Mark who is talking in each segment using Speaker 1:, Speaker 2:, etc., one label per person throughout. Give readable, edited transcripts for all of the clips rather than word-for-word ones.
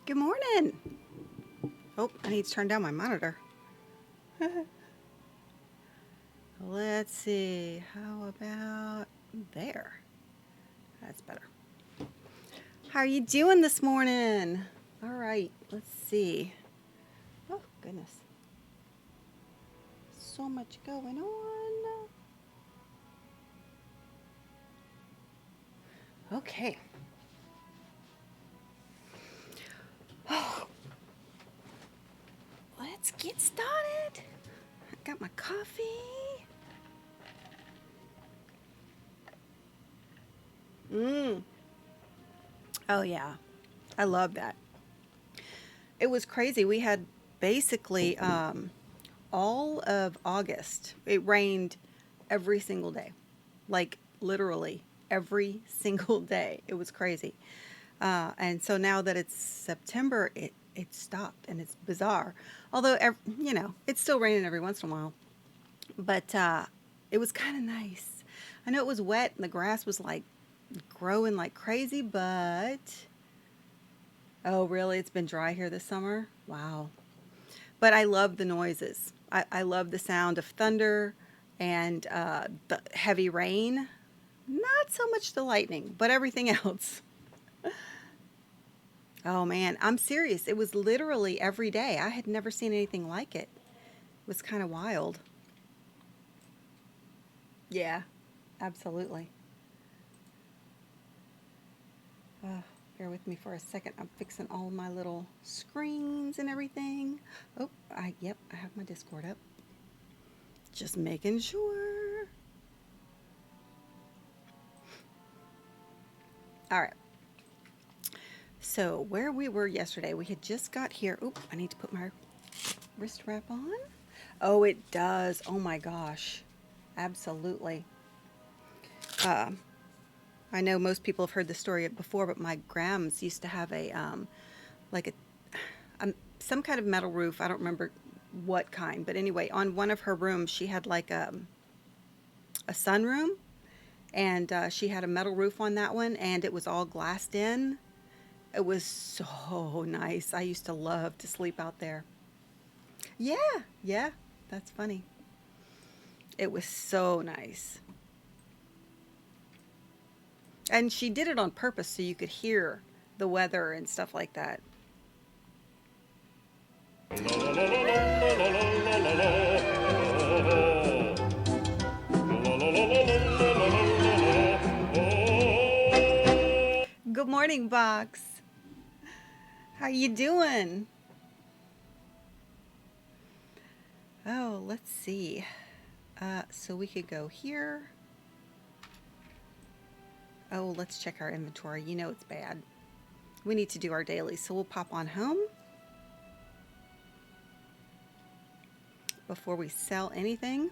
Speaker 1: Good morning. Oh, I need to turn down my monitor. Let's see. How about there? That's better. How are you doing this morning? All right, let's see. Oh, goodness. So much going on. Okay. Oh, let's get started. I got my coffee. Oh, yeah. I love that. It was crazy. We had basically all of August. It rained every single day. Like literally every single day. It was crazy. And so now that it's September, it stopped, and it's bizarre. Although, it's still raining every once in a while. But it was kind of nice. I know it was wet and the grass was like growing like crazy, but oh, really? It's been dry here this summer? Wow. But I love the noises. I love the sound of thunder and the heavy rain. Not so much the lightning, but everything else. Oh man, I'm serious. It was literally every day. I had never seen anything like it. It was kind of wild. Yeah, absolutely. Bear with me for a second. I'm fixing all my little screens and everything. Oh, yep, I have my Discord up. Just making sure. All right. So where we were yesterday, we had just got here. Oop, I need to put my wrist wrap on. Oh, it does. Oh my gosh. Absolutely. I know most people have heard the story before, but my grams used to have like some kind of metal roof. I don't remember what kind, but anyway, on one of her rooms, she had like a sunroom, and she had a metal roof on that one, and it was all glassed in. It was so nice. I used to love to sleep out there. Yeah, yeah, that's funny. It was so nice. And she did it on purpose so you could hear the weather and stuff like that. Good morning, Box. How you doing? Oh, let's see. So we could go here. Oh, let's check our inventory. You know it's bad. We need to do our daily, so we'll pop on home before we sell anything.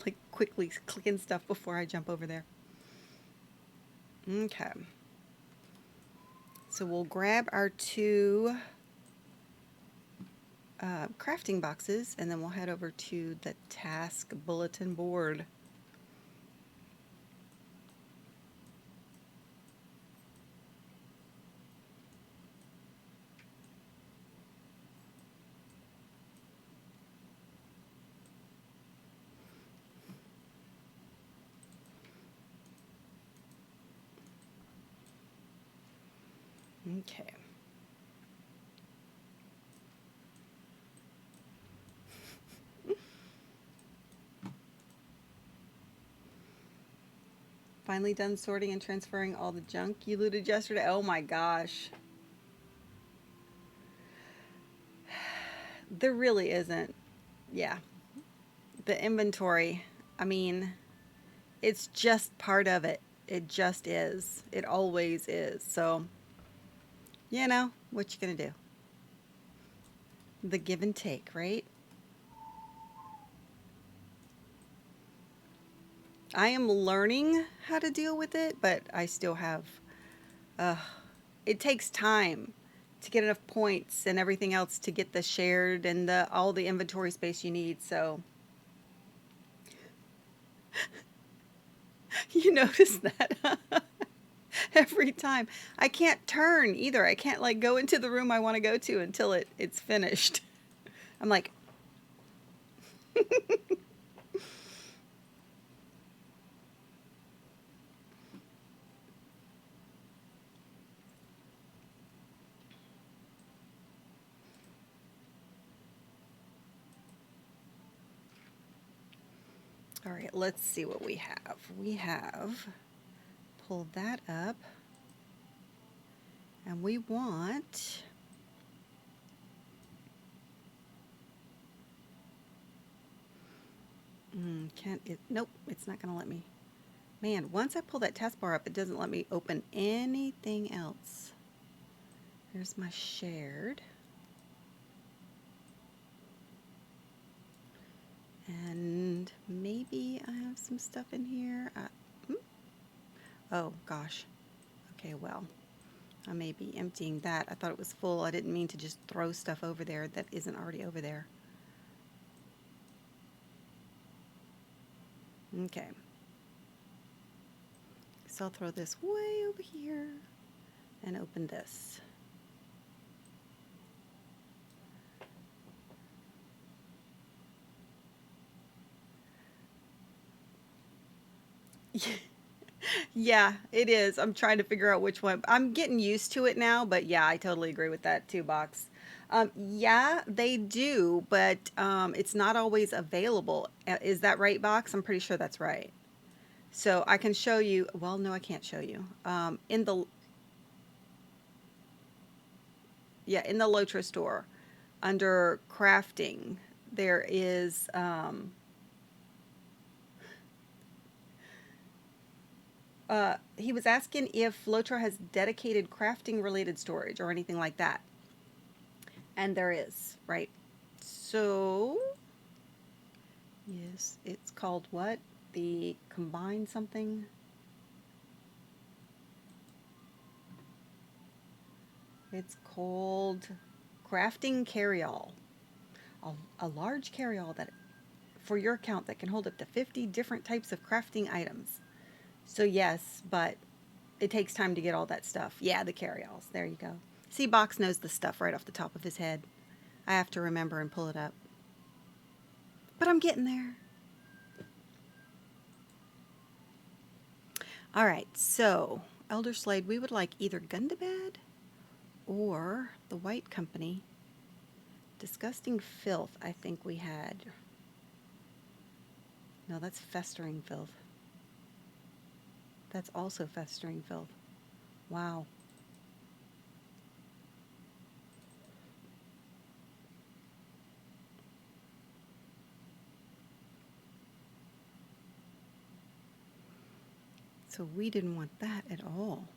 Speaker 1: Like quickly clicking stuff before I jump over there. Okay. So we'll grab our two crafting boxes, and then we'll head over to the task bulletin board. Okay. Finally done sorting and transferring all the junk you looted yesterday. Oh my gosh. There really isn't. Yeah. The inventory, I mean, it's just part of it. It just is. It always is. So, what you gonna do? The give and take, right? I am learning how to deal with it, but I still have, it takes time to get enough points and everything else to get the shared and all the inventory space you need. So You notice that every time. I can't turn either. I can't like go into the room I want to go to until it's finished. I'm like, all right, let's see what we have. We have, pull that up, and we want, can't it, nope, it's not going to let me. Man, once I pull that taskbar up, it doesn't let me open anything else. There's my shared. And maybe I have some stuff in here. Oh, gosh. Okay, well, I may be emptying that. I thought it was full. I didn't mean to just throw stuff over there that isn't already over there. Okay. So I'll throw this way over here and open this. Yeah, it is. I'm trying to figure out which one. I'm getting used to it now, but yeah, I totally agree with that too, Box. Yeah, they do, but it's not always available. Is that right, Box? I'm pretty sure that's right. So I can show you. Well, no, I can't show you. In the Lotro store, under crafting, there is. He was asking if Lotro has dedicated crafting related storage or anything like that. And there is, right? So, yes, it's called what? The combine something? It's called crafting carryall. A large carryall that for your account that can hold up to 50 different types of crafting items. So yes, but it takes time to get all that stuff. Yeah, the carryalls. There you go. See, Box knows the stuff right off the top of his head. I have to remember and pull it up. But I'm getting there. All right, so Elder Slade, we would like either Gundabad or the White Company. Disgusting Filth, I think we had. No, that's Festering Filth. That's also Festering Filth. Wow. So we didn't want that at all.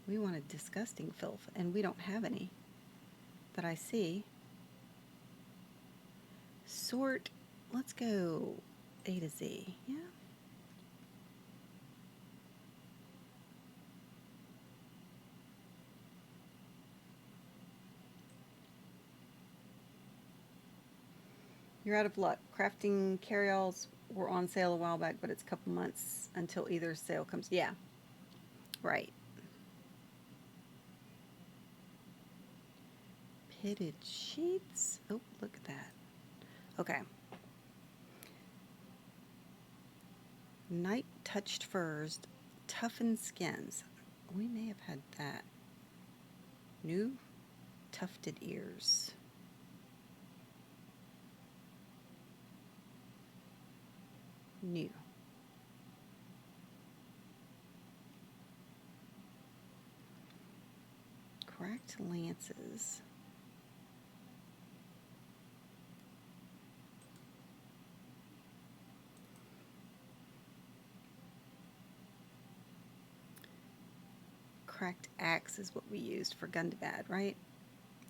Speaker 1: We wanted Disgusting Filth, and we don't have any that I see. Sort, let's go A to Z, yeah? You're out of luck. Crafting carryalls were on sale a while back, but it's a couple months until either sale comes. Yeah, right. Pitted sheets. Oh, look at that. Okay. Night touched furs, toughened skins. We may have had that. New tufted ears. New. Cracked lances. Cracked axe is what we used for Gundabad, right?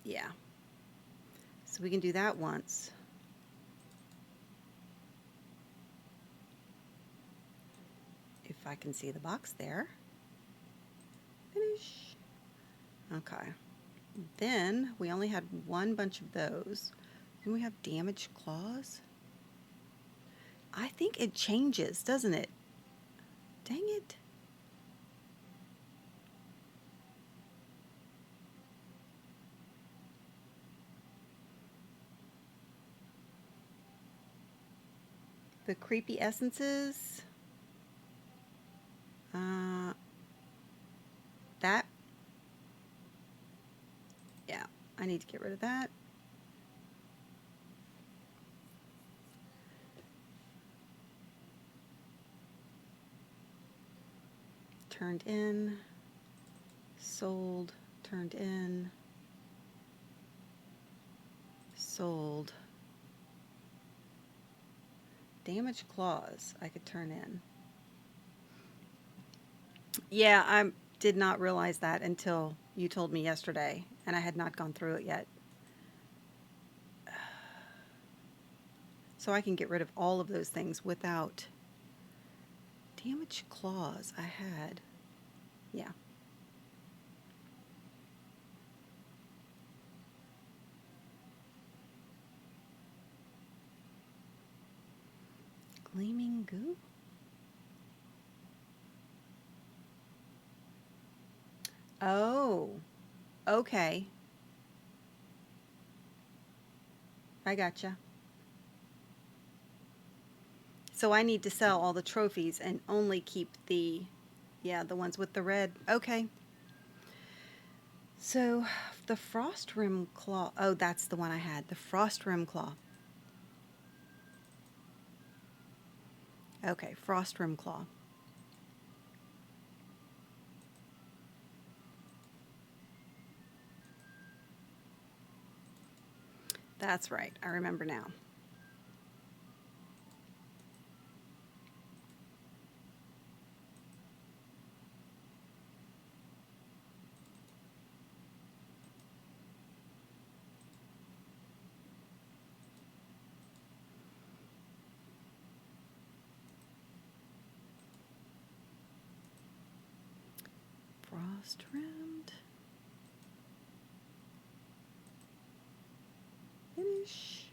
Speaker 1: Yeah. So we can do that once. If I can see the box there. Finish. Okay. Then we only had one bunch of those. Then we have damaged claws. I think it changes, doesn't it? Dang it. The creepy essences. That. Yeah, I need to get rid of that. Turned in. Sold. Turned in. Sold. Damaged claws I could turn in. Yeah, I did not realize that until you told me yesterday, and I had not gone through it yet. So I can get rid of all of those things without damaged claws I had. Yeah. Gleaming goo? Oh, okay. I gotcha. So I need to sell all the trophies and only keep the, yeah, the ones with the red. Okay. So the frost rim claw. Oh, that's the one I had. The frost rim claw. Okay, frost rim claw. That's right. I remember now. Frost rimmed. Finish.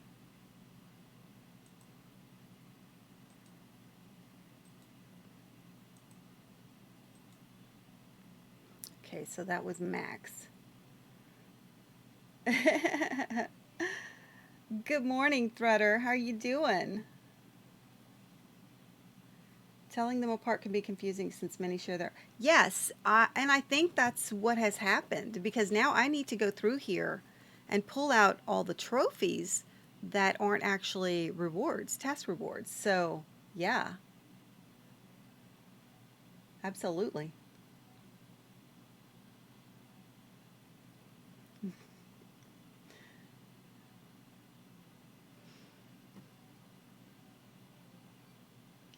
Speaker 1: Okay, so that was max. Good morning, Threader. How are you doing? Telling them apart can be confusing since many share their... Yes, and I think that's what has happened, because now I need to go through here and pull out all the trophies that aren't actually rewards, task rewards. So, yeah. Absolutely.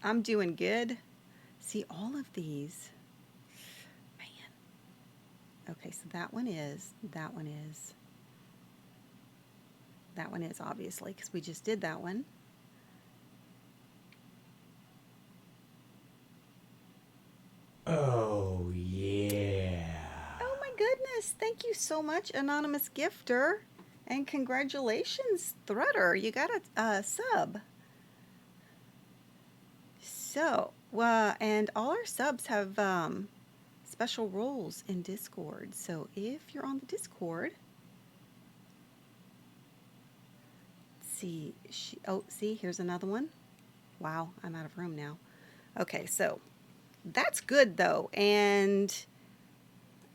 Speaker 1: I'm doing good. See, all of these. Man. Okay, so that one is, that one is, that one is, obviously, because we just did that one.
Speaker 2: Oh, yeah.
Speaker 1: Oh my goodness. Thank you so much, Anonymous Gifter. And congratulations, Threader. You got a sub. So, and all our subs have special roles in Discord. So if you're on the Discord, see, see, here's another one. Wow, I'm out of room now. Okay, so that's good though.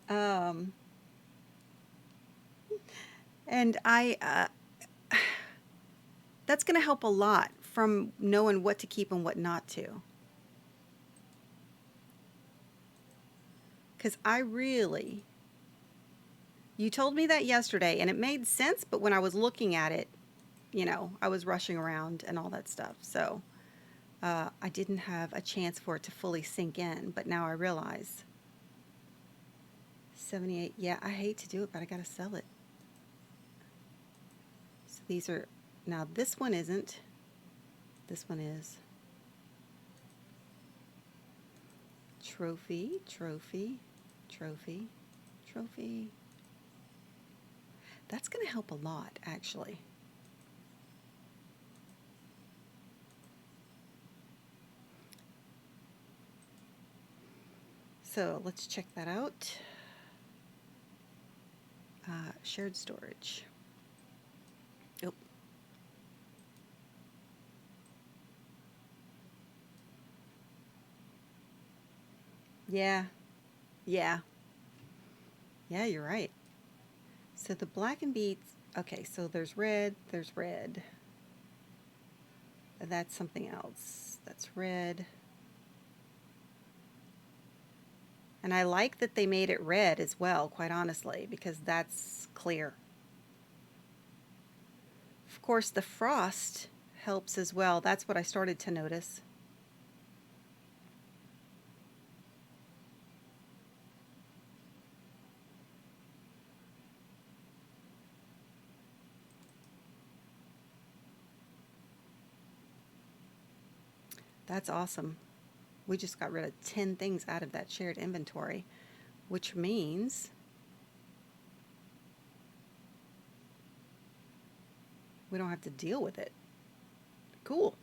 Speaker 1: Um, and that's going to help a lot from knowing what to keep and what not to. Because you told me that yesterday and it made sense, but when I was looking at it, I was rushing around and all that stuff. So I didn't have a chance for it to fully sink in, but now I realize 78. Yeah, I hate to do it, but I got to sell it. So these are, now this one isn't. This one is. Trophy, trophy, trophy, trophy. That's going to help a lot, actually. So let's check that out. Shared storage. Oh. Yeah. Yeah. Yeah, you're right. So the black and beets, okay, so there's red. That's something else. That's red. And I like that they made it red as well, quite honestly, because that's clear. Of course, the frost helps as well. That's what I started to notice. That's awesome. We just got rid of 10 things out of that shared inventory, which means we don't have to deal with it. Cool.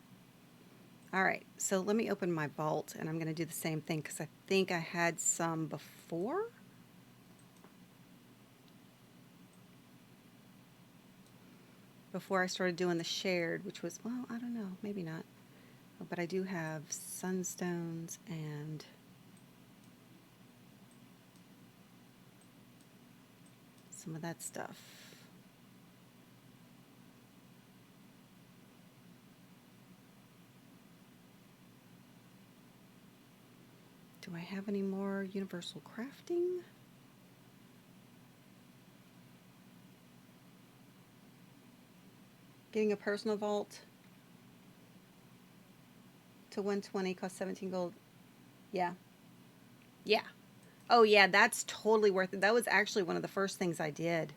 Speaker 1: All right, so let me open my vault, and I'm going to do the same thing because I think I had some before. Before I started doing the shared, which was, well, I don't know, maybe not. But I do have sunstones and some of that stuff. Do I have any more universal crafting? Getting a personal vault to 120 costs 17 gold. Yeah. Yeah. Oh yeah, that's totally worth it. That was actually one of the first things I did.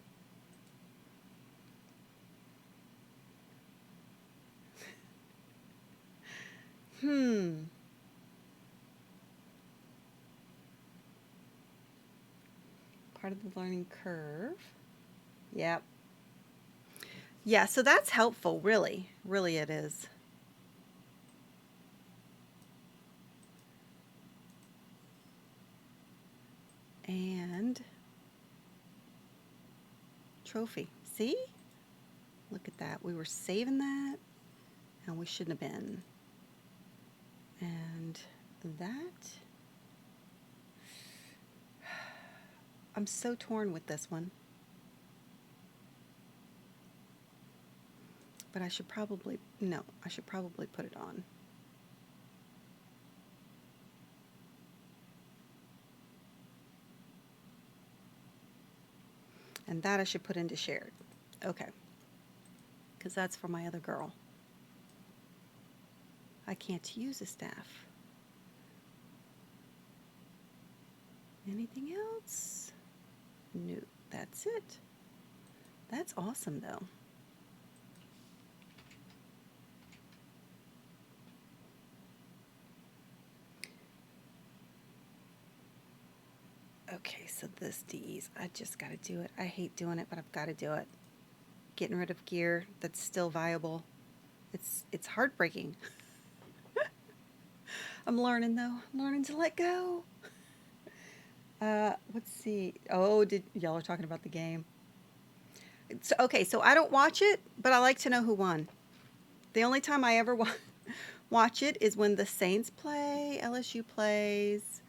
Speaker 1: Part of the learning curve. Yep. Yeah, so that's helpful, really. Really it is. And trophy. See? Look at that. We were saving that, and we shouldn't have been. And that... I'm so torn with this one. But I should probably... No, I should probably put it on. And that I should put into shared. Okay. Because that's for my other girl. I can't use a staff. Anything else? No, that's it. That's awesome, though. Okay, so this D's, I just got to do it. I hate doing it, but I've got to do it. Getting rid of gear that's still viable. It's heartbreaking. I'm learning, though. I'm learning to let go. Let's see. Oh, y'all are talking about the game? Okay, so I don't watch it, but I like to know who won. The only time I ever watch it is when the Saints play, LSU plays.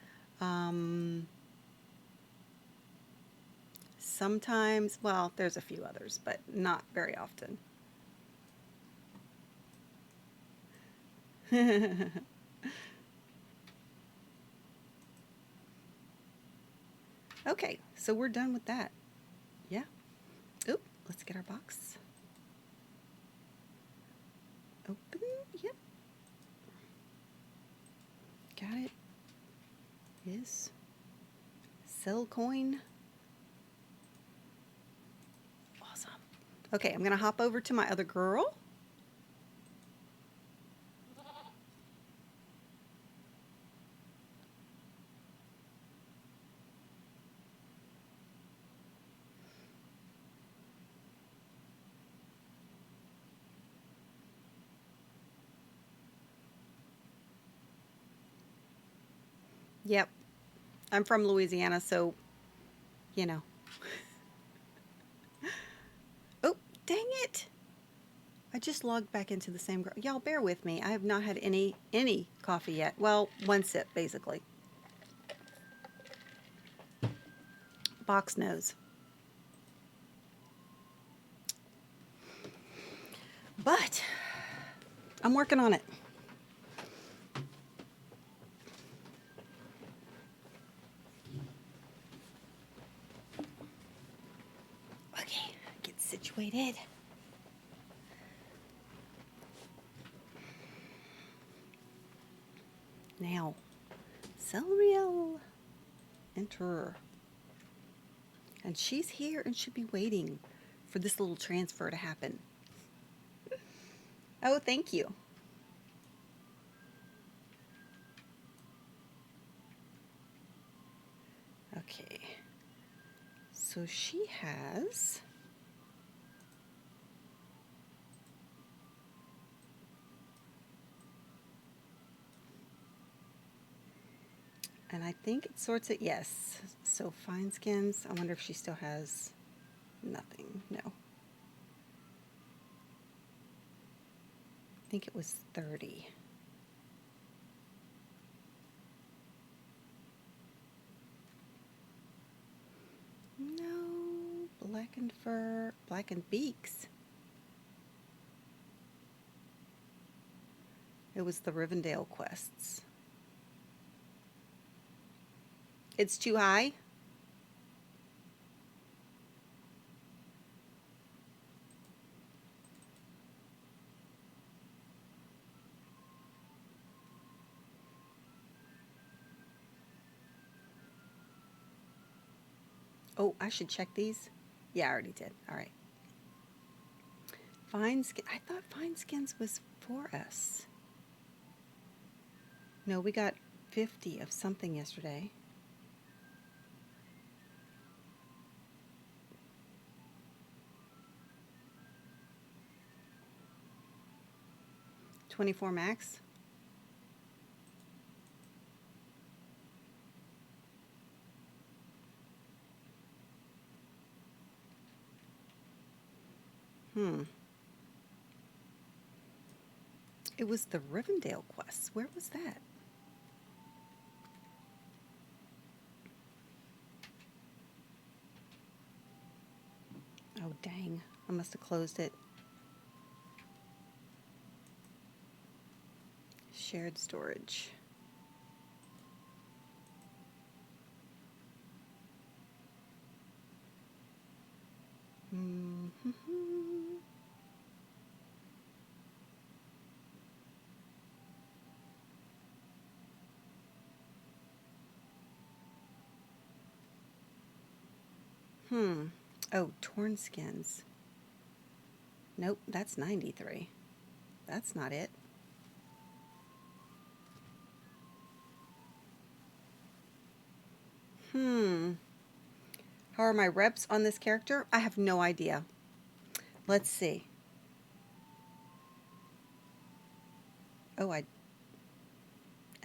Speaker 1: Sometimes, well, there's a few others, but not very often. Okay, so we're done with that. Yeah. Oop, let's get our box. Open, yep. Got it. Yes. Sell coin. Awesome. Okay, I'm going to hop over to my other girl. Yep. I'm from Louisiana, so, you know. Oh, dang it. I just logged back into the same. Y'all bear with me. I have not had any coffee yet. Well, one sip, basically. Box nose. But I'm working on it. Okay, get situated. Now, Cellestiaa, enter. And she's here and should be waiting for this little transfer to happen. Oh, thank you. Okay. So she has and I think it sorts it, yes. So fine skins. I wonder if she still has nothing. No. I think it was 30. No, blackened fur, blackened beaks. It was the Rivendell quests. It's too high? Oh, I should check these. Yeah, I already did. All right. Fine skin. I thought fine skins was for us. No, we got 50 of something yesterday. $24 max. It was the Rivendell quests. Where was that? Oh, dang. I must have closed it. Shared storage. Oh, torn skins. Nope, that's 93. That's not it. How are my reps on this character? I have no idea. Let's see. Oh,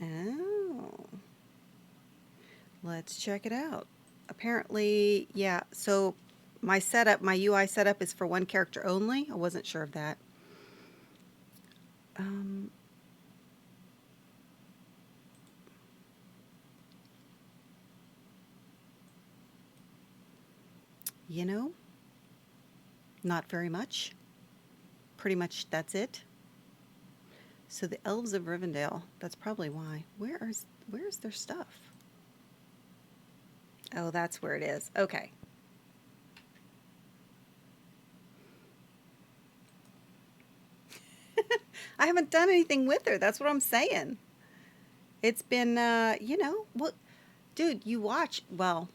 Speaker 1: Oh. Let's check it out. Apparently, yeah, so my setup, my UI setup is for one character only. I wasn't sure of that. You know, not very much. Pretty much that's it. So the Elves of Rivendell, that's probably why. Where's their stuff? Oh, that's where it is. Okay. I haven't done anything with her. That's what I'm saying. It's been, you know, well, dude, you watch, well,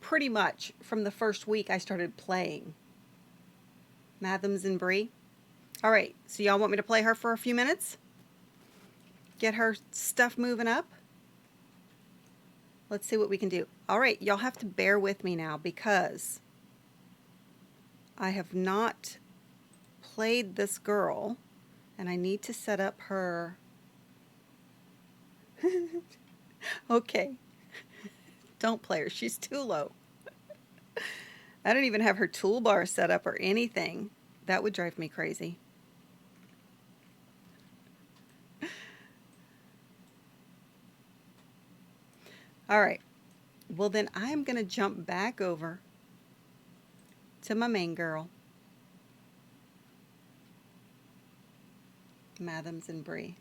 Speaker 1: pretty much from the first week I started playing Mathams and Bree. All right, so y'all want me to play her for a few minutes? Get her stuff moving up? Let's see what we can do. All right, y'all have to bear with me now because I have not played this girl and I need to set up her. Okay. Don't play her. She's too low. I don't even have her toolbar set up or anything. That would drive me crazy. All right. Well, then I'm going to jump back over to my main girl, Mathams and Bree.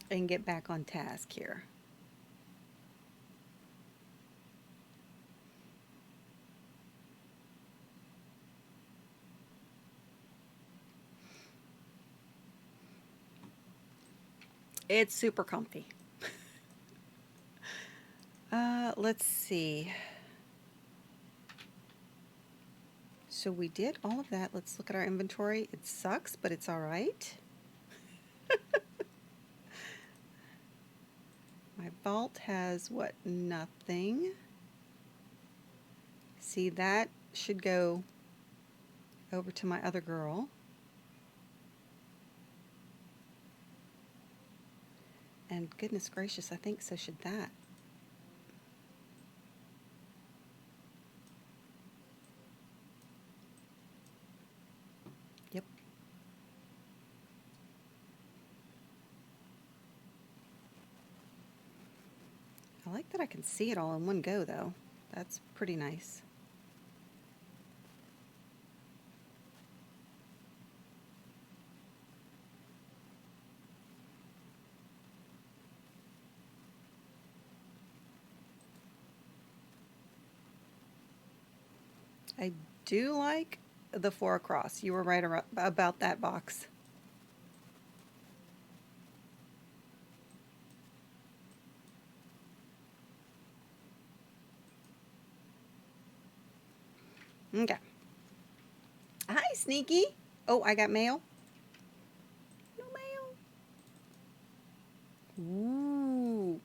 Speaker 1: And get back on task here. It's super comfy. Let's see. So we did all of that. Let's look at our inventory. It sucks, but it's all right. My vault has what? Nothing. See, that should go over to my other girl. And goodness gracious, I think so should that. Yep. I like that I can see it all in one go, though. That's pretty nice. I do like the 4 across. You were right about that box. Okay. Hi, Sneaky. Oh, I got mail. No mail. Ooh.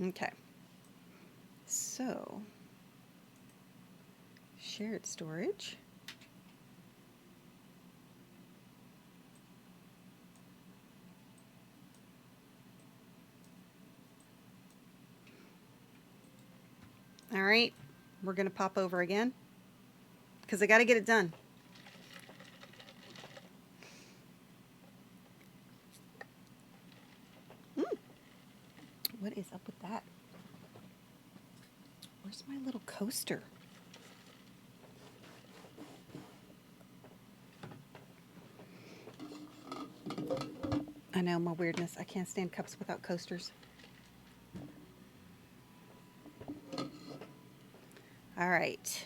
Speaker 1: Okay. So, shared storage. All right, we're going to pop over again because I got to get it done. What is up with that? Where's my little coaster? I know, my weirdness. I can't stand cups without coasters. All right.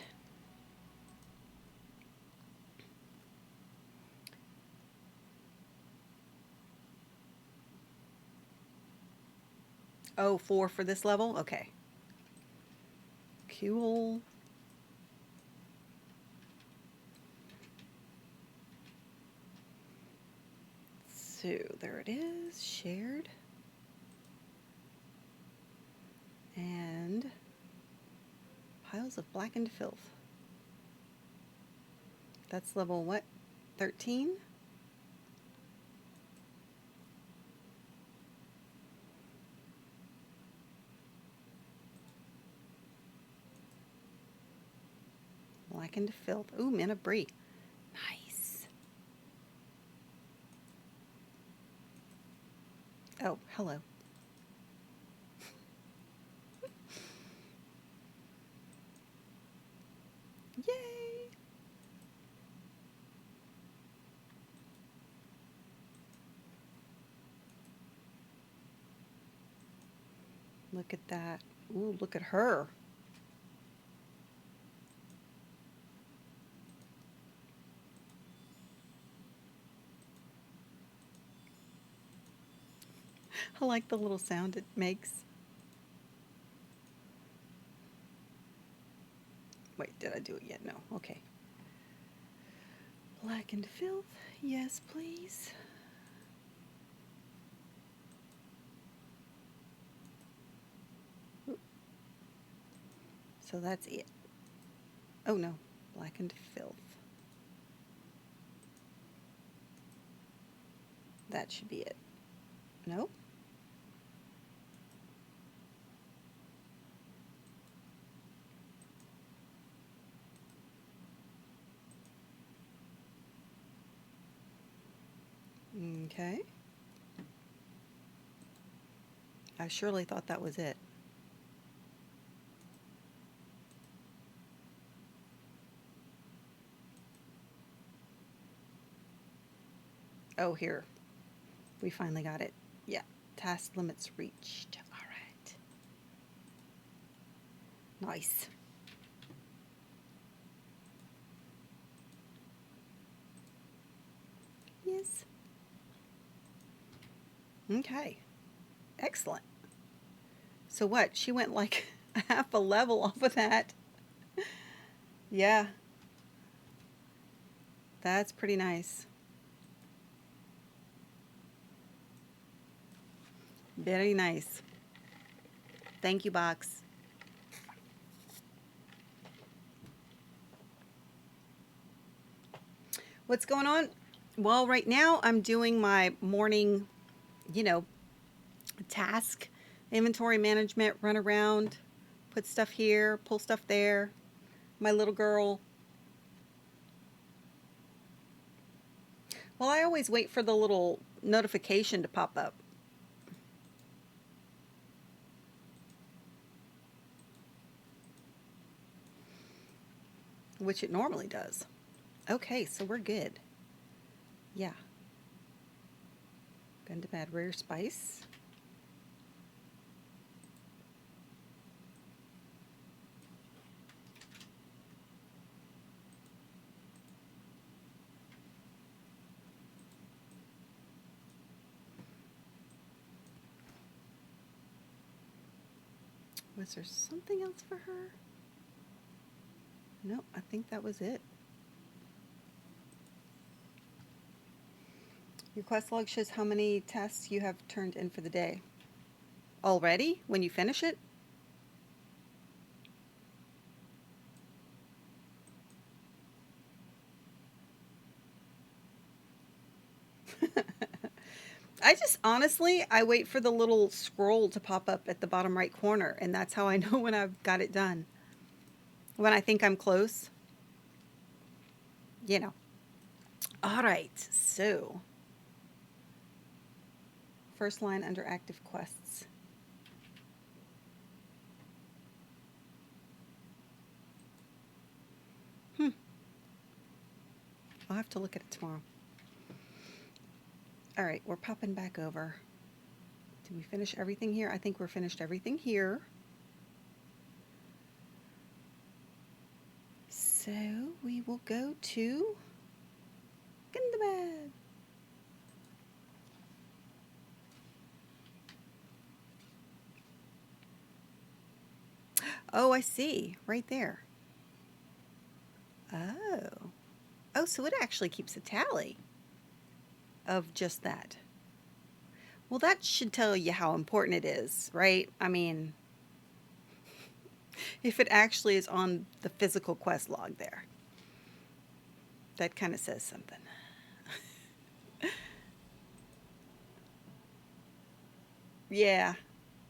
Speaker 1: Oh, 4 for this level? Okay. Cool. So there it is, shared. And piles of blackened filth. That's level what? 13? Blackened filth. Ooh, men of Brie. Nice. Oh, hello. Yay! Look at that. Ooh, look at her. I like the little sound it makes. Wait, did I do it yet? No. Okay. Blackened filth. Yes, please. So that's it. Oh no, blackened filth. That should be it. Nope. Okay. I surely thought that was it. Oh, here. We finally got it. Yeah. Task limits reached. All right. Nice. Yes. Okay. Excellent. So what? She went like a half a level off of that. Yeah. That's pretty nice. Very nice. Thank you, box. What's going on? Well, right now I'm doing my morning, you know, task, inventory management, run around, put stuff here, pull stuff there. My little girl. Well, I always wait for the little notification to pop up. Which it normally does. Okay, so we're good. Yeah. Gun to bad rare spice. Was there something else for her? No, I think that was it. Your quest log shows how many tasks you have turned in for the day. Already? When you finish it? I wait for the little scroll to pop up at the bottom right corner, and that's how I know when I've got it done. When I think I'm close. You know. All right, so first line under active quests. I'll have to look at it tomorrow. All right, we're popping back over. Did we finish everything here? I think we're finished everything here. So we will go to get in the bed. Oh, I see. Right there. Oh. Oh, so it actually keeps a tally of just that. Well, that should tell you how important it is, right? I mean, if it actually is on the physical quest log there, that kind of says something. Yeah,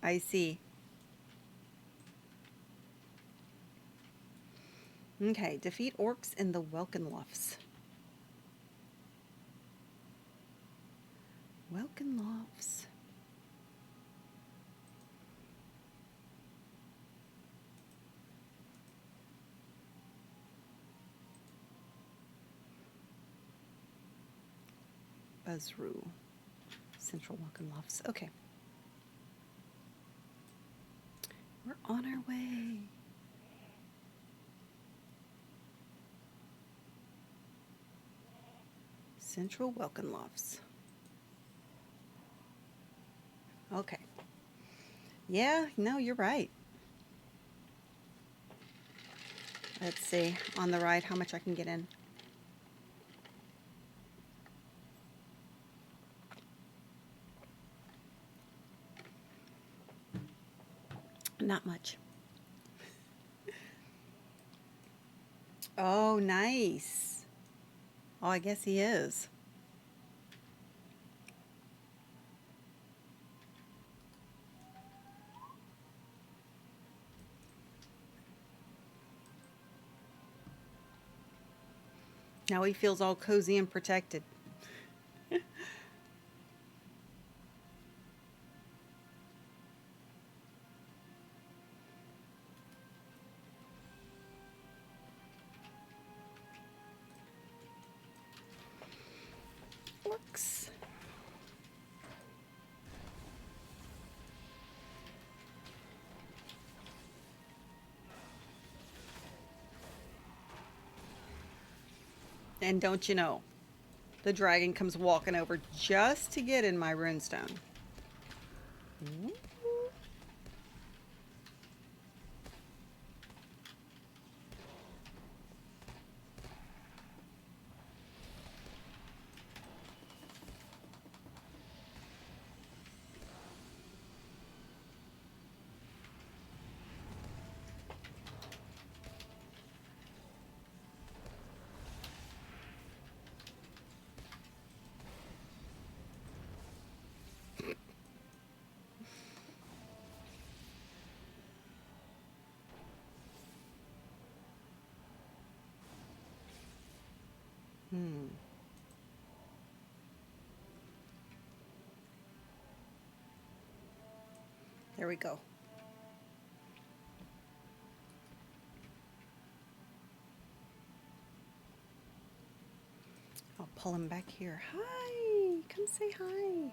Speaker 1: I see. Okay, defeat orcs in the Welkenlofts. Welkenlofts. Buzzroo. Central Welkenlofts. Okay. We're on our way. Central Welkenlofts. Okay. Yeah, no, you're right. Let's see on the ride how much I can get in. Not much. Oh, nice. Oh, I guess he is. Now he feels all cozy and protected. Looks. And don't you know, the dragon comes walking over just to get in my runestone. Ooh. There we go. I'll pull him back here. Hi, come say hi.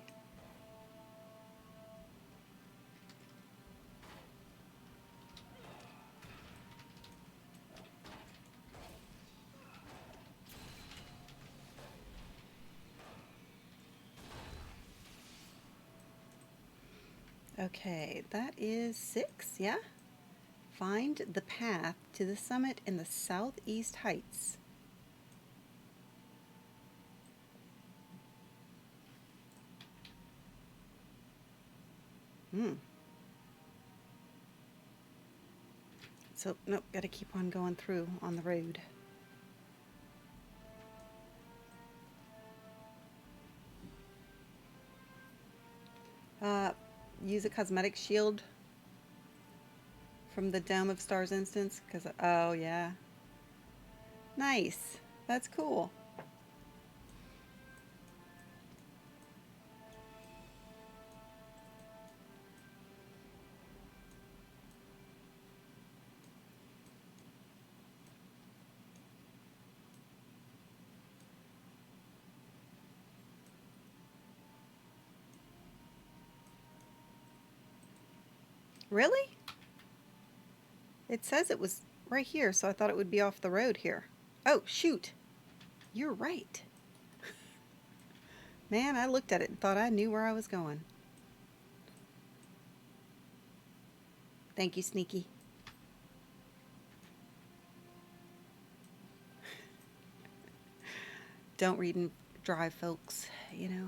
Speaker 1: Okay, that is 6, yeah? Find the path to the summit in the southeast heights. So, nope, gotta keep on going through on the road. Use a cosmetic shield from the Dome of Stars instance, because, oh yeah. Nice, that's cool. Really? It says it was right here, so I thought it would be off the road here. Oh, shoot. You're right. Man, I looked at it and thought I knew where I was going. Thank you, Sneaky. Don't read and drive, folks, you know.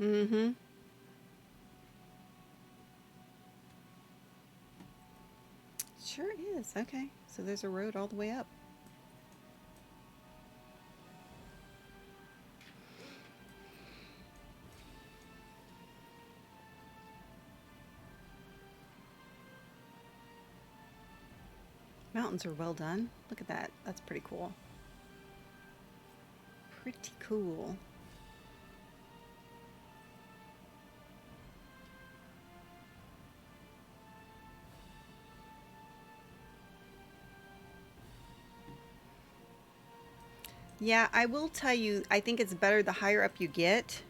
Speaker 1: Mm-hmm. Sure is. Okay, so there's a road all the way up. Mountains are well done. Look at that. That's pretty cool. Pretty cool. Yeah, I will tell you, I think it's better the higher up you get.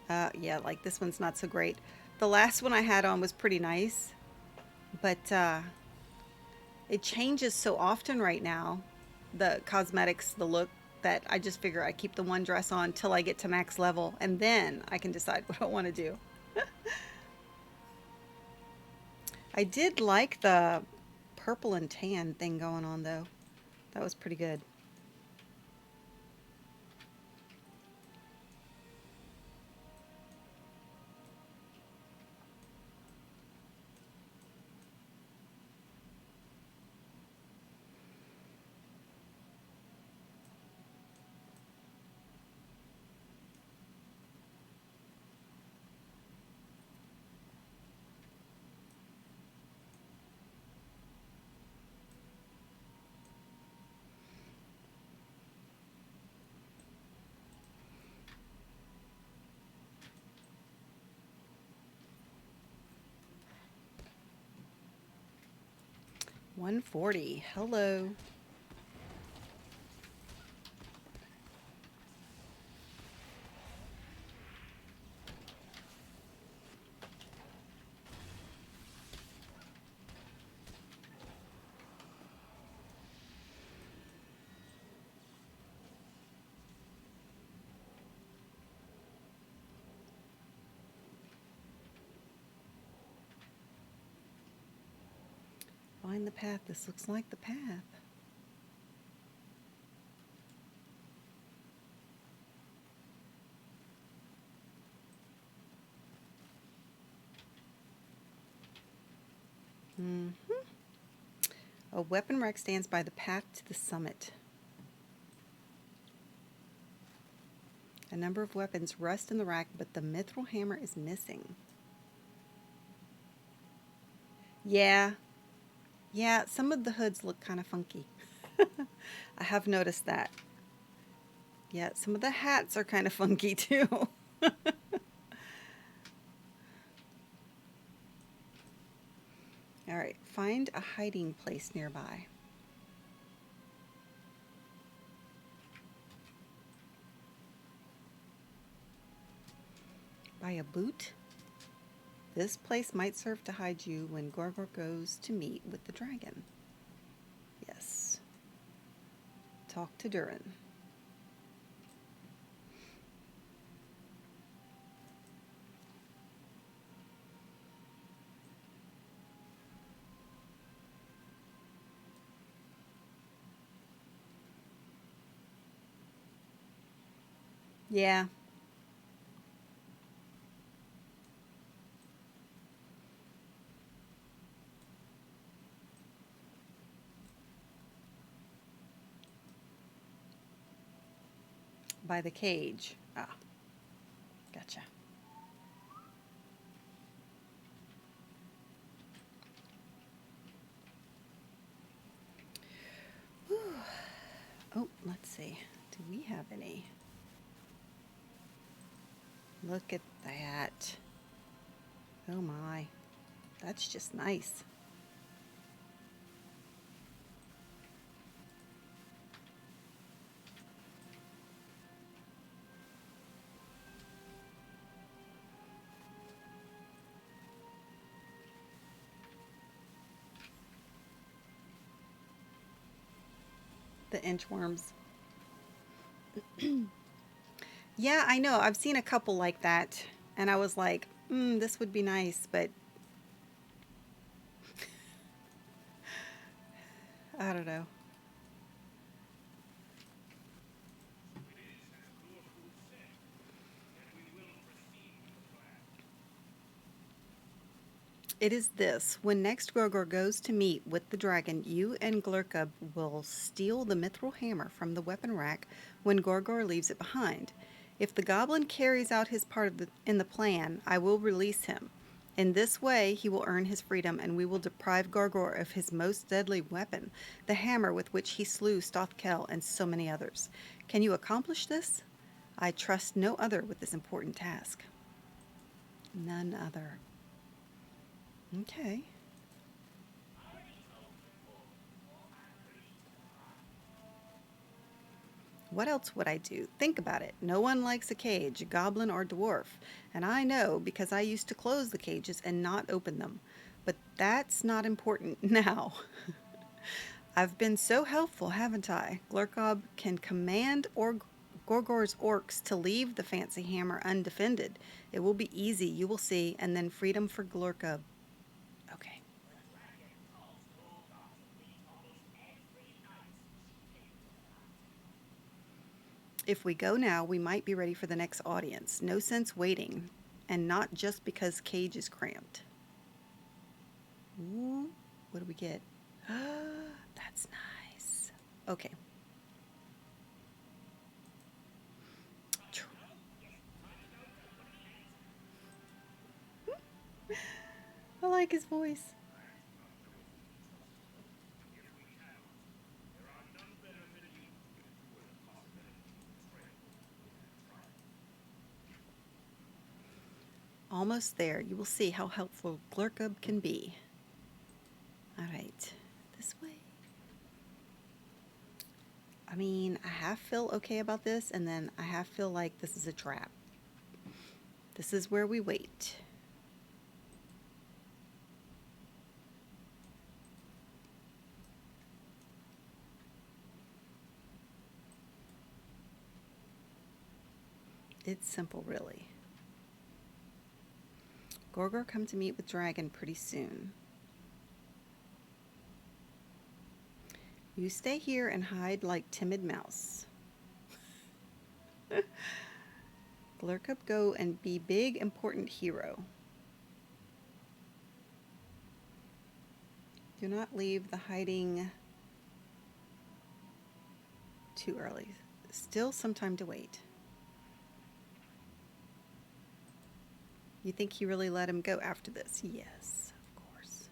Speaker 1: Yeah, like this one's not so great. The last one I had on was pretty nice, but it changes so often right now, the cosmetics, the look, that I just figure I keep the one dress on till I get to max level, and then I can decide what I want to do. I did like the purple and tan thing going on, though. That was pretty good. 140. Hello. Find the path. This looks like the path. A weapon rack stands by the path to the summit. A number of weapons rest in the rack, but the mithril hammer is missing. Yeah, some of the hoods look kind of funky. I have noticed that. Yeah, some of the hats are kind of funky too. All right, find a hiding place nearby. By a boot? This place might serve to hide you when Gorgor goes to meet with the dragon. Yes. Talk to Durin. Yeah. By the cage. Ah, gotcha. Whew. Oh, let's see. Do we have any? Look at that. Oh my. That's just nice. The inchworms. Yeah, I know. I've seen a couple like that, and I was like, this would be nice, but I don't know. It is this. When next Gorgor goes to meet with the dragon, you and Glurkub will steal the mithril hammer from the weapon rack when Gorgor leaves it behind. If the goblin carries out his part in the plan, I will release him. In this way, he will earn his freedom, and we will deprive Gorgor of his most deadly weapon, the hammer with which he slew Stothkel and so many others. Can you accomplish this? I trust no other with this important task. None other. Okay. What else would I do? Think about it. No one likes a cage, goblin or dwarf. And I know because I used to close the cages and not open them. But that's not important now. I've been so helpful, haven't I? Glurkub can command Gorgor's orcs to leave the fancy hammer undefended. It will be easy, you will see, and then freedom for Glurkub. Okay. If we go now, we might be ready for the next audience. No sense waiting, and not just because cage is cramped. Ooh, what do we get? That's nice. Okay. I like his voice. Almost there. You will see how helpful Glurkub can be. All right. This way. I mean, I half feel okay about this, and then I half feel like this is a trap. This is where we wait. It's simple, really. Gorgor come to meet with Dragon pretty soon. You stay here and hide like timid mouse. Glurkup go and be big important hero. Do not leave the hiding too early. Still some time to wait. You think he really let him go after this? Yes, of course.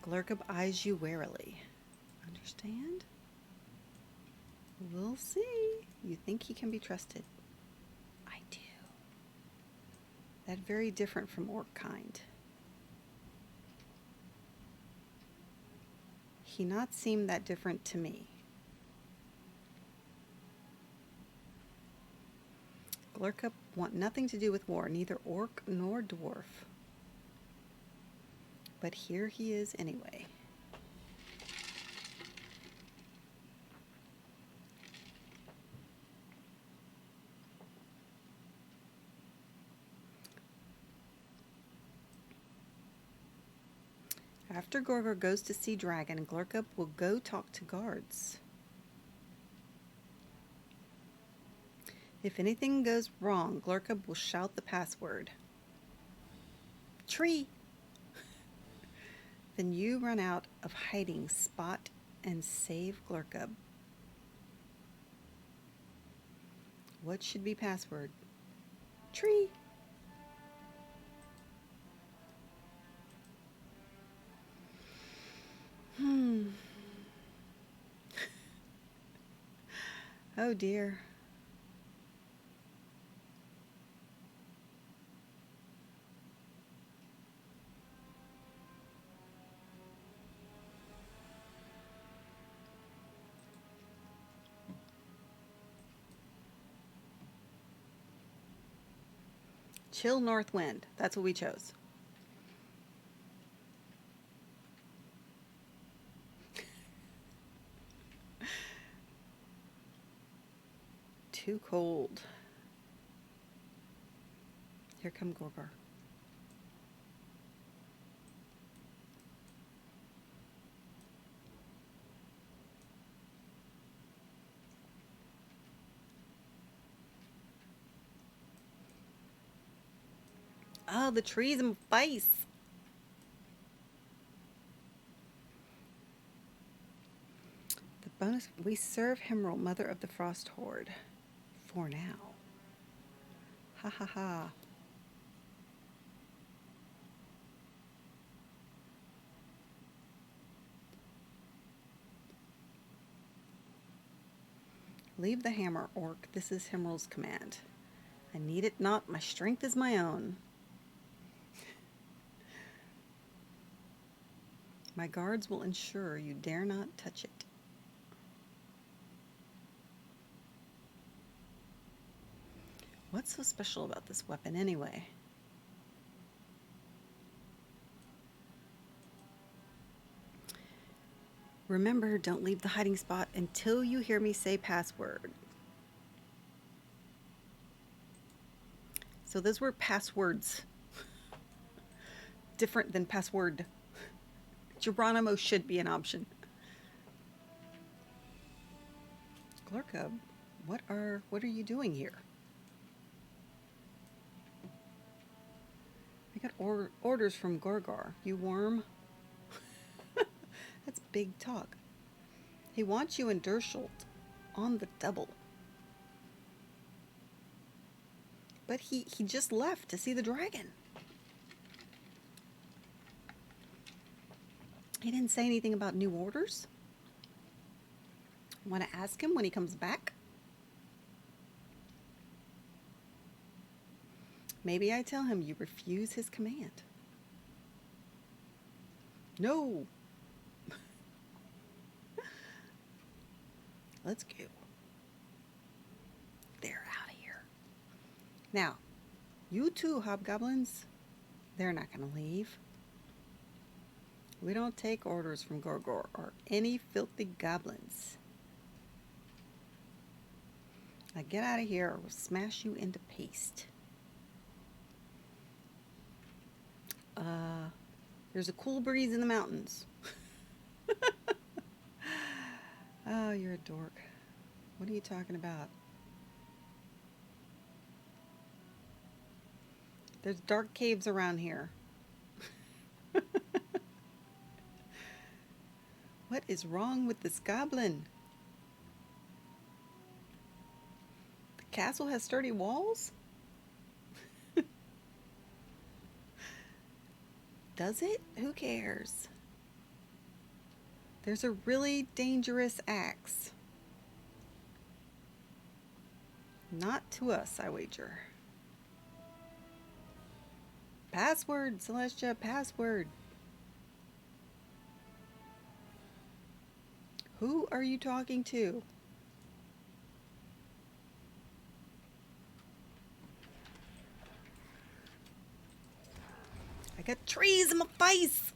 Speaker 1: Glurkup eyes you warily. Understand? We'll see. You think he can be trusted? I do. That very different from orc kind. He not seem that different to me. Glurkup want nothing to do with war, neither orc nor dwarf. But here he is anyway. After Gorgor goes to see Dragon, Glurkup will go talk to guards. If anything goes wrong, Glurkup will shout the password. Tree! Then you run out of hiding spot and save Glurkup. What should be password? Tree! Oh dear. Chill north wind. That's what we chose. Too cold. Here come Gorgor. Oh, the trees and face. The bonus, we serve Himrel, mother of the Frost Horde. For now. Ha ha ha. Leave the hammer, orc. This is Himrel's command. I need it not. My strength is my own. My guards will ensure you dare not touch it. What's so special about this weapon anyway? Remember, don't leave the hiding spot until you hear me say password. So those were passwords. Different than password. Geronimo should be an option. Glurkup, what are you doing here? I got orders from Gorgor. You worm? That's big talk. He wants you in Dershult on the double. But he just left to see the dragon. He didn't say anything about new orders. Want to ask him when he comes back? Maybe I tell him you refuse his command. No. Let's go. They're out of here. Now, you two hobgoblins, they're not going to leave. We don't take orders from Gorgor or any filthy goblins. Now get out of here or we'll smash you into paste. There's a cool breeze in the mountains. Oh, you're a dork. What are you talking about? There's dark caves around here. What is wrong with this goblin? The castle has sturdy walls? Does it? Who cares? There's a really dangerous axe. Not to us, I wager. Password, Cellestiaa, password. Who are you talking to? I got trees in my face.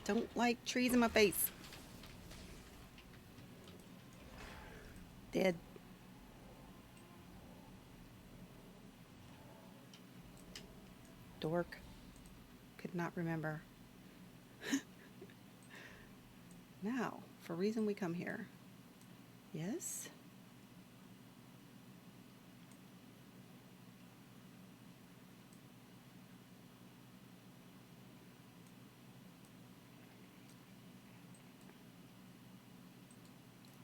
Speaker 1: Don't like trees in my face. Dead. Dork. Could not remember. Now, for reason we come here. Yes?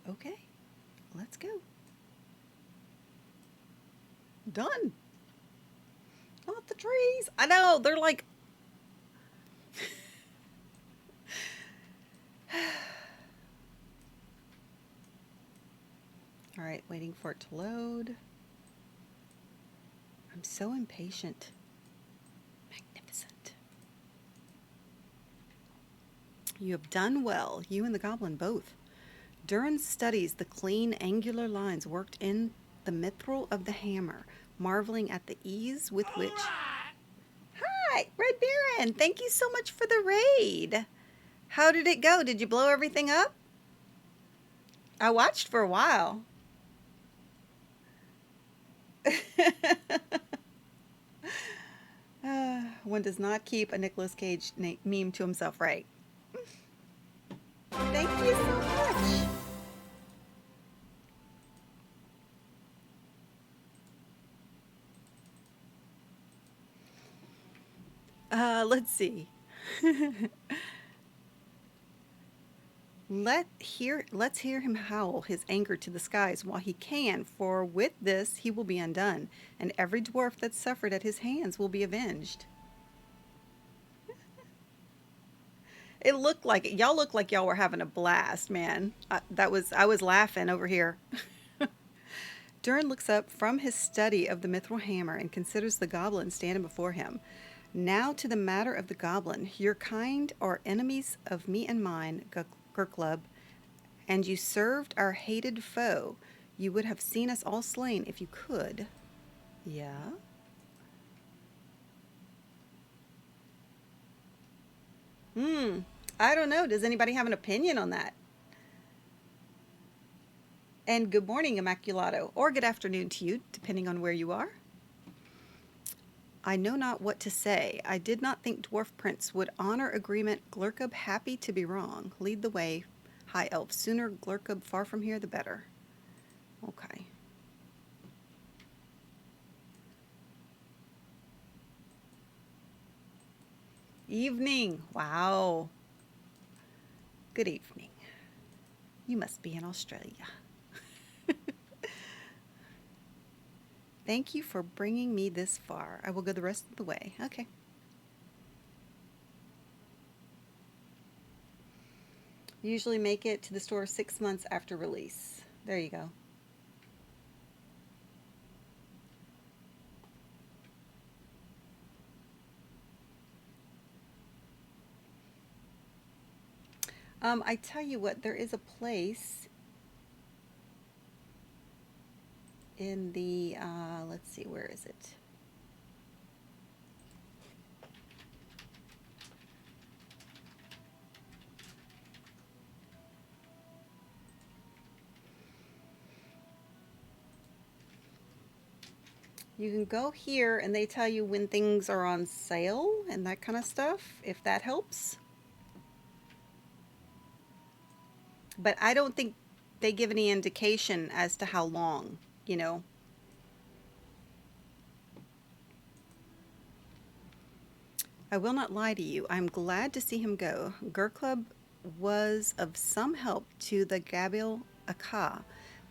Speaker 1: Okay, let's go. Done. Not the trees. I know, they're like... All right, waiting for it to load. I'm so impatient. Magnificent. You have done well, you and the goblin both. Durin studies the clean, angular lines worked in the mithril of the hammer, marveling at the ease with which... Hi, Red Baron! Thank you so much for the raid! How did it go? Did you blow everything up? I watched for a while. One does not keep a Nicolas Cage meme to himself, right? Thank you so much. Let's see. Let's hear him howl his anger to the skies while he can, for with this he will be undone, and every dwarf that suffered at his hands will be avenged. It looked like it. Y'all looked like y'all were having a blast, man. I was laughing over here. Durin looks up from his study of the mithril hammer and considers the goblin standing before him. Now to the matter of the goblin. Your kind are enemies of me and mine, Girklub, and you served our hated foe. You would have seen us all slain if you could. Yeah? I don't know. Does anybody have an opinion on that? And good morning, Immaculato, or good afternoon to you, depending on where you are. I know not what to say. I did not think Dwarf Prince would honor agreement. Glurkub happy to be wrong. Lead the way, High Elf. Sooner Glurkub far from here, the better. Okay. Evening. Wow. Good evening. You must be in Australia. Thank you for bringing me this far. I will go the rest of the way. Okay. Usually make it to the store 6 months after release. There you go. I tell you what, there is a place in the, let's see, where is it? You can go here and they tell you when things are on sale and that kind of stuff, if that helps. But I don't think they give any indication as to how long, you know. I will not lie to you. I'm glad to see him go. Girl Club was of some help to the Gabriel Aka,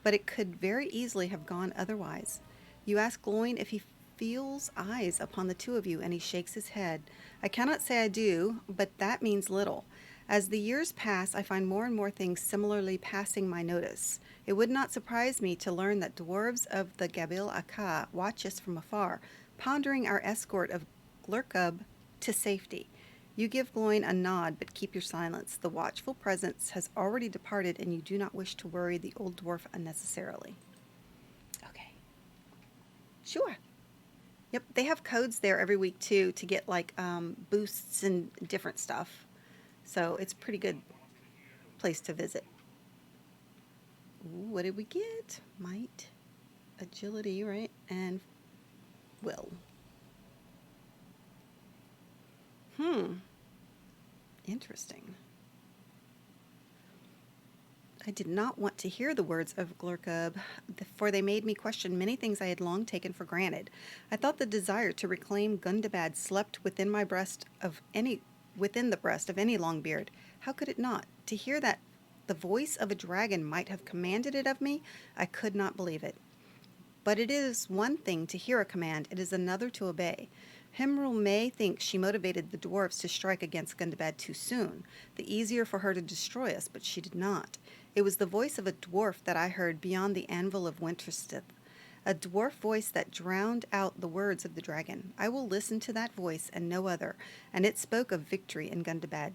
Speaker 1: but it could very easily have gone otherwise. You ask Gloin if he feels eyes upon the two of you, and he shakes his head. I cannot say I do, but that means little. As the years pass, I find more and more things similarly passing my notice. It would not surprise me to learn that dwarves of the Gabriel Aka watch us from afar, pondering our escort of Glurkub to safety. You give Gloin a nod, but keep your silence. The watchful presence has already departed, and you do not wish to worry the old dwarf unnecessarily. Okay. Sure. Yep, they have codes there every week, too, to get, like, boosts and different stuff. So it's a pretty good place to visit. Ooh, what did we get? Might, agility, right? And will. Interesting. I did not want to hear the words of Glurkub, for they made me question many things I had long taken for granted. I thought the desire to reclaim Gundabad slept within the breast of any Longbeard. How could it not? To hear that the voice of a dragon might have commanded it of me, I could not believe it. But it is one thing to hear a command, it is another to obey. Himrul may think she motivated the dwarves to strike against Gundabad too soon, the easier for her to destroy us, but she did not. It was the voice of a dwarf that I heard beyond the anvil of Winterstith, a dwarf voice that drowned out the words of the dragon. I will listen to that voice and no other, and it spoke of victory in Gundabad.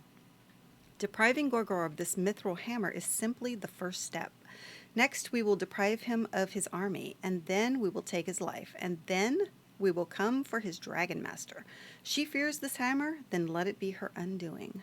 Speaker 1: Depriving Gorgor of this mithril hammer is simply the first step. Next, we will deprive him of his army, and then we will take his life, and then we will come for his dragon master. She fears this hammer, then let it be her undoing.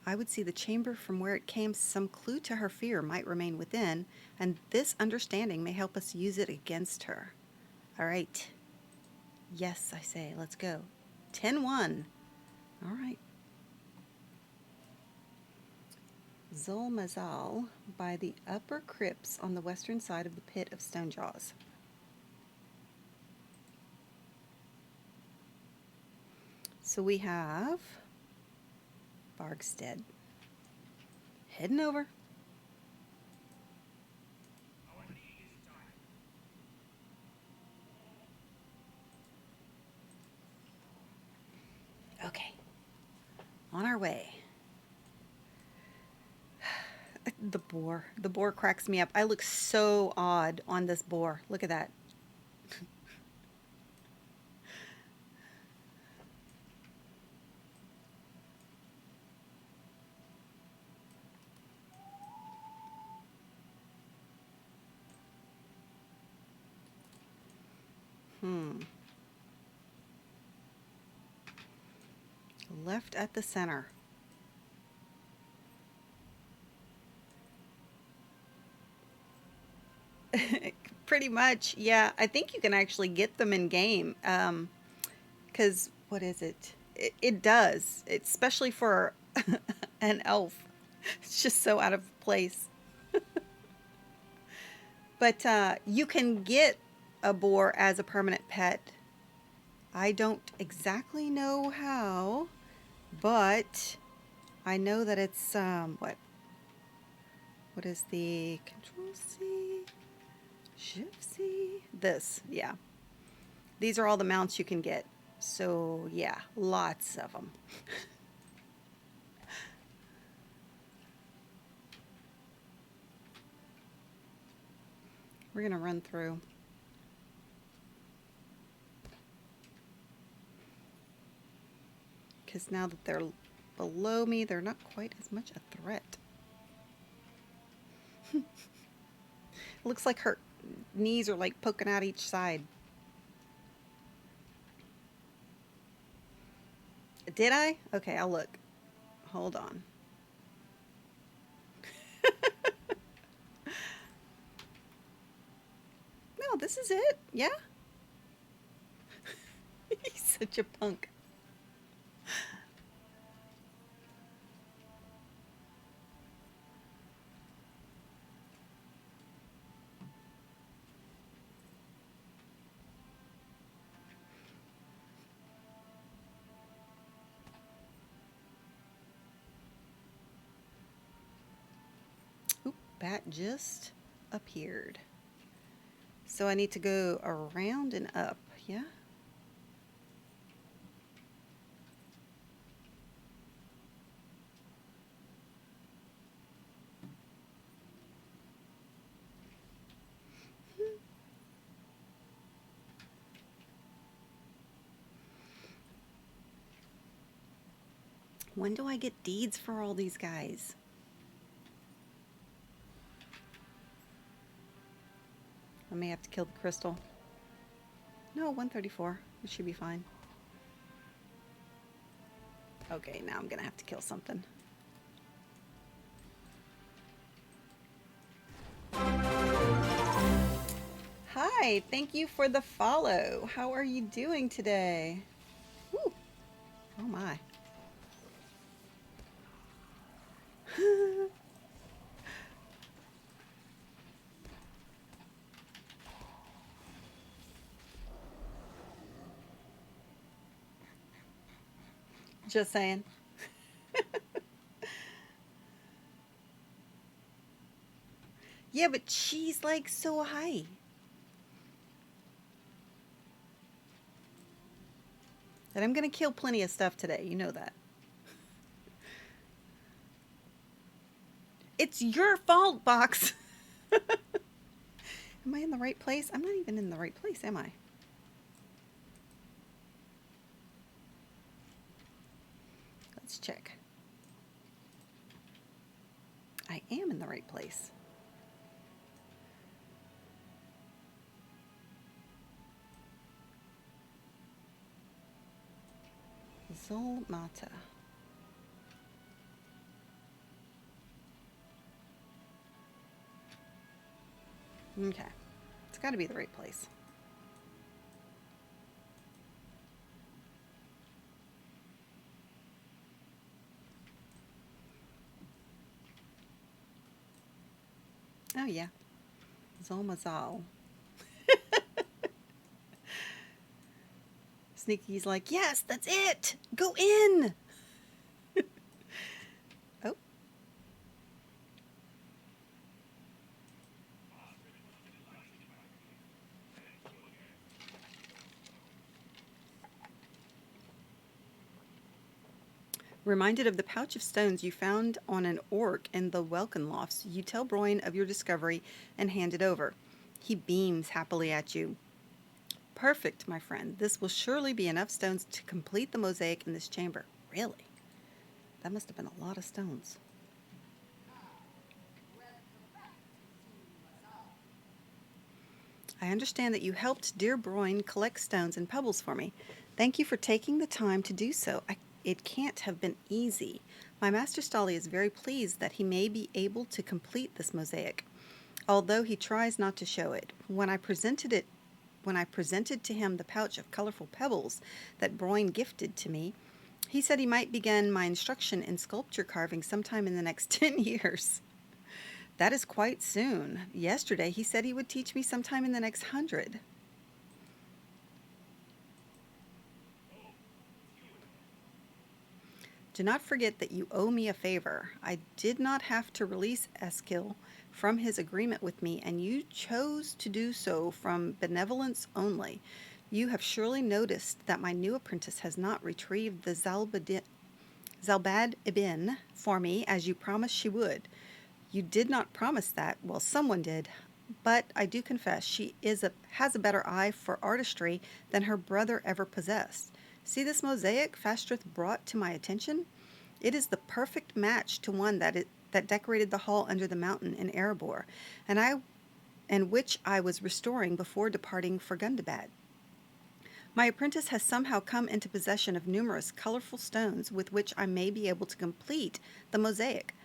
Speaker 1: I would see the chamber from where it came. Some clue to her fear might remain within, and this understanding may help us use it against her. All right. Yes, I say, let's go. 10-1. All right. Zulmazal by the upper crypts on the western side of the pit of Stonejaws. So we have Bargstead. Heading over. Okay. On our way. The boar. The boar cracks me up. I look so odd on this boar. Look at that. Left at the center. Pretty much, yeah. I think you can actually get them in game. Because, what is it? It does. It's especially for an elf. It's just so out of place. But you can get a boar as a permanent pet. I don't exactly know how, but I know that it's, what is the Control C, Shift C? This, yeah. These are all the mounts you can get. So yeah, lots of them. We're gonna run through. Because now that they're below me, they're not quite as much a threat. Looks like her knees are like poking out each side. Did I? Okay, I'll look. Hold on. No, this is it. Yeah? He's such a punk. Oop, bat just appeared. So I need to go around and up, yeah? When do I get deeds for all these guys? I may have to kill the crystal. No, 134. It should be fine. Okay, now I'm gonna have to kill something. Hi, thank you for the follow. How are you doing today? Woo. Oh my. Just saying. Yeah, but she's like so high. And I'm gonna kill plenty of stuff today, you know that. It's your fault, Box. Am I in the right place? I'm not even in the right place, am I? Let's check. I am in the right place. Zolmata. Okay. It's got to be the right place. Oh, yeah. Zolmazal. Sneaky's like, yes, that's it. Go in. Oh. Reminded of the pouch of stones you found on an orc in the Welkin lofts, you tell Broin of your discovery and hand it over. He beams happily at you. Perfect, my friend. This will surely be enough stones to complete the mosaic in this chamber. Really? That must have been a lot of stones. I understand that you helped dear Broin collect stones and pebbles for me. Thank you for taking the time to do so. It can't have been easy. My master Stolly is very pleased that he may be able to complete this mosaic, although he tries not to show it. When I presented to him the pouch of colorful pebbles that Broin gifted to me, he said he might begin my instruction in sculpture carving sometime in the next 10 years. That is quite soon. Yesterday he said he would teach me sometime in the next 100. Do not forget that you owe me a favor. I did not have to release Eskil from his agreement with me, and you chose to do so from benevolence only. You have surely noticed that my new apprentice has not retrieved the Zalbad Ibn for me as you promised she would. You did not promise that. Well, someone did. But I do confess she has a better eye for artistry than her brother ever possessed. See this mosaic Fastrith brought to my attention? It is the perfect match to one that decorated the hall under the mountain in Erebor, and which I was restoring before departing for Gundabad. My apprentice has somehow come into possession of numerous colorful stones with which I may be able to complete the mosaic.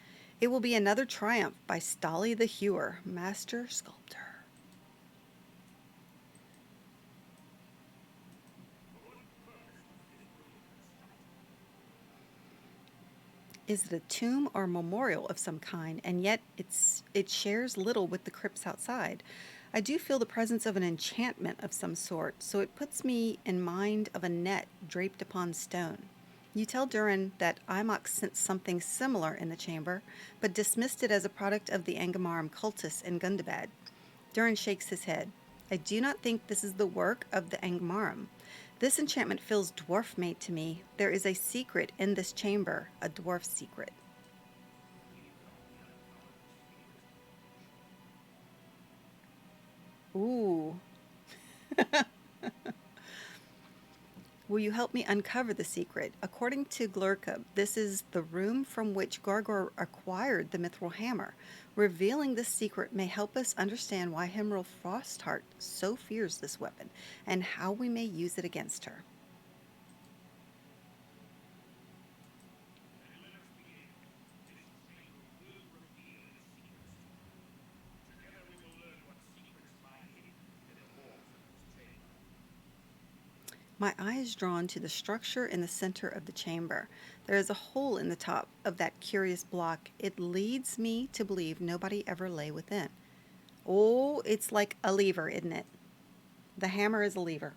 Speaker 1: It will be another triumph by Stolly the Hewer, Master Sculptor. Is it a tomb or memorial of some kind, and yet it shares little with the crypts outside? I do feel the presence of an enchantment of some sort, so it puts me in mind of a net draped upon stone. You tell Durin that Imox sensed something similar in the chamber, but dismissed it as a product of the Angamarum cultists in Gundabad. Durin shakes his head. I do not think this is the work of the Angamarum. This enchantment feels dwarf-made to me. There is a secret in this chamber, a dwarf secret. Ooh. Will you help me uncover the secret? According to Glurkub, this is the room from which Gargor acquired the mithril hammer. Revealing this secret may help us understand why Himril Frostheart so fears this weapon, and how we may use it against her. My eye is drawn to the structure in the center of the chamber. There is a hole in the top of that curious block. It leads me to believe nobody ever lay within. Oh, it's like a lever, isn't it? The hammer is a lever.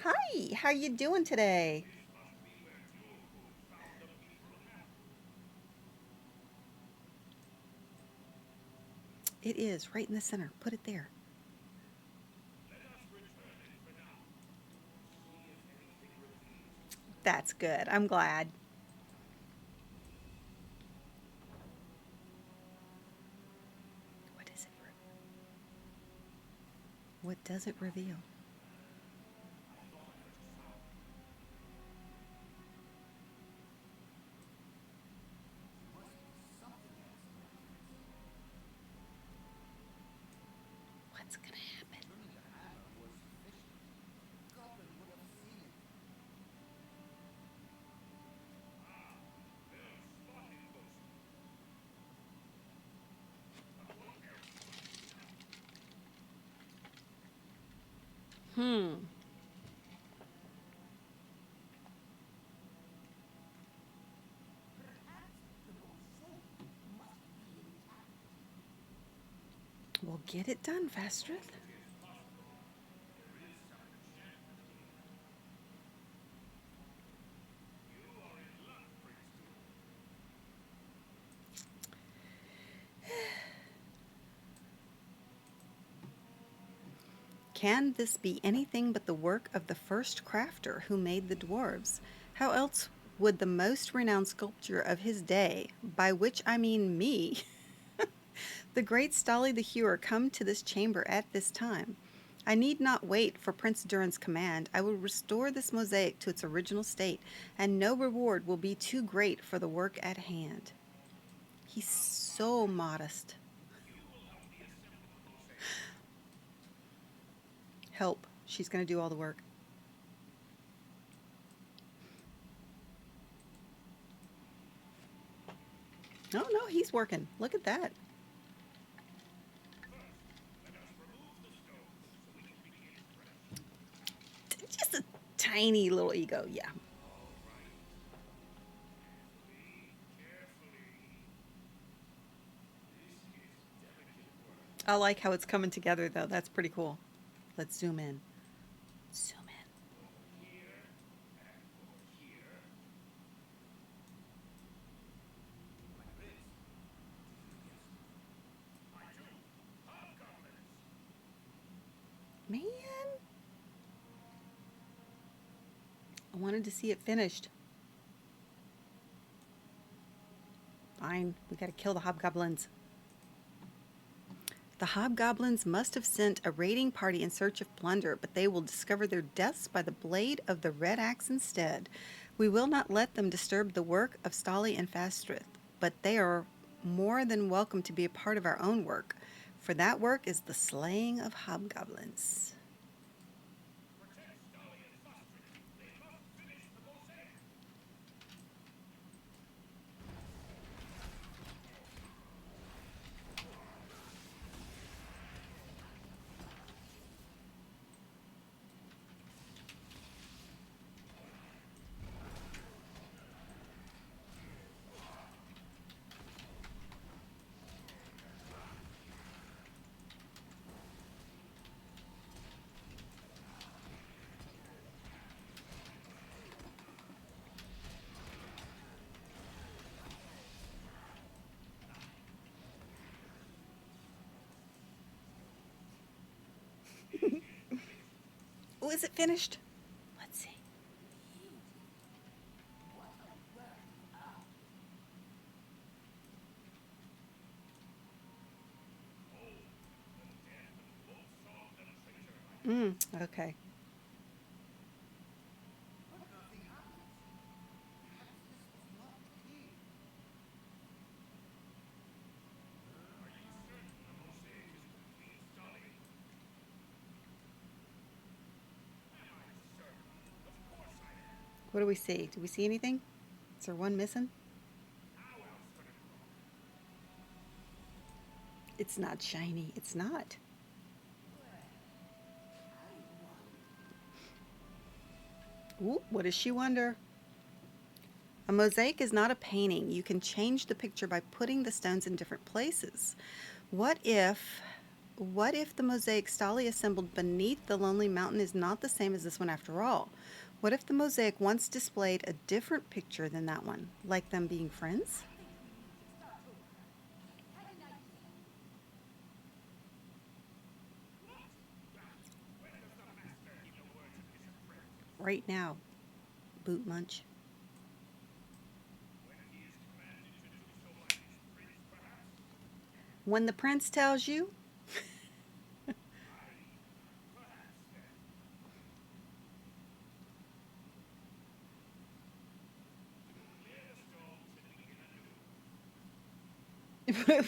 Speaker 1: Hi, how you doing today? It is right in the center. Put it there. That's good. I'm glad. What is it? What does it reveal? What's gonna happen? Hmm. Well, get it done, Vastrith. Can this be anything but the work of the first crafter who made the dwarves? How else would the most renowned sculptor of his day, by which I mean me, the great Stolly the Hewer, come to this chamber at this time? I need not wait for Prince Durin's command. I will restore this mosaic to its original state, and no reward will be too great for the work at hand. He's so modest. Help. She's going to do all the work. Oh, no, he's working. Look at that. Just a tiny little ego, yeah. I like how it's coming together, though. That's pretty cool. Let's zoom in. Zoom in. wanted to see it finished. Fine, we gotta kill the hobgoblins. The hobgoblins must have sent a raiding party in search of plunder, but they will discover their deaths by the blade of the red axe instead. We will not let them disturb the work of Stali and Fastrith, but they are more than welcome to be a part of our own work, for that work is the slaying of hobgoblins. Oh, is it finished? Let's see. Okay. What do we see? Do we see anything? Is there one missing? It's not shiny. It's not. Ooh, what does she wonder? A mosaic is not a painting. You can change the picture by putting the stones in different places. What if the mosaic Stali assembled beneath the lonely mountain is not the same as this one after all? What if the mosaic once displayed a different picture than that one, like them being friends? Right now, boot munch. When the prince tells you.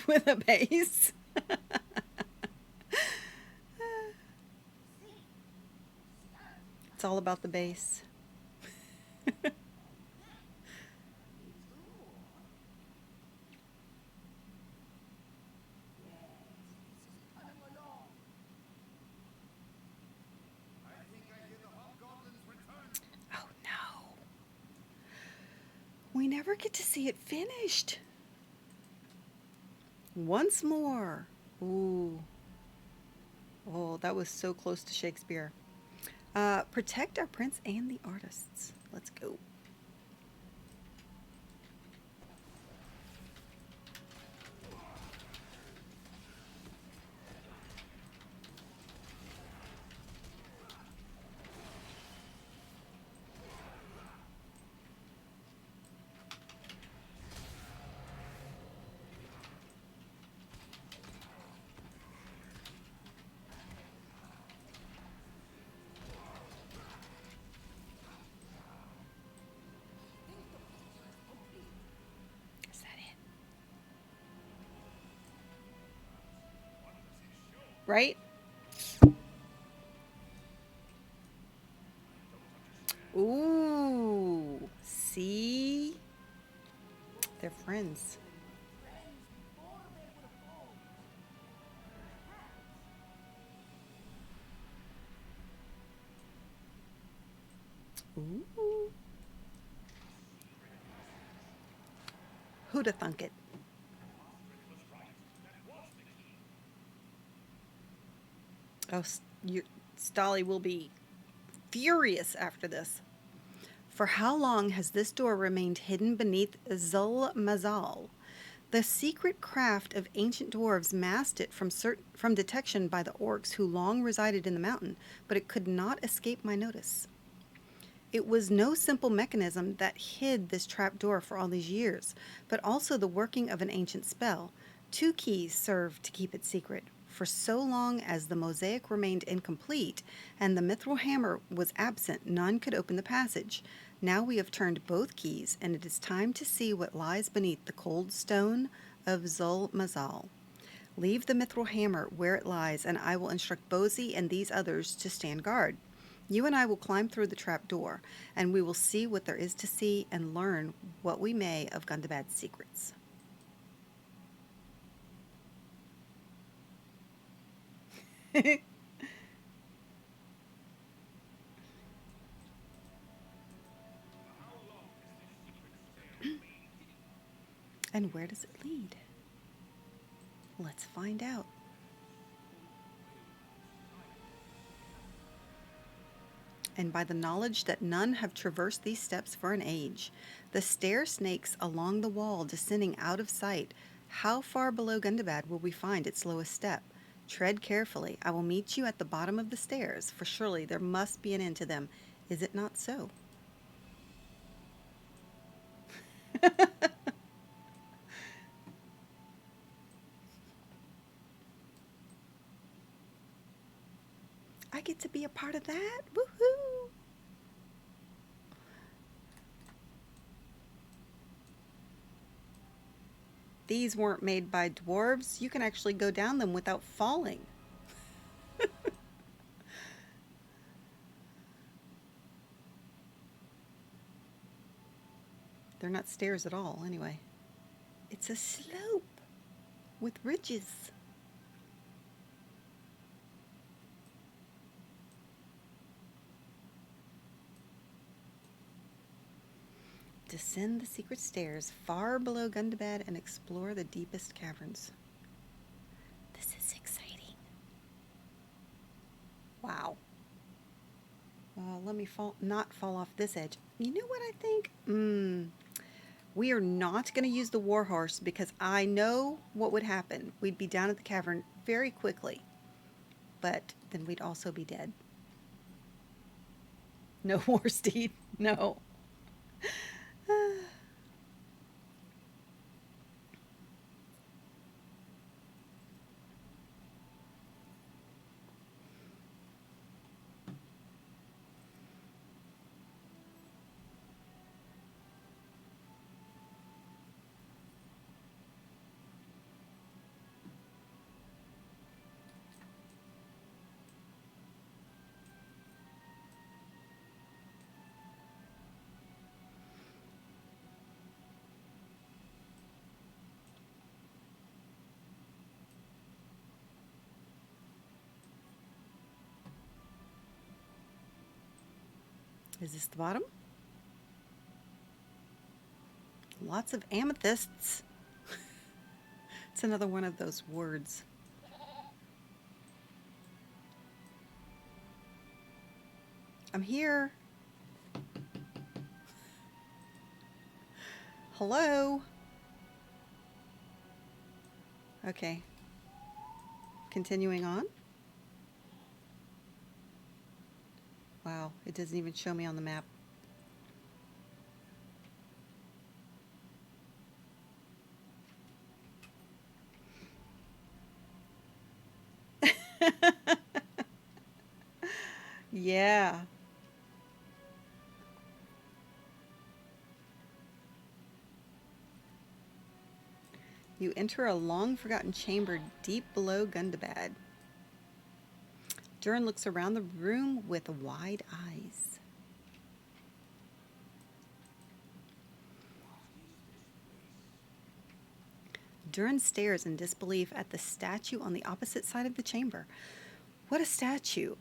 Speaker 1: With a base. It's all about the base. Oh no. We never get to see it finished. Once more. Ooh. Oh, that was so close to Shakespeare. Protect our prince and the artists. Let's go. Right? Ooh. See? They're friends. Ooh. Who'da thunk it? Oh, Stali will be furious after this. For how long has this door remained hidden beneath Zul Mazal? The secret craft of ancient dwarves masked it from detection by the orcs who long resided in the mountain, but it could not escape my notice. It was no simple mechanism that hid this trapdoor for all these years, but also the working of an ancient spell. Two keys served to keep it secret. For so long as the mosaic remained incomplete and the mithril hammer was absent, none could open the passage. Now we have turned both keys, and it is time to see what lies beneath the cold stone of Zul Mazal. Leave the mithril hammer where it lies, and I will instruct Bozy and these others to stand guard. You and I will climb through the trap door, and we will see what there is to see and learn what we may of Gundabad's secrets. And where does it lead? Let's find out. And by the knowledge that none have traversed these steps for an age, the stair snakes along the wall descending out of sight, how far below Gundabad will we find its lowest step? Tread carefully. I will meet you at the bottom of the stairs, for surely there must be an end to them. Is it not so? I get to be a part of that. Woohoo! These weren't made by dwarves. You can actually go down them without falling. They're not stairs at all, anyway. It's a slope with ridges. Descend the secret stairs far below Gundabad and explore the deepest caverns. This is exciting. Wow. Let me not fall off this edge. You know what I think? We are not going to use the warhorse because I know what would happen. We'd be down at the cavern very quickly, but then we'd also be dead. No war steed. No. Is this the bottom? Lots of amethysts. It's another one of those words. I'm here. Hello? Okay. Continuing on. Wow, it doesn't even show me on the map. Yeah. You enter a long-forgotten chamber deep below Gundabad. Durin looks around the room with wide eyes. Durin stares in disbelief at the statue on the opposite side of the chamber. What a statue!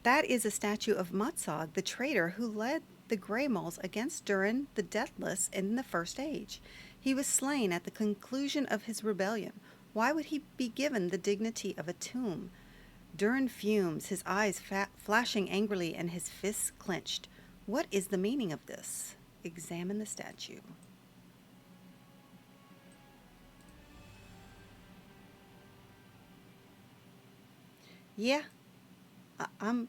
Speaker 1: That is a statue of Matsog, the traitor who led the Greymulls against Durin the Deathless in the First Age. He was slain at the conclusion of his rebellion. Why would he be given the dignity of a tomb? Durin fumes, his eyes flashing angrily and his fists clenched. What is the meaning of this? Examine the statue. Yeah, I'm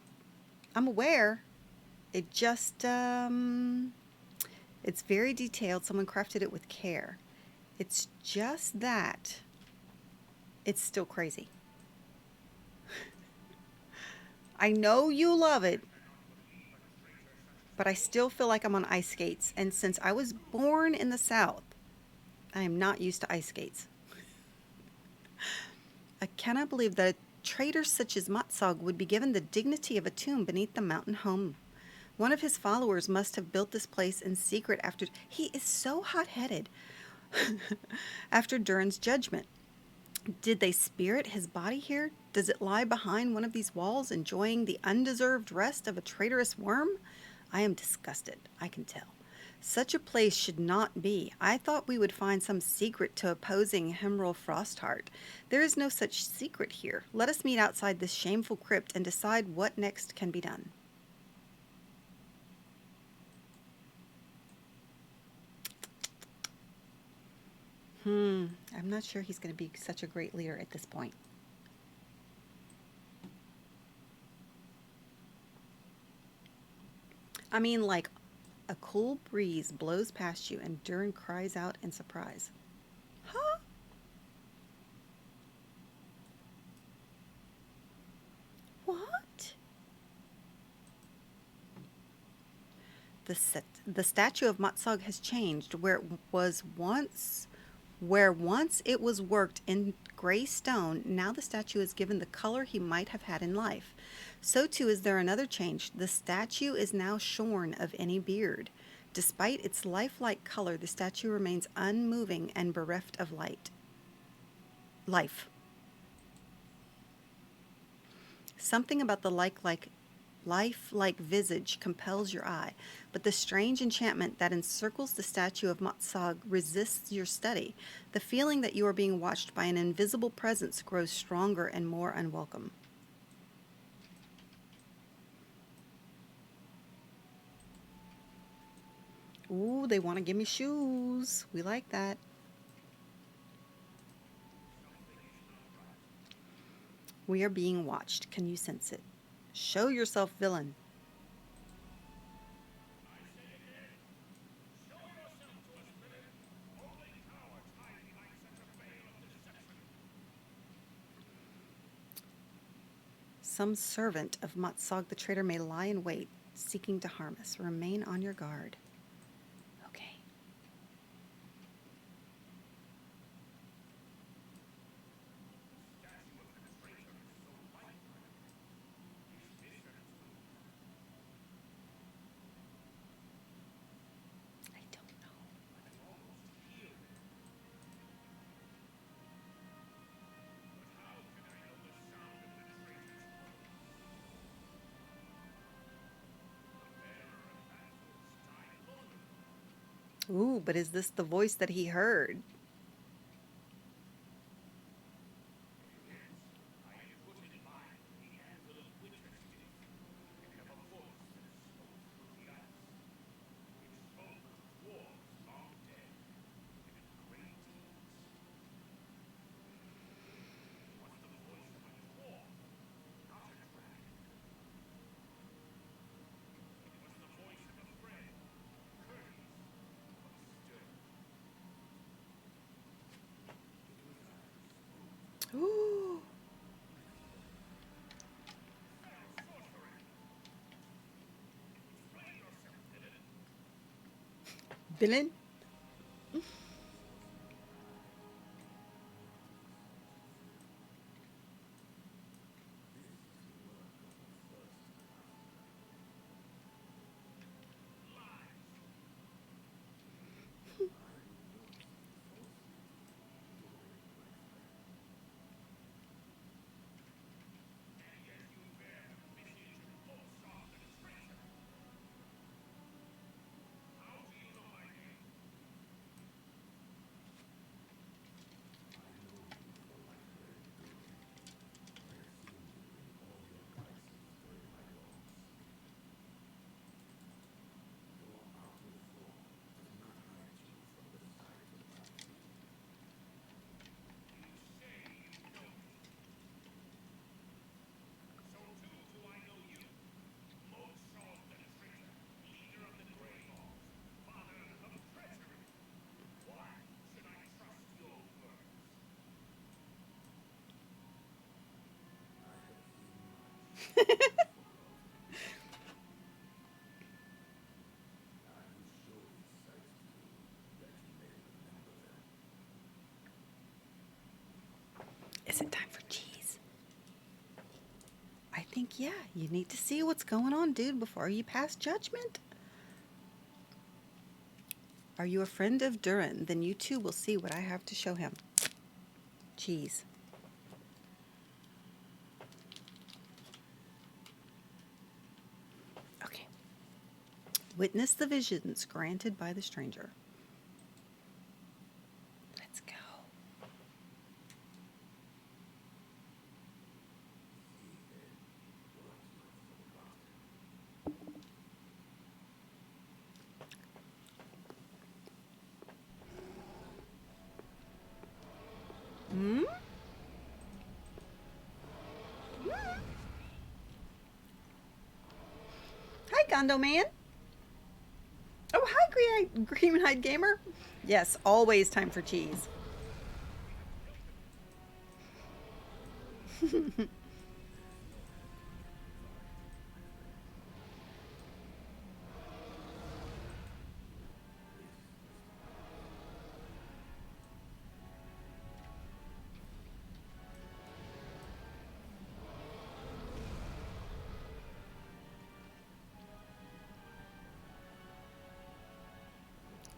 Speaker 1: aware. It just, it's very detailed. Someone crafted it with care. It's just that it's still crazy. I know you love it, but I still feel like I'm on ice skates. And since I was born in the South, I am not used to ice skates. I cannot believe that a traitor such as Matsog would be given the dignity of a tomb beneath the mountain home. One of his followers must have built this place in secret after... He is so hot-headed. After Durin's judgment. Did they spirit his body here? Does it lie behind one of these walls, enjoying the undeserved rest of a traitorous worm? I am disgusted, I can tell. Such a place should not be. I thought we would find some secret to opposing Hemrel Frostheart. There is no such secret here. Let us meet outside this shameful crypt and decide what next can be done. I'm not sure he's going to be such a great leader at this point. I mean, like, a cool breeze blows past you and Durin cries out in surprise. Huh? What? The statue of Matsog has changed. Where once it was worked in gray stone, now the statue is given the color he might have had in life. So too is there another change. The statue is now shorn of any beard. Despite its lifelike color, the statue remains unmoving and bereft of life. Something about the lifelike visage compels your eye, but the strange enchantment that encircles the statue of Matsog resists your study. The feeling that you are being watched by an invisible presence grows stronger and more unwelcome. Ooh, they want to give me shoes. We like that. We are being watched. Can you sense it? Show yourself, villain. Some servant of Matsog the traitor may lie in wait, seeking to harm us. Remain on your guard. Okay. I don't know. Ooh, but is this the voice that he heard? Ooh. Villain? Is it time for cheese? I think, yeah, you need to see what's going on, dude, before you pass judgment. Are you a friend of Durin? Then you too will see what I have to show him. Cheese. Okay. Witness the visions granted by the stranger. Let's go. Hmm? Hi, Gondo Man. Oh, hi, green-eyed gamer. Yes, always time for cheese.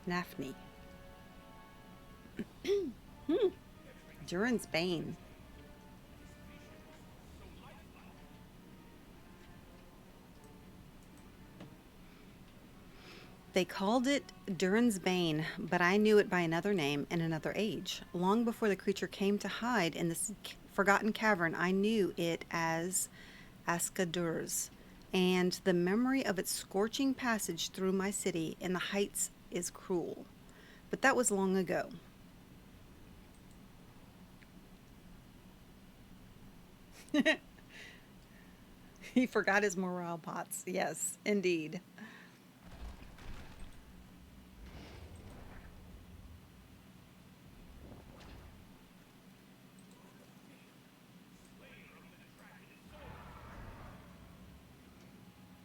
Speaker 1: Nafni. Durin's Bane. They called it Durin's Bane, but I knew it by another name in another age. Long before the creature came to hide in this forgotten cavern, I knew it as Askadur's, and the memory of its scorching passage through my city in the heights is cruel. But that was long ago. He forgot his morale pots. Yes, indeed.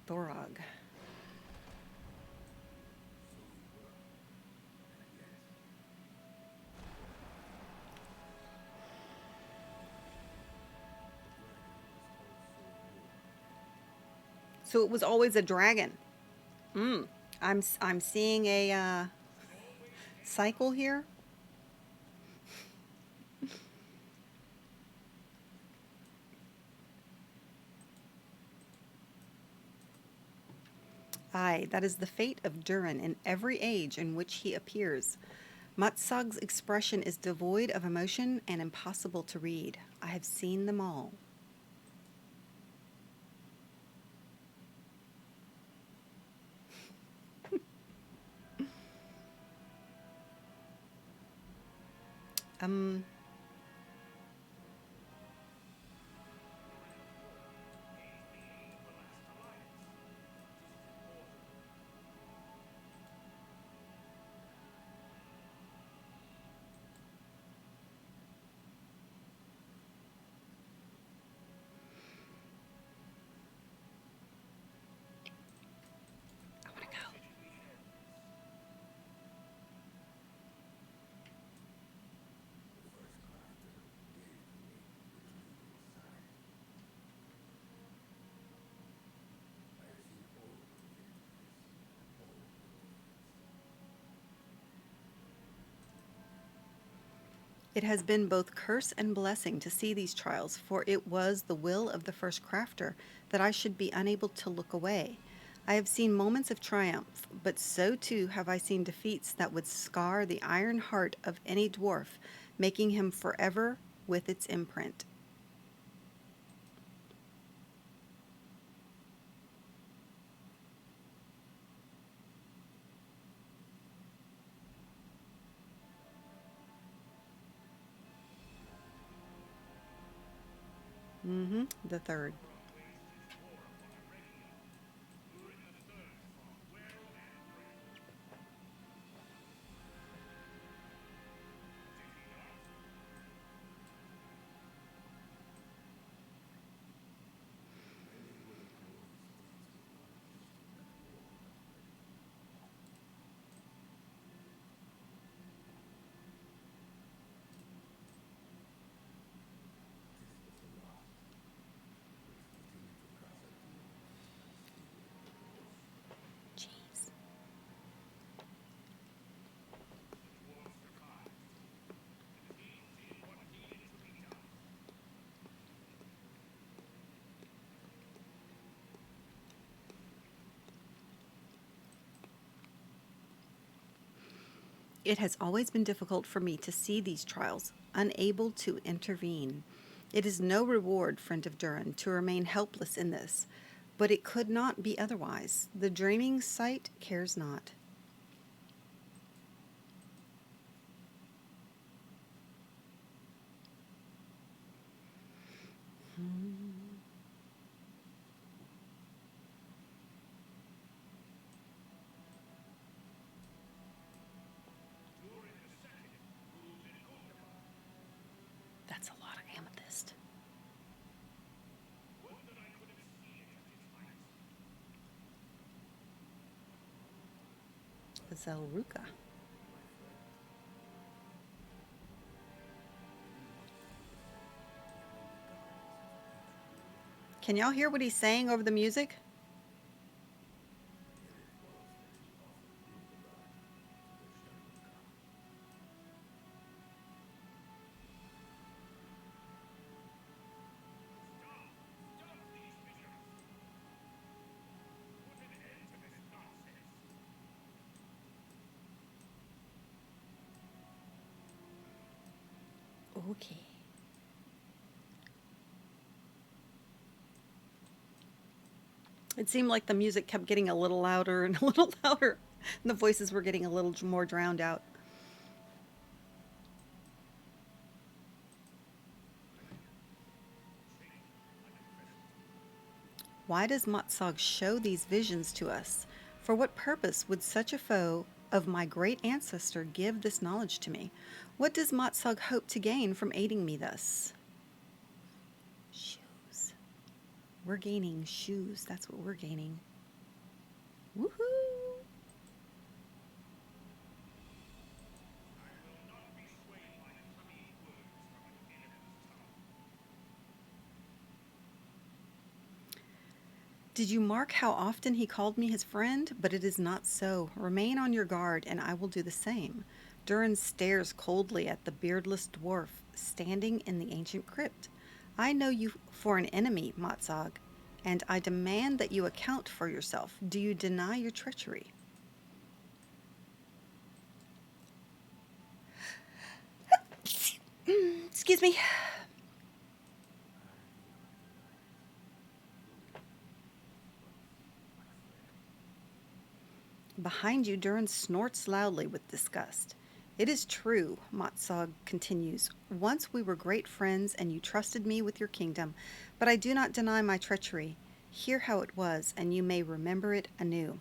Speaker 1: Thorog. So it was always a dragon. I'm seeing a cycle here. Aye, that is the fate of Durin in every age in which he appears. Matsag's expression is devoid of emotion and impossible to read. I have seen them all. Um, I want to go. It has been both curse and blessing to see these trials, for it was the will of the first crafter that I should be unable to look away. I have seen moments of triumph, but so too have I seen defeats that would scar the iron heart of any dwarf, making him forever with its imprint. The third. It has always been difficult for me to see these trials, unable to intervene. It is no reward, friend of Durin, to remain helpless in this, but it could not be otherwise. The dreaming sight cares not. That's a lot of amethyst. Zelruka. Can y'all hear what he's saying over the music? Okay. It seemed like the music kept getting a little louder and a little louder, and the voices were getting a little more drowned out. Why does Matsog show these visions to us? For what purpose would such a foe of my great ancestor give this knowledge to me? What does Matsog hope to gain from aiding me thus? Shoes. We're gaining shoes. That's what we're gaining. Woohoo! Did you mark how often he called me his friend? But it is not so. Remain on your guard, and I will do the same. Durin stares coldly at the beardless dwarf standing in the ancient crypt. I know you for an enemy, Matsog, and I demand that you account for yourself. Do you deny your treachery? Excuse me. Behind you, Durin snorts loudly with disgust. It is true, Matsog continues. Once we were great friends, and you trusted me with your kingdom, but I do not deny my treachery. Hear how it was, and you may remember it anew.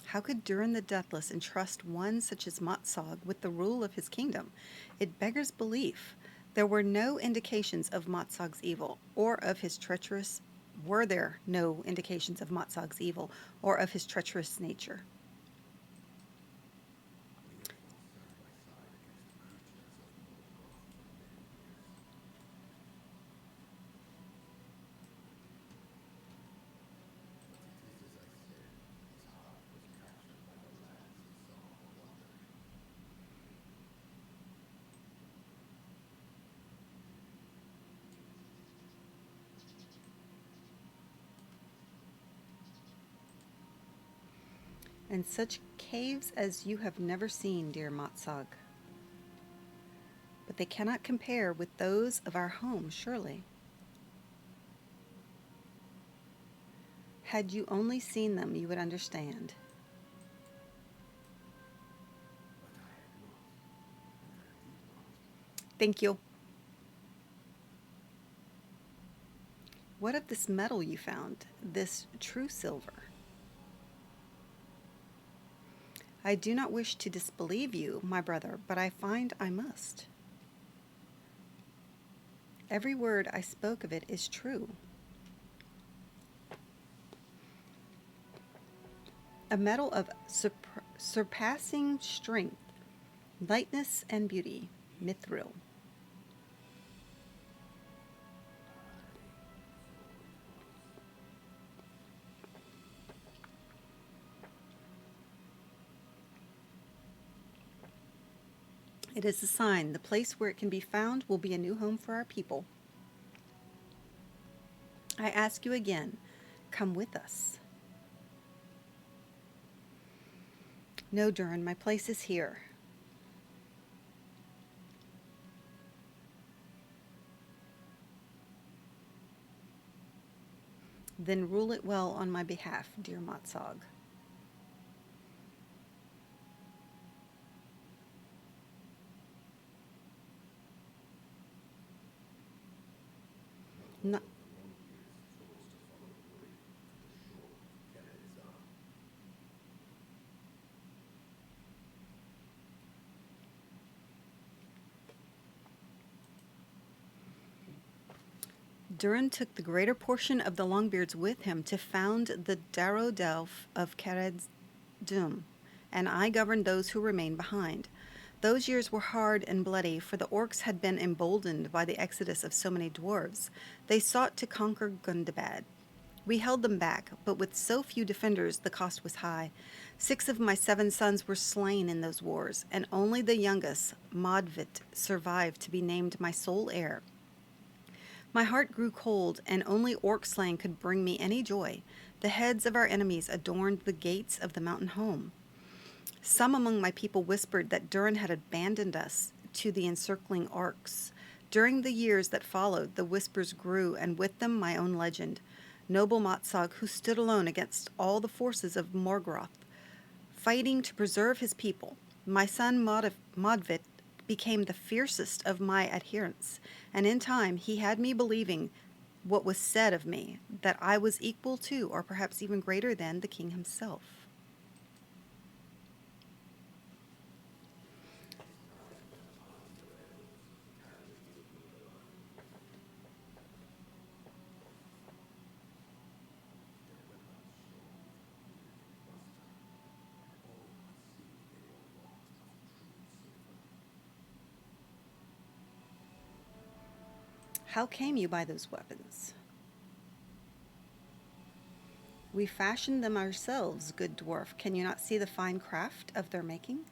Speaker 1: How could Durin the Deathless entrust one such as Matsog with the rule of his kingdom? It beggars belief. There were no indications of Matsog's evil, or of his treacherous. Were there no indications of Matsog's evil, or of his treacherous nature? And such caves as you have never seen, dear Matsog. But they cannot compare with those of our home, surely. Had you only seen them, you would understand. Thank you. What of this metal you found, this true silver? I do not wish to disbelieve you, my brother, but I find I must. Every word I spoke of it is true. A metal of surpassing strength, lightness, and beauty, mithril. It is a sign. The place where it can be found will be a new home for our people. I ask you again, come with us. No, Durin, my place is here. Then rule it well on my behalf, dear Matsog. No. Durin took the greater portion of the Longbeards with him to found the Darodelf of Cared-Dum, and I governed those who remained behind. Those years were hard and bloody, for the orcs had been emboldened by the exodus of so many dwarves. They sought to conquer Gundabad. We held them back, but with so few defenders, the cost was high. 6 of my 7 sons were slain in those wars, and only the youngest, Modvit, survived to be named my sole heir. My heart grew cold, and only orc slaying could bring me any joy. The heads of our enemies adorned the gates of the mountain home. Some among my people whispered that Durin had abandoned us to the encircling orcs. During the years that followed, the whispers grew, and with them my own legend. Noble Matsog, who stood alone against all the forces of Morgoth, fighting to preserve his people. My son Modvit became the fiercest of my adherents, and in time he had me believing what was said of me, that I was equal to, or perhaps even greater than, the king himself. How came you by those weapons? We fashioned them ourselves, good dwarf. Can you not see the fine craft of their making?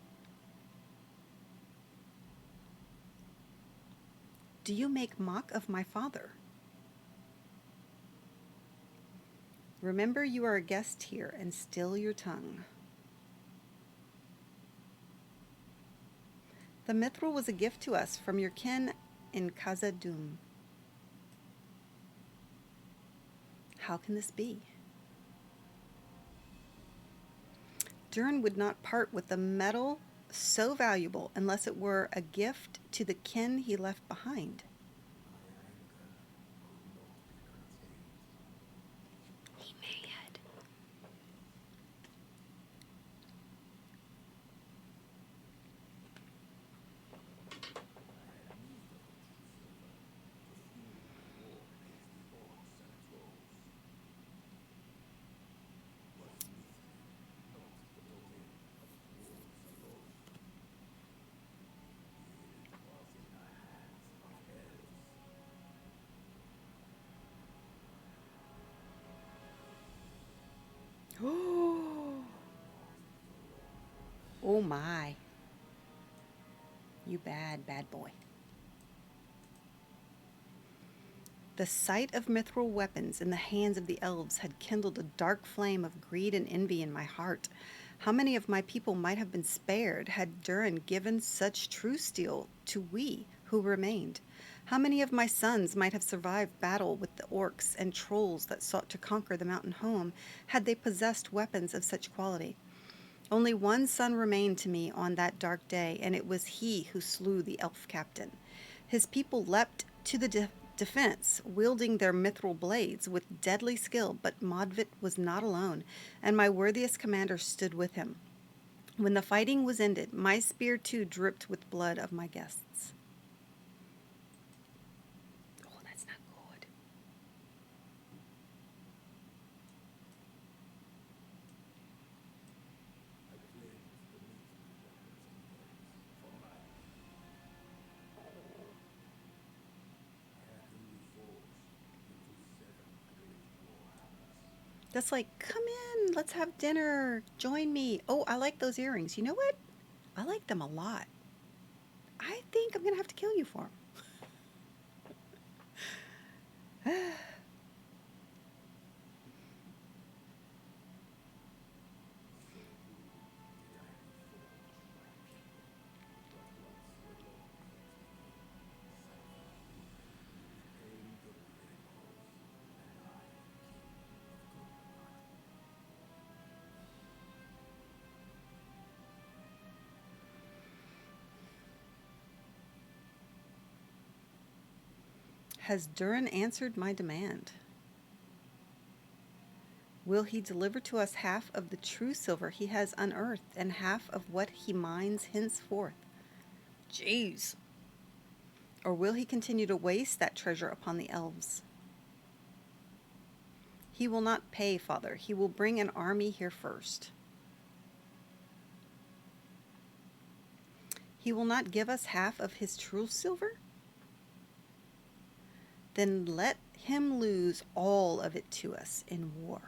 Speaker 1: Do you make mock of my father? Remember you are a guest here, and still your tongue. The mithril was a gift to us from your kin in Khazad-dûm. How can this be? Durin would not part with the metal so valuable unless it were a gift to the kin he left behind. He mad. Oh my. You bad, bad boy. The sight of mithril weapons in the hands of the elves had kindled a dark flame of greed and envy in my heart. How many of my people might have been spared had Durin given such true steel to we who remained? How many of my sons might have survived battle with the orcs and trolls that sought to conquer the mountain home had they possessed weapons of such quality? Only one son remained to me on that dark day, and it was he who slew the elf captain. His people leapt to the defense, wielding their mithril blades with deadly skill, but Modvit was not alone, and my worthiest commander stood with him. When the fighting was ended, my spear too dripped with blood of my guests. Oh, that's not good. That's like, come in, let's have dinner, join me. Oh, I like those earrings. You know what? I like them a lot. I think I'm going to have to kill you for him. Has Durin answered my demand? Will he deliver to us half of the true silver he has unearthed and half of what he mines henceforth? Jeez. Or will he continue to waste that treasure upon the elves? He will not pay, Father. He will bring an army here first. He will not give us half of his true silver? Then let him lose all of it to us in war.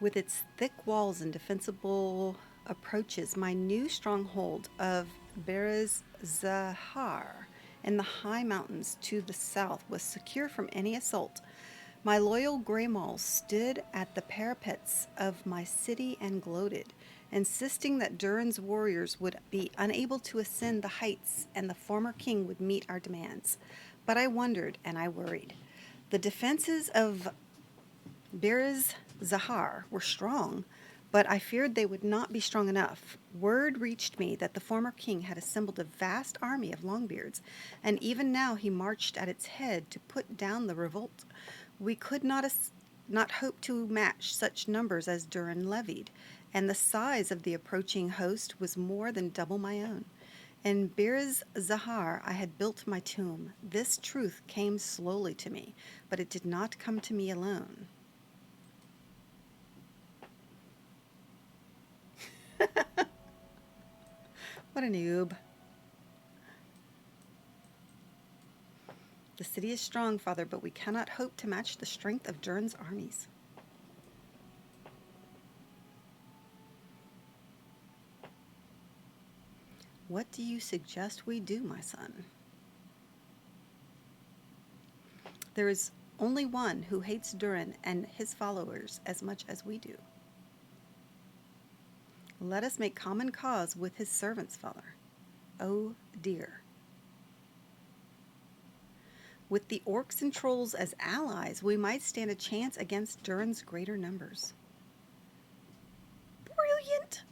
Speaker 1: With its thick walls and defensible approaches, my new stronghold of Zahar in the high mountains to the south was secure from any assault. My loyal Greymalls stood at the parapets of my city and gloated, insisting that Durin's warriors would be unable to ascend the heights and the former king would meet our demands. But I wondered and I worried. The defenses of Zahar were strong, but I feared they would not be strong enough. Word reached me that the former king had assembled a vast army of Longbeards, and even now he marched at its head to put down the revolt. We could not hope to match such numbers as Durin levied, and the size of the approaching host was more than double my own. In Zahar I had built my tomb. This truth came slowly to me, but it did not come to me alone. What a noob. The city is strong, Father, but we cannot hope to match the strength of Durin's armies. What do you suggest we do, my son? There is only one who hates Durin and his followers as much as we do. Let us make common cause with his servants, Father. Oh, dear. With the orcs and trolls as allies, we might stand a chance against Durin's greater numbers. Brilliant!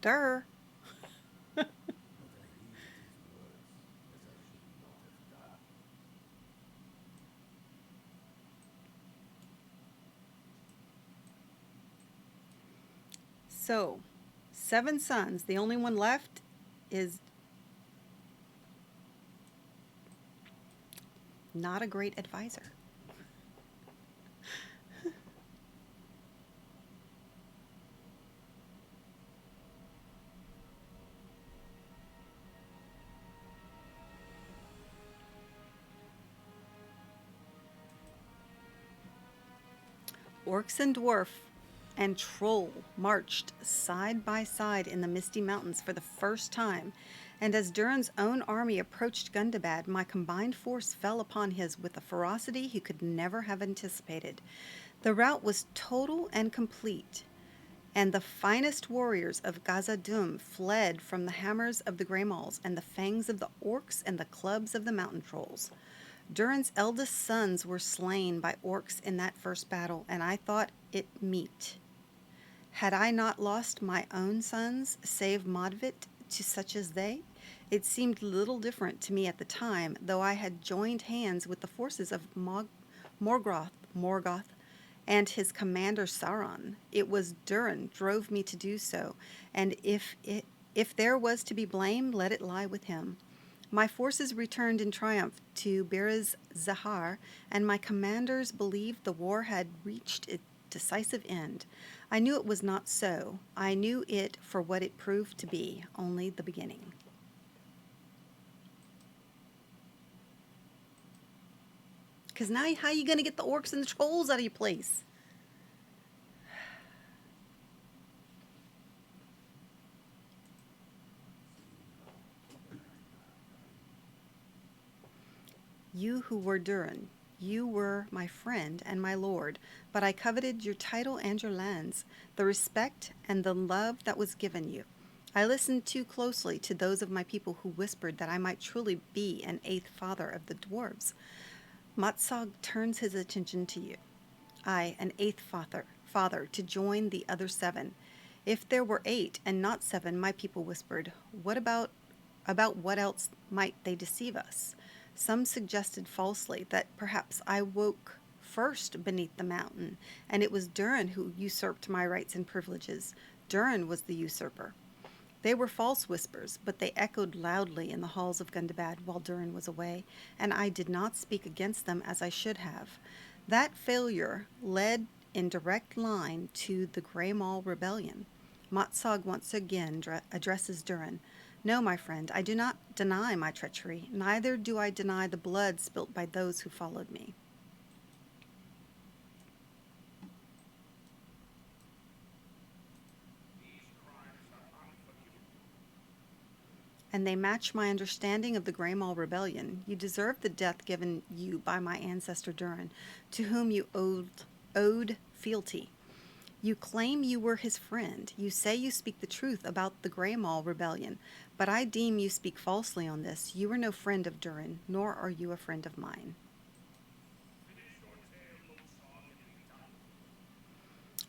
Speaker 1: Durr. So, 7 sons. The only one left is not a great advisor. Orcs and dwarf and troll marched side by side in the misty mountains for the first time, and as Durin's own army approached Gundabad, my combined force fell upon his with a ferocity he could never have anticipated. The rout was total and complete, and the finest warriors of Khazad-dûm fled from the hammers of the Greymalls and the fangs of the orcs and the clubs of the mountain trolls. Durin's eldest sons were slain by orcs in that first battle, and I thought it meet. Had I not lost my own sons, save Modvit, to such as they? It seemed little different to me at the time, though I had joined hands with the forces of Morgoth, and his commander Sauron. It was Durin drove me to do so, and if there was to be blame, let it lie with him. My forces returned in triumph to Beriz Zahar, and my commanders believed the war had reached its decisive end. I knew it was not so. I knew it for what it proved to be, only the beginning. Because now how are you going to get the orcs and the trolls out of your place? You who were Durin, you were my friend and my lord, but I coveted your title and your lands, the respect and the love that was given you. I listened too closely to those of my people who whispered that I might truly be an eighth father of the dwarves. Matsog turns his attention to you. I, an eighth father, to join the other 7. If there were 8 and not 7, my people whispered, about what else might they deceive us? Some suggested falsely that perhaps I woke first beneath the mountain, and it was Durin who usurped my rights and privileges. Durin was the usurper. They were false whispers, but they echoed loudly in the halls of Gundabad while Durin was away, and I did not speak against them as I should have. That failure led in direct line to the Grey Maul Rebellion. Matsog once again addresses Durin. No, my friend, I do not deny my treachery, neither do I deny the blood spilt by those who followed me. And they match my understanding of the Grey Maul Rebellion. You deserve the death given you by my ancestor Durin, to whom you owed fealty. You claim you were his friend. You say you speak the truth about the Grey Maul Rebellion, but I deem you speak falsely on this. You are no friend of Durin, nor are you a friend of mine.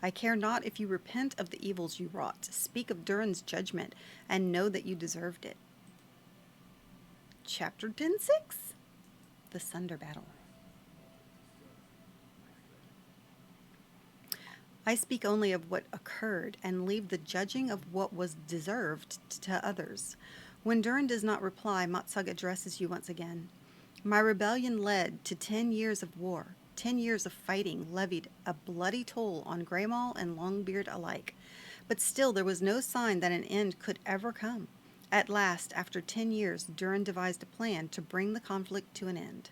Speaker 1: I care not if you repent of the evils you wrought. Speak of Durin's judgment, and know that you deserved it. Chapter 10:6, The Sunder Battle. I speak only of what occurred, and leave the judging of what was deserved to others. When Durin does not reply, Matsug addresses you once again. My rebellion led to 10 years of war. 10 years of fighting levied a bloody toll on Grey Maul and Longbeard alike. But still there was no sign that an end could ever come. At last, after 10 years, Durin devised a plan to bring the conflict to an end.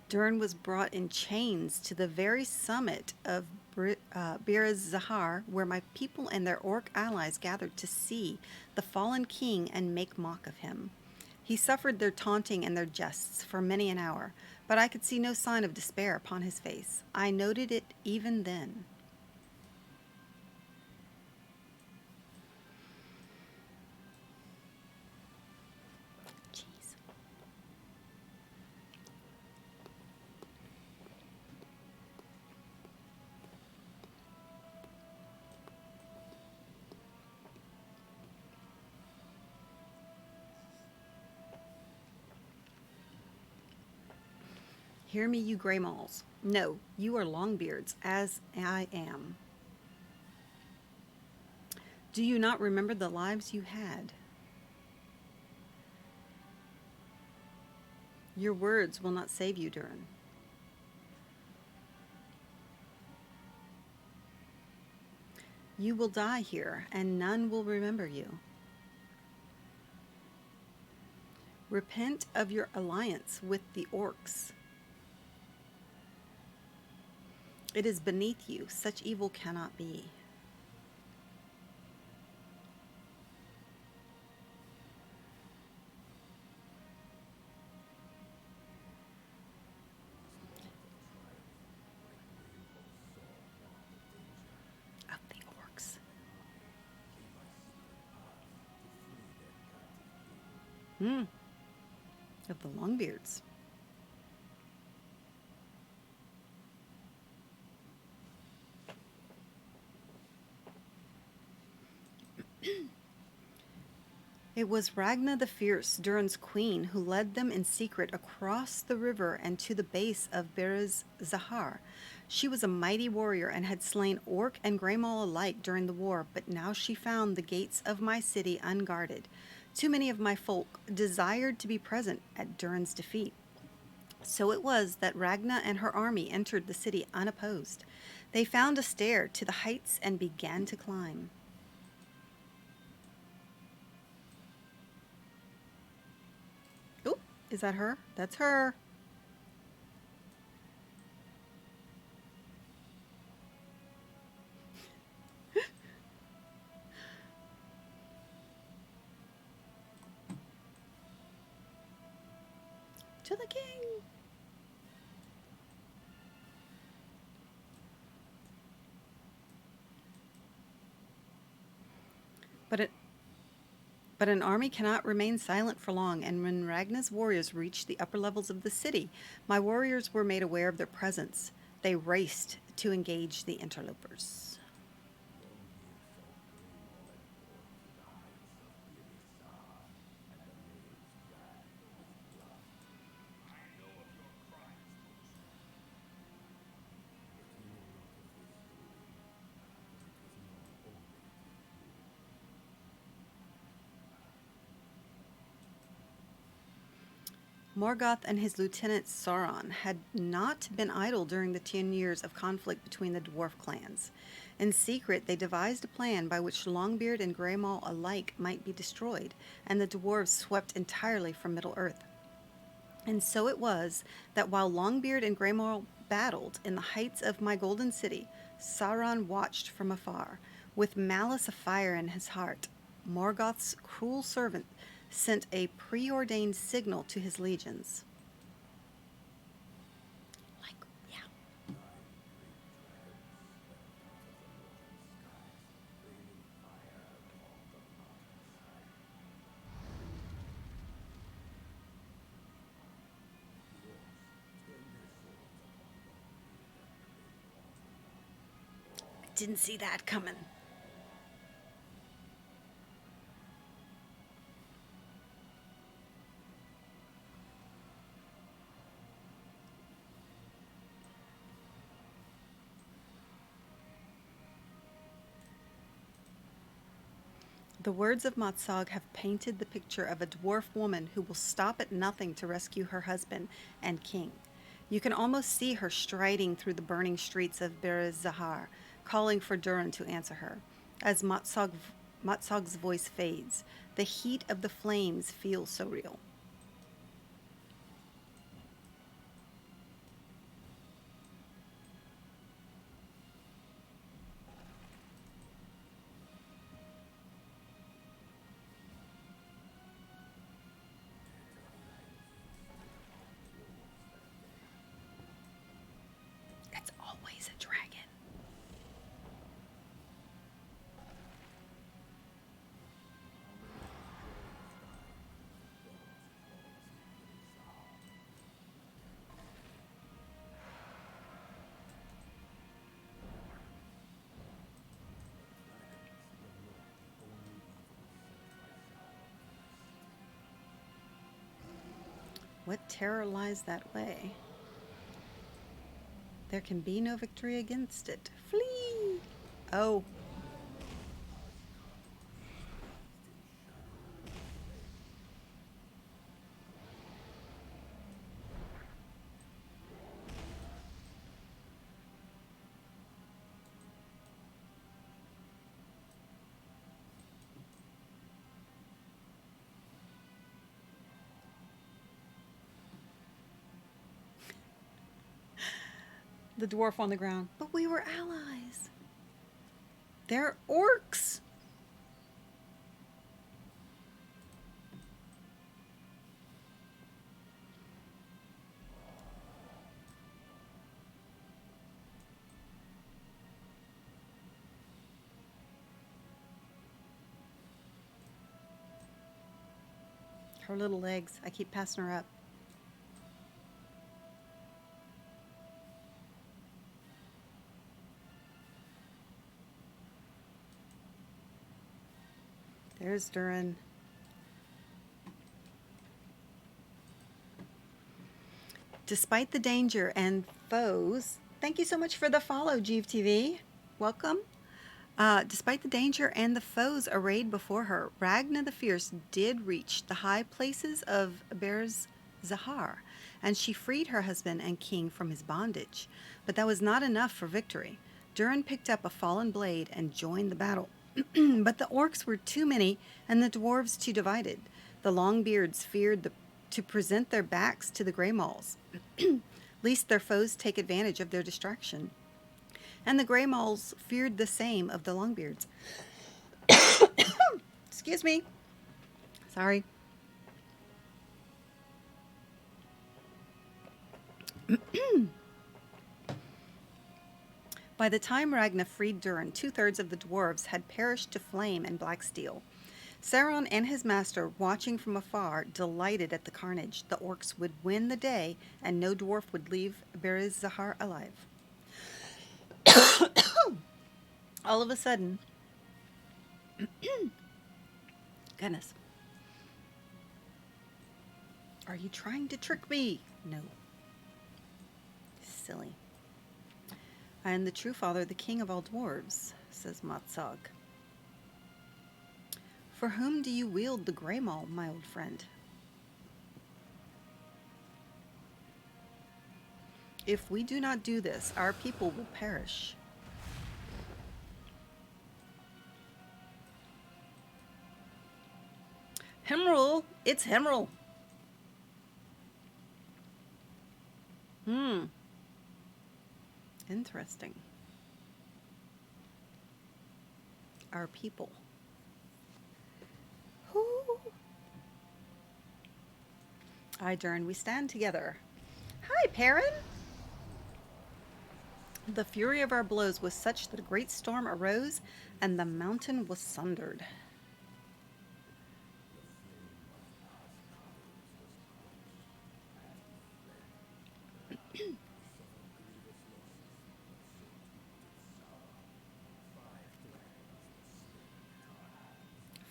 Speaker 1: Durin was brought in chains to the very summit of Beriz Zahar, where my people and their orc allies gathered to see the fallen king and make mock of him. He suffered their taunting and their jests for many an hour, but I could see no sign of despair upon his face. I noted it even then. Hear me, you Grey Mauls. No, you are Longbeards, as I am. Do you not remember the lives you had? Your words will not save you, Durin. You will die here, and none will remember you. Repent of your alliance with the orcs. It is beneath you. Such evil cannot be. Hmm. Of the Longbeards. It was Ragna the Fierce, Durin's queen, who led them in secret across the river and to the base of Berez Zahar. She was a mighty warrior and had slain orc and greymaul alike during the war, but now she found the gates of my city unguarded. Too many of my folk desired to be present at Durin's defeat. So it was that Ragna and her army entered the city unopposed. They found a stair to the heights and began to climb. Oop, is that her? That's her. To the king. But an army cannot remain silent for long, and when Ragna's warriors reached the upper levels of the city, my warriors were made aware of their presence. They raced to engage the interlopers. Morgoth and his lieutenant Sauron had not been idle during the 10 years of conflict between the dwarf clans. In secret, they devised a plan by which Longbeard and Greymaul alike might be destroyed, and the dwarves swept entirely from Middle-earth. And so it was that while Longbeard and Greymaul battled in the heights of my golden city, Sauron watched from afar, with malice afire in his heart. Morgoth's cruel servant sent a preordained signal to his legions. Like, yeah. I didn't see that coming. The words of Matsog have painted the picture of a dwarf woman who will stop at nothing to rescue her husband and king. You can almost see her striding through the burning streets of Berez Zahar, calling for Durin to answer her. As Matsog's voice fades, the heat of the flames feels so real. It's always a dragon. What terror lies that way? There can be no victory against it. Flee! Oh. The dwarf on the ground. But we were allies. They're orcs. Her little legs. I keep passing her up. There's Durin. Despite the danger and foes, thank you so much for the follow, GTV. Welcome. Despite the danger and the foes arrayed before her, Ragna the Fierce did reach the high places of Beres Zahar, and she freed her husband and king from his bondage. But that was not enough for victory. Durin picked up a fallen blade and joined the battle. But the orcs were too many and the dwarves too divided. The Longbeards feared to present their backs to the Grey Mauls, lest their foes take advantage of their distraction. And the Grey Mauls feared the same of the Longbeards. Excuse me. Sorry. By the time Ragna freed Durin, 2/3 of the dwarves had perished to flame and black steel. Sauron and his master, watching from afar, delighted at the carnage. The orcs would win the day, and no dwarf would leave Beres Zahar alive. All of a sudden, goodness. Are you trying to trick me? No. Silly. I am the true father, the king of all dwarves, says Matsog. For whom do you wield the Grey Maul, my old friend? If we do not do this, our people will perish. Himrul! It's Himrul! Interesting. Our people. Whoo. Aye, Durin, we stand together. Hi, Perrin! The fury of our blows was such that a great storm arose, and the mountain was sundered.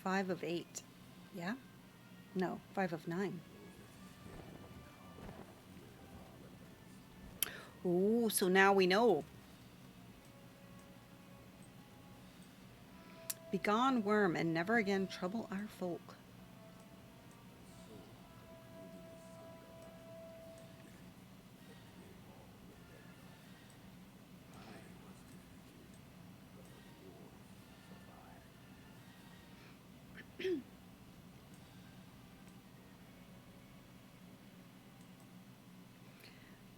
Speaker 1: Five of 8. Yeah? No, 5 of 9. Ooh, so now we know. Begone, worm, and never again trouble our folk.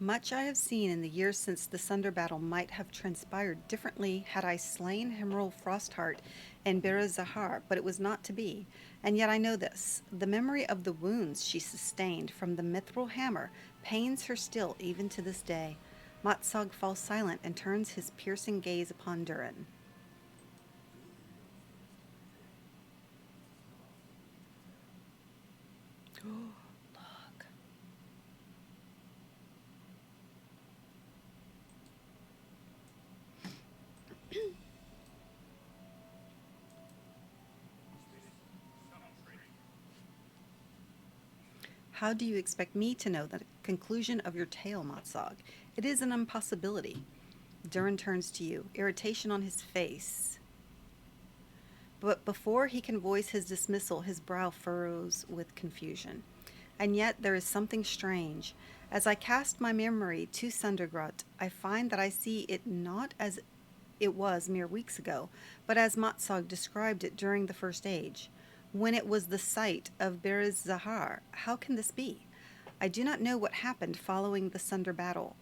Speaker 1: Much I have seen in the years since the Sunder battle might have transpired differently had I slain Himrul Frostheart and Beres Zahar, but it was not to be. And yet I know this. The memory of the wounds she sustained from the mithril hammer pains her still even to this day. Matsog falls silent and turns his piercing gaze upon Durin. Look. How do you expect me to know the conclusion of your tale, Matsog? It is an impossibility. Durin turns to you, irritation on his face. But before he can voice his dismissal, his brow furrows with confusion. And yet there is something strange. As I cast my memory to Sundergrot, I find that I see it not as it was mere weeks ago, but as Matsog described it during the First Age, when it was the site of Beres Zahar. How can this be? I do not know what happened following the Sunder battle.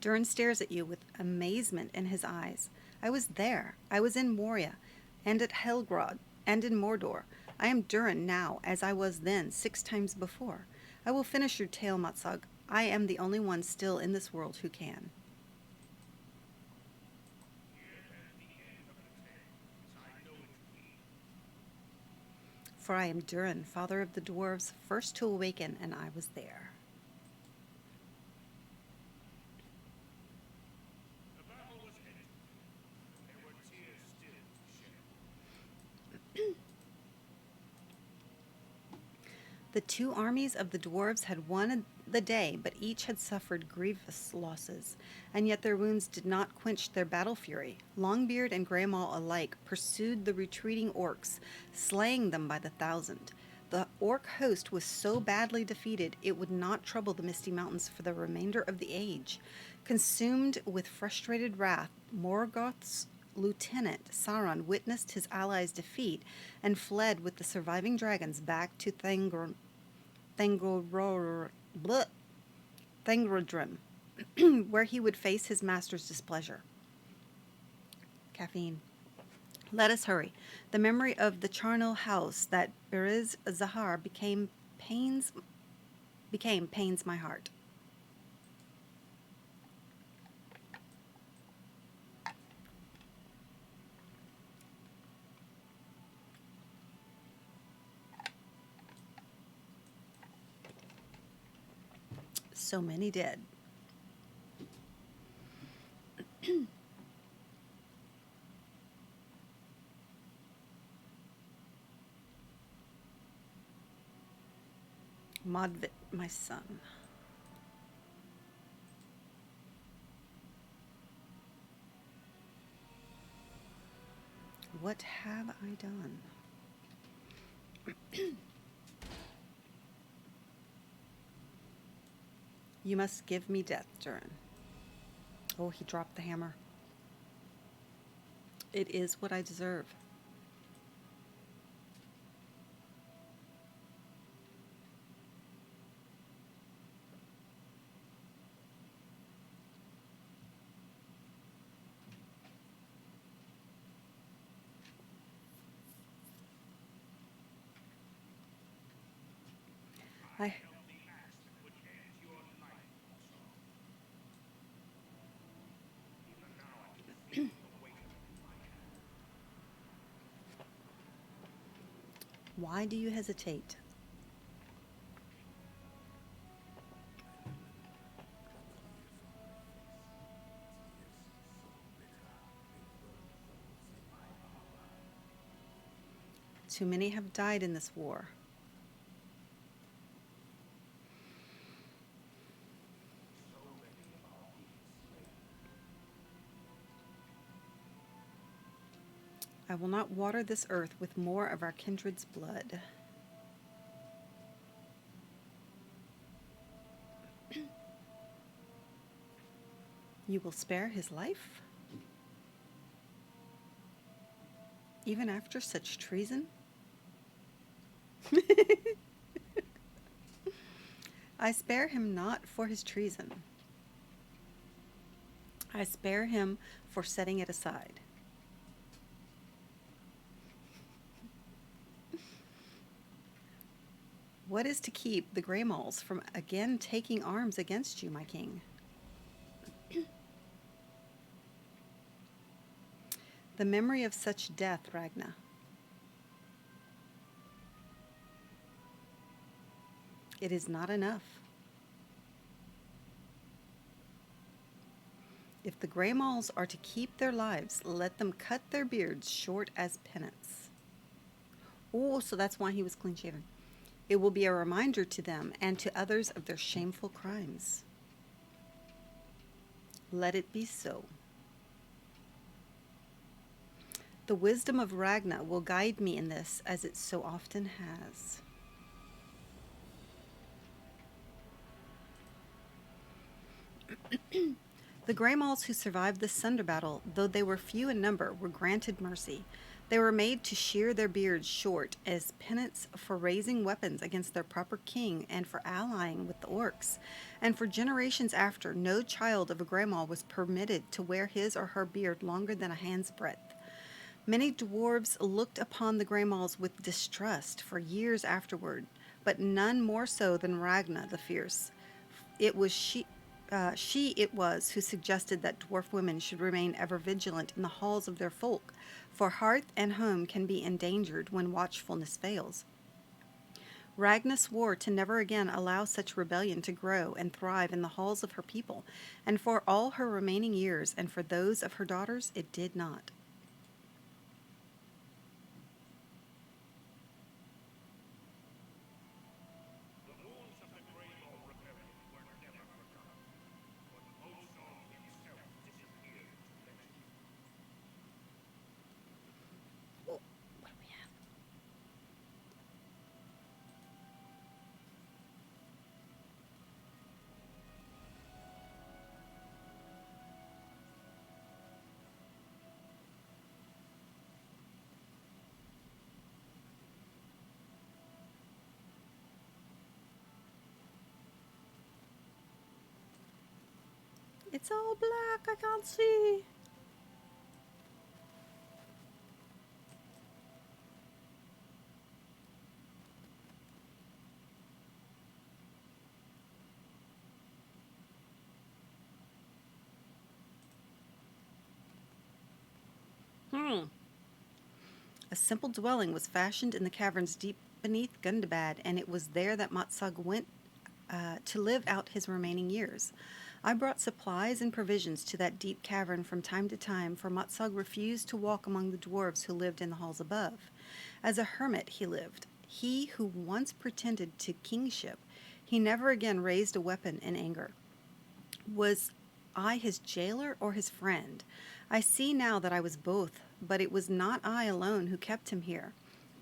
Speaker 1: Durin stares at you with amazement in his eyes. I was there. I was in Moria, and at Helgrod, and in Mordor. I am Durin now, as I was then, 6 times before. I will finish your tale, Matsog. I am the only one still in this world who can. For I am Durin, father of the dwarves, first to awaken, and I was there. The two armies of the dwarves had won the day, but each had suffered grievous losses, and yet their wounds did not quench their battle fury. Longbeard and Greymaw alike pursued the retreating orcs, slaying them by the thousand. The orc host was so badly defeated it would not trouble the Misty Mountains for the remainder of the age. Consumed with frustrated wrath, Morgoth's lieutenant Sauron witnessed his allies' defeat and fled with the surviving dragons back to Thangrodrim, where he would face his master's displeasure. Caffeine. Let us hurry. The memory of the charnel house that Beriz Zahar pains my heart. So many did. Modvit, my son. What have I done? You must give me death, Durin. Oh, he dropped the hammer. It is what I deserve. Why do you hesitate? Too many have died in this war. I will not water this earth with more of our kindred's blood. You will spare his life? Even after such treason? I spare him not for his treason. I spare him for setting it aside. What is to keep the Greymauls from again taking arms against you, my king? The memory of such death, Ragna. It is not enough. If the Greymauls are to keep their lives, let them cut their beards short as penance. Oh, so that's why he was clean-shaven. It will be a reminder to them and to others of their shameful crimes. Let it be so. The wisdom of Ragna will guide me in this, as it so often has. The Greymauls who survived the Sunder battle, though they were few in number, were granted mercy. They were made to shear their beards short as penance for raising weapons against their proper king and for allying with the orcs. And for generations after, no child of a Greymaul was permitted to wear his or her beard longer than a hand's breadth. Many dwarves looked upon the Greymauls with distrust for years afterward, but none more so than Ragna the Fierce. It was she it was who suggested that dwarf women should remain ever vigilant in the halls of their folk, for hearth and home can be endangered when watchfulness fails. Ragna swore to never again allow such rebellion to grow and thrive in the halls of her people, and for all her remaining years and for those of her daughters it did not. Oh, what do we have? It's all black, I can't see. A simple dwelling was fashioned in the caverns deep beneath Gundabad, and it was there that Matsag went to live out his remaining years. I brought supplies and provisions to that deep cavern from time to time, for Matsag refused to walk among the dwarves who lived in the halls above. As a hermit he lived, he who once pretended to kingship. He never again raised a weapon in anger. Was I his jailer or his friend? I see now that I was both, but it was not I alone who kept him here.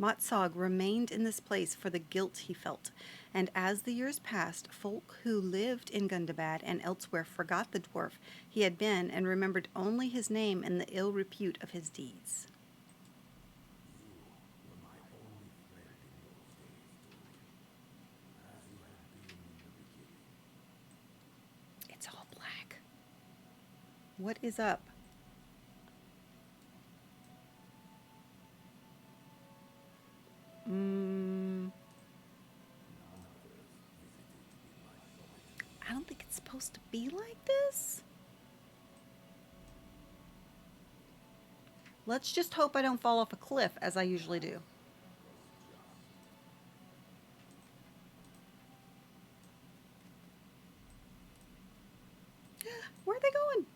Speaker 1: Matsag remained in this place for the guilt he felt, and as the years passed, folk who lived in Gundabad and elsewhere forgot the dwarf he had been and remembered only his name and the ill repute of his deeds. It's all black. What is up? I don't think it's supposed to be like this. Let's just hope I don't fall off a cliff as I usually do. Where are they going?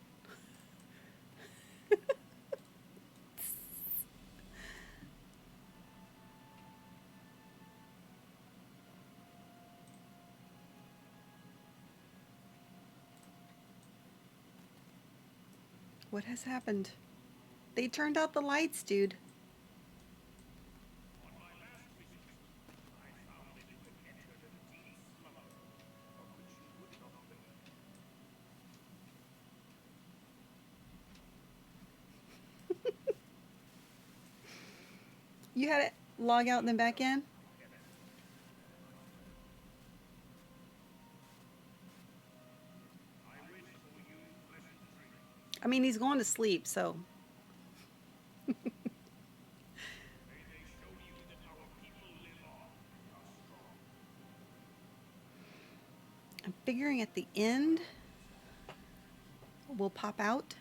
Speaker 1: What has happened? They turned out the lights, dude. You had it log out and then back in? I mean, he's going to sleep, so. I'm figuring at the end we'll pop out.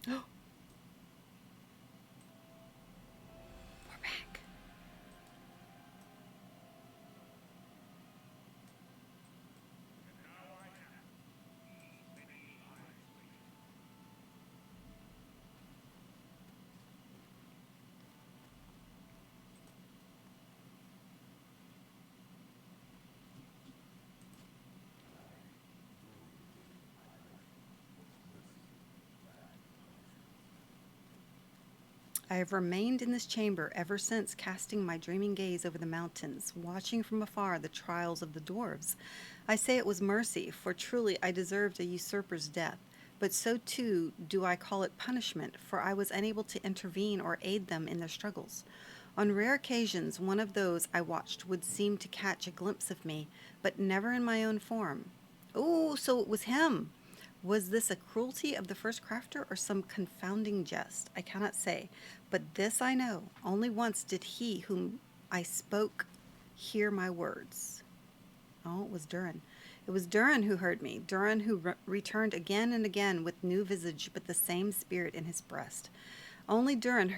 Speaker 1: We're back. I have remained in this chamber ever since, casting my dreaming gaze over the mountains, watching from afar the trials of the dwarves. I say it was mercy, for truly I deserved a usurper's death, but so too do I call it punishment, for I was unable to intervene or aid them in their struggles. On rare occasions, one of those I watched would seem to catch a glimpse of me, but never in my own form. Oh, so it was him! Was this a cruelty of the first crafter or some confounding jest? I cannot say, but this I know, only once did he whom I spoke hear my words. Oh, it was Durin. It was Durin who heard me, Durin who returned again and again with new visage, but the same spirit in his breast. Only Durin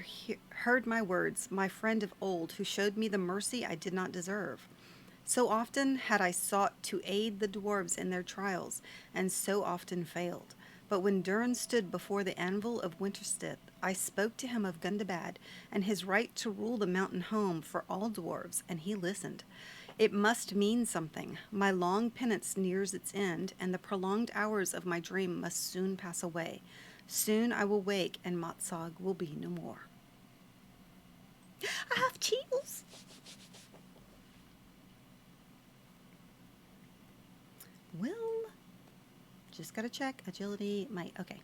Speaker 1: heard my words, my friend of old, who showed me the mercy I did not deserve. So often had I sought to aid the dwarves in their trials, and so often failed. But when Durin stood before the anvil of Winterstith, I spoke to him of Gundabad and his right to rule the mountain home for all dwarves, and he listened. It must mean something. My long penance nears its end, and the prolonged hours of my dream must soon pass away. Soon I will wake, and Matsog will be no more. I have chills. Well, just gotta check. Agility, might. Okay.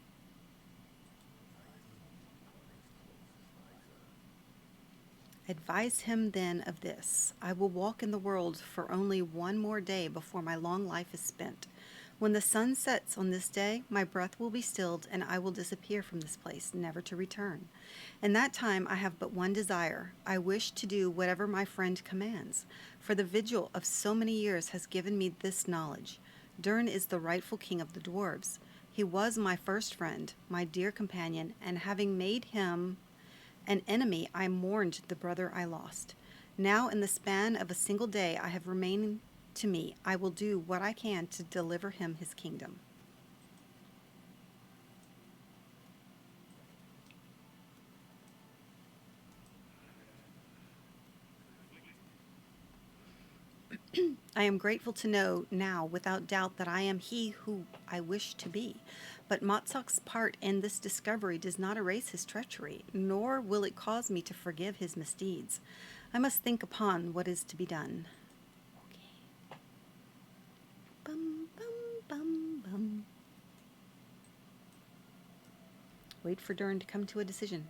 Speaker 1: Advise him then of this. I will walk in the world for only one more day before my long life is spent. When the sun sets on this day, my breath will be stilled, and I will disappear from this place, never to return. In that time I have but one desire. I wish to do whatever my friend commands, for the vigil of so many years has given me this knowledge. Durin is the rightful king of the dwarves. He was my first friend, my dear companion, and having made him an enemy, I mourned the brother I lost. Now, in the span of a single day I have remained to me, I will do what I can to deliver him his kingdom. I am grateful to know now without doubt that I am he who I wish to be. But Matsok's part in this discovery does not erase his treachery, nor will it cause me to forgive his misdeeds. I must think upon what is to be done. Okay. Bum, bum, bum, bum. Wait for Durin to come to a decision.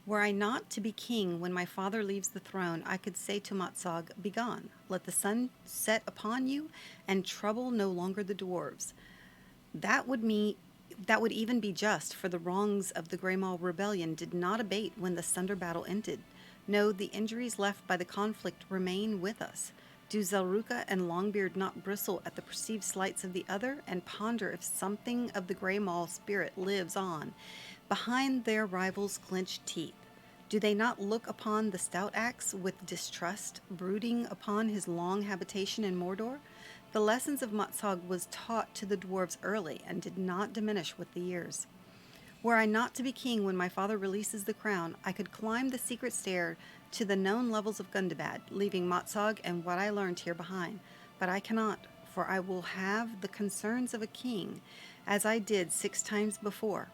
Speaker 1: Were I not to be king when my father leaves the throne, I could say to Matsog, "Begone, let the sun set upon you, and trouble no longer the dwarves." That would even be just, for the wrongs of the Greymaw rebellion did not abate when the Sunder battle ended. No, the injuries left by the conflict remain with us. Do Zelruka and Longbeard not bristle at the perceived slights of the other, and ponder if something of the Greymaw spirit lives on behind their rivals' clenched teeth? Do they not look upon the stout axe with distrust, brooding upon his long habitation in Mordor? The lessons of Matsog was taught to the dwarves early, and did not diminish with the years. Were I not to be king when my father releases the crown, I could climb the secret stair to the known levels of Gundabad, leaving Matsog and what I learned here behind. But I cannot, for I will have the concerns of a king, as I did 6 times before.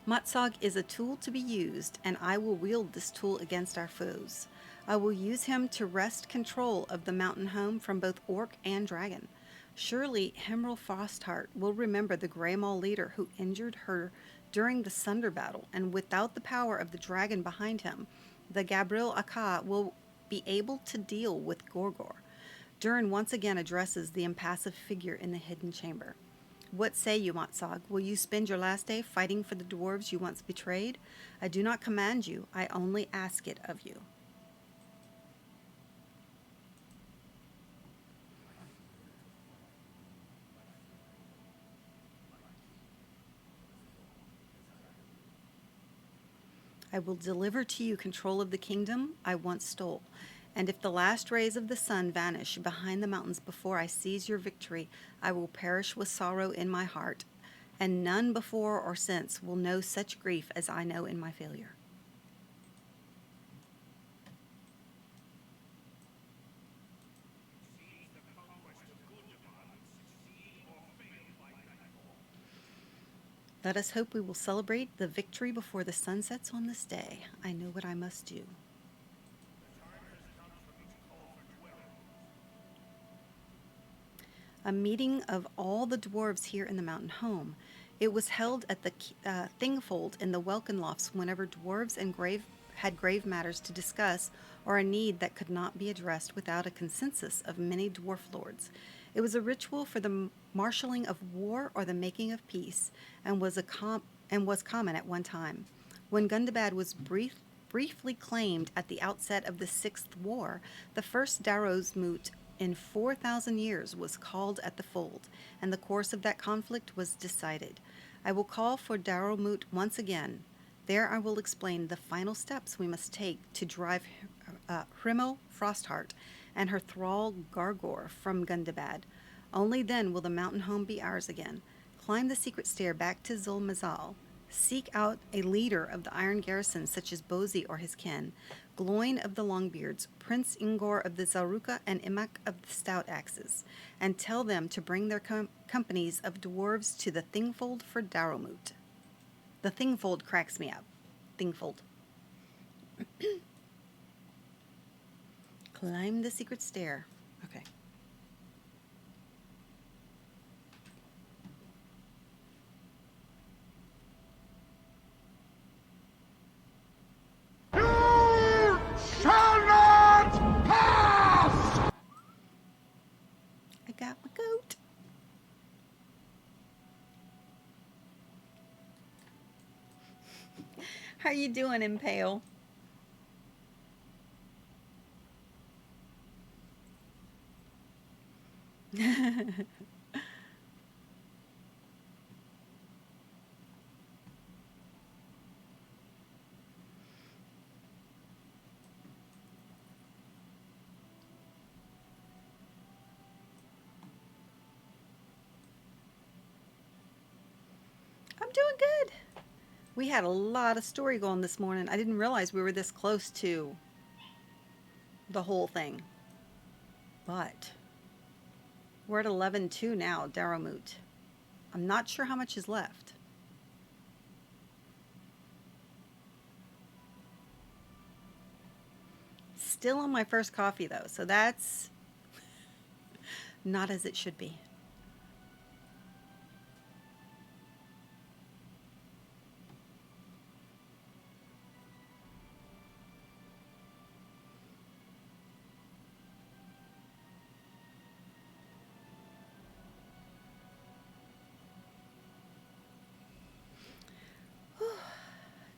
Speaker 1: Matsog is a tool to be used, and I will wield this tool against our foes. I will use him to wrest control of the mountain home from both orc and dragon. Surely Himril Frostheart will remember the Greymaw leader who injured her during the Sunder battle, and without the power of the dragon behind him, the Gabriel Aka will be able to deal with Gorgor. Durin once again addresses the impassive figure in the hidden chamber. What say you, Matsog? Will you spend your last day fighting for the dwarves you once betrayed? I do not command you, I only ask it of you. I will deliver to you control of the kingdom I once stole. And if the last rays of the sun vanish behind the mountains before I seize your victory, I will perish with sorrow in my heart, and none before or since will know such grief as I know in my failure. Let us hope we will celebrate the victory before the sun sets on this day. I know what I must do. A meeting of all the dwarves here in the mountain home. It was held at the Thingfold in the Welkin Lofts whenever dwarves and had grave matters to discuss or a need that could not be addressed without a consensus of many dwarf lords. It was a ritual for the marshalling of war or the making of peace, and was common at one time. When Gundabad was briefly claimed at the outset of the Sixth War, the first Darrow's moot in 4,000 years was called at the fold, and the course of that conflict was decided. I will call for Darrow moot once again. There I will explain the final steps we must take to drive Hrimo Frostheart and her thrall Gargor from Gundabad. Only then will the mountain home be ours again. Climb the secret stair back to Zulmazal. Seek out a leader of the Iron Garrison, such as Bozy or his kin, Gloin of the Longbeards, Prince Ingor of the Zaruka, and Imak of the Stout Axes, and tell them to bring their companies of dwarves to the Thingfold for Darrowmoot. The Thingfold cracks me up. Thingfold. Climb the secret stair. Okay.
Speaker 3: Shall not pass!
Speaker 1: I got my goat. How you doing, Impale? I'm doing good. We had a lot of story going this morning. I didn't realize we were this close to the whole thing. But we're at 11:02 now, Darrowmoot. I'm not sure how much is left. Still on my first coffee though, so that's not as it should be.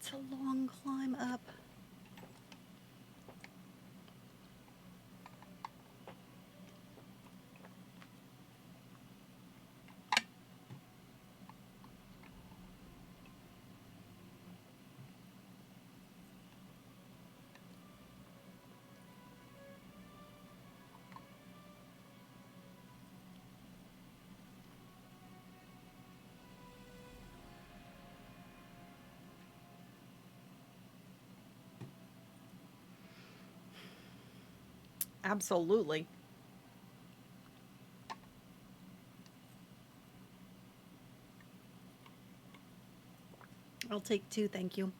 Speaker 1: It's a long climb up. Absolutely. I'll take 2, thank you.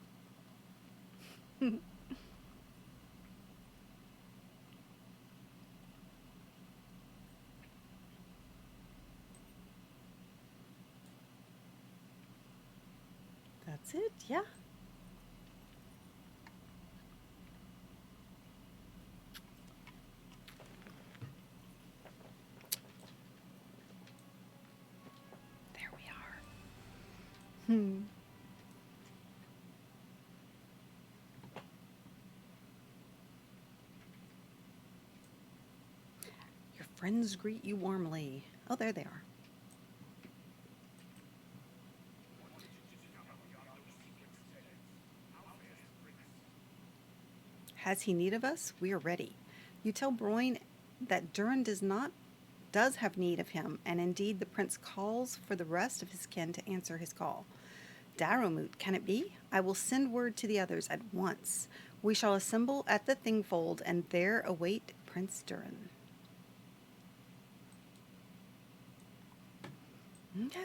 Speaker 1: That's it, yeah. There we are. Your friends greet you warmly. Oh, there they are. Has he need of us? We are ready. You tell Broyne that Durin does have need of him, and indeed the prince calls for the rest of his kin to answer his call. Darrowmoot, can it be? I will send word to the others at once. We shall assemble at the Thingfold, and there await Prince Durin. Okay.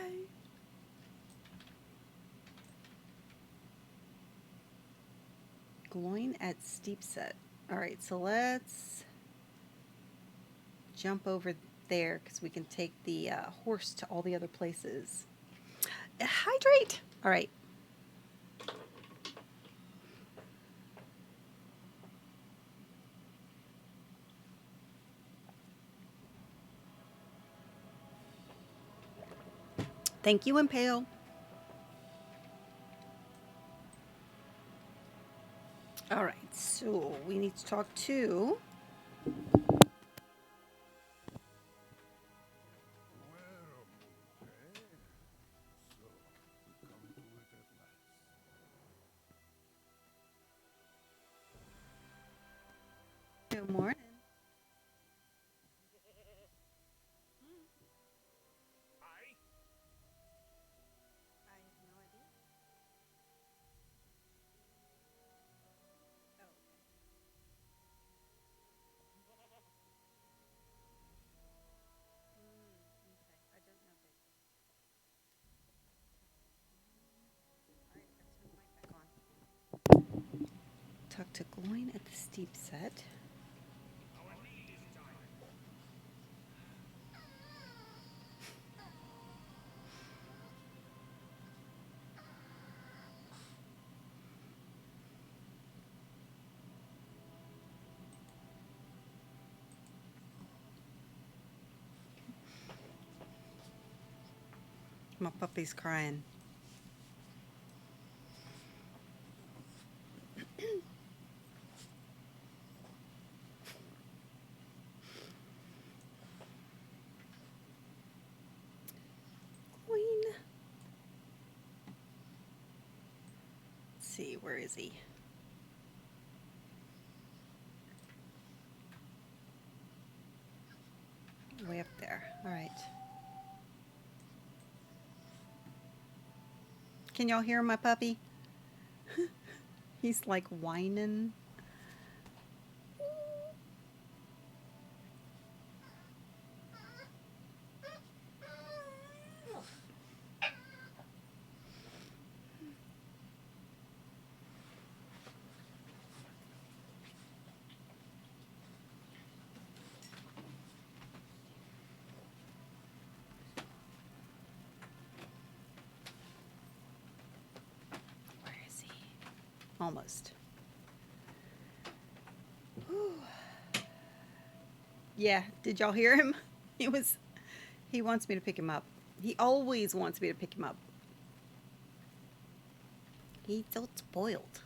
Speaker 1: Gloin at Steepset. All right, so let's jump over there because we can take the horse to all the other places. Hydrate. All right. Thank you, Impale. All right, so we need to talk to... Good morning. I have no idea. Oh, okay. I don't know, babe. All right, I've got to turn the mic back on. Talk to Gloin at the steep set. My puppy's crying. Gloin. Let's see, where is he? Way up there. All right. Can y'all hear my puppy? He's like whining. Where is he? Almost. Whew. Yeah, did y'all hear him? He wants me to pick him up. He always wants me to pick him up. He's so spoiled.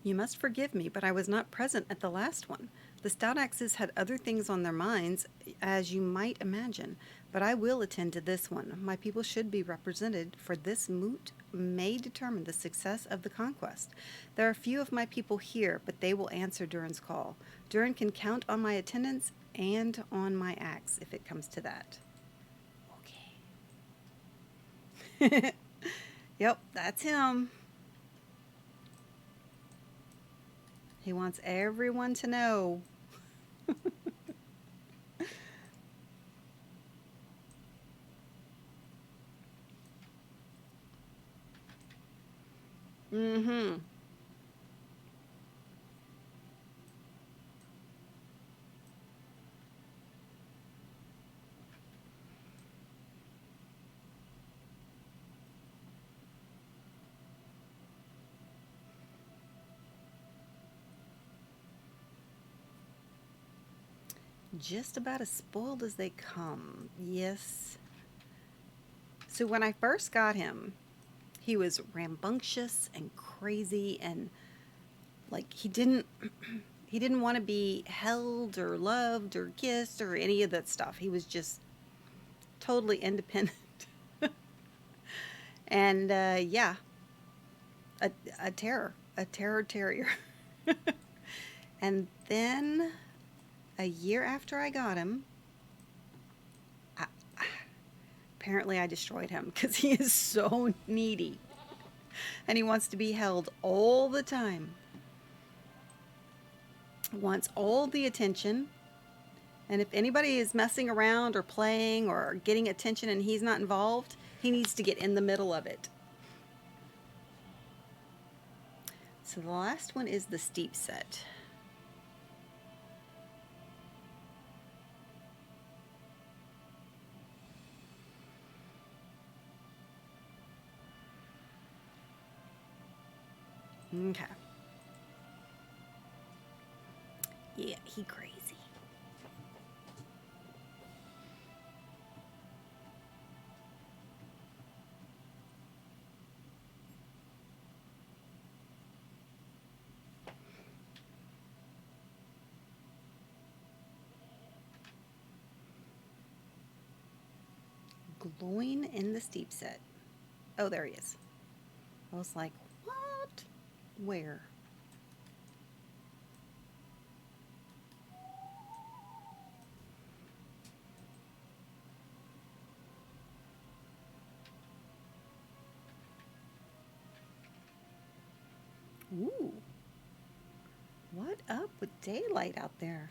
Speaker 1: You must forgive me, but I was not present at the last one. The Stout Axes had other things on their minds, as you might imagine, but I will attend to this one. My people should be represented, for this moot may determine the success of the conquest. There are few of my people here, but they will answer Durin's call. Durin can count on my attendance and on my axe, if it comes to that. Okay. Yep, that's him. He wants everyone to know. Mm-hmm. Just about as spoiled as they come. Yes. So when I first got him, he was rambunctious and crazy, and like he didn't want to be held or loved or kissed or any of that stuff. He was just totally independent. And yeah, a terror terrier. And then a year after I got him, apparently I destroyed him because he is so needy. And he wants to be held all the time. Wants all the attention. And if anybody is messing around or playing or getting attention and he's not involved, he needs to get in the middle of it. So the last one is the steep set. Okay. Yeah, he crazy. Glowing in the steep set. Oh, there he is. I was like, what? Where? Ooh. What up with daylight out there?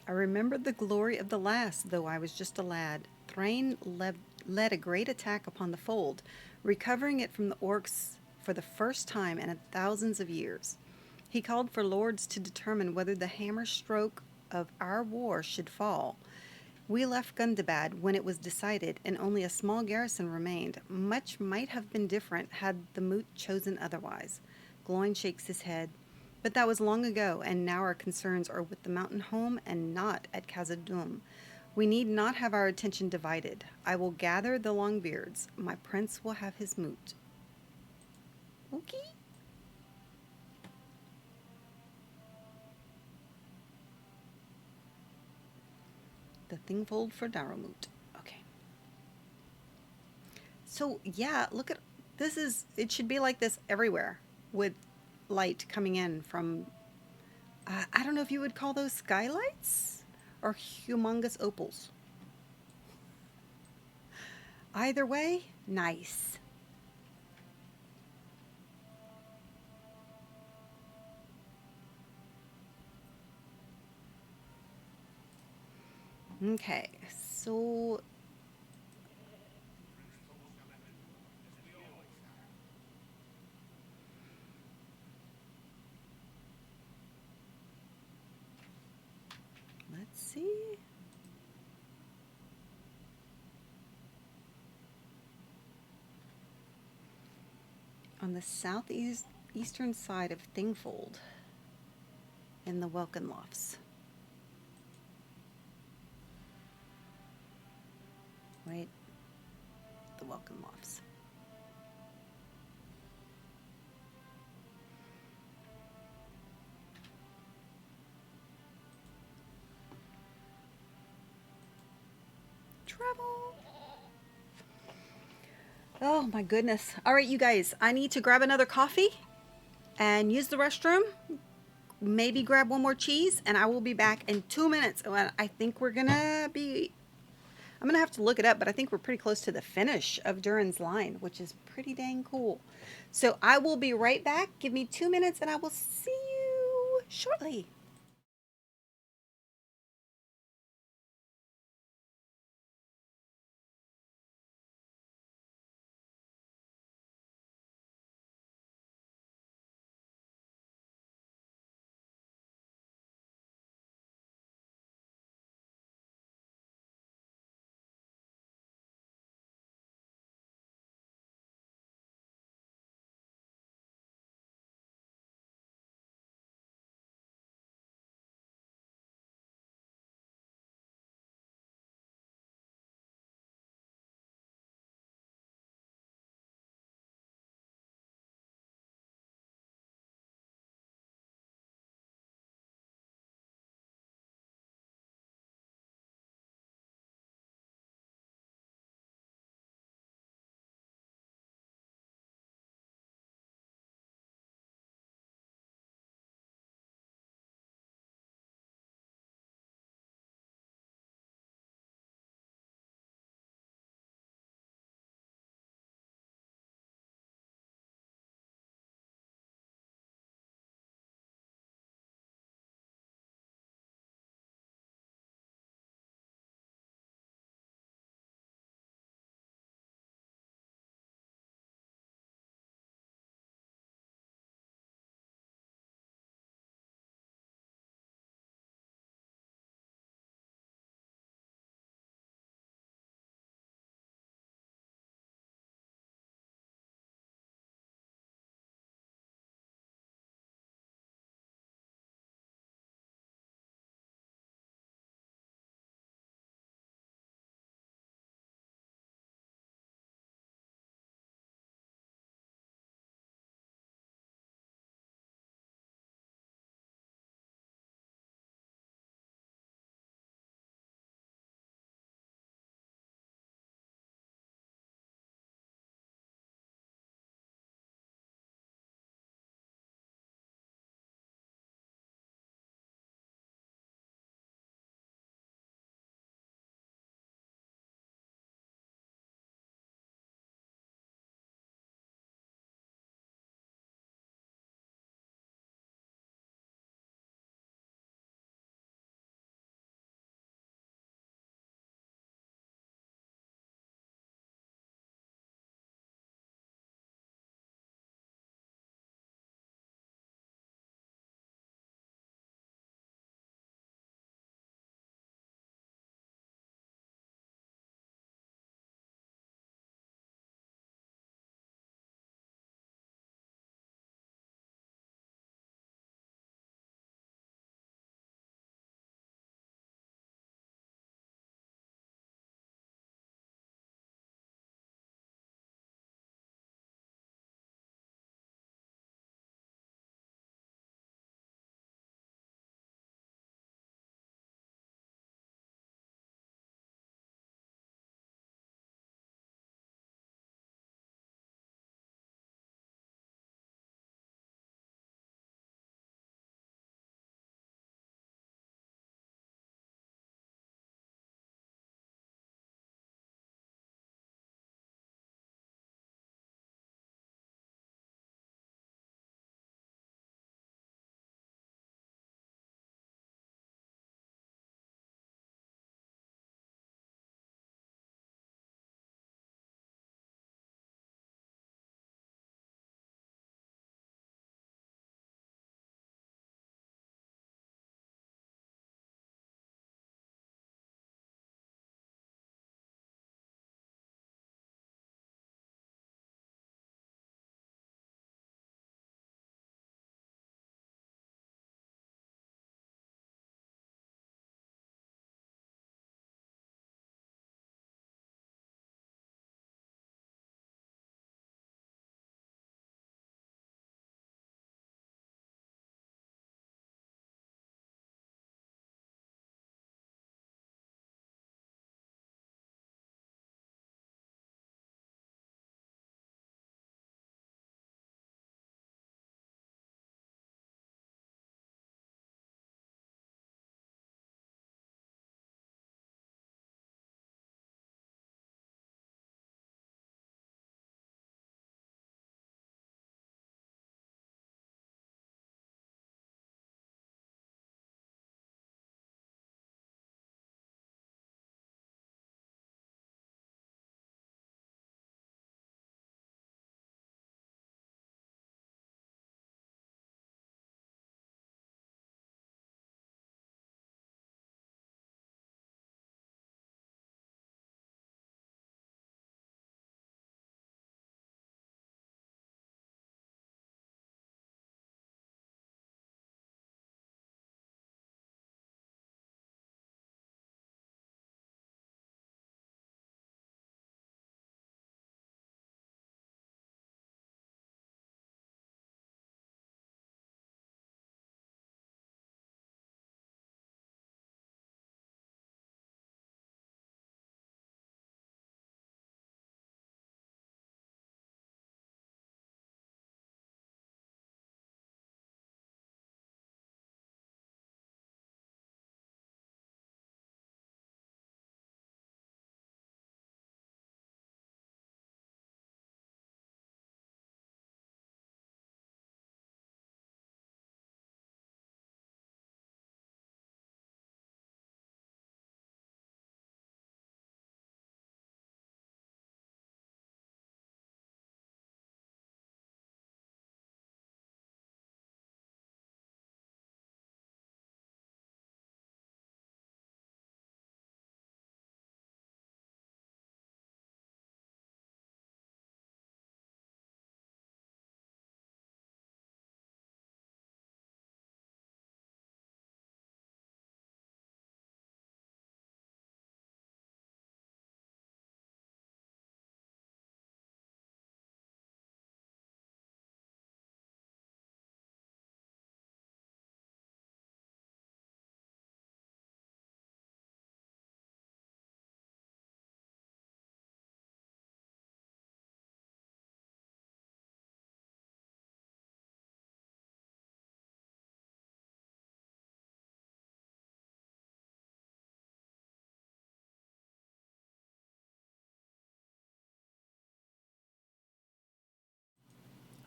Speaker 1: I remembered the glory of the last, though I was just a lad. Thrain led a great attack upon the fold, recovering it from the orcs for the first time in thousands of years. He called for lords to determine whether the hammer stroke of our war should fall. We left Gundabad when it was decided, and only a small garrison remained. Much might have been different had the moot chosen otherwise. Gloin shakes his head. But that was long ago, and now our concerns are with the mountain home and not at Khazad-dûm. We need not have our attention divided. I will gather the Longbeards. My prince will have his moot. Okay. The Thingfold for Darumut. Okay. So, yeah, look at this. It should be like this everywhere with light coming in from, I don't know if you would call those skylights or humongous opals. Either way, nice. Okay, so let's see. On the southeastern side of Thingfold, in the Welkin Lofts. Wait, the Welkin Lofts. Travel. Oh my goodness. All right, you guys, I need to grab another coffee and use the restroom. Maybe grab one more cheese, and I will be back in 2 minutes. I think we're gonna be, I'm gonna have to look it up, but I think we're pretty close to the finish of Durin's line, which is pretty dang cool. So I will be right back. Give me 2 minutes and I will see you shortly.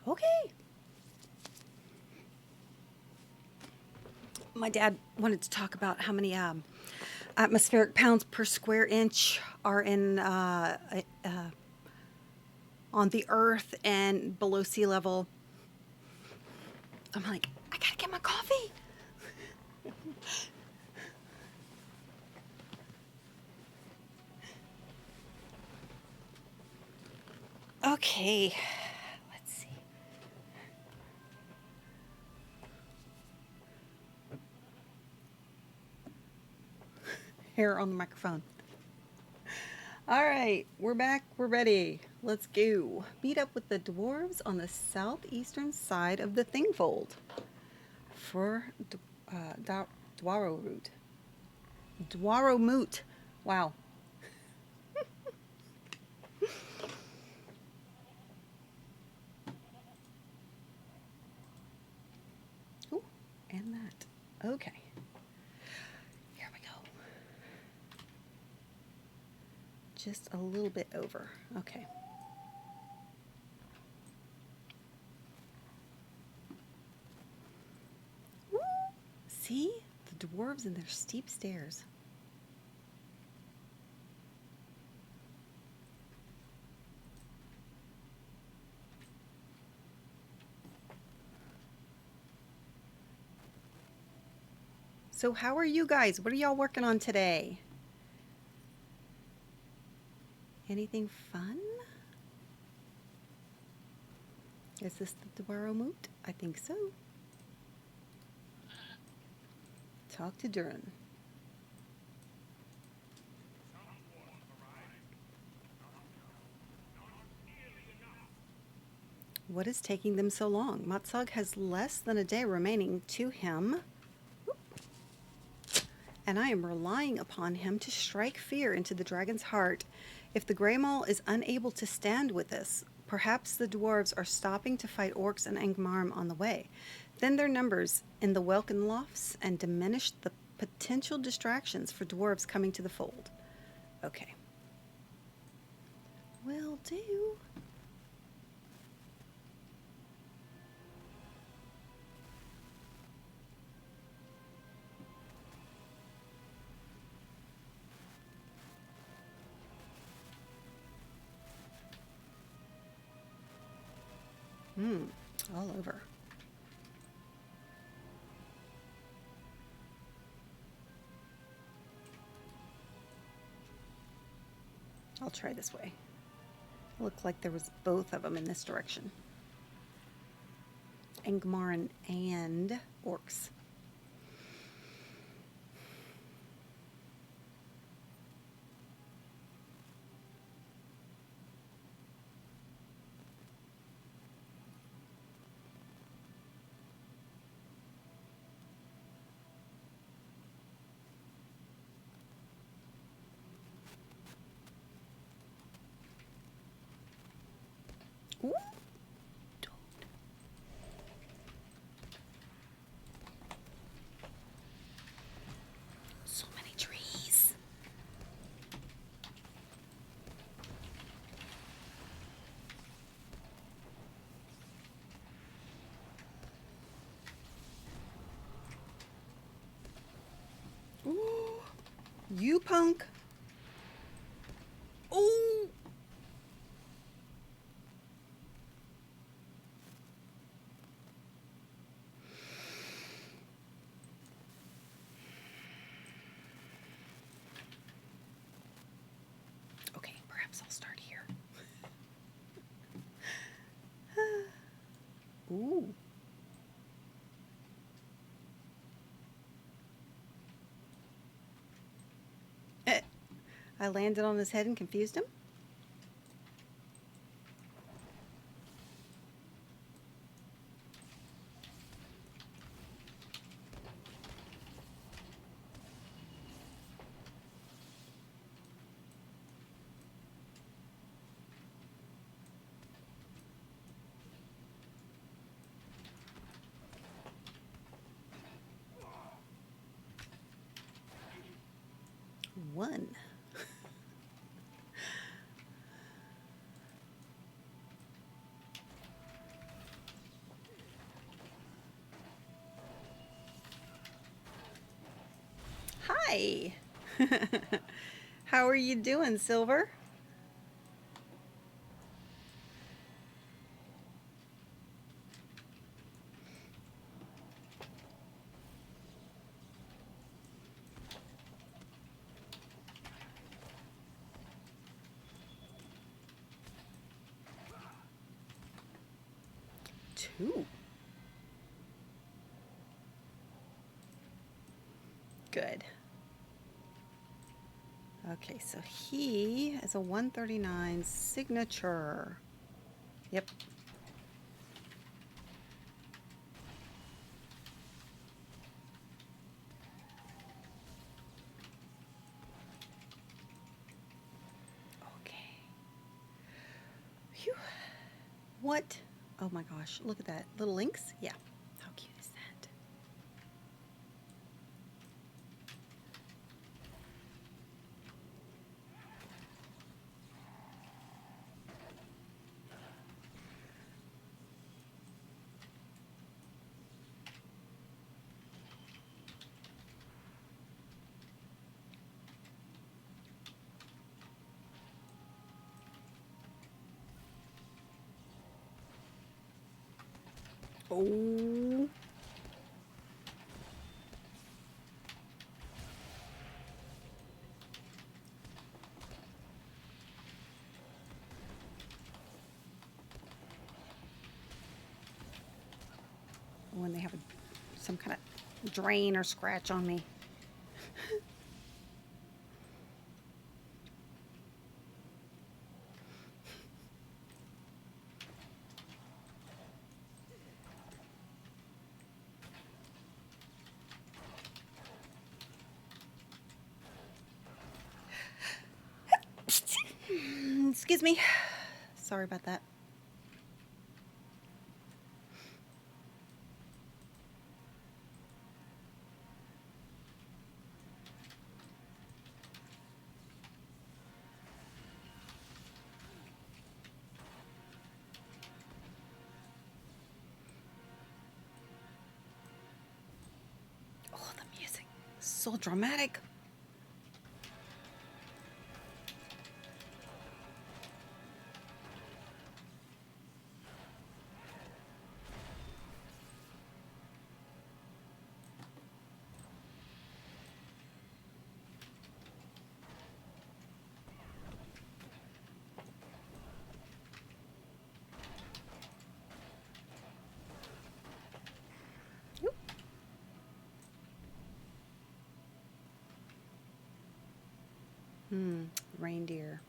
Speaker 1: Okay. My dad wanted to talk about how many atmospheric pounds per square inch are in on the Earth and below sea level. I'm like, I gotta get my coffee. Okay, let's see. Hair on the microphone. All right, we're back. We're ready. Let's go. Meet up with the dwarves on the southeastern side of the Thingfold for Dwaro route. Dwaro moot. Wow. Ooh, and that. Okay. Here we go. Just a little bit over. Okay. Woo! See? The dwarves and their steep stairs. So how are you guys? What are y'all working on today? Anything fun? Is this the Dwaro moot? I think so. Talk to Durin. What is taking them so long? Matsug has less than a day remaining to him. And I am relying upon him to strike fear into the dragon's heart. If the Grey Maul is unable to stand with this, perhaps the dwarves are stopping to fight orcs and Angmarm on the way. Then their numbers in the Welkin lofts and diminish the potential distractions for dwarves coming to the fold. Okay. Will do. All over. I'll try this way. Looked like there was both of them in this direction. Angmaran and orcs. Ooh. So many trees. Ooh. You punk. Ooh. Okay, perhaps I'll start here. Ooh. I landed on his head and confused him. One. Hi. How are you doing, Silver? Two. Good. Okay, so he is a 139 signature. Yep. Okay. Phew. What? Oh my gosh, look at that. Little lynx? Yeah. How cute is that? Oh. When they have some kind of drain or scratch on me. Excuse me. Sorry about that. Oh, the music. So dramatic. Oop. Reindeer.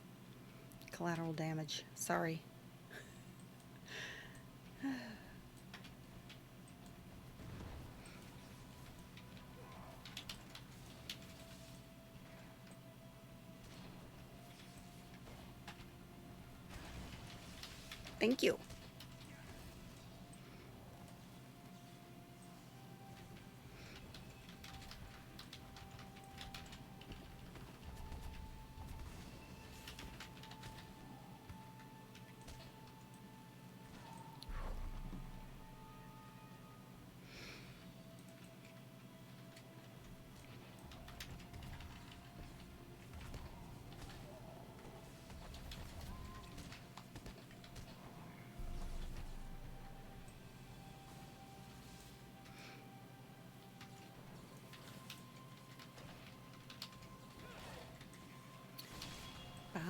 Speaker 1: Collateral damage. Sorry. Thank you.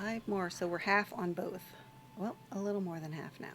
Speaker 1: Five more, so we're half on both. Well, a little more than half now.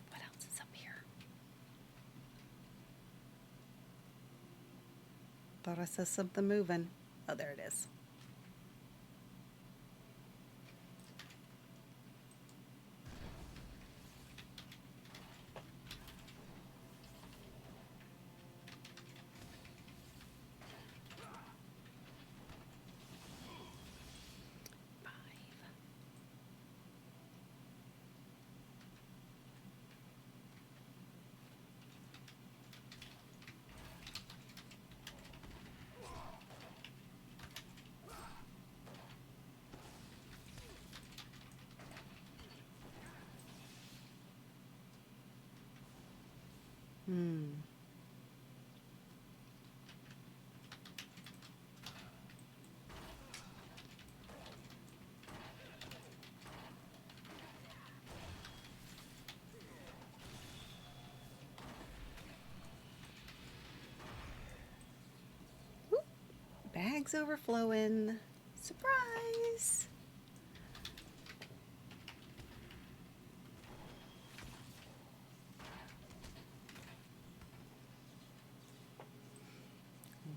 Speaker 1: What else is up here? Thought I saw something moving. Oh, there it is. Hmm. Oop. Bags overflowing. Surprise!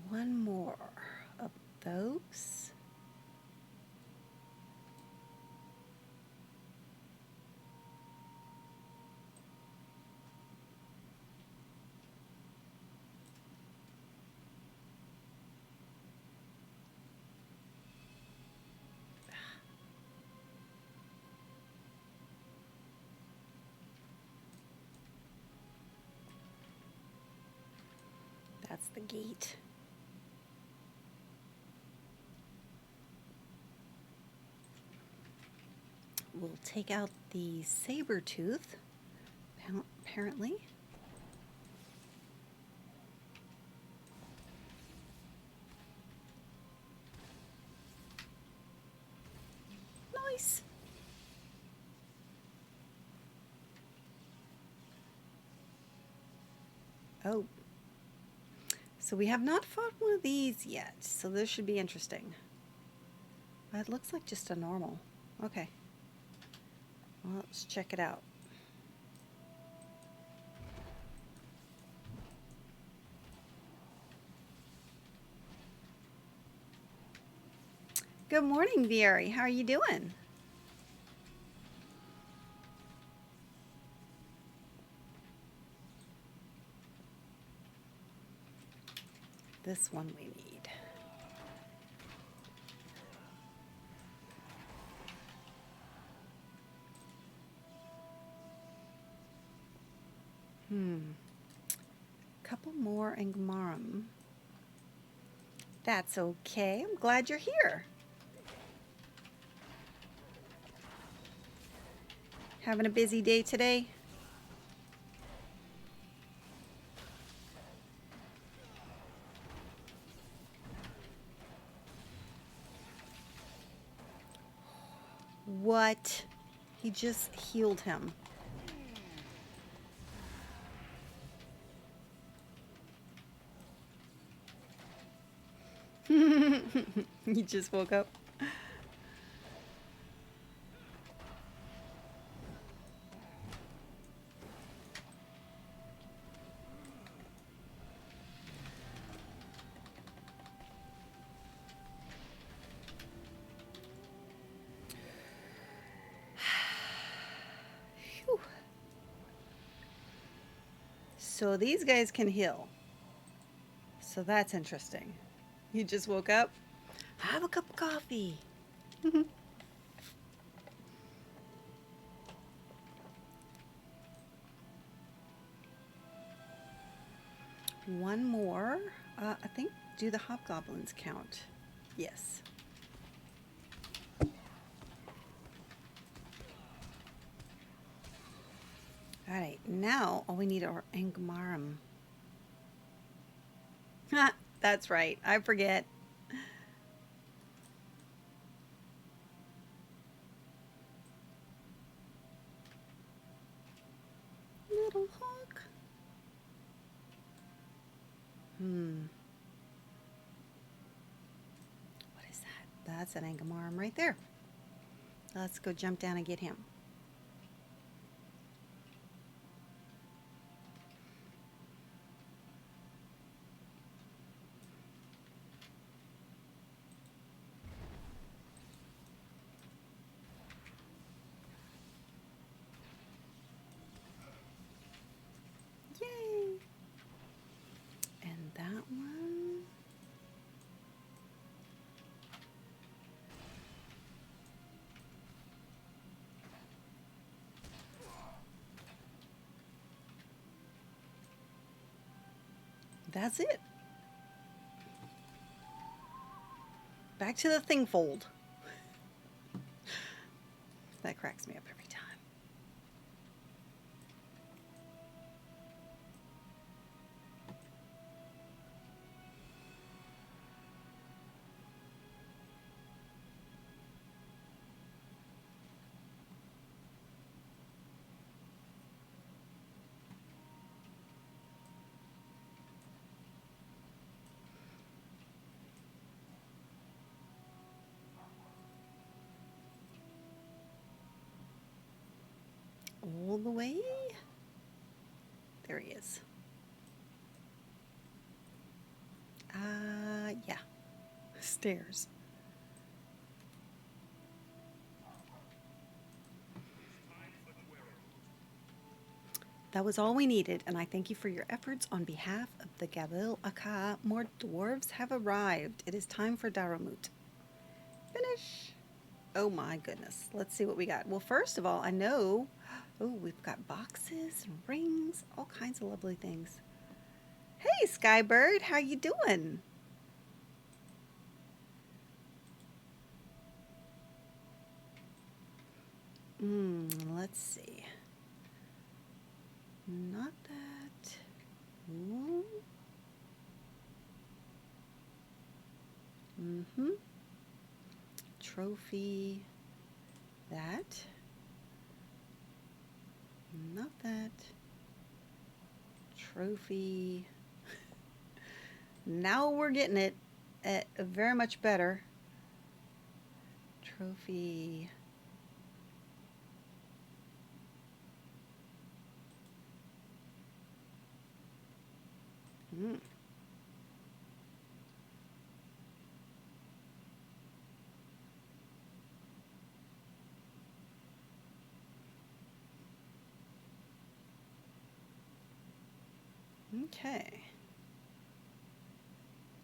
Speaker 1: One more of those. That's the gate. We'll take out the saber tooth, apparently. Nice. Oh. So we have not fought one of these yet, so this should be interesting. It looks like just a normal. Okay. Well, let's check it out. Good morning, Vieri. How are you doing? This one we need. Couple more Angmarum. That's okay. I'm glad you're here. Having a busy day today? What? He just healed him. You just woke up. Phew. So these guys can heal. So that's interesting. You just woke up? Have a cup of coffee. One more. I think, do the hobgoblins count? Yes. All right, now all we need are Angmarum. That's right, I forget. Little hawk. What is that? That's an Angmarum right there. Let's go jump down and get him. Yay! And that one. That's it. Back to the thing fold. That cracks me up every time. all the way. There he is. Yeah. Stairs. That was all we needed, and I thank you for your efforts on behalf of the Gabil Aka. More dwarves have arrived. It is time for Daramut. Finish. Oh my goodness. Let's see what we got. Well, first of all, I know, oh, we've got boxes and rings, all kinds of lovely things. Hey, Skybird, how you doing? Let's see. Not that. Ooh. Trophy. That. Not that. Trophy. Now we're getting it. Very much better. Trophy. Okay.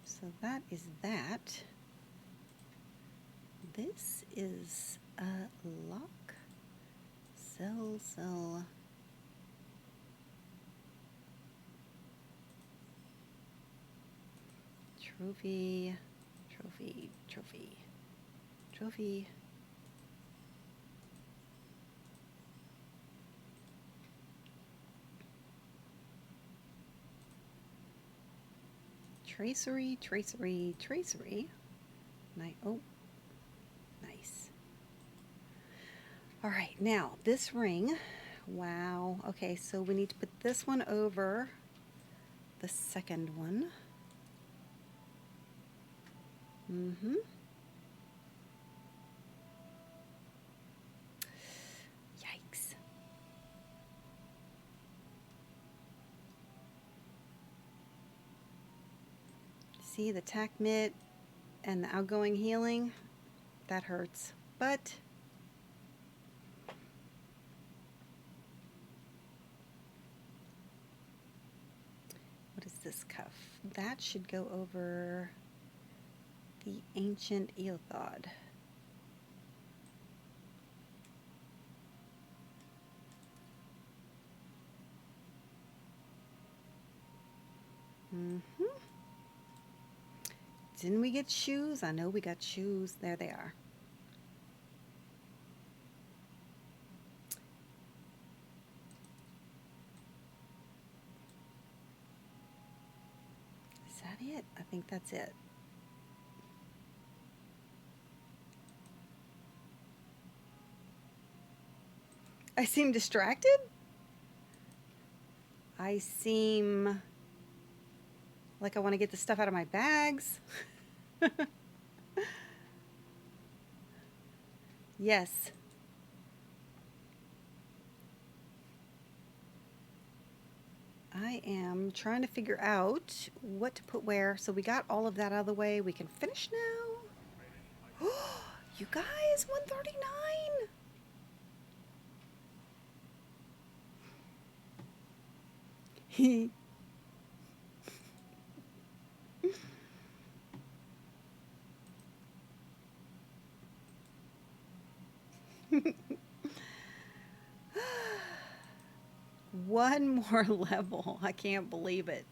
Speaker 1: So that is that. This is a lock. Sell. Trophy. Tracery. Oh, nice. All right, now this ring. Wow. Okay, so we need to put this one over the second one. Yikes. See the tack mitt and the outgoing healing? That hurts. But what is this cuff? That should go over the ancient Eothod. Didn't we get shoes? I know we got shoes. There they are. Is that it? I think that's it. I seem distracted? I seem like I want to get the stuff out of my bags. Yes. I am trying to figure out what to put where. So we got all of that out of the way. We can finish now. You guys, 139. One more level. I can't believe it.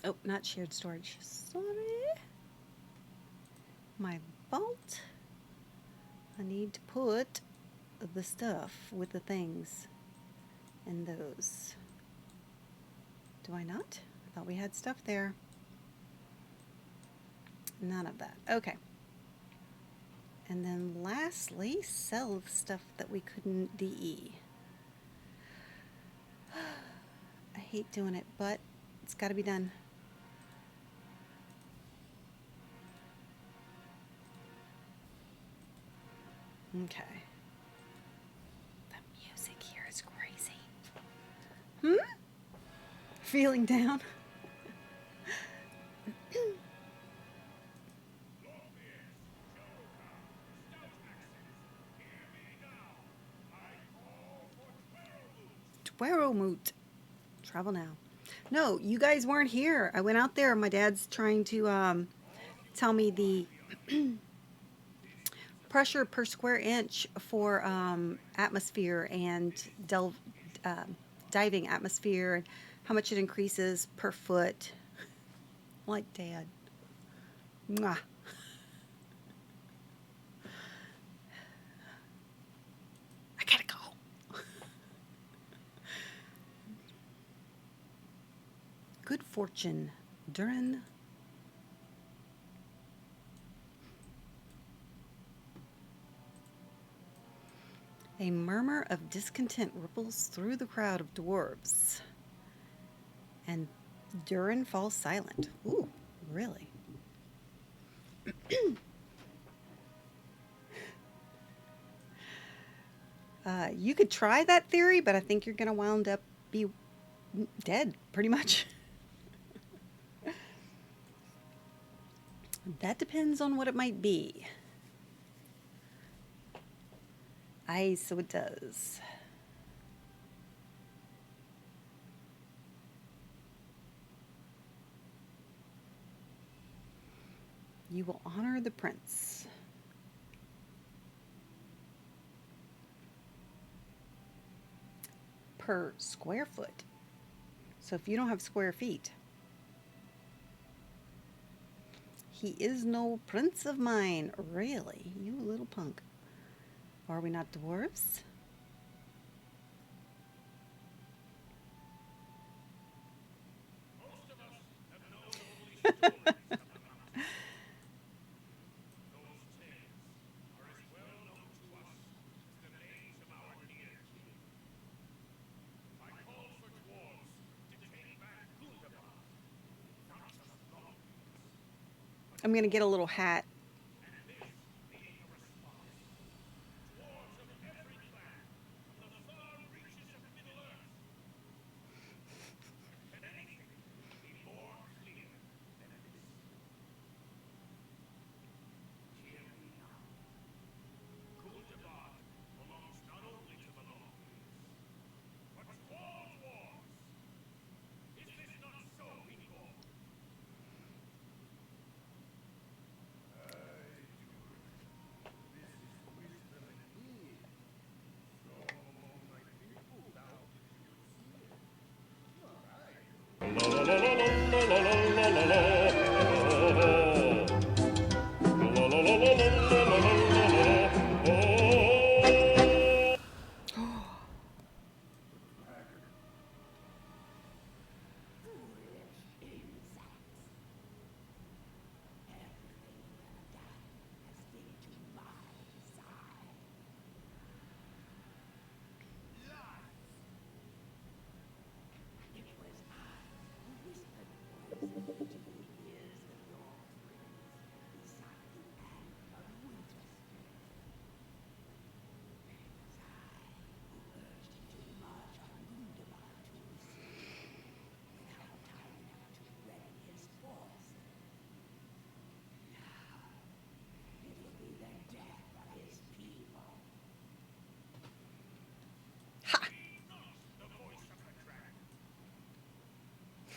Speaker 1: Oh, not shared storage. Sorry. My vault. I need to put the stuff with the things in those. Do I not? I thought we had stuff there. None of that. Okay. And then lastly, sell the stuff that we couldn't DE. I hate doing it, but it's got to be done. Okay. feeling down. Twerelmoot. Travel now. No, you guys weren't here. I went out there. My dad's trying to tell me the pressure per square inch for atmosphere and diving atmosphere, and how much it increases per foot. Like Dad. Mwah. I gotta go. Good fortune during a murmur of discontent ripples through the crowd of dwarves, and Durin falls silent. Ooh, really? You could try that theory, but I think you're gonna wound up be dead, pretty much. That depends on what it might be. Aye, so it does. You will honor the prince. Per square foot. So if you don't have square feet, he is no prince of mine. Really? You little punk. Are we not dwarves? I'm going to get a little hat.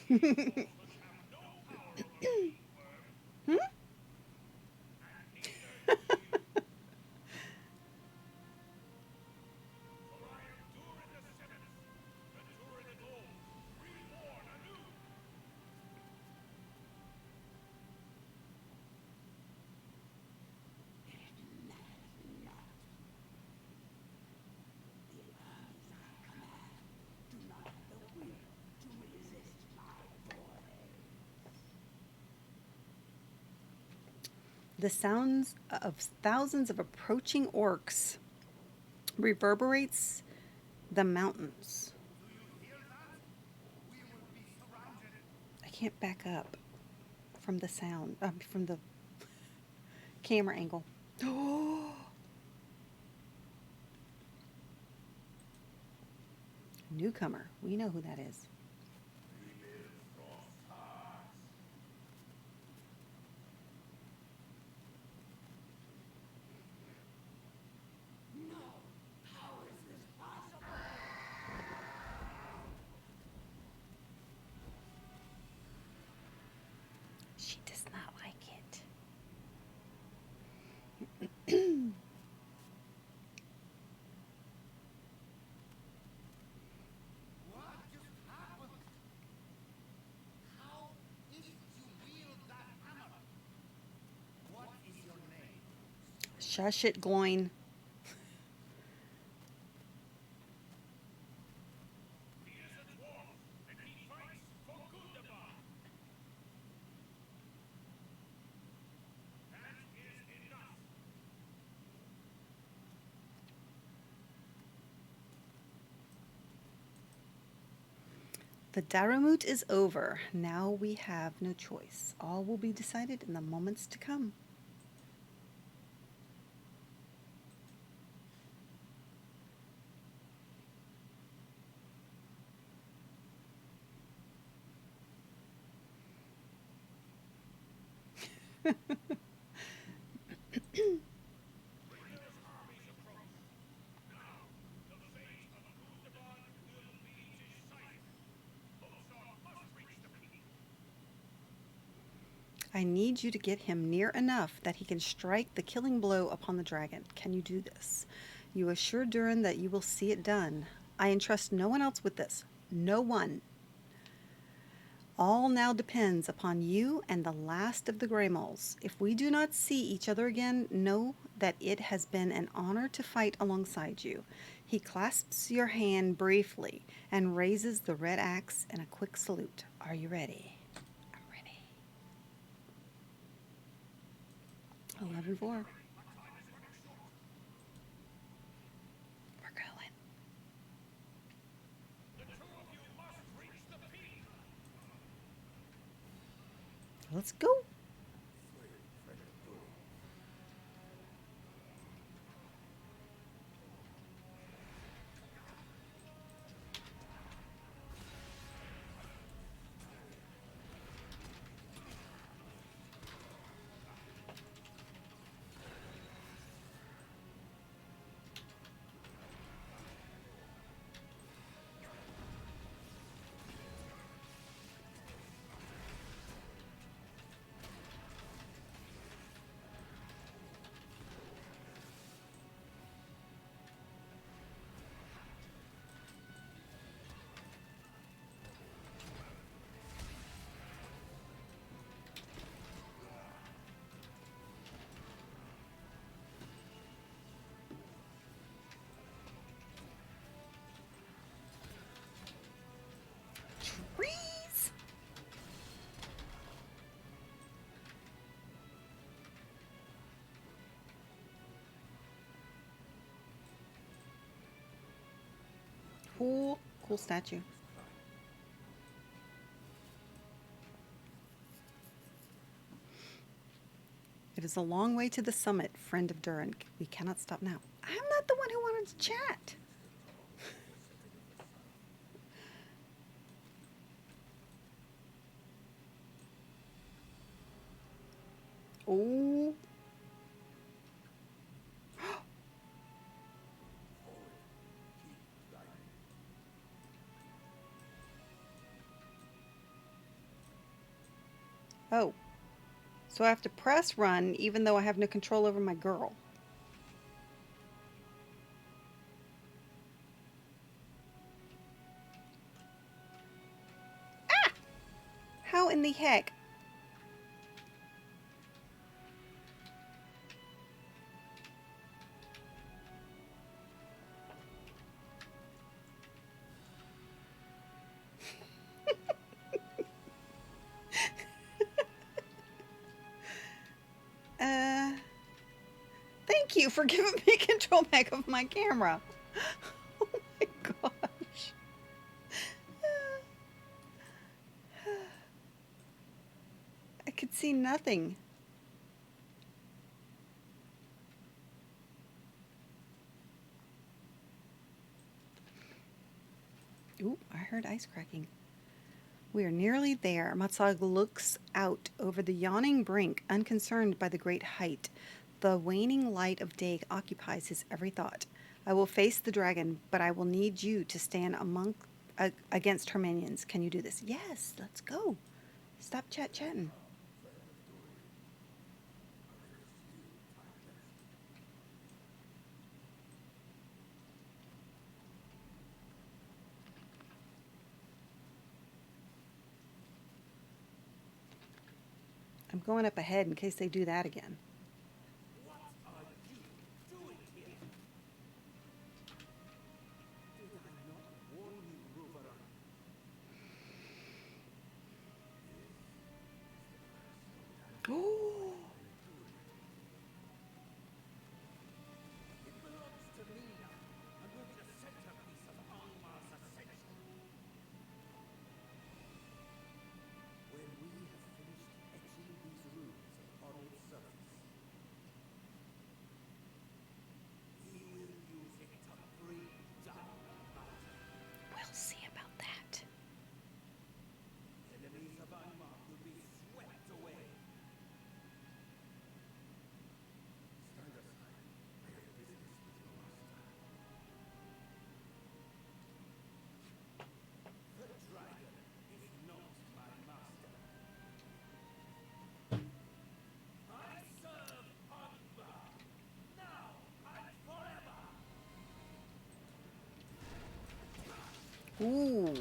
Speaker 1: Hmm? The sounds of thousands of approaching orcs reverberates the mountains. I can't back up from the sound, from the camera angle. Newcomer. We know who that is. Shush it, Gloin. The Daramut is over. Now we have no choice. All will be decided in the moments to come. I need you to get him near enough that he can strike the killing blow upon the dragon. Can you do this? You assure Durin that you will see it done. I entrust no one else with this. No one. All now depends upon you and the last of the Grey Moles. If we do not see each other again, know that it has been an honor to fight alongside you. He clasps your hand briefly and raises the red axe in a quick salute. Are you ready? I'm ready. 11-4. We're going. Let's go. Trees. Cool statue. It is a long way to the summit, friend of Durin. We cannot stop now. I'm not the one who wanted to chat. Oh. Oh. So I have to press run even though I have no control over my girl. Ah! How in the heck? Thank you for giving me control back of my camera. Oh my gosh. I could see nothing. Ooh, I heard ice cracking. We are nearly there. Matsag looks out over the yawning brink, unconcerned by the great height. The waning light of day occupies his every thought. I will face the dragon, but I will need you to stand against her minions. Can you do this? Yes, let's go. Stop chatting. I'm going up ahead in case they do that again. Oh,
Speaker 3: It belongs to me now, and will be the centerpiece of Angmar's ascension. When we have finished etching these runes upon its surface, we will use it to bring down the mountain.
Speaker 1: we'll see about that.
Speaker 3: Enemies of Angmar will be swept away. Stand aside. I have business with your master. The dragon is not my master. I serve Angmar, now and forever.
Speaker 1: Ooh,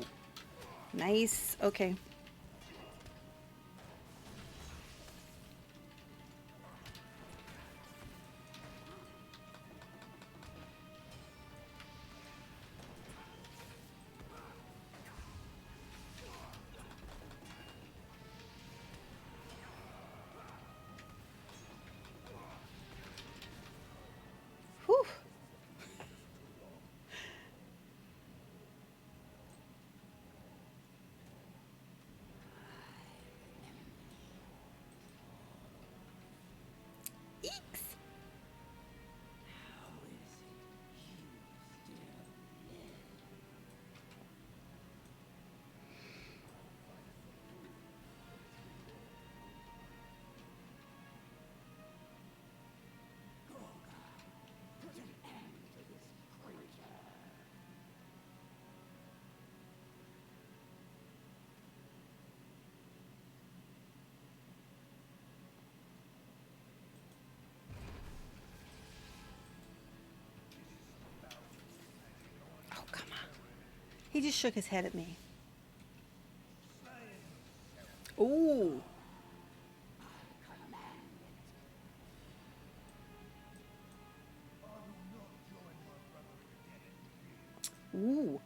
Speaker 1: nice. Okay. Whew. Eeks. Oh, come on. He just shook his head at me. Ooh. Ooh.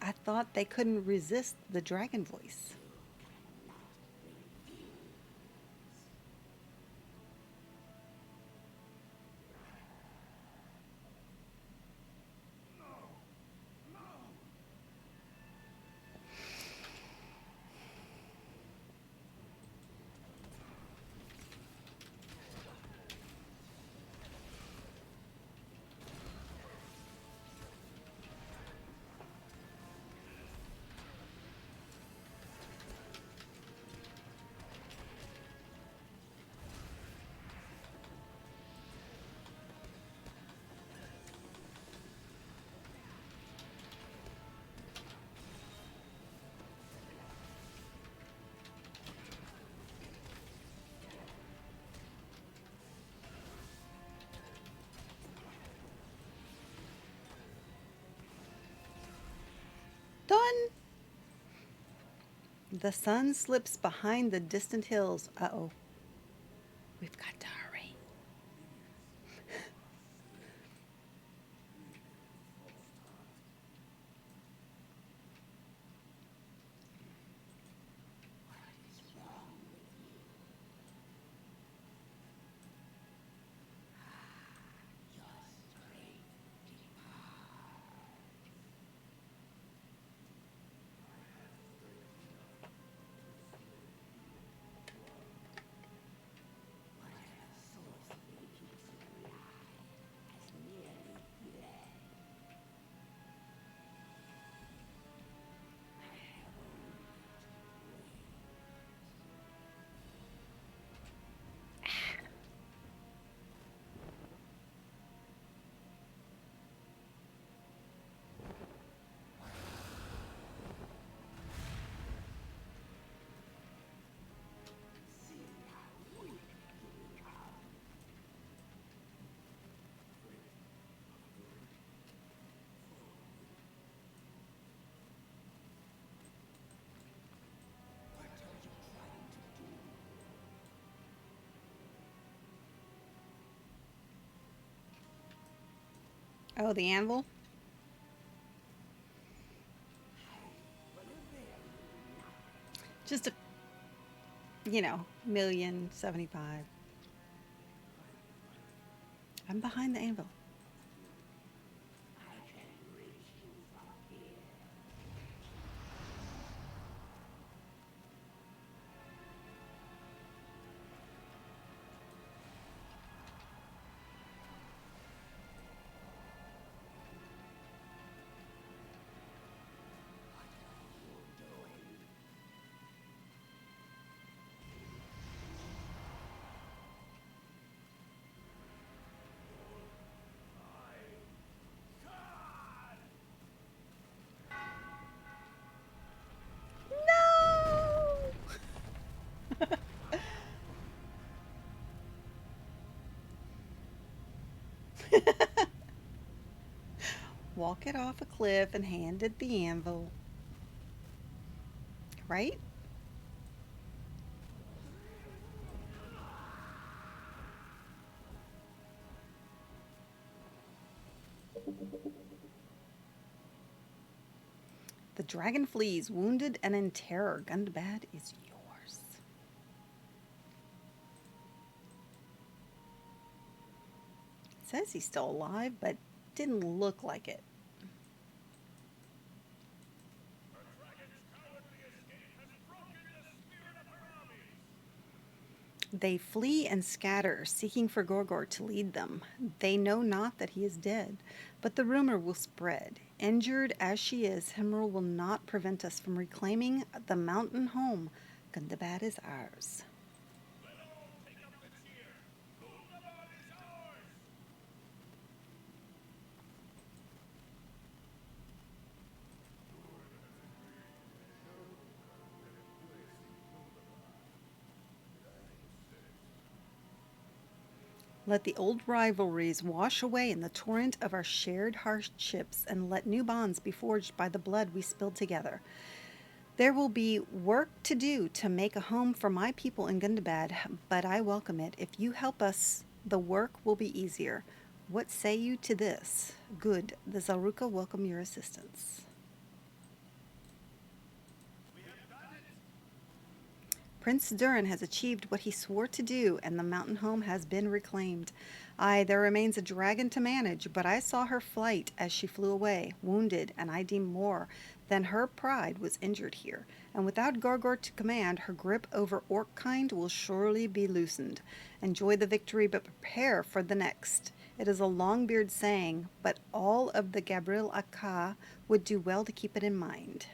Speaker 1: I thought they couldn't resist the dragon voice. Done. The sun slips behind the distant hills. Uh-oh. We've got to hurry. Oh, the anvil? Just a, you know, 1,075,000. I'm behind the anvil. Walk it off a cliff and handed the anvil. Right? The dragon flees, wounded and in terror. Gundabad is yours. It says he's still alive, but didn't look like it. They flee and scatter, seeking for Gorgor to lead them. They know not that he is dead, but the rumor will spread. Injured as she is, Himrul will not prevent us from reclaiming the mountain home. Gundabad is ours. Let the old rivalries wash away in the torrent of our shared hardships, and let new bonds be forged by the blood we spilled together. There will be work to do to make a home for my people in Gundabad, but I welcome it. If you help us, the work will be easier. What say you to this? Good. The Zaruka welcome your assistance. Prince Durin has achieved what he swore to do, and the mountain home has been reclaimed. Aye, there remains a dragon to manage, but I saw her flight as she flew away, wounded, and I deem more than her pride was injured here. And without Gorgor to command, her grip over orc kind will surely be loosened. Enjoy the victory, but prepare for the next. It is a Longbeard saying, but all of the Gabriel Aka would do well to keep it in mind.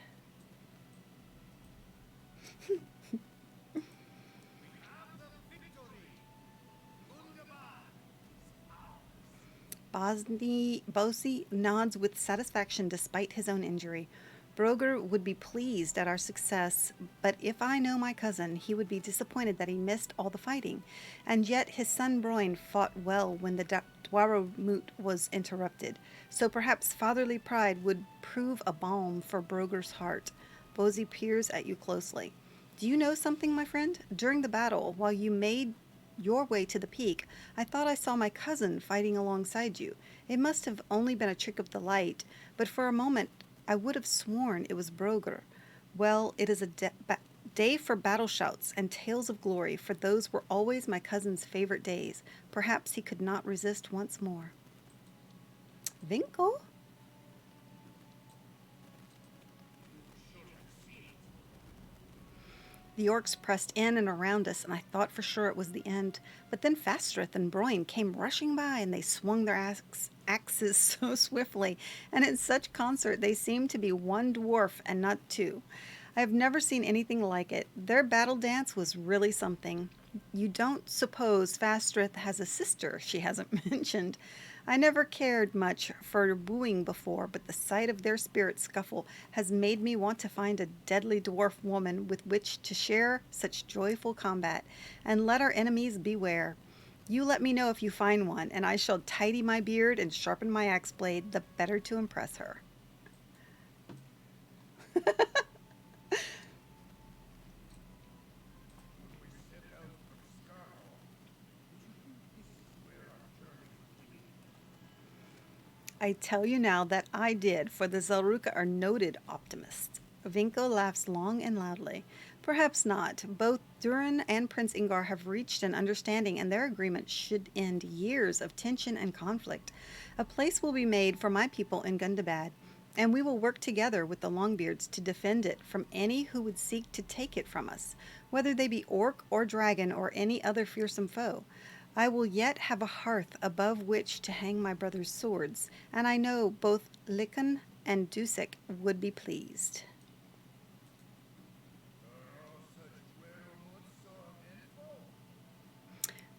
Speaker 1: Bosi nods with satisfaction despite his own injury. Broger would be pleased at our success, but if I know my cousin, he would be disappointed that he missed all the fighting. And yet his son Broin fought well when the Dwaro moot was interrupted, so perhaps fatherly pride would prove a balm for Broger's heart. Bosi peers at you closely. Do you know something, my friend? During the battle, while you made your way to the peak, I thought I saw my cousin fighting alongside you. It must have only been a trick of the light, but for a moment I would have sworn it was Broger. Well, it is a day for battle shouts and tales of glory, for those were always my cousin's favorite days. Perhaps he could not resist once more. Vinko? The orcs pressed in and around us, and I thought for sure it was the end. But then Fastrith and Broin came rushing by, and they swung their axes so swiftly, and in such concert they seemed to be one dwarf and not two. I have never seen anything like it. Their battle dance was really something. You don't suppose Fastrith has a sister she hasn't mentioned. I never cared much for wooing before, but the sight of their spirit scuffle has made me want to find a deadly dwarf woman with which to share such joyful combat, and let our enemies beware. You let me know if you find one, and I shall tidy my beard and sharpen my axe blade, the better to impress her. I tell you now that I did, for the Zaruka are noted optimists. Vinko laughs long and loudly. Perhaps not. Both Durin and Prince Ingar have reached an understanding, and their agreement should end years of tension and conflict. A place will be made for my people in Gundabad, and we will work together with the Longbeards to defend it from any who would seek to take it from us, whether they be orc or dragon or any other fearsome foe. I will yet have a hearth above which to hang my brother's swords, and I know both Likon and Dusek would be pleased.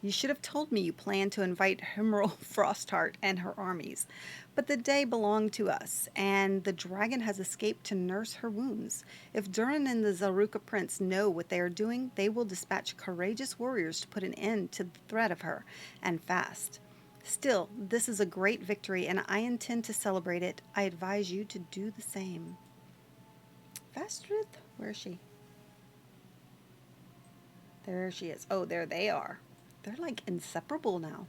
Speaker 1: You should have told me you planned to invite Emerald Frostheart and her armies. But the day belonged to us, and the dragon has escaped to nurse her wounds. If Durin and the Zaruka prince know what they are doing, they will dispatch courageous warriors to put an end to the threat of her, and fast. Still, this is a great victory, and I intend to celebrate it. I advise you to do the same. Fastrid? Where is she? There she is. Oh, there they are. They're like inseparable now.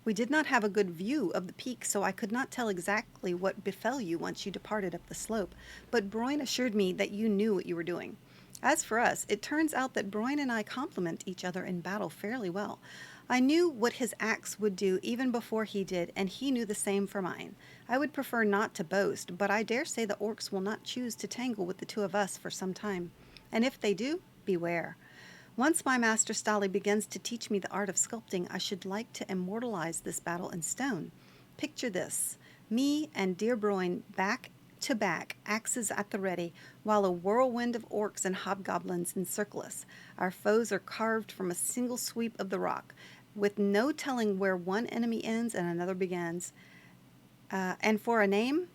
Speaker 1: We did not have a good view of the peak, so I could not tell exactly what befell you once you departed up the slope, but Broin assured me that you knew what you were doing. As for us, it turns out that Broin and I complement each other in battle fairly well. I knew what his axe would do even before he did, and he knew the same for mine. I would prefer not to boast, but I dare say the orcs will not choose to tangle with the two of us for some time. And if they do, beware. Once my master Stali begins to teach me the art of sculpting, I should like to immortalize this battle in stone. Picture this: me and dear Broin back to back, axes at the ready, while a whirlwind of orcs and hobgoblins encircle us. Our foes are carved from a single sweep of the rock, with no telling where one enemy ends and another begins. And for a name,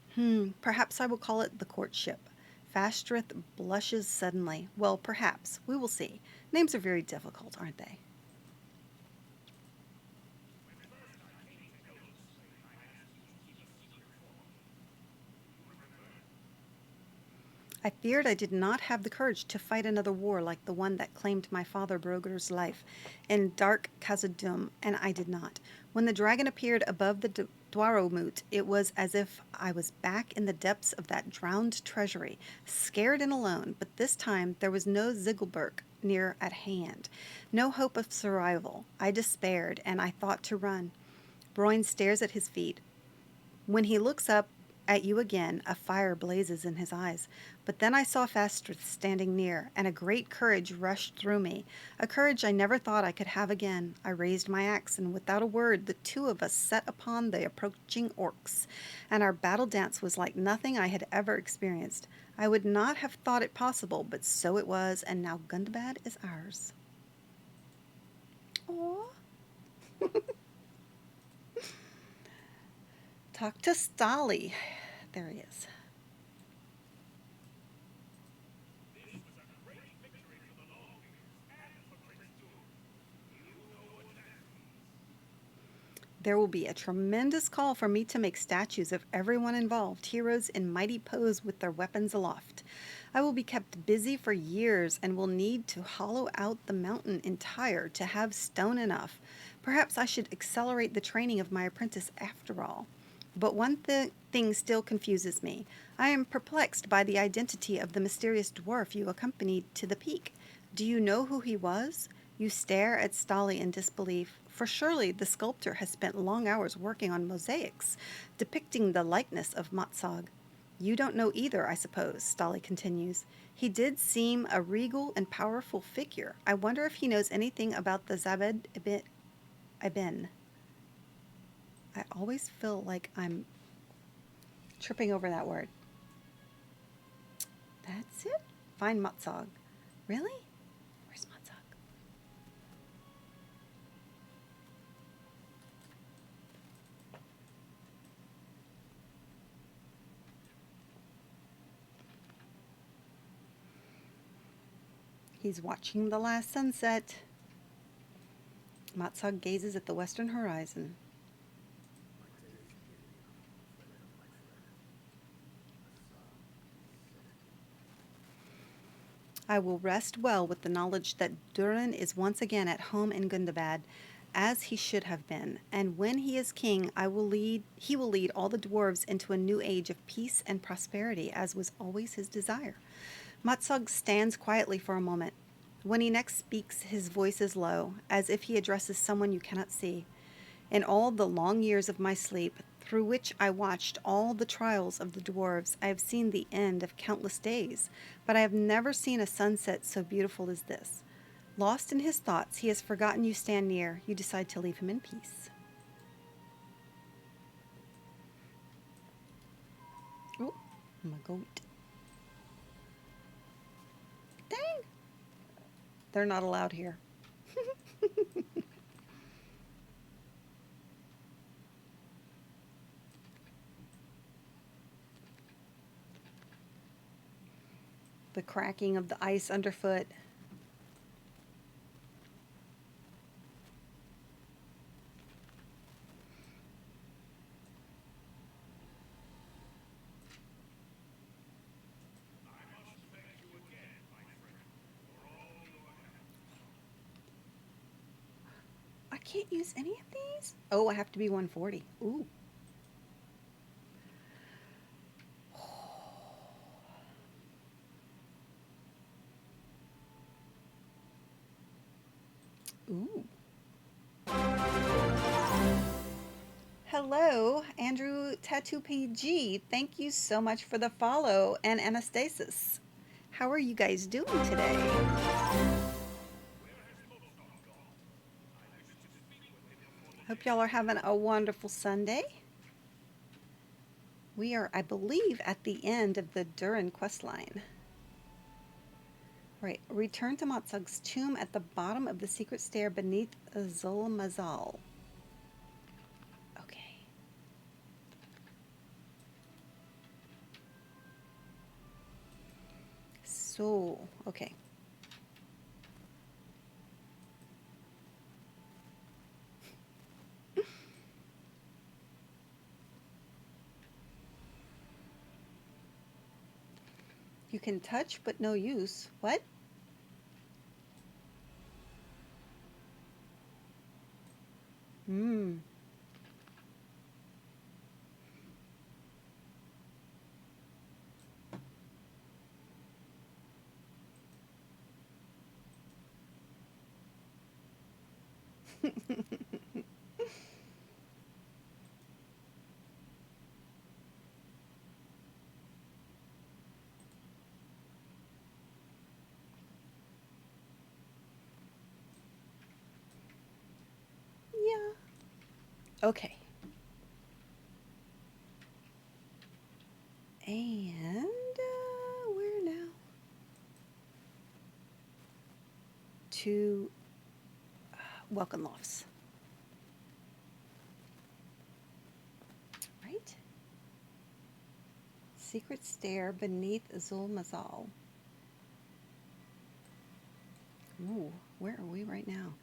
Speaker 1: perhaps I will call it the courtship. Fastrith blushes suddenly. Well, perhaps. We will see. Names are very difficult, aren't they? I feared I did not have the courage to fight another war like the one that claimed my father Broger's life in dark Khazad-dûm, and I did not. When the dragon appeared above the Dwaromut, it was as if I was back in the depths of that drowned treasury, scared and alone, but this time there was no Ziggelberg near at hand, no hope of survival. I despaired, and I thought to run. Broin stares at his feet. When he looks up at you again, a fire blazes in his eyes. But then I saw Fastrith standing near, and a great courage rushed through me, a courage I never thought I could have again. I raised my axe, and without a word the two of us set upon the approaching orcs, and our battle dance was like nothing I had ever experienced. I would not have thought it possible, but so it was, and now Gundabad is ours. Aww. Talk to Stali. There he is. There will be a tremendous call for me to make statues of everyone involved, heroes in mighty pose with their weapons aloft. I will be kept busy for years and will need to hollow out the mountain entire to have stone enough. Perhaps I should accelerate the training of my apprentice after all. But one thing still confuses me. I am perplexed by the identity of the mysterious dwarf you accompanied to the peak. Do you know who he was? You stare at Stali in disbelief, for surely the sculptor has spent long hours working on mosaics, depicting the likeness of Matsag. You don't know either, I suppose, Stali continues. He did seem a regal and powerful figure. I wonder if he knows anything about the Zabed Ibn. I always feel like I'm tripping over that word. That's it? Find Matsag. Really? Where's Matsag? He's watching the last sunset. Matsag gazes at the western horizon. I will rest well with the knowledge that Durin is once again at home in Gundabad. as he should have been, and when he is king, he will lead all the dwarves into a new age of peace and prosperity, as was always his desire. Matsog stands quietly for a moment. When he next speaks, his voice is low, as if he addresses someone you cannot see. In all the long years of my sleep, through which I watched all the trials of the dwarves, I have seen the end of countless days, but I have never seen a sunset so beautiful as this. Lost in his thoughts, he has forgotten you stand near. You decide to leave him in peace. Oh, my goat. Dang! They're not allowed here. The cracking of the ice underfoot. I can't use any of these? Oh, I have to be 140. Ooh. Ooh. Hello, Andrew Tattoo PG. Thank you so much for the follow. And Anastasis. How are you guys doing today? Hope y'all are having a wonderful Sunday. We are, I believe, at the end of the Durin questline. Right, return to Matsug's tomb at the bottom of the secret stair beneath Zulmazal. Okay. So, okay. You can touch, but no use. What? Hmm. Yeah. Okay. And where now? To Welcome Lofts. Right? Secret stair beneath Zulmazal. Ooh, where are we right now?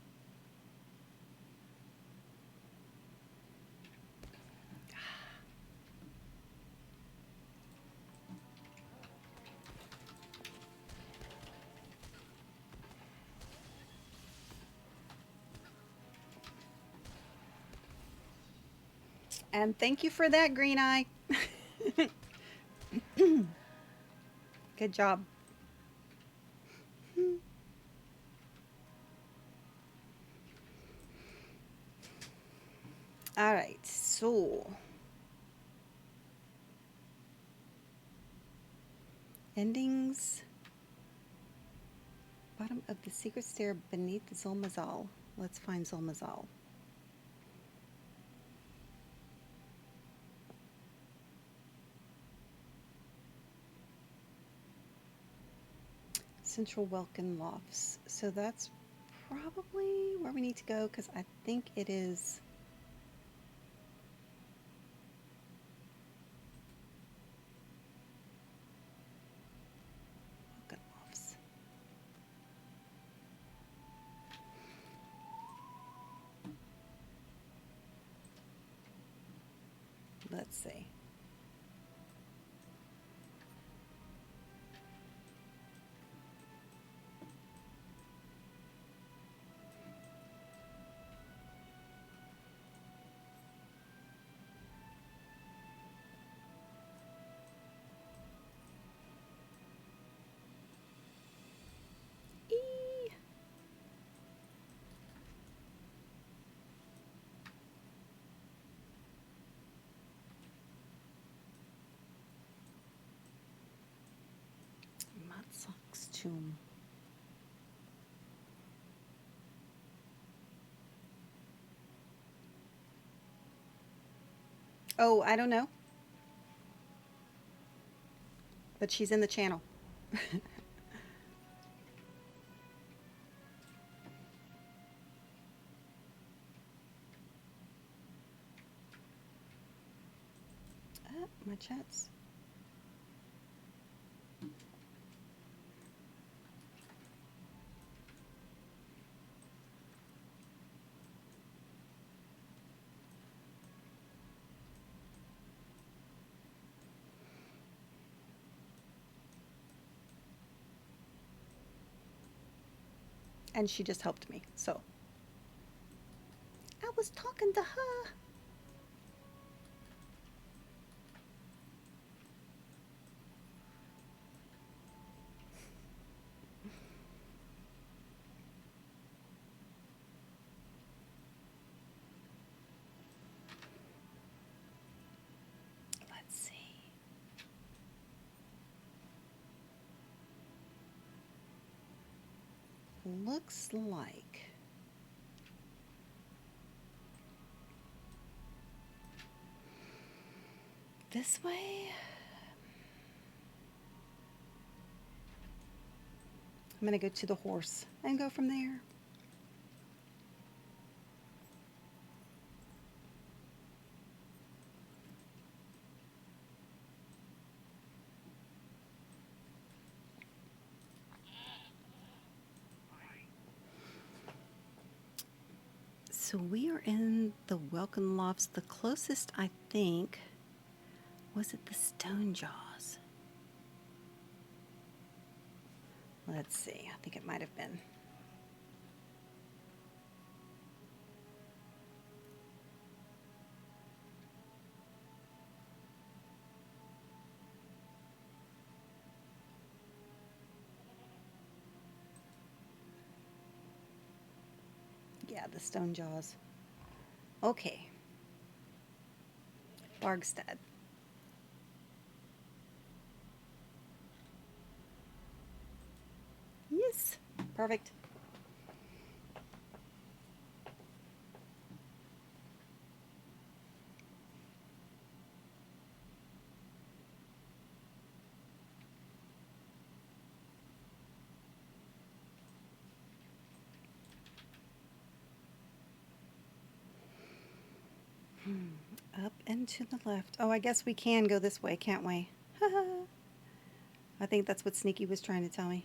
Speaker 1: And thank you for that, Green Eye. Good job. All right, so endings. Bottom of the secret stair beneath Zulmazal. Let's find Zulmazal. Central Welcome Lofts. So that's probably where we need to go because I think it is. Welcome Lofts. Let's see. tomb. Oh, I don't know. But she's in the channel. My chats. And she just helped me, so. I was talking to her. Let's see. Looks like this way. I'm gonna go to the horse and go from there. So we are in the Welcome Lofts. The closest, I think, was it the Stone Jaws? Let's see. I think it might have been. Yeah, the Stone Jaws. Okay. Bargstead. Yes. Perfect. Up and to the left. Oh, I guess we can go this way, can't we? I think that's what Sneaky was trying to tell me.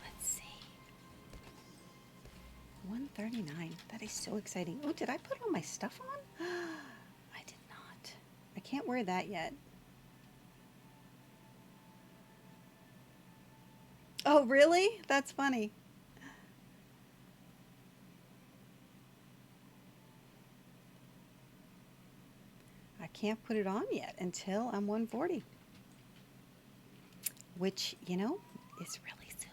Speaker 1: Let's see. 139. That is so exciting. Oh, did I put all my stuff on? I did not. I can't wear that yet. Oh, really? That's funny. I can't put it on yet until I'm 140. Which, you know, is really soon.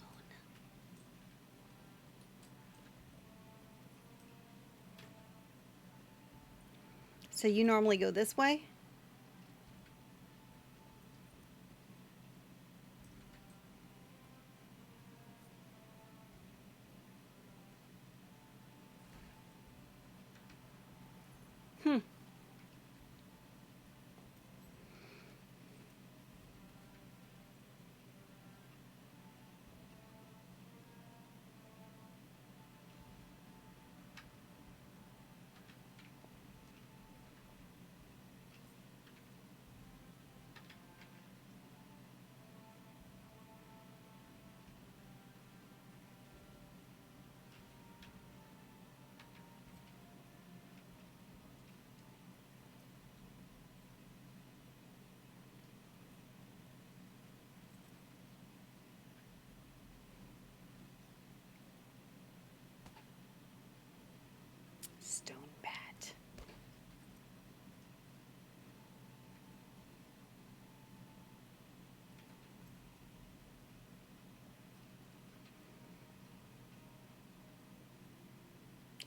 Speaker 1: So you normally go this way? Hmm.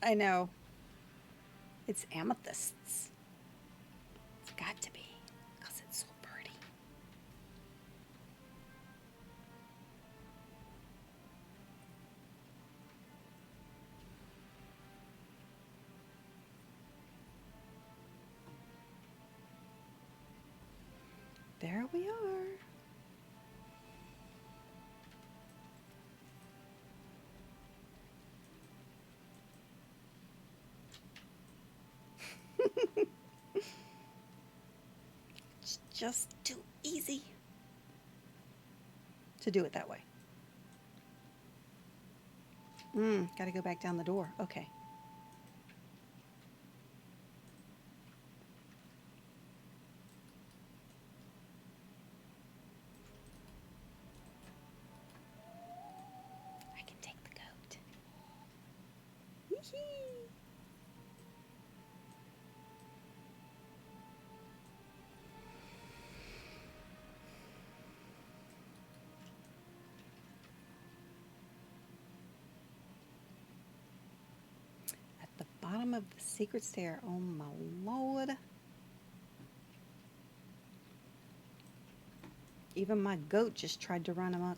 Speaker 1: I know. It's amethysts. It's got to be, because it's so pretty. There we are. It's just too easy to do it that way. Gotta go back down the door. Okay. I can take the goat. Hee-hee. At the bottom of the secret stair. Oh my lord. Even my goat just tried to run amok.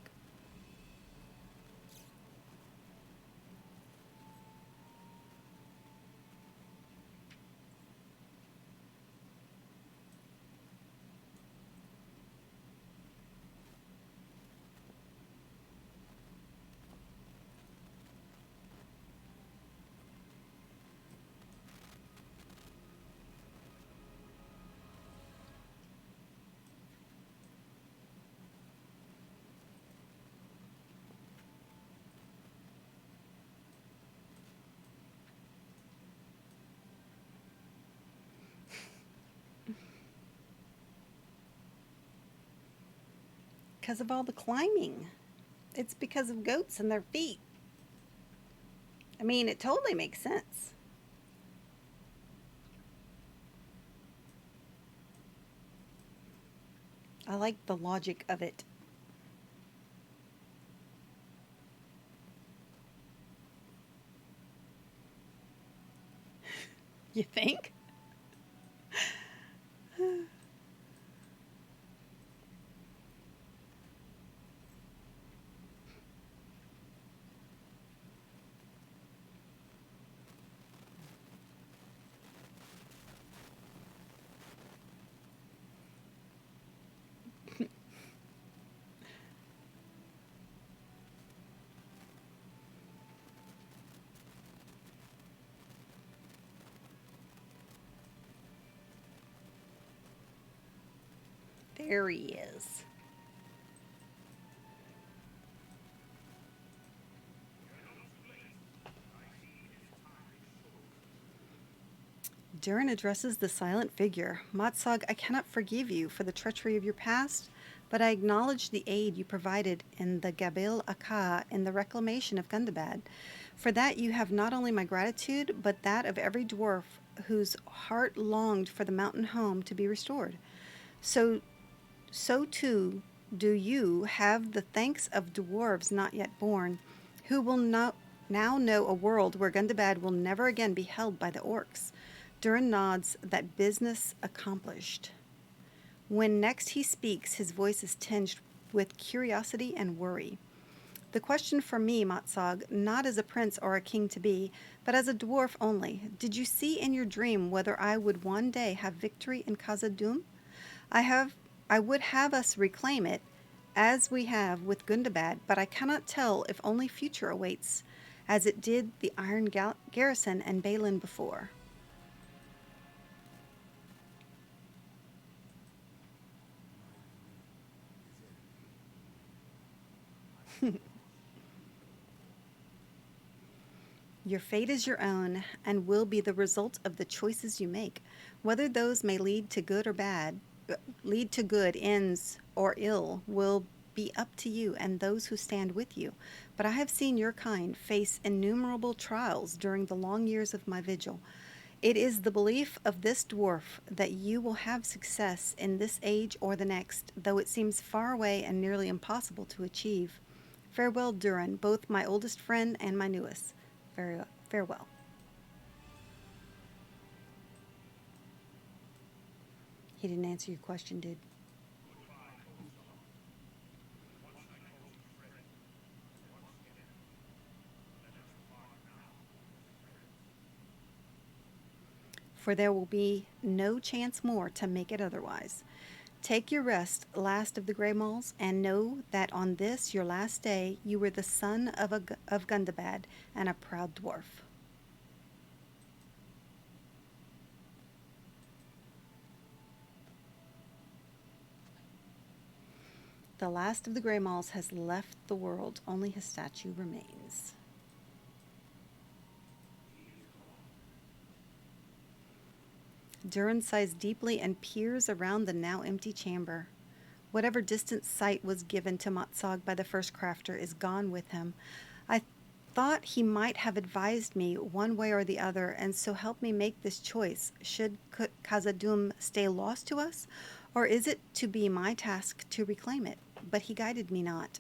Speaker 1: Because of all the climbing. It's because of goats and their feet. I mean, it totally makes sense. I like the logic of it. You think? There he is. Durin addresses the silent figure. Matsog, I cannot forgive you for the treachery of your past, but I acknowledge the aid you provided in the Gabil Aka in the reclamation of Gundabad. For that you have not only my gratitude, but that of every dwarf whose heart longed for the mountain home to be restored. So too do you have the thanks of dwarves not yet born, who will now know a world where Gundabad will never again be held by the orcs. Durin nods, that business accomplished. When next he speaks, his voice is tinged with curiosity and worry. The question for me, Matsog, not as a prince or a king to be, but as a dwarf only, did you see in your dream whether I would one day have victory in Khazad-dûm? I would have us reclaim it, as we have with Gundabad, but I cannot tell if only future awaits, as it did the Iron Garrison and Balin before. Your fate is your own, and will be the result of the choices you make. Whether those may lead to good ends or ill, will be up to you and those who stand with you. But I have seen your kind face innumerable trials during the long years of my vigil. It is the belief of this dwarf that you will have success in this age or the next, though it seems far away and nearly impossible to achieve. Farewell, Durin, both my oldest friend and my newest. Farewell. He didn't answer your question, dude. For there will be no chance more to make it otherwise. Take your rest, last of the Grey Malls, and know that on this your last day you were the son of Gundabad and a proud dwarf. The last of the Grey Malls has left the world, only his statue remains. Durin sighs deeply and peers around the now empty chamber. Whatever distant sight was given to Matsog by the first crafter is gone with him. I thought he might have advised me one way or the other, and so help me make this choice. Should Khazad-dûm stay lost to us, or is it to be my task to reclaim it? But he guided me not.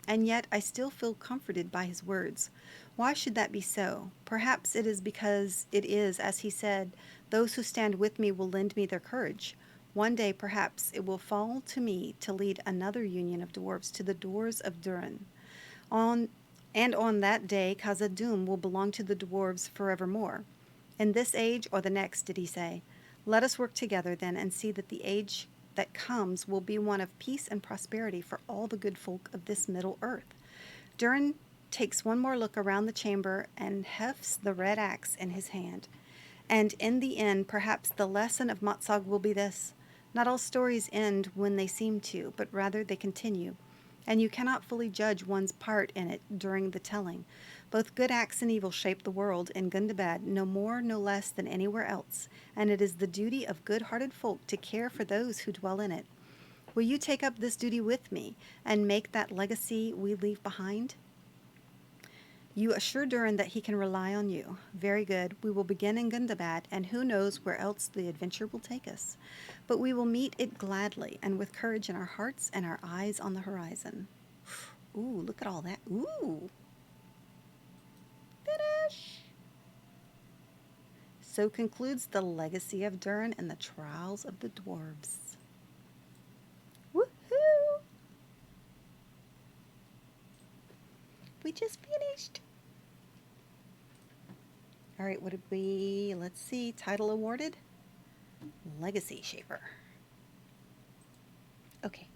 Speaker 1: And yet I still feel comforted by his words. Why should that be so? Perhaps it is because it is, as he said, those who stand with me will lend me their courage. One day, perhaps, it will fall to me to lead another union of dwarves to the doors of Durin. On that day, Khazad-dûm will belong to the dwarves forevermore. In this age or the next, did he say. Let us work together, then, and see that the age that comes will be one of peace and prosperity for all the good folk of this Middle Earth. Durin takes one more look around the chamber and hefts the red axe in his hand. And in the end, perhaps the lesson of Matsog will be this. Not all stories end when they seem to, but rather they continue. And you cannot fully judge one's part in it during the telling. Both good acts and evil shape the world in Gundabad no more, no less than anywhere else, and it is the duty of good-hearted folk to care for those who dwell in it. Will you take up this duty with me, and make that legacy we leave behind? You assure Durin that he can rely on you. Very good. We will begin in Gundabad, and who knows where else the adventure will take us. But we will meet it gladly, and with courage in our hearts and our eyes on the horizon. Ooh, look at all that. Ooh. Finish. So concludes the legacy of Durin and the trials of the dwarves. Woohoo! We just finished. All right, what did we, let's see, title awarded? Legacy Shaper. Okay.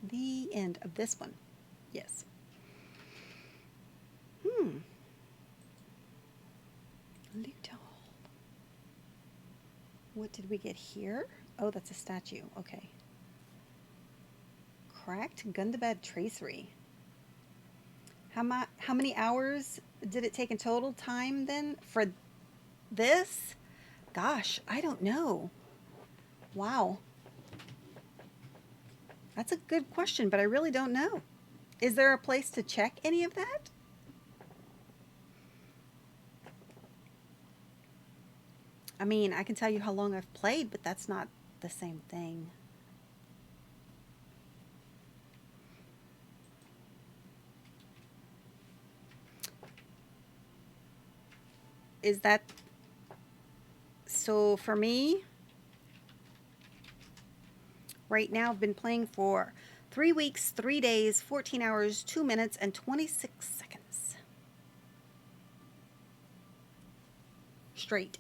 Speaker 1: The end of this one. Yes. Lutal. What did we get here? Oh, that's a statue. Okay. Cracked Gundabad tracery. How many hours did it take in total time then for this? Gosh, I don't know. Wow. That's a good question, but I really don't know. Is there a place to check any of that? I mean, I can tell you how long I've played, but that's not the same thing. Is that so? For me, right now I've been playing for 3 weeks, 3 days, 14 hours, 2 minutes, and 26 seconds. Straight.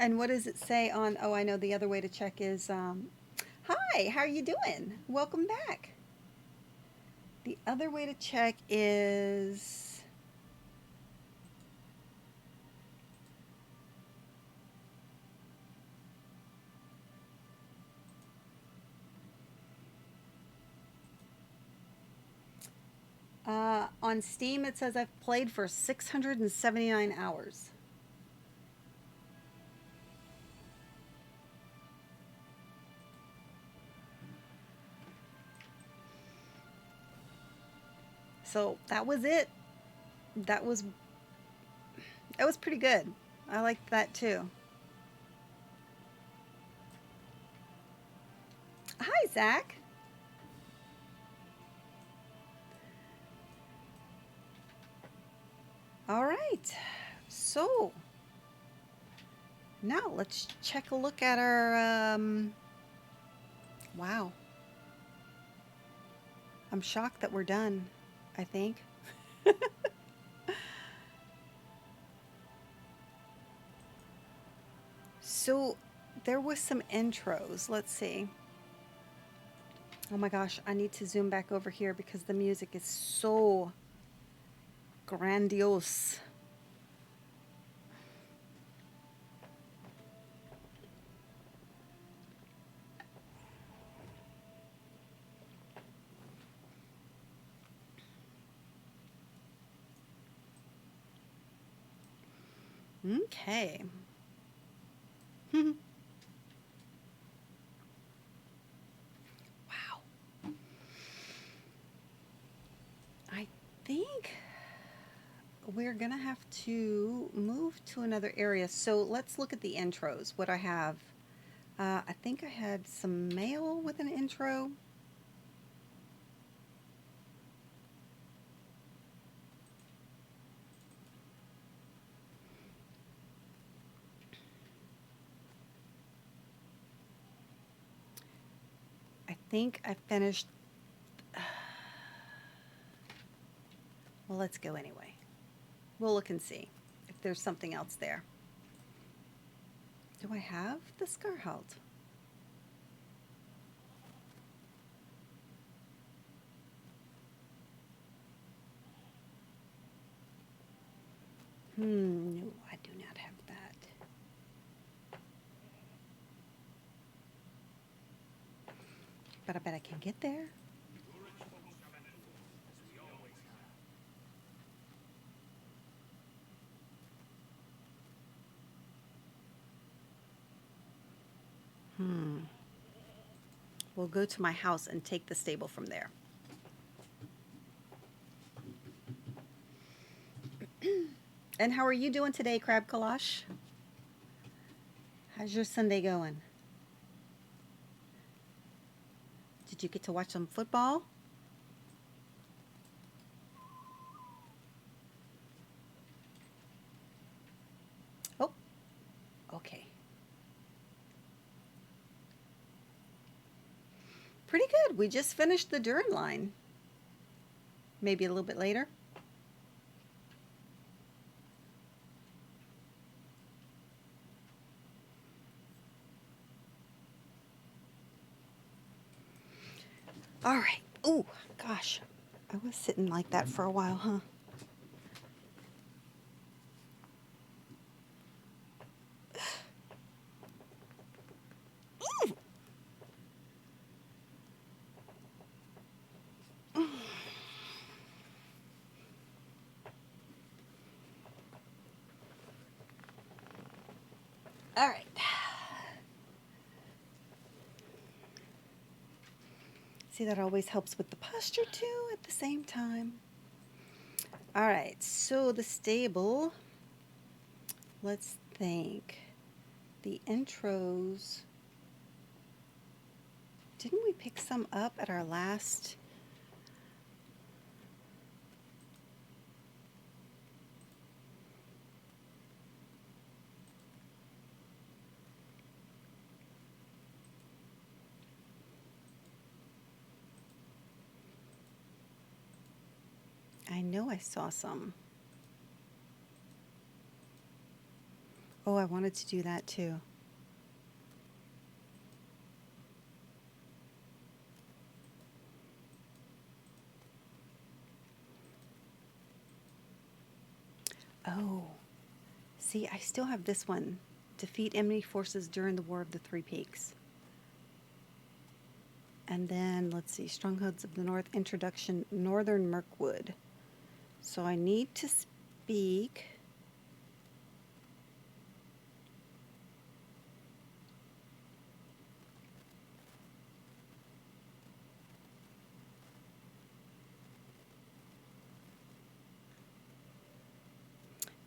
Speaker 1: And what does it say on, oh, I know the other way to check is, hi, how are you doing? Welcome back. The other way to check is, on Steam it says I've played for 679 hours. So that was it. That was pretty good. I liked that too. Hi, Zach. All right. So, now let's check a look at our, wow. I'm shocked that we're done, I think. So, there was some intros. Let's see. Oh my gosh, I need to zoom back over here because the music is so grandiose. Okay. Wow. I think we're gonna have to move to another area. So let's look at the intros. What I have. I think I had some mail with an intro. I think I finished. Well, let's go anyway. We'll look and see if there's something else there. Do I have the Scarhalt? No, I do not have that. But I bet I can get there. We'll go to my house and take the stable from there. And how are you doing today, Crab Kalash? How's your Sunday going? Did you get to watch some football? Oh, okay. Pretty good. We just finished the Durin line. Maybe a little bit later. All right. Oh, gosh. I was sitting like that for a while, huh? All right. See, that always helps with the posture too at the same time. All right, so the stable, let's think. The intros, didn't we pick some up at our last? I know I saw some. Oh, I wanted to do that too. Oh, see, I still have this one. Defeat enemy forces during the War of the Three Peaks. And then, let's see, Strongholds of the North, Introduction, Northern Mirkwood. So I need to speak.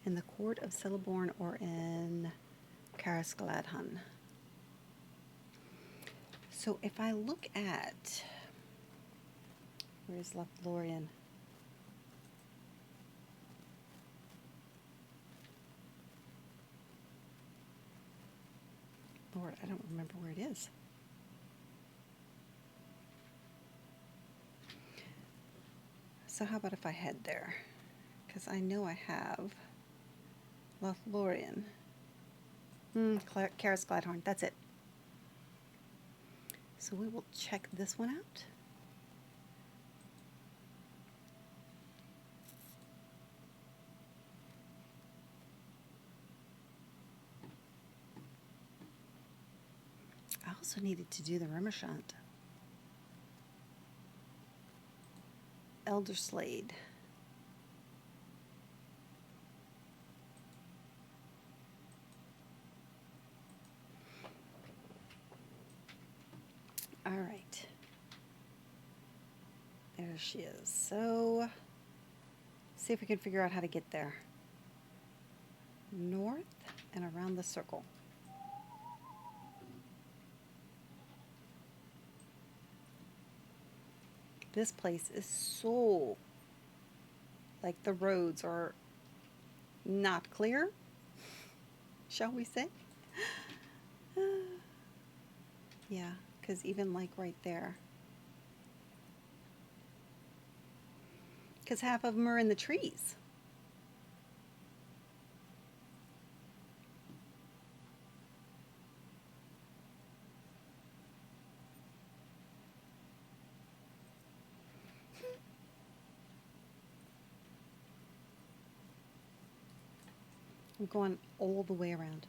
Speaker 1: In the court of Celeborn or in Carascaladhun. So if I look at, where's Lothlorien? Lord, I don't remember where it is. So how about if I head there? Because I know I have Lothlorien. Karis Gladhorn, that's it. So we will check this one out. I also needed to do the Rimmershant. Elder Slade. All right. There she is. So, see if we can figure out how to get there. North and around the circle. This place is so, like, the roads are not clear, shall we say? Yeah, because even like right there. Because half of them are in the trees. I'm going all the way around.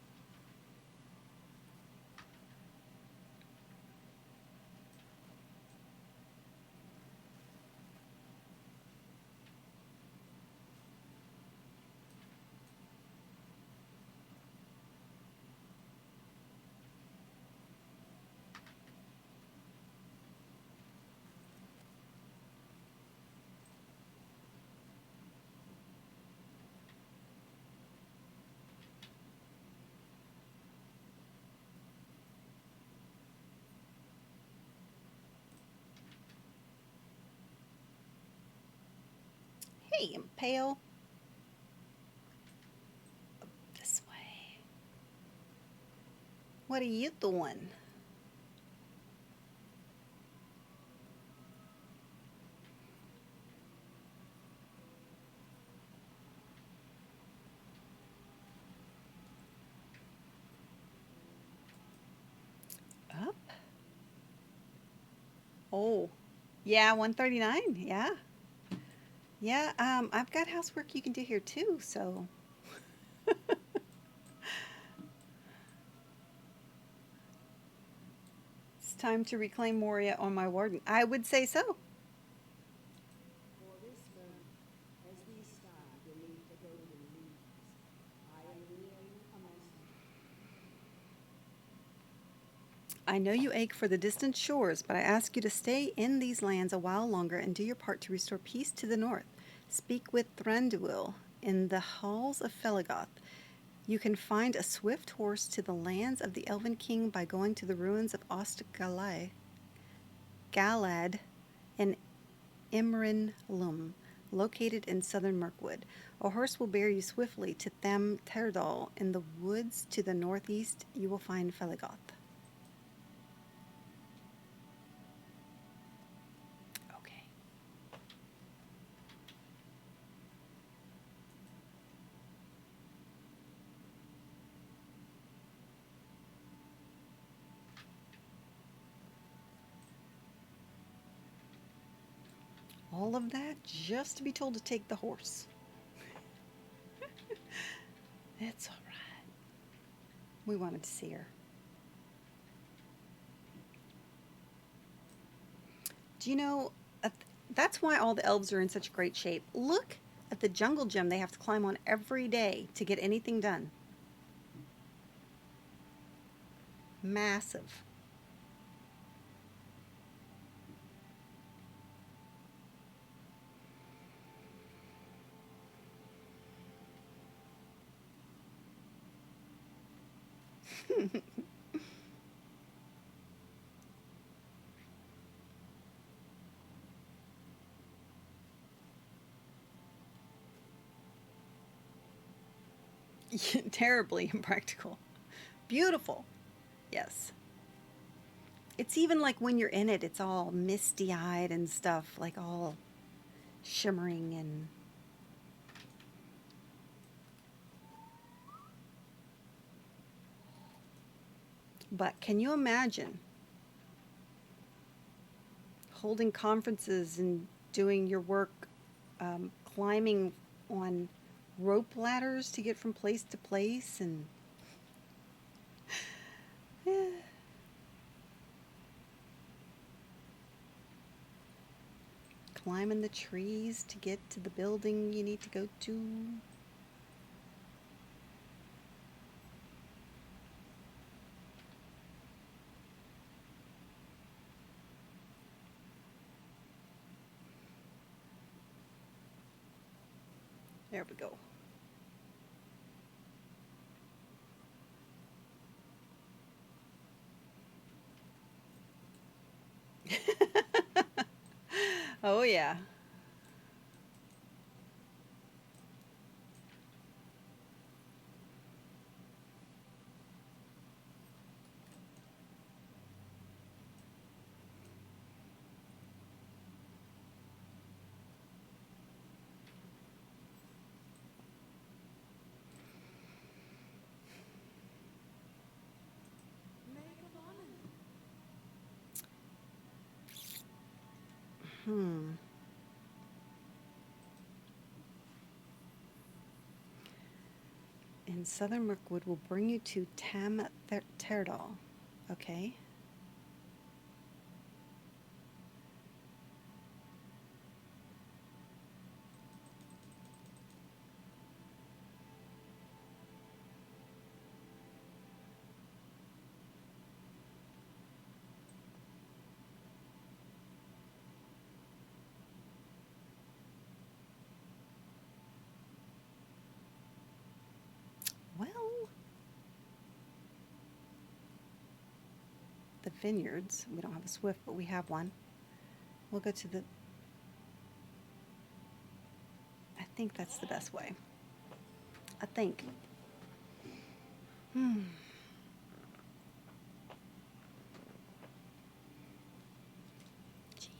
Speaker 1: Hey, Impale. This way. What are you doing? Up? Oh, yeah, 139. Yeah. Yeah, I've got housework you can do here too, so. It's time to reclaim Moria on my warden. I would say so.
Speaker 4: For this moment, as we stand beneath the golden leaves, I am nearing a message.
Speaker 1: I know you ache for the distant shores, but I ask you to stay in these lands a while longer and do your part to restore peace to the north. Speak with Thranduil in the halls of Felagoth. You can find a swift horse to the lands of the Elven King by going to the ruins of Ostgalad and Imrinlum, located in southern Mirkwood. A horse will bear you swiftly to Them Terdal. In the woods to the northeast, you will find Felagoth. Okay. All of that just to be told to take the horse. It's all right. We wanted to see her. Do you know, that's why all the elves are in such great shape. Look at the jungle gym they have to climb on every day to get anything done. Massive. Terribly impractical. Beautiful. Yes. It's even like when you're in it, it's all misty-eyed and stuff, like all shimmering and... But can you imagine holding conferences and doing your work, climbing on rope ladders to get from place to place and... Yeah. Climbing the trees to get to the building you need to go to. There we go. Oh yeah. In southern Mirkwood will bring you to Tam Terdal. Okay. Well, the vineyards. We don't have a Swift, but we have one. We'll go to the... I think that's the best way. I think. Jeez.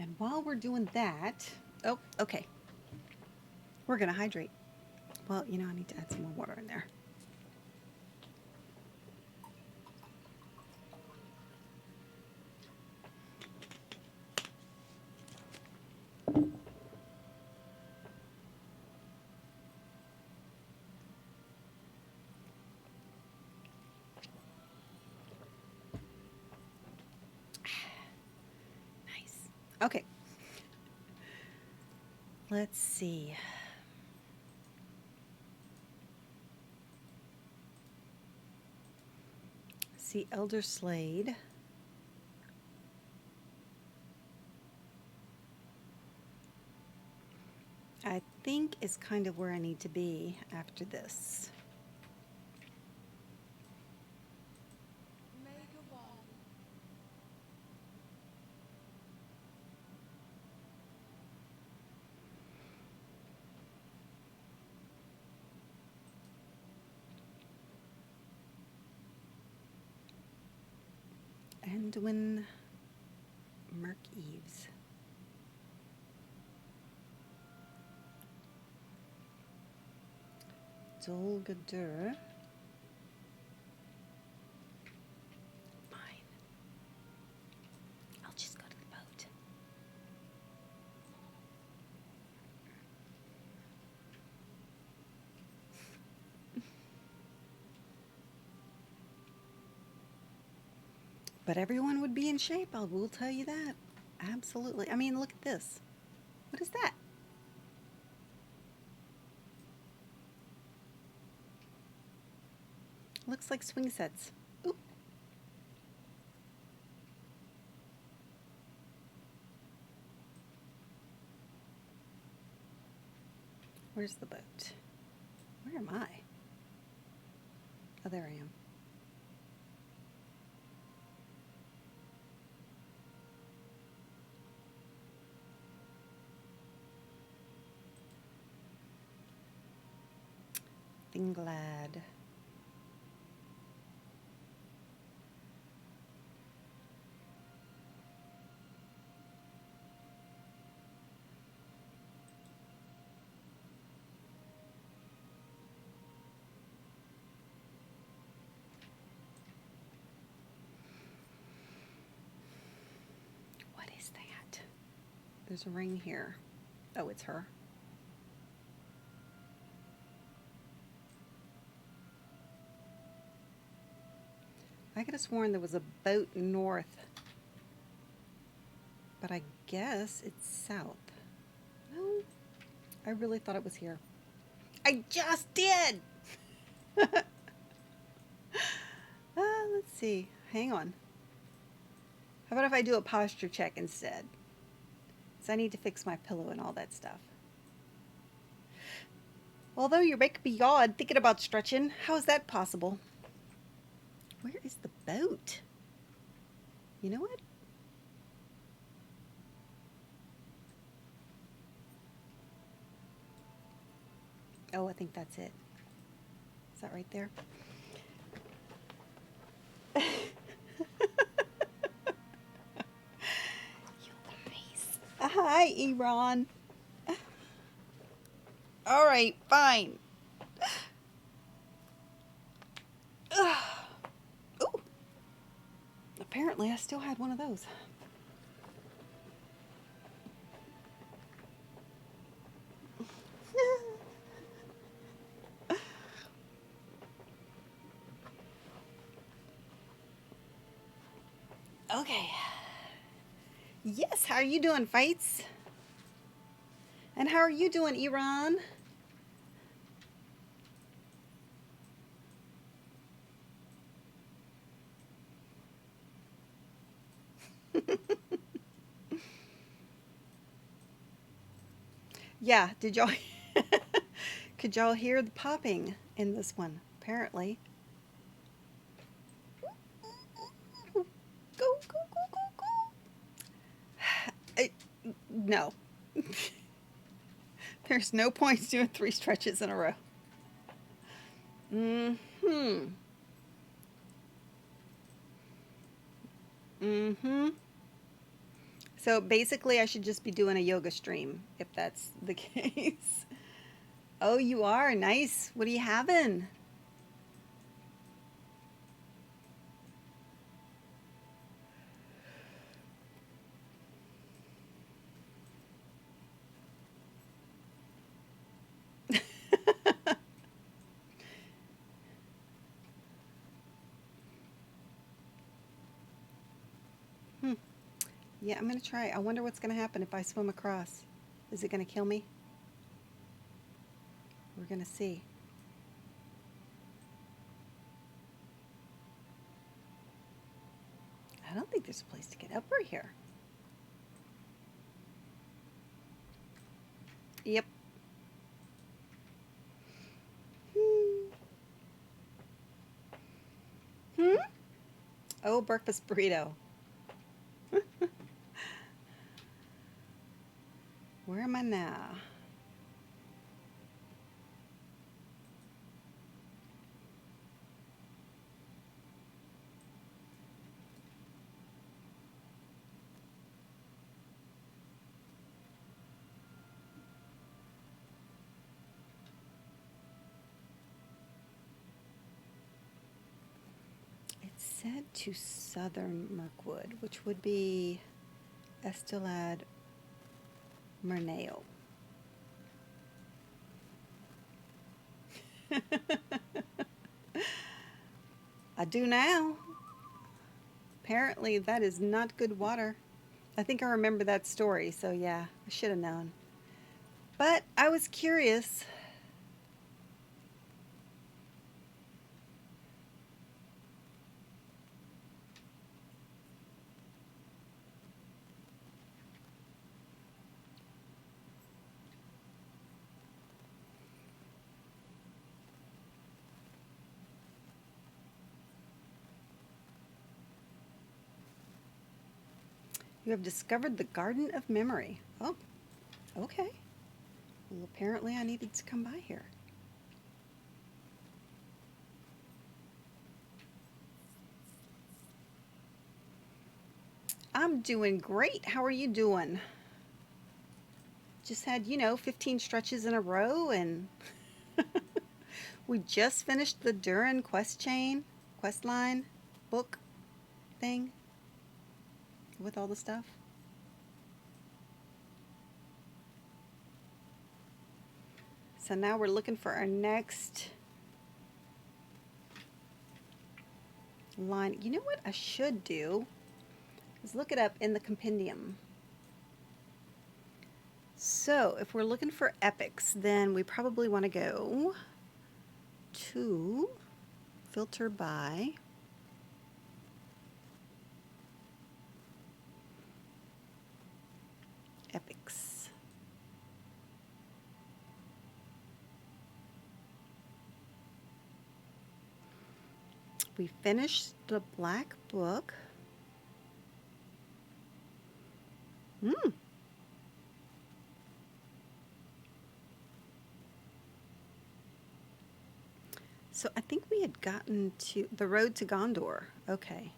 Speaker 1: And while we're doing that, oh, okay. We're gonna hydrate. Well, you know, I need to add some more water in there. Nice. Okay. Let's see. See Elder Slade. I think is kind of where I need to be after this. Endwin Merc Eves. Dolgadur. Mine. I'll just go to the boat. But everyone would be in shape, I will tell you that. Absolutely. I mean, look at this. What is that? Looks like swing sets. Ooh. Where's the boat? Where am I? Oh, there I am. Glad. What is that? There's a ring here. Oh, it's her. I could have sworn there was a boat north, but I guess it's south. No, I really thought it was here. I just did! Let's see. Hang on. How about if I do a posture check instead? So I need to fix my pillow and all that stuff. Although you're making me yawn thinking about stretching, how is that possible? Where is the boat? You know what? Oh, I think that's it. Is that right there? You nice. Hi, Iran. All right, fine. Ooh. Apparently, I still had one of those. Okay. Yes, how are you doing, Fights? And how are you doing, Iran? Yeah, did y'all could y'all hear the popping in this one? Apparently. Go, go, go, go, go. No. There's no points doing 3 stretches in a row. Mm-hmm. Mm-hmm. So basically I should just be doing a yoga stream if that's the case. Oh, you are? Nice. What are you having? Yeah, I'm going to try. I wonder what's going to happen if I swim across. Is it going to kill me? We're going to see. I don't think there's a place to get up right here. Yep. Hmm? Oh, breakfast burrito. Where am I now? It's said to southern Mirkwood, which would be Estelad Murneo. I do now. Apparently that is not good water. I think I remember that story, so yeah, I should have known. But I was curious. You have discovered the Garden of Memory. Oh, okay. Well, apparently I needed to come by here. I'm doing great. How are you doing? Just had, 15 stretches in a row, and we just finished the Duran quest line book thing with all the stuff. So now we're looking for our next line. You know what I should do is look it up in the compendium. So if we're looking for epics, then we probably want to go to filter by epics. We finished the black book. So I think we had gotten to the road to Gondor. Okay.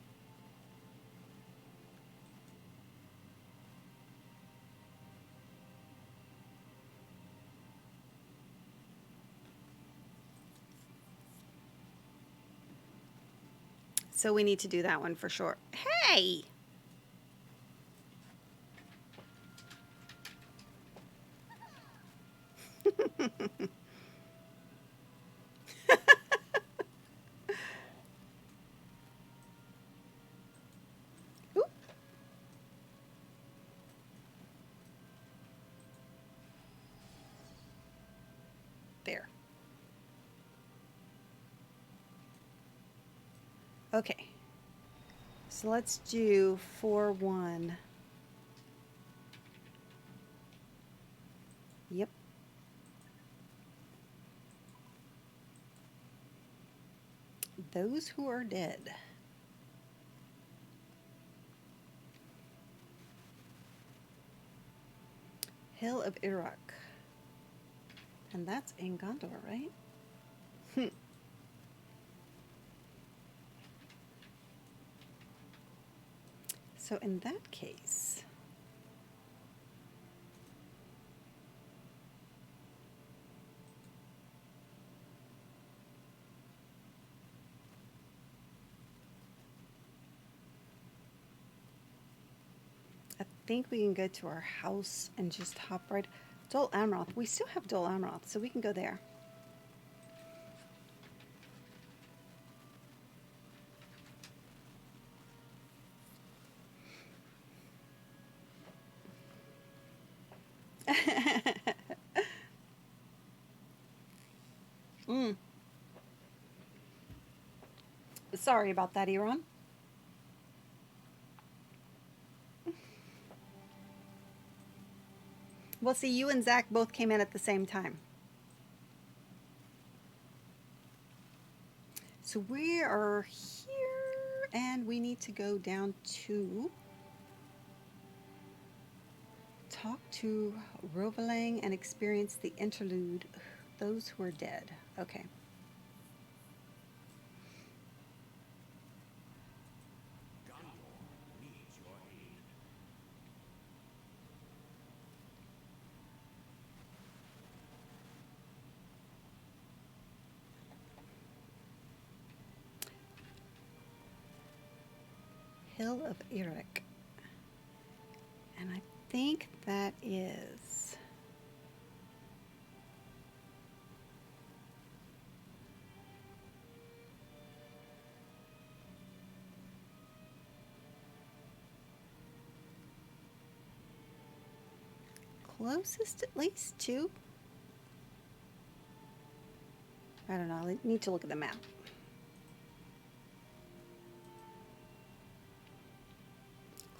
Speaker 1: So we need to do that one for sure. Hey! Oop. There. Okay. So let's do 4-1. Yep. Those who are dead. Hill of Iraq. And that's in Gondor, right? So in that case, I think we can go to our house and just hop right. Dol Amroth. We still have Dol Amroth, so we can go there. Sorry about that, Iran. Well, see, you and Zach both came in at the same time. So we are here, and we need to go down to talk to Rovalang and experience the interlude, those who are dead. Okay.
Speaker 3: Gondor needs your aid.
Speaker 1: Hill of Iraq. And I think that is... closest at least to... I don't know, I need to look at the map.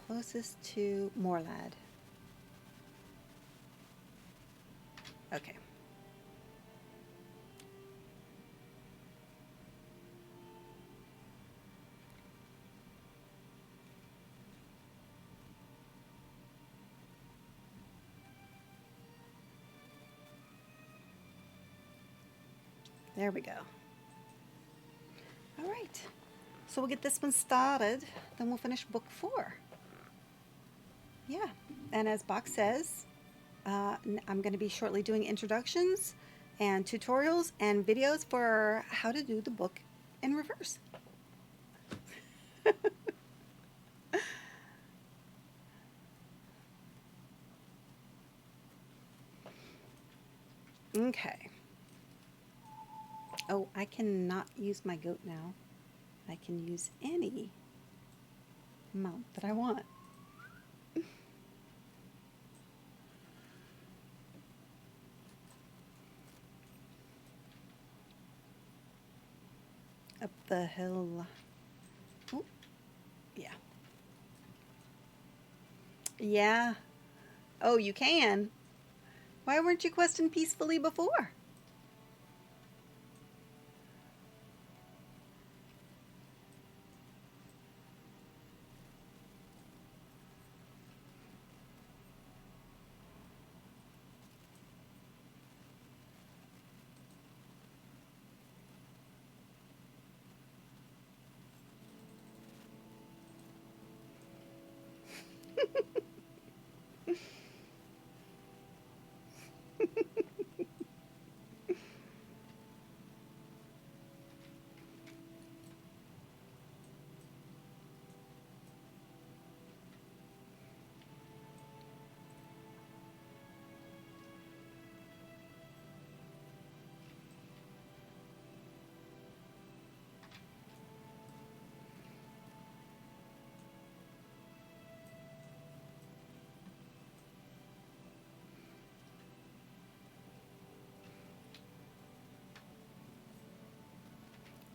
Speaker 1: Closest to Morlad. Okay. There we go. All right. So we'll get this one started, then we'll finish book 4. Yeah, and as Box says, I'm going to be shortly doing introductions and tutorials and videos for how to do the book in reverse. Okay. Oh, I cannot use my goat now. I can use any mount that I want. Up the hill. Oh, yeah. Yeah. Oh, you can? Why weren't you questing peacefully before?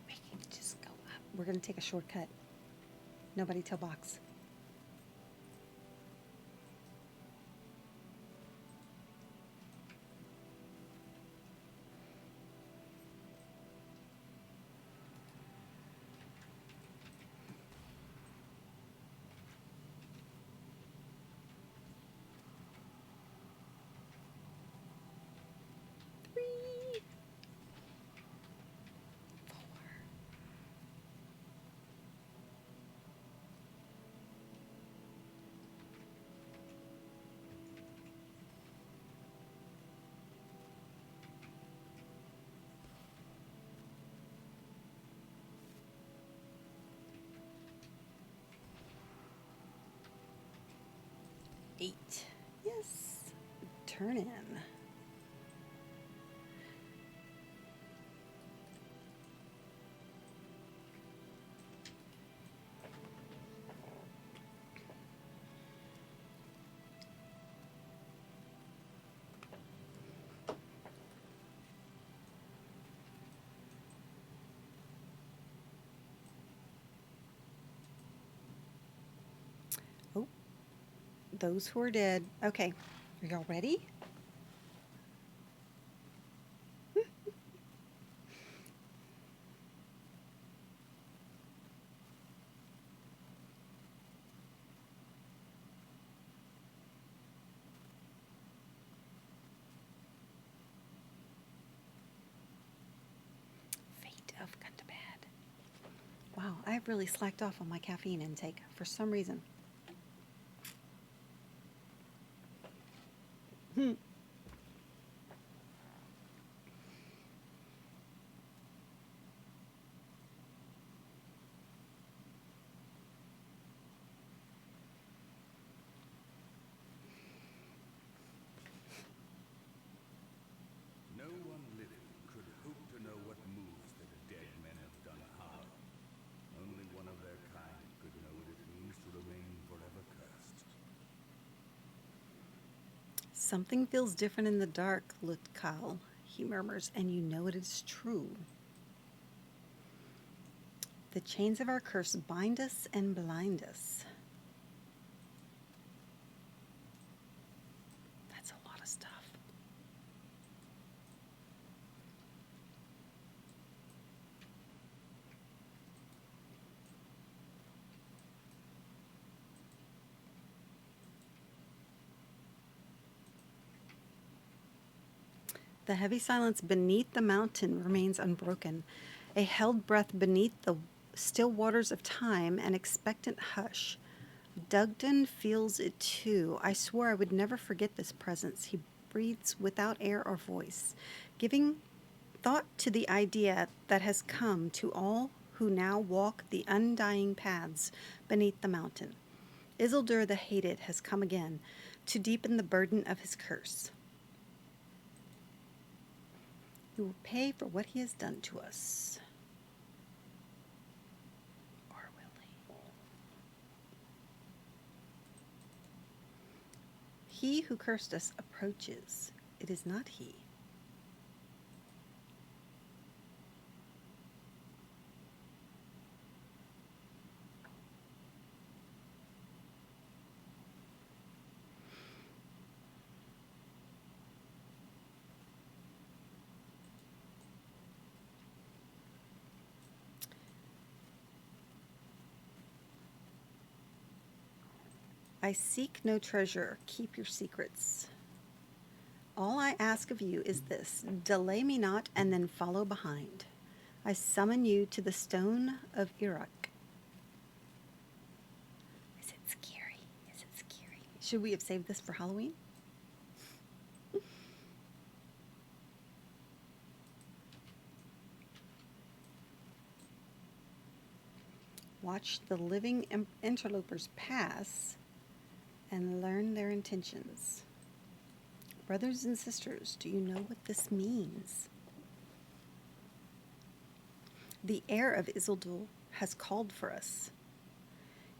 Speaker 1: We can just go up. We're going to take a shortcut. Nobody tell Box. Three, 4. 8. Yes. Turn in. Oh, those who are dead. Okay. Are y'all ready? Fate of Gundabad. Wow, I've really slacked off on my caffeine intake for some reason.
Speaker 3: No one living could hope to know what moves that the dead men have done how. Only one of their kind could know what it means to remain forever cursed.
Speaker 1: Something feels different in the dark, Lutkal, he murmurs, and you know it is true. The chains of our curse bind us and blind us. That's a lot of stuff. The heavy silence beneath the mountain remains unbroken, a held breath beneath the still waters of time, an expectant hush. Dugden feels it too. I swore I would never forget this presence. He breathes without air or voice, giving thought to the idea that has come to all who now walk the undying paths beneath the mountain. Isildur the Hated has come again to deepen the burden of his curse. He will pay for what he has done to us. Or will he? He who cursed us approaches. It is not he. I seek no treasure, keep your secrets. All I ask of you is this, delay me not and then follow behind. I summon you to the stone of Iraq. Is it scary? Is it scary? Should we have saved this for Halloween? Watch the living interlopers pass and learn their intentions. Brothers and sisters, do you know what this means? The heir of Isildur has called for us.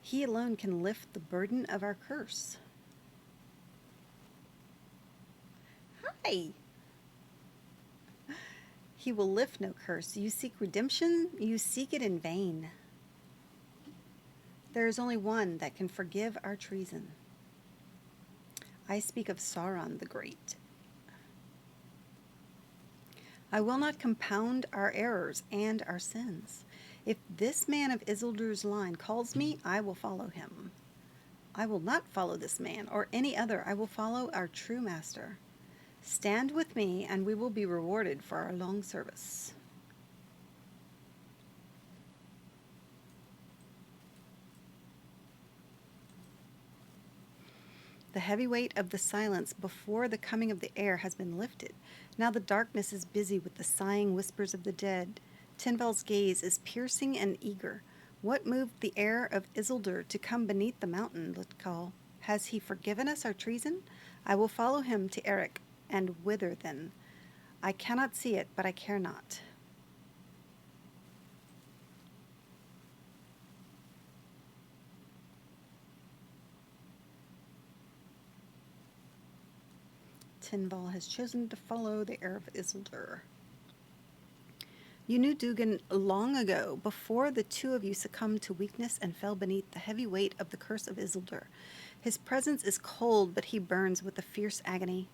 Speaker 1: He alone can lift the burden of our curse. Hi! He will lift no curse. You seek redemption, you seek it in vain. There is only one that can forgive our treason. I speak of Sauron the Great. I will not compound our errors and our sins. If this man of Isildur's line calls me, I will follow him. I will not follow this man or any other. I will follow our true master. Stand with me, and we will be rewarded for our long service. The heavy weight of the silence before the coming of the heir has been lifted. Now the darkness is busy with the sighing whispers of the dead. Tinval's gaze is piercing and eager. What moved the heir of Isildur to come beneath the mountain, Litkal? Has he forgiven us our treason? I will follow him to Eric, and whither then? I cannot see it, but I care not. Tinval has chosen to follow the heir of Isildur. You knew Dugan long ago, before the two of you succumbed to weakness and fell beneath the heavy weight of the curse of Isildur. His presence is cold, but he burns with a fierce agony.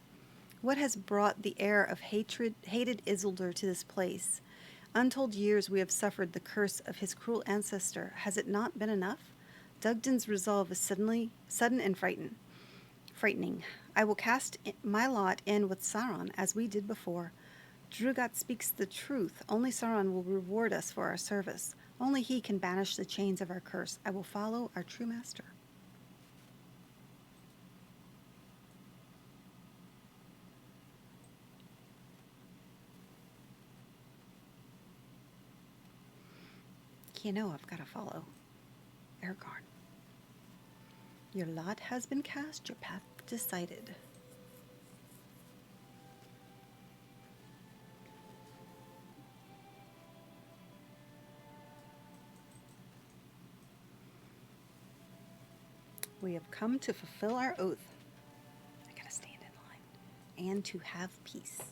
Speaker 1: What has brought the heir of hated Isildur to this place? Untold years we have suffered the curse of his cruel ancestor. Has it not been enough? Dugden's resolve is sudden and frightening. I will cast my lot in with Sauron, as we did before. Drugat speaks the truth. Only Sauron will reward us for our service. Only he can banish the chains of our curse. I will follow our true master. You know I've got to follow Aragorn. Your lot has been cast, your path decided. We have come to fulfill our oath. I gotta stand in line. And to have peace.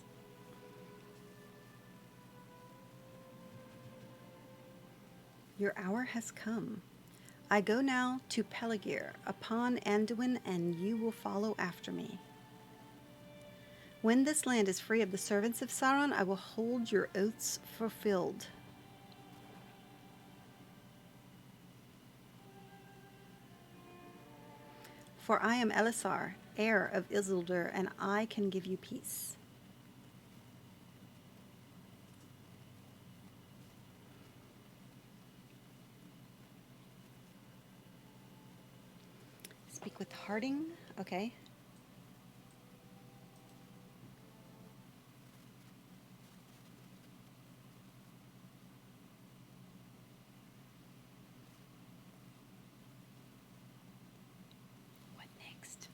Speaker 1: Your hour has come. I go now to Peligir upon Anduin, and you will follow after me. When this land is free of the servants of Sauron, I will hold your oaths fulfilled. For I am Elisar, heir of Isildur, and I can give you peace. Speak with Harding. Okay. What next?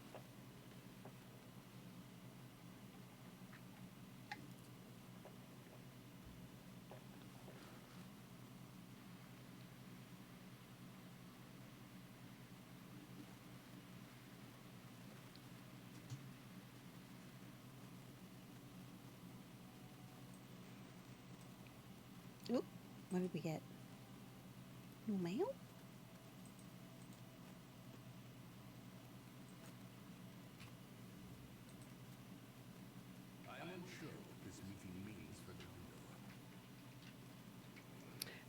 Speaker 1: Oop, what did we get? No mail?
Speaker 3: I am unsure what this meeting means for the window.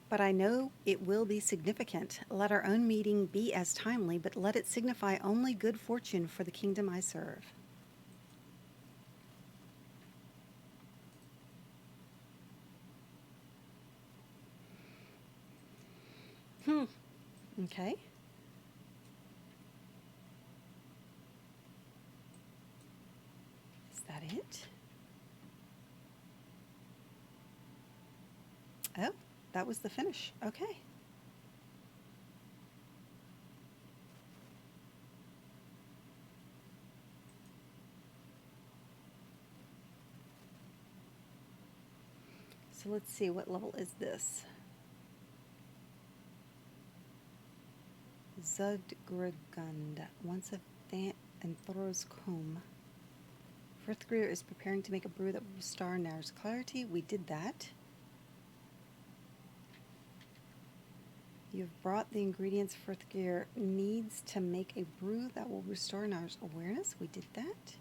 Speaker 1: But I know it will be significant. Let our own meeting be as timely, but let it signify only good fortune for the kingdom I serve. Okay. Is that it? Oh, that was the finish. Okay. So let's see, what level is this? Zudgragund, once a and throws comb. Frithgrir is preparing to make a brew that will restore Nair's clarity. We did that. You've brought the ingredients Frithgrir needs to make a brew that will restore Nair's awareness. We did that.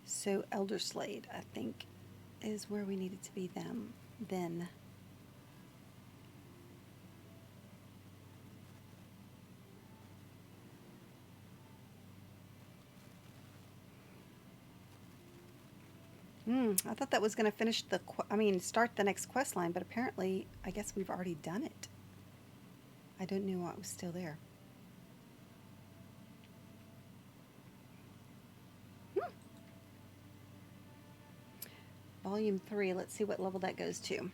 Speaker 1: So Elderslade, I think, is where we needed to be then. I thought that was going to finish start the next quest line, but apparently, I guess we've already done it. I didn't know it was still there. Volume 3, let's see what level that goes to.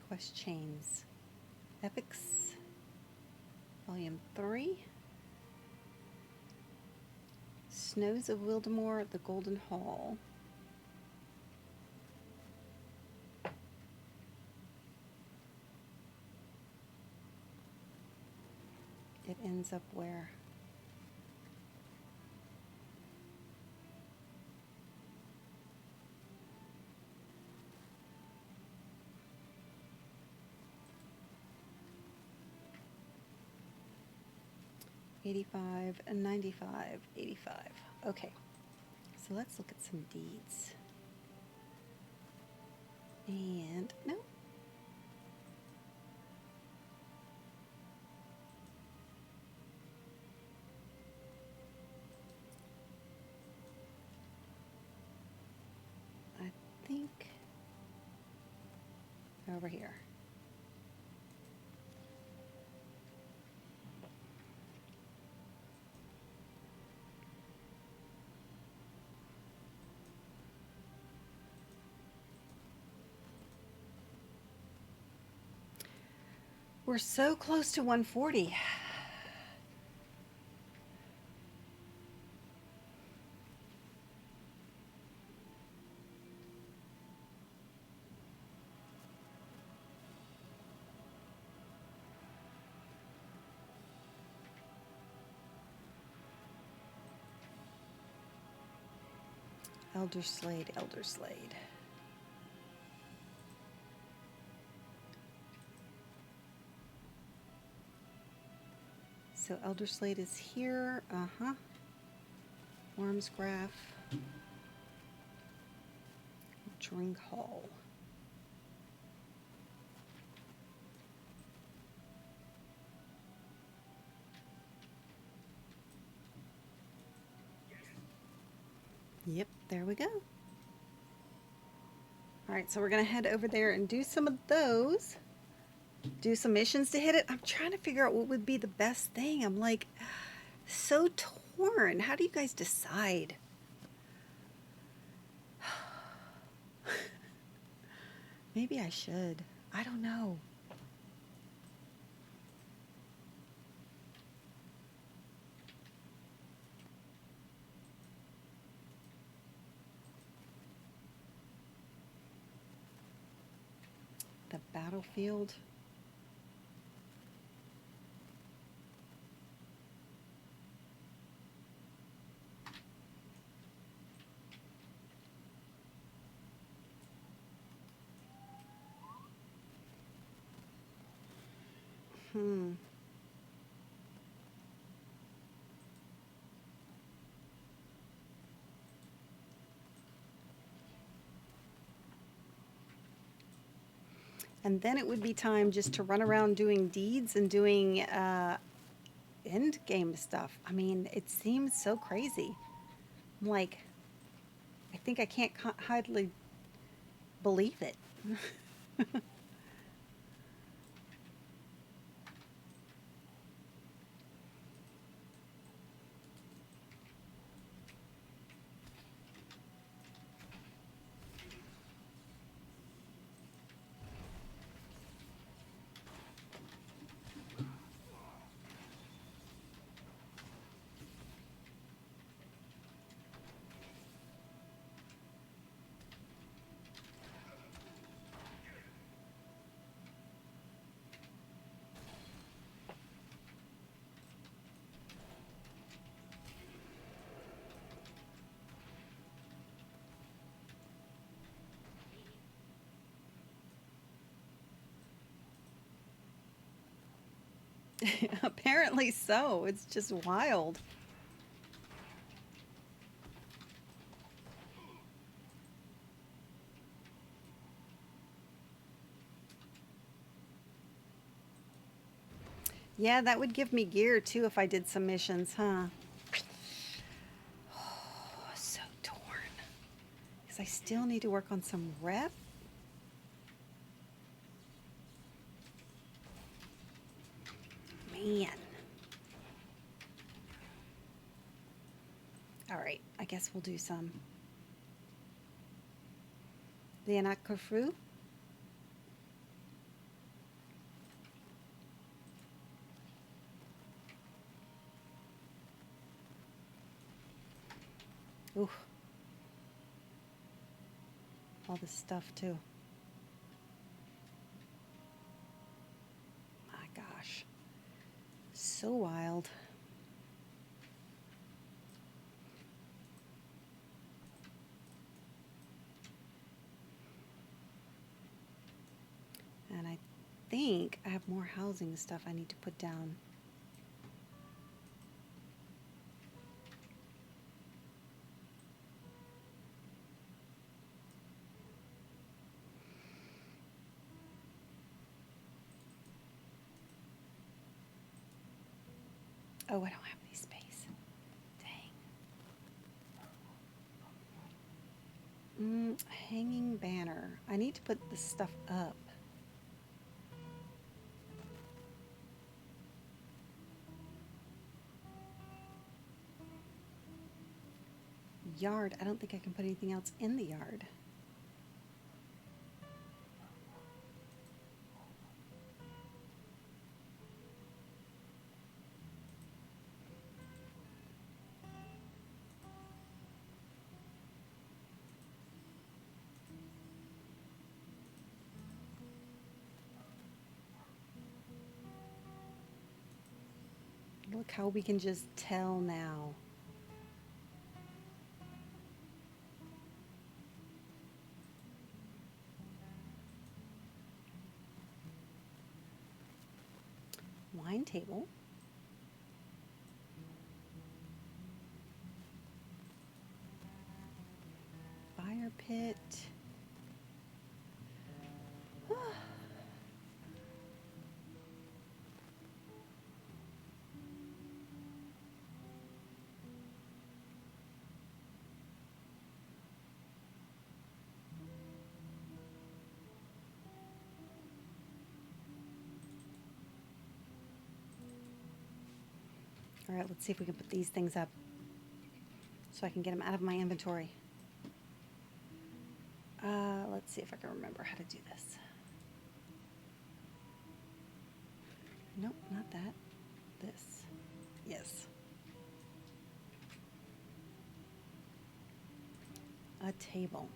Speaker 1: Quest chains. Epics. Volume 3. Snows of Wildemore, the Golden Hall. It ends up where? $85 and $95, $85. Okay, so let's look at some deeds. And no. I think over here. We're so close to 140. Elderslade, Elderslade. So Elderslade is here. Wormsgraph. Drink Hall. Yep, there we go. All right, so we're gonna head over there and do some of those. Do some missions to hit it. I'm trying to figure out what would be the best thing. I'm like so torn. How do you guys decide? Maybe I should. I don't know. The battlefield. Hmm. And then it would be time just to run around doing deeds and doing end game stuff. I mean, it seems so crazy. I'm like, I think I can't hardly believe it. Apparently so. It's just wild. Yeah, that would give me gear too if I did some missions, huh? Oh, so torn. Because I still need to work on some rep. Man. All right, I guess we'll do some. The Anakofru. Ooh. All this stuff too. My gosh. So wild. And I think I have more housing stuff I need to put down. Oh, I don't have any space. Dang. Hanging banner. I need to put this stuff up. Yard. I don't think I can put anything else in the yard. Look how we can just tell now. Wine table. Fire pit. All right, let's see if we can put these things up so I can get them out of my inventory. Let's see if I can remember how to do this. Nope, not that. This. Yes. A table.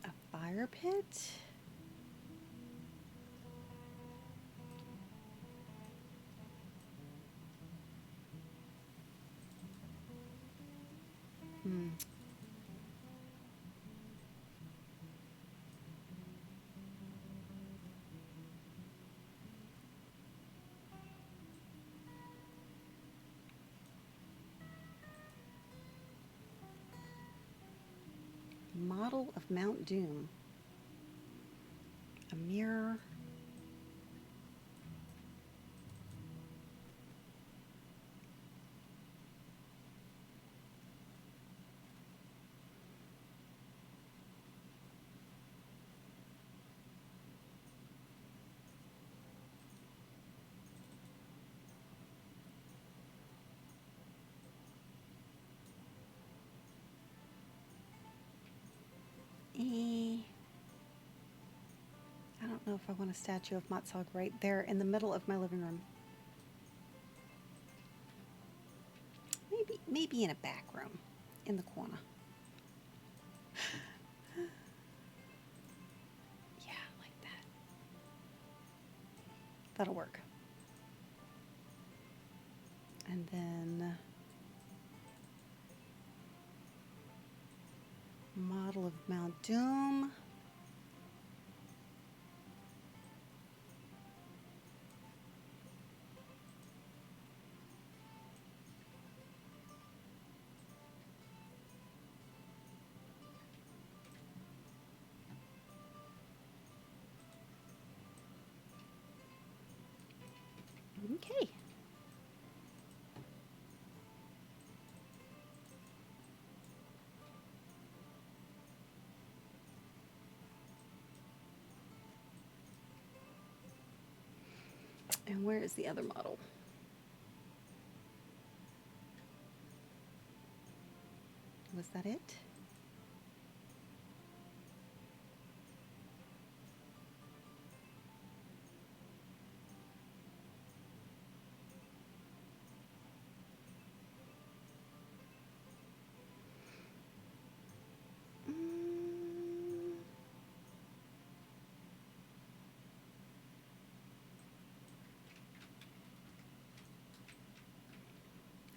Speaker 1: A fire pit. Model of Mount Doom. A mirror. I don't know if I want a statue of Matsog right there in the middle of my living room. Maybe in a back room, in the corner. Yeah, like that. That'll work. And then model of Mount Doom. Okay. And where is the other model? Was that it?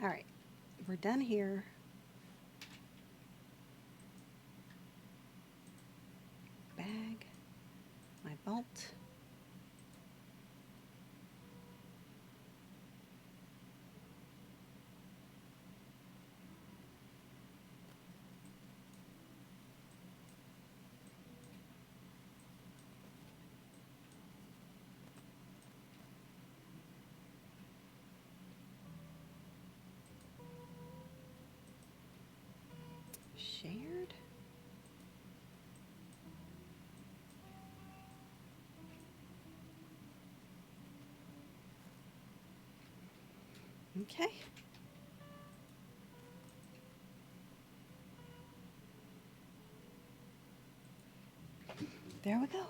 Speaker 1: All right, we're done here. Bag, my vault. Shared. Okay. There we go.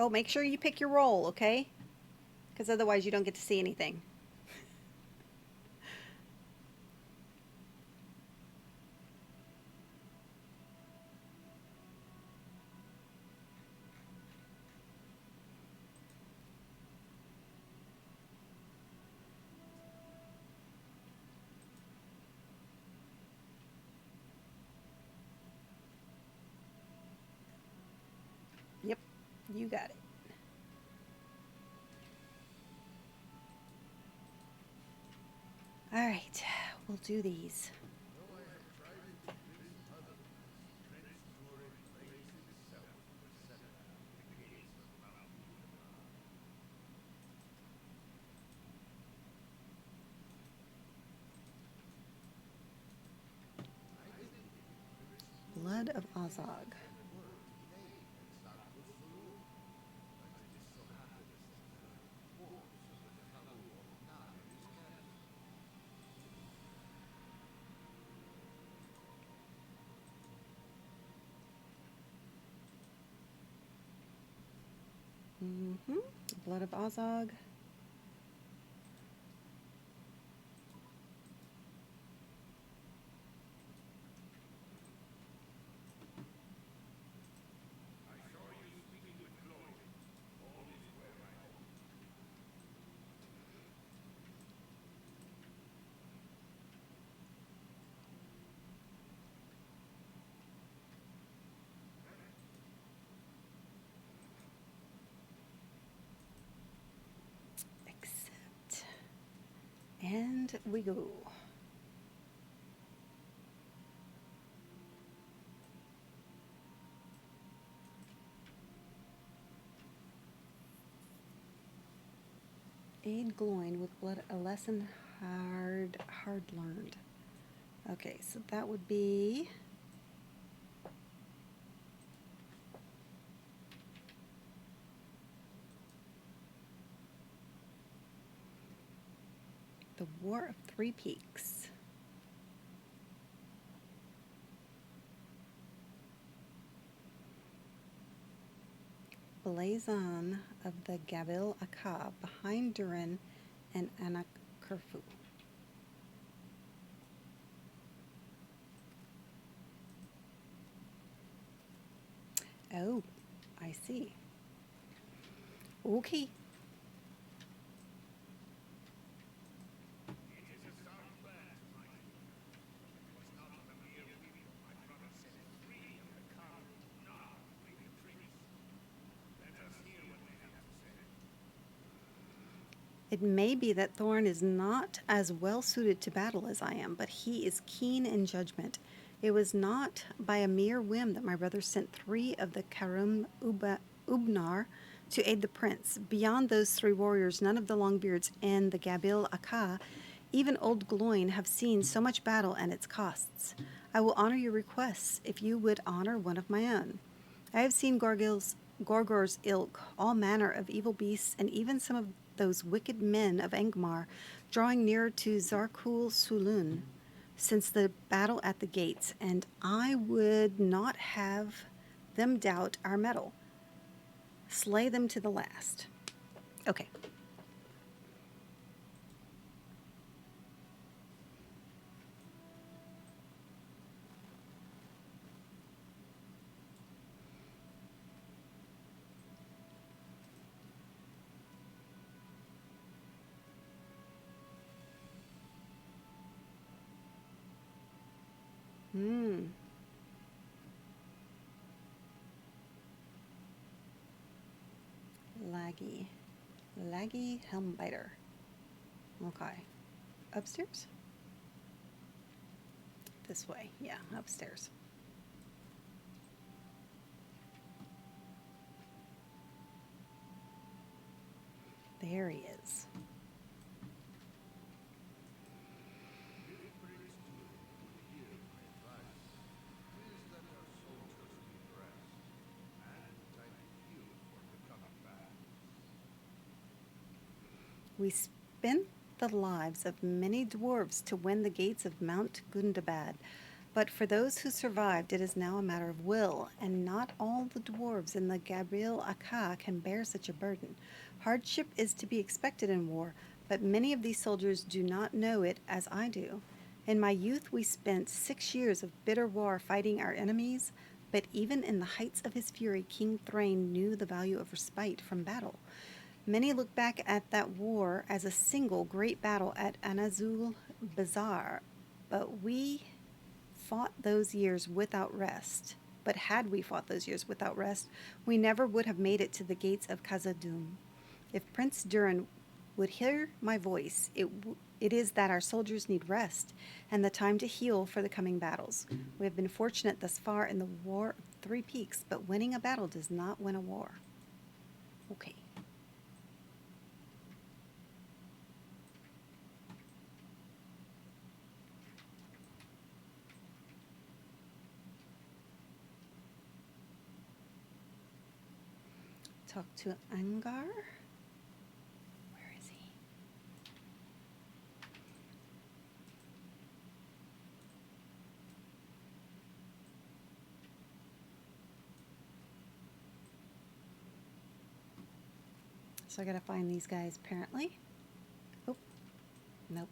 Speaker 1: Oh, make sure you pick your role, okay? Because otherwise you don't get to see anything. Yep, you got it. All right, we'll do these. Blood of Azog. Blood of Azog. Accept. And we go. Aid glowing with blood, a lesson hard learned. Okay, so that would be the War of Three Peaks. Blazon of the Gabil Akab behind Durin and Anakerfu. Oh, I see. Okay. It may be that Thorn is not as well suited to battle as I am, but he is keen in judgment. It was not by a mere whim that my brother sent 3 of the Karum Ubnar to aid the prince. Beyond those 3 warriors, none of the Longbeards in the Gabil Aka, even Old Gloin, have seen so much battle and its costs. I will honor your requests if you would honor one of my own. I have seen Gorgor's ilk, all manner of evil beasts, and even some of those wicked men of Angmar drawing nearer to Zarkul Sulun since the battle at the gates, and I would not have them doubt our mettle. Slay them to the last. Okay. Laggy Helmbiter. Okay. Upstairs? This way. Yeah, upstairs. There he is. We spent the lives of many dwarves to win the gates of Mount Gundabad, But for those who survived, it is now a matter of will, and not all the dwarves in the Gabriel Aka can bear such a burden. Hardship is to be expected in war, but many of these soldiers do not know it as I do. In my youth, we spent 6 years of bitter war fighting our enemies, but even in the heights of his fury, King Thrain knew the value of respite from battle. Many look back at that war as a single great battle at Anazul Bazaar, but we fought those years without rest. But had we fought those years without rest, we never would have made it to the gates of Khazad-dûm. If Prince Durin would hear my voice, it is that our soldiers need rest and the time to heal for the coming battles. We have been fortunate thus far in the War of Three Peaks, but winning a battle does not win a war. Okay. Talk to Angar. Where is he? So I gotta find these guys apparently. Oh, nope.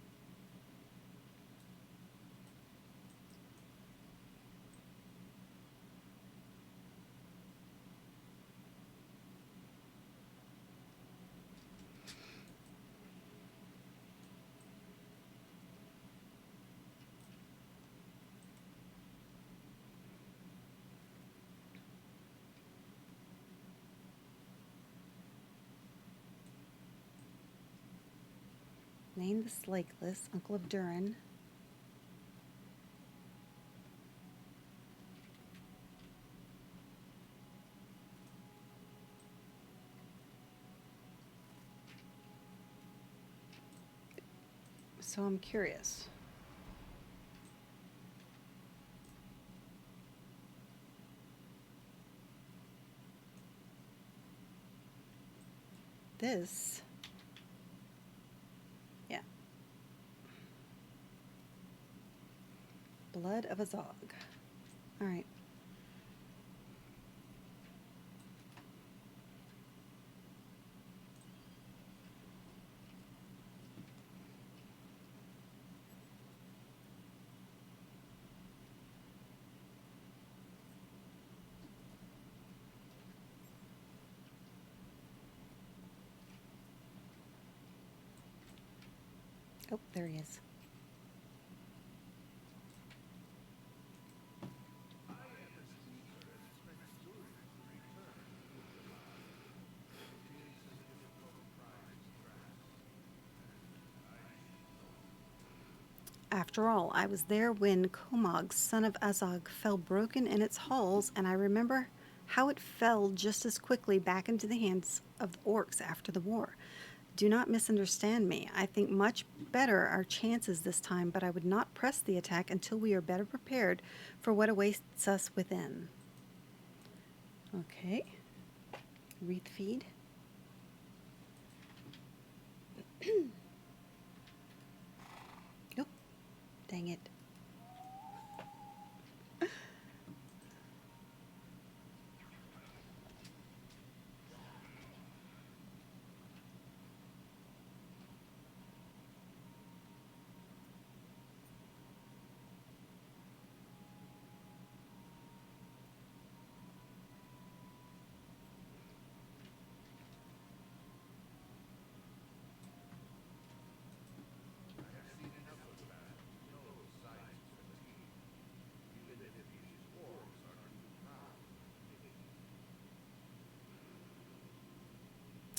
Speaker 1: Name the Slakeless, uncle of Durin. So I'm curious. This, yeah. Blood of a Zog. All right. Oh, there he is. After all, I was there when Komog, son of Azog, fell broken in its halls, and I remember how it fell just as quickly back into the hands of the orcs after the war. Do not misunderstand me. I think much better our chances this time, but I would not press the attack until we are better prepared for what awaits us within. Okay. Wreath feed. Oh, dang it.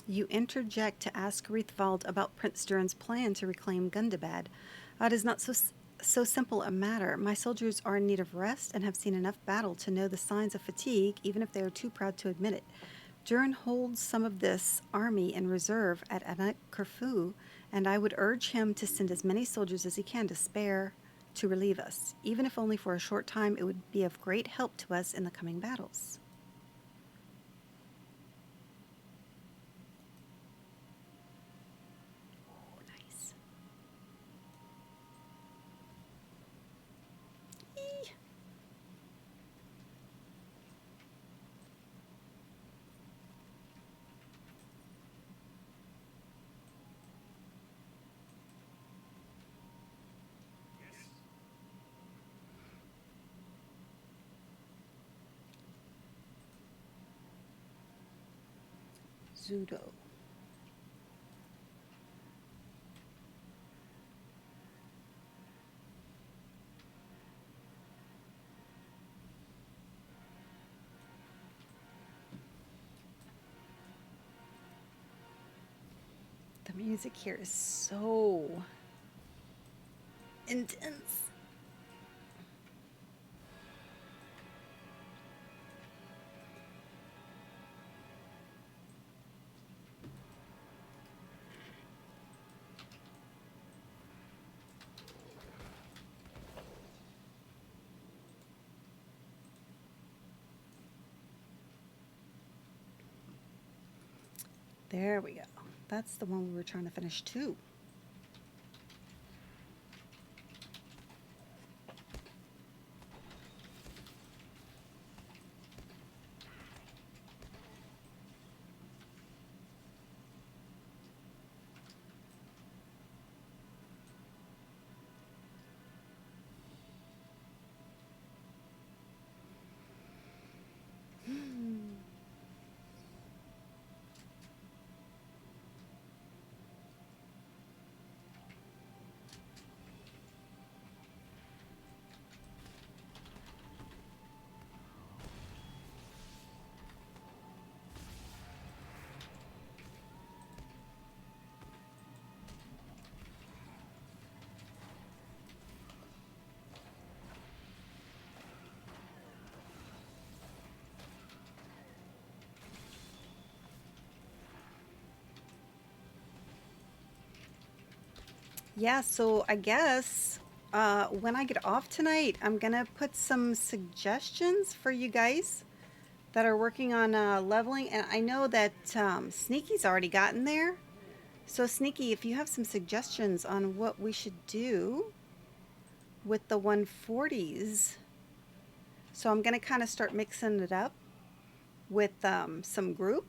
Speaker 1: You interject to ask Rithvald about Prince Durin's plan to reclaim Gundabad. It is not so simple a matter. My soldiers are in need of rest and have seen enough battle to know the signs of fatigue, even if they are too proud to admit it. Durin holds some of this army in reserve at Anak Kerfu, and I would urge him to send as many soldiers as he can to spare to relieve us. Even if only for a short time, it would be of great help to us in the coming battles. Zudo. The music here is so intense. There we go. That's the one we were trying to finish too. Yeah, so I guess when I get off tonight, I'm gonna put some suggestions for you guys that are working on leveling. And I know that Sneaky's already gotten there. So Sneaky, if you have some suggestions on what we should do with the 140s. So I'm gonna kind of start mixing it up with some group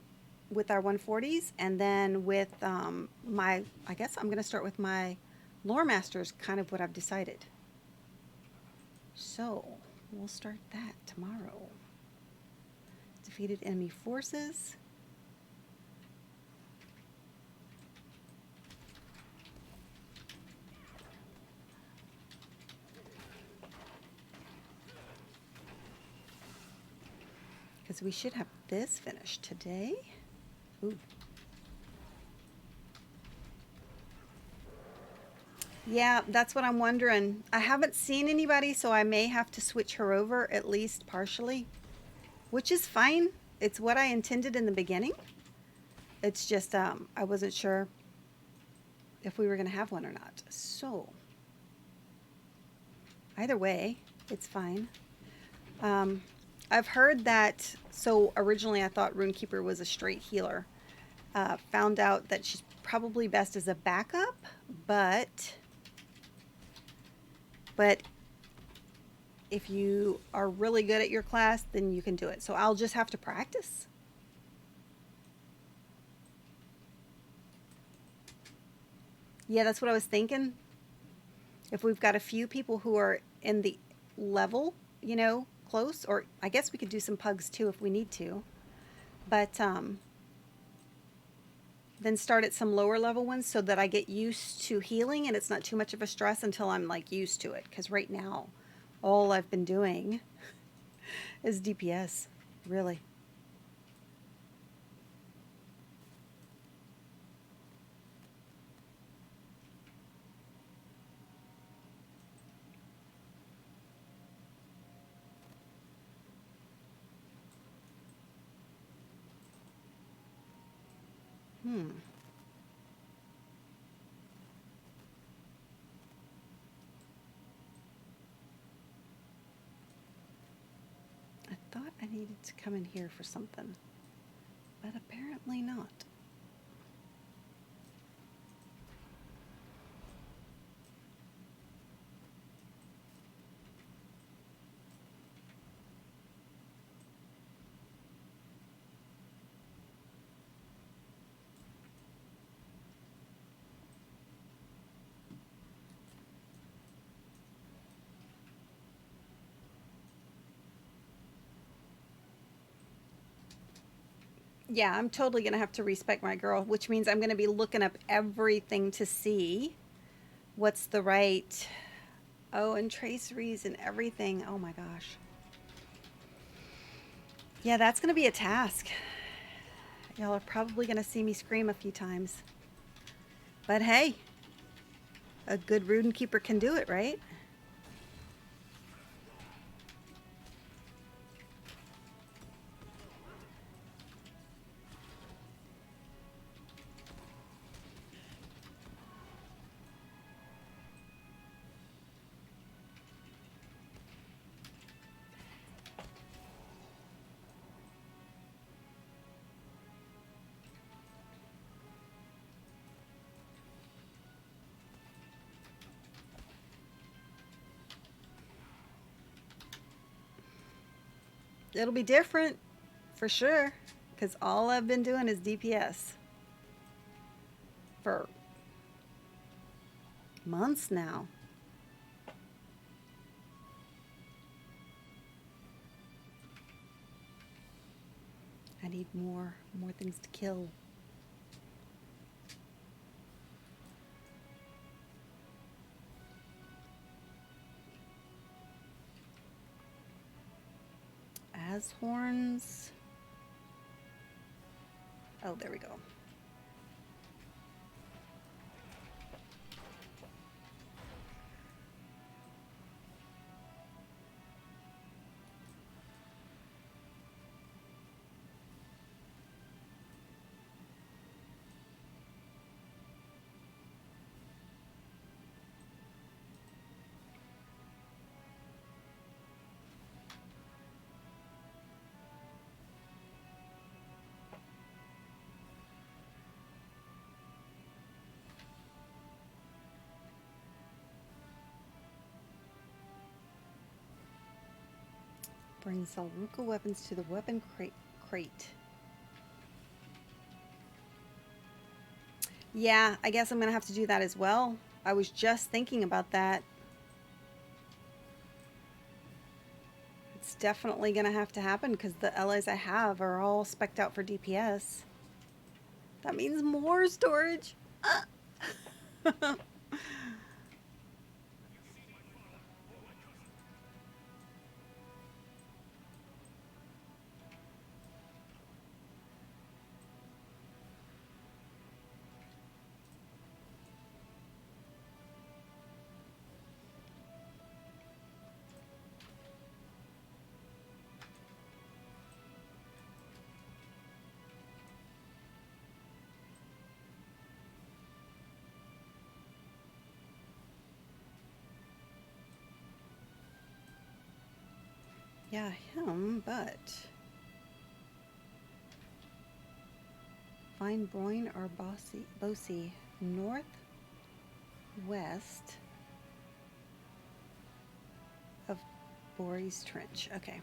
Speaker 1: with our 140s, and then with I guess I'm gonna start with my lore masters, kind of what I've decided. So we'll start that tomorrow. Defeated enemy forces. Because we should have this finished today. Ooh. Yeah, that's what I'm wondering. I haven't seen anybody, so I may have to switch her over, at least partially. Which is fine. It's what I intended in the beginning. It's just I wasn't sure if we were going to have one or not. So, either way, it's fine. I've heard that, so originally I thought Runekeeper was a straight healer. Found out that she's probably best as a backup, but if you are really good at your class, then you can do it. So I'll just have to practice. Yeah, that's what I was thinking. If we've got a few people who are in the level, you know, close, or I guess we could do some pugs too if we need to. But then start at some lower level ones so that I get used to healing and it's not too much of a stress until I'm like used to it. Because right now, all I've been doing is DPS, really. I thought I needed to come in here for something, but apparently not. Yeah, I'm totally going to have to respect my girl, which means I'm going to be looking up everything to see what's the right. Oh, and traceries and everything. Oh my gosh. Yeah, that's going to be a task. Y'all are probably going to see me scream a few times. But hey, a good rune keeper can do it, right? It'll be different for sure, because all I've been doing is DPS for months now. I need more things to kill. As horns. Oh, there we go. Bring Salruka weapons to the weapon crate. Yeah, I guess I'm going to have to do that as well. I was just thinking about that. It's definitely going to have to happen because the allies I have are all spec'd out for DPS. That means more storage. Yeah, him, but find Broyne or Bosie northwest of Bory's Trench. Okay.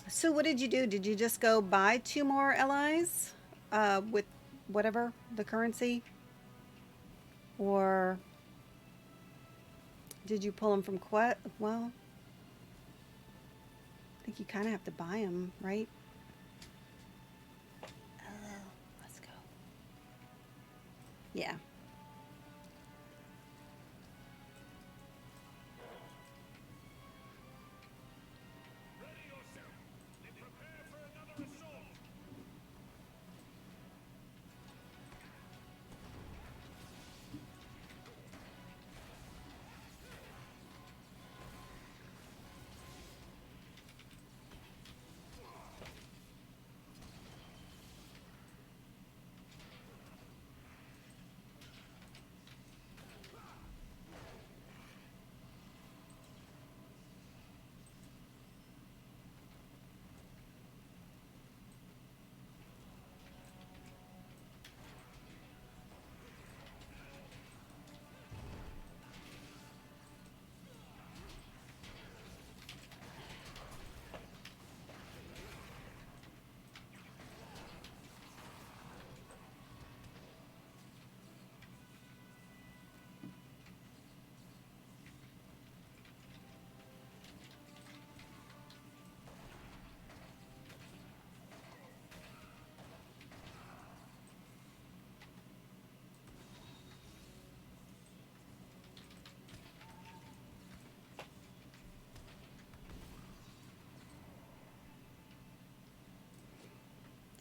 Speaker 1: So what did you do? Did you just go buy 2 more allies with whatever the currency? Or did you pull them from Quet? Well, I think you kind of have to buy them, right? Oh, let's go. Yeah.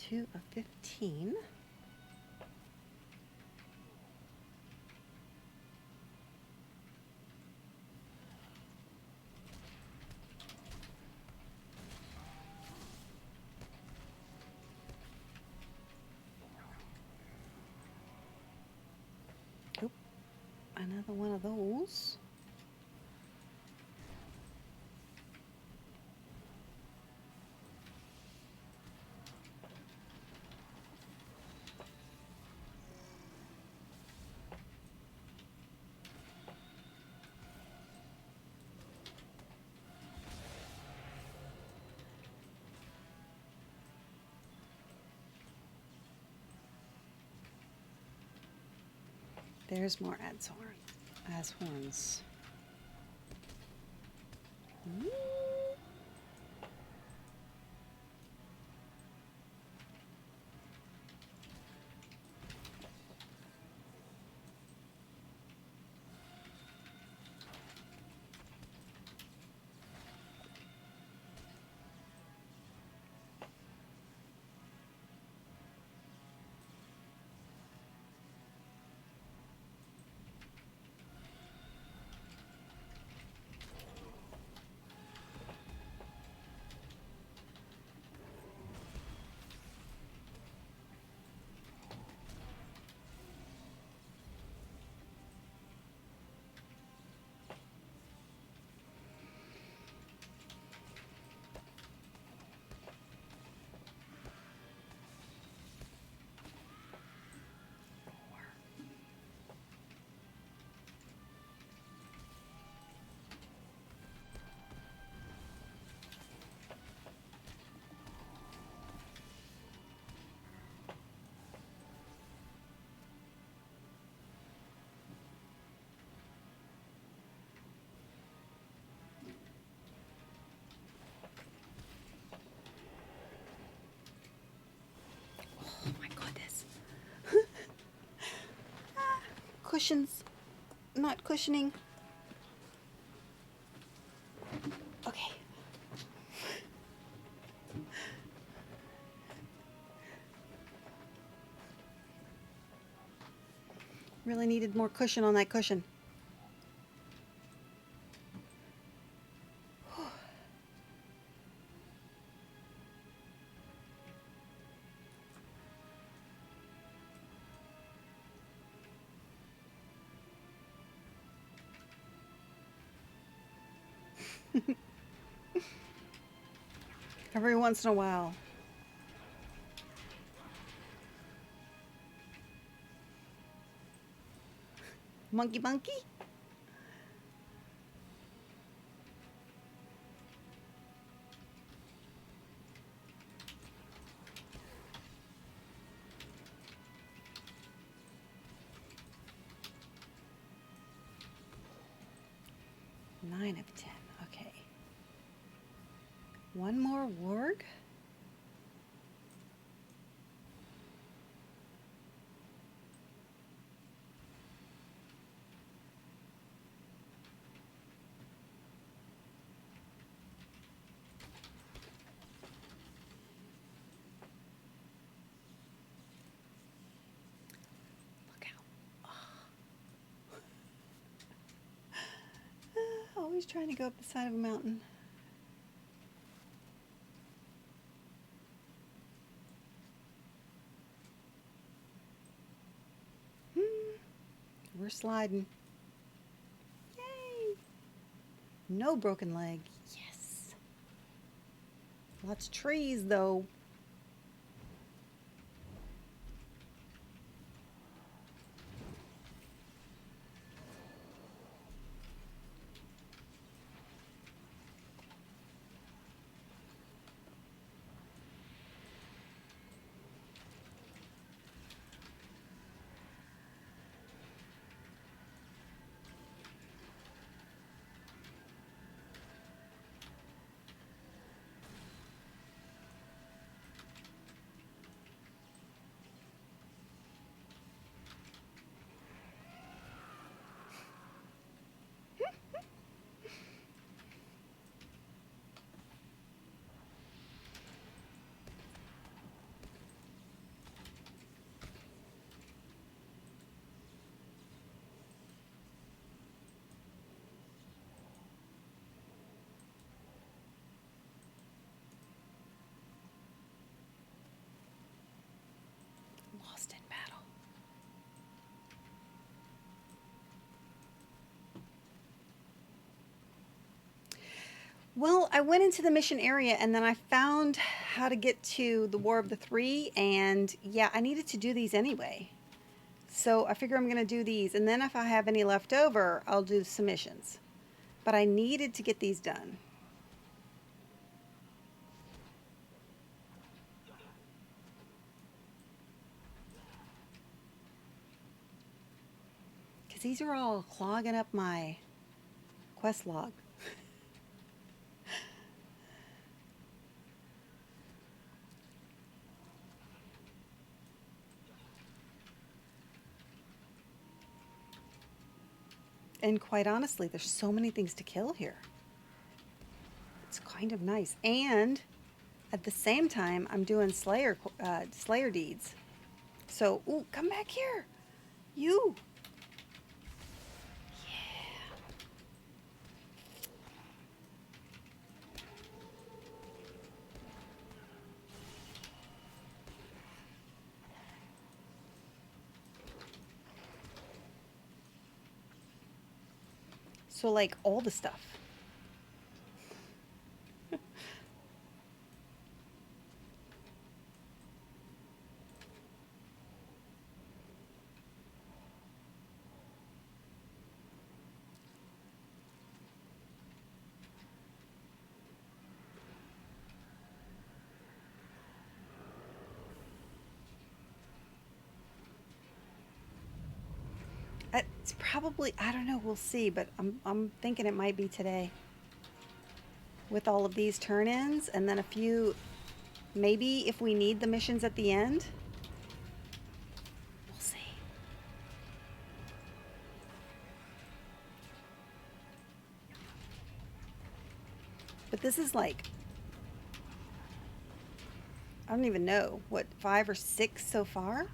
Speaker 1: 2 of 15. Oop, another one of those. There's more as horns. Ooh. Oh my goodness. Cushions, not cushioning. Okay. Really needed more cushion on that cushion. Every once in a while. Monkey monkey? Nine of 10. Okay. One more warg. Look out. Always trying to go up the side of a mountain. We're sliding. Yay! No broken leg. Yes. Lots of trees though. Well, I went into the mission area and then I found how to get to the War of the Three, and yeah, I needed to do these anyway. So I figure I'm going to do these, and then if I have any left over, I'll do some missions. But I needed to get these done. Because these are all clogging up my quest log. And quite honestly, there's so many things to kill here. It's kind of nice. And at the same time, I'm doing Slayer deeds. So, ooh, come back here. You. So, like, all the stuff. It's probably, I don't know, we'll see, but I'm thinking it might be today. With all of these turn-ins, and then a few, maybe if we need the missions at the end. We'll see. But this is like, I don't even know, what, 5 or 6 so far?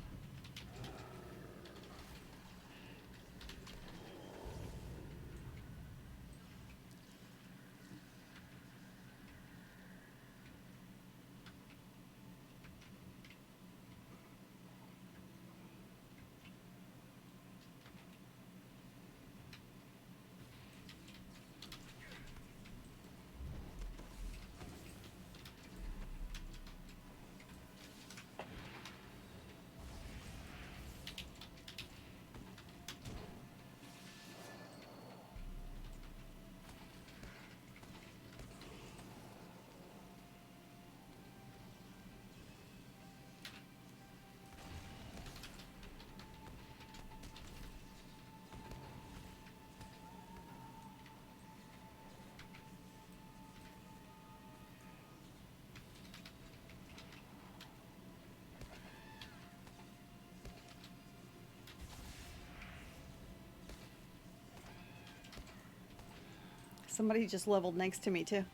Speaker 1: Somebody just leveled next to me too.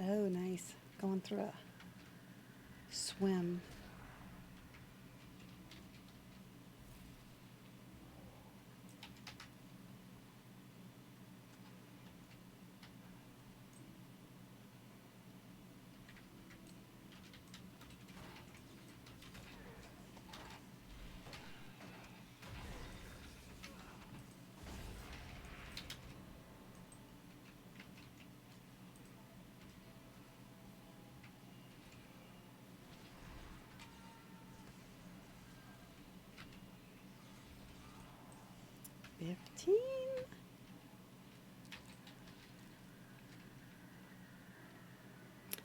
Speaker 1: Oh, nice. Going through a swim.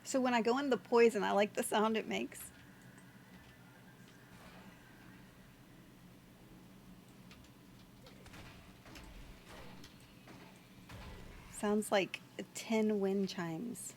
Speaker 1: So when I go into the poison, I like the sound it makes. Sounds like 10 wind chimes.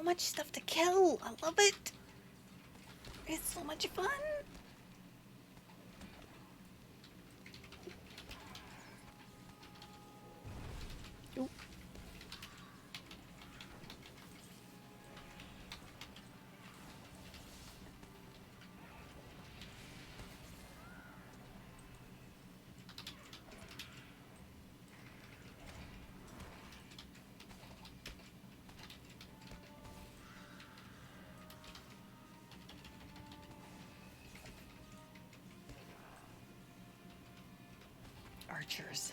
Speaker 1: so much stuff to kill. I love it. It's so much fun. Oop. Archers.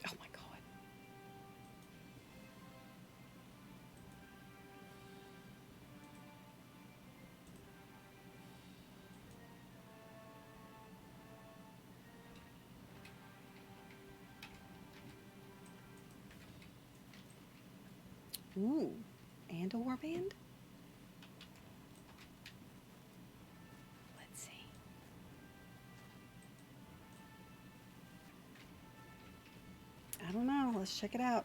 Speaker 1: Oh my God. Ooh, and a warband? Let's see. I don't know. Let's check it out.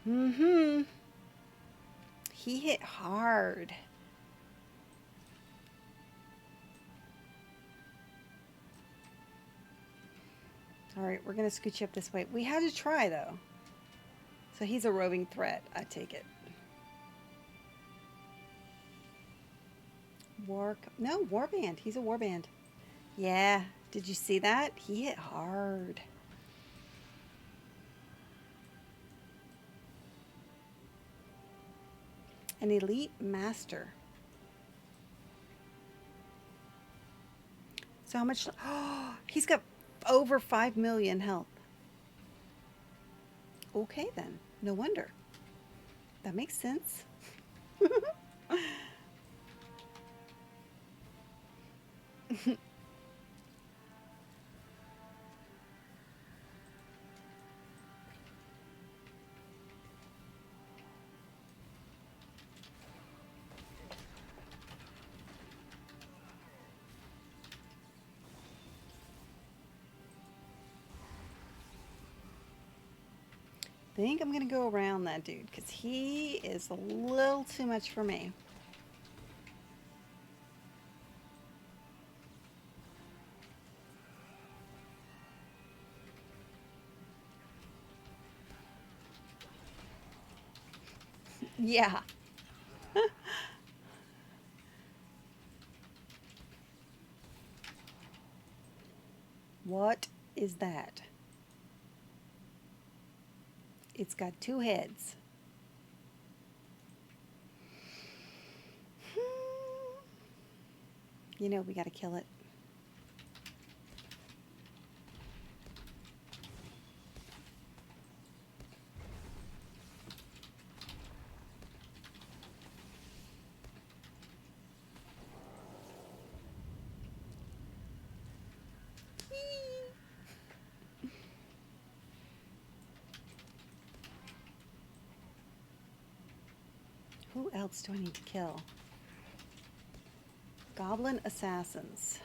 Speaker 1: Mm-hmm. He hit hard. All right, we're going to scooch you up this way. We had to try, though. So he's a roving threat, I take it. No, warband. He's a warband. Yeah, did you see that? He hit hard. An elite master. So how much? Oh, he's got over 5 million health. Okay then, no wonder. That makes sense. I think I'm gonna go around that dude because he is a little too much for me. Yeah. What is that? It's got 2 heads. You know, we gotta kill it. Who else do I need to kill? Goblin assassins.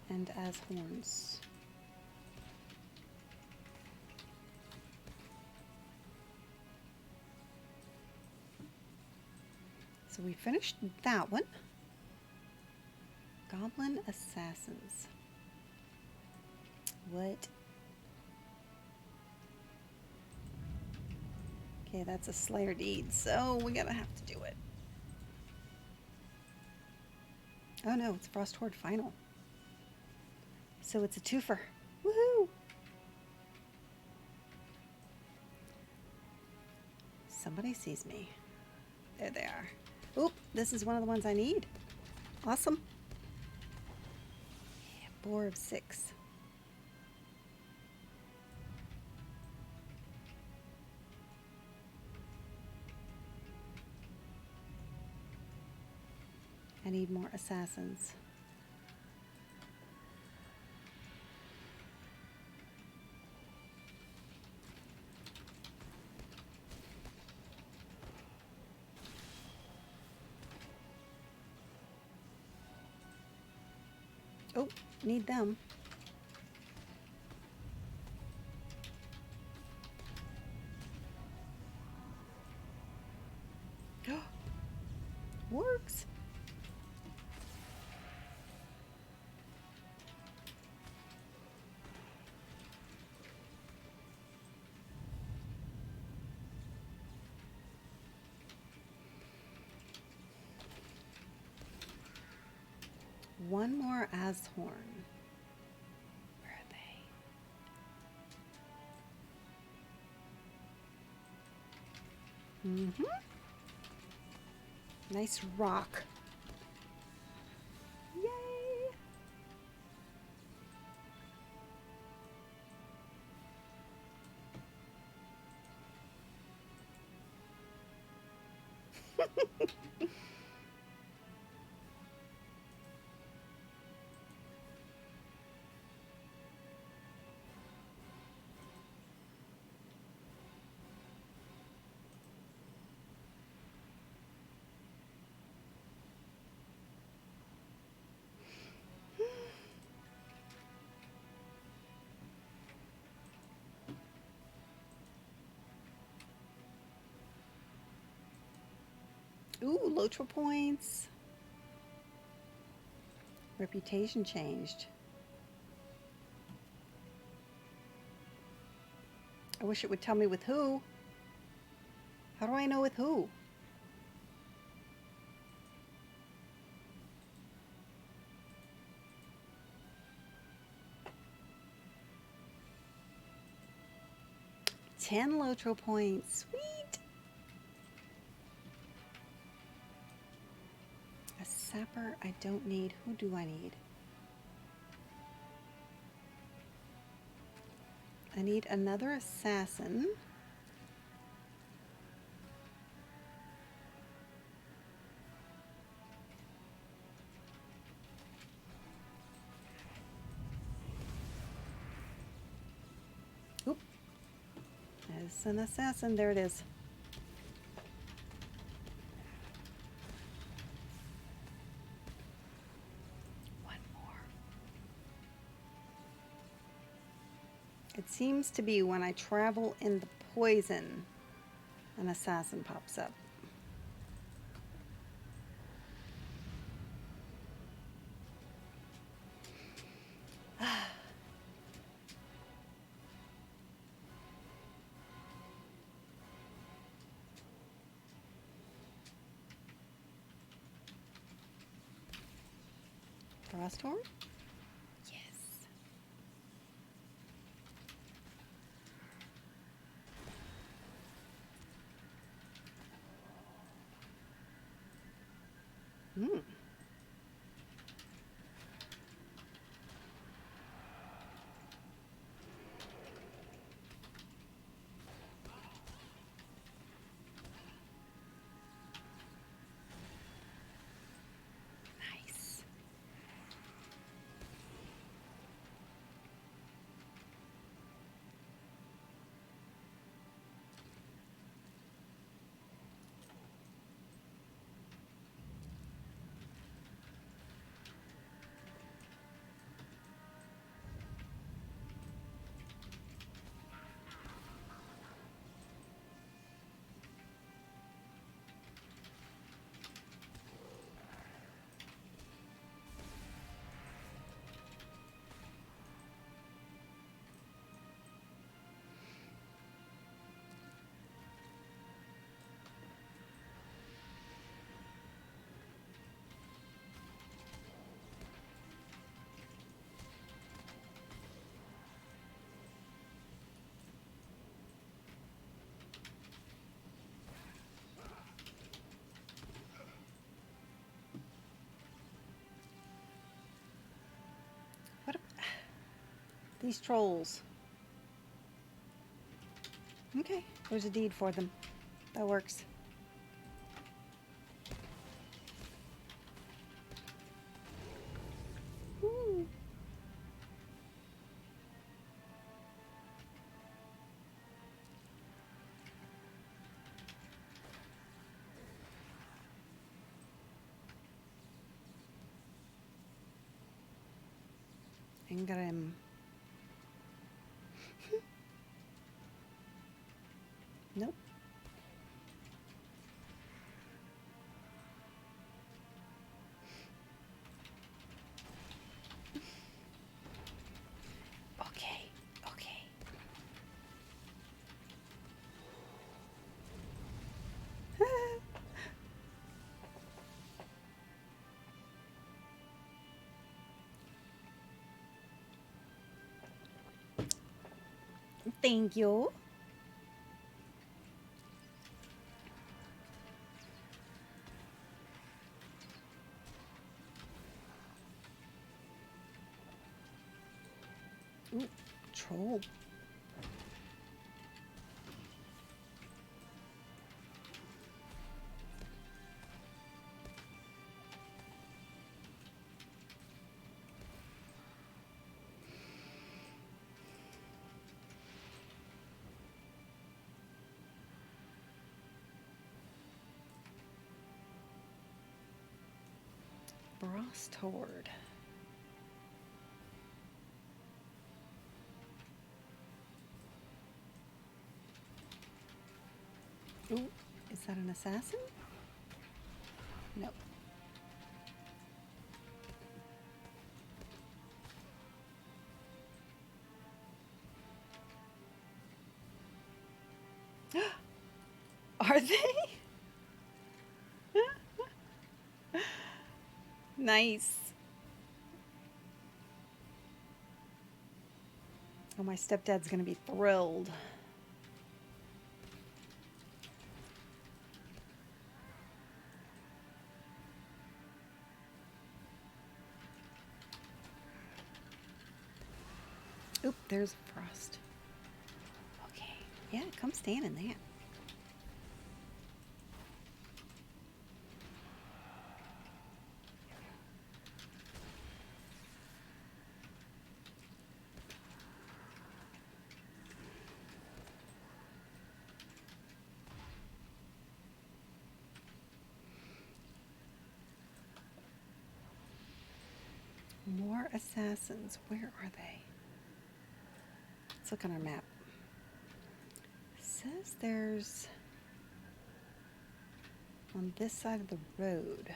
Speaker 1: And as horns. So we finished that one. Goblin Assassins. What? Okay, that's a Slayer deed, so we're gonna have to do it. Oh no, it's Frost Horde Final. So it's a twofer. Woohoo! Somebody sees me. There they are. Oop, this is one of the ones I need. Awesome. Yeah, boar of 6. I need more assassins. Oh, need them. Works. One more Ashorn. Where are they? Mm-hmm. Nice rock. Yay! Ooh, lotr points. Reputation changed. I wish it would tell me with who. How do I know with who? Ten lotr points. Sweet. A sapper I don't need. Who do I need? I need another assassin. Oop. There's an assassin. There it is. One more. It seems to be when I travel in the poison, an assassin pops up. Frost Horde? Yes. Hmm. Nice. These trolls. Okay, there's a deed for them. That works. Woo. Ingram. Nope. Okay, okay. Thank you. Ooh, troll. Frost horde. Ooh, is that an assassin? No. Are they? Nice. Oh, my stepdad's gonna be thrilled. Oop, there's Frost. Okay, yeah, come stand in that. More assassins. Where are they? Let's look on our map. It says there's on this side of the road.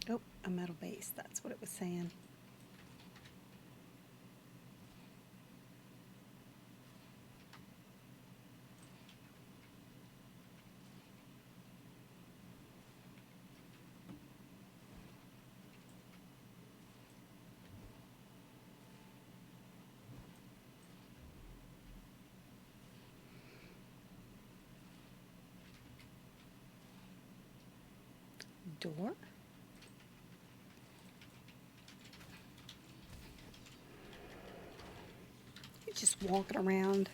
Speaker 1: Oh, a metal base. That's what it was saying. Door? You're just walking around.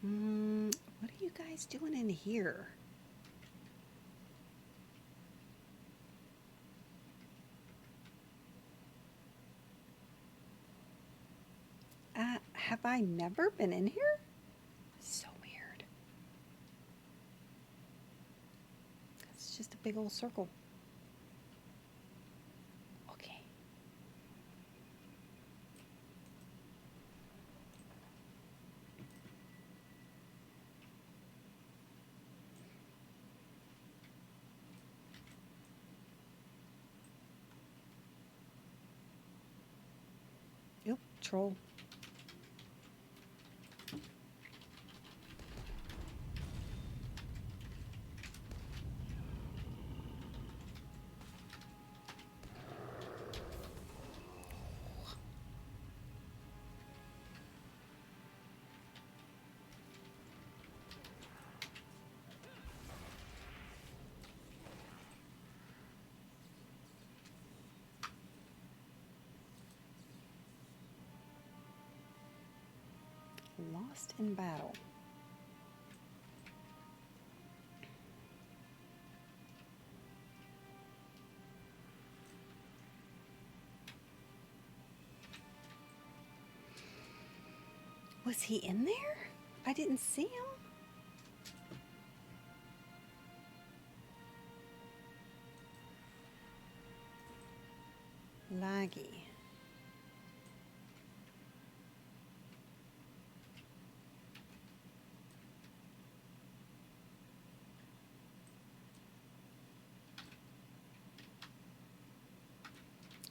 Speaker 1: What are you guys doing in here? Have I never been in here? So weird. It's just a big old circle. Okay. Yep, troll. Lost in battle. Was he in there? I didn't see him. Laggy.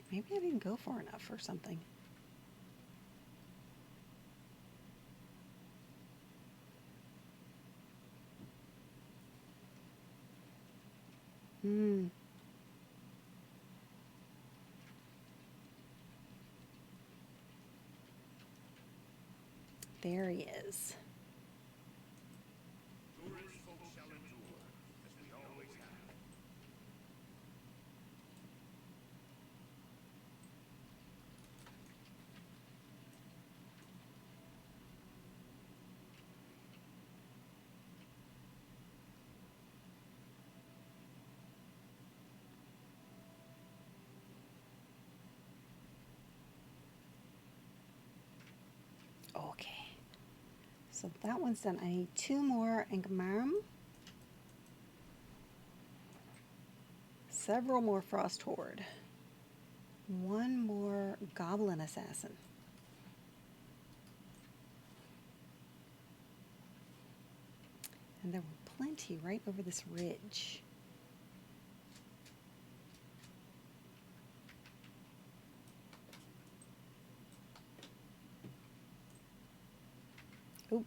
Speaker 1: Maybe I didn't go far enough or something. There he is.
Speaker 3: Tourist folk shall endure, as we always have.
Speaker 1: Okay. So that one's done. I need 2 more Engmarm. Several more Frost Horde. 1 more Goblin Assassin. And there were plenty right over this ridge. Oop.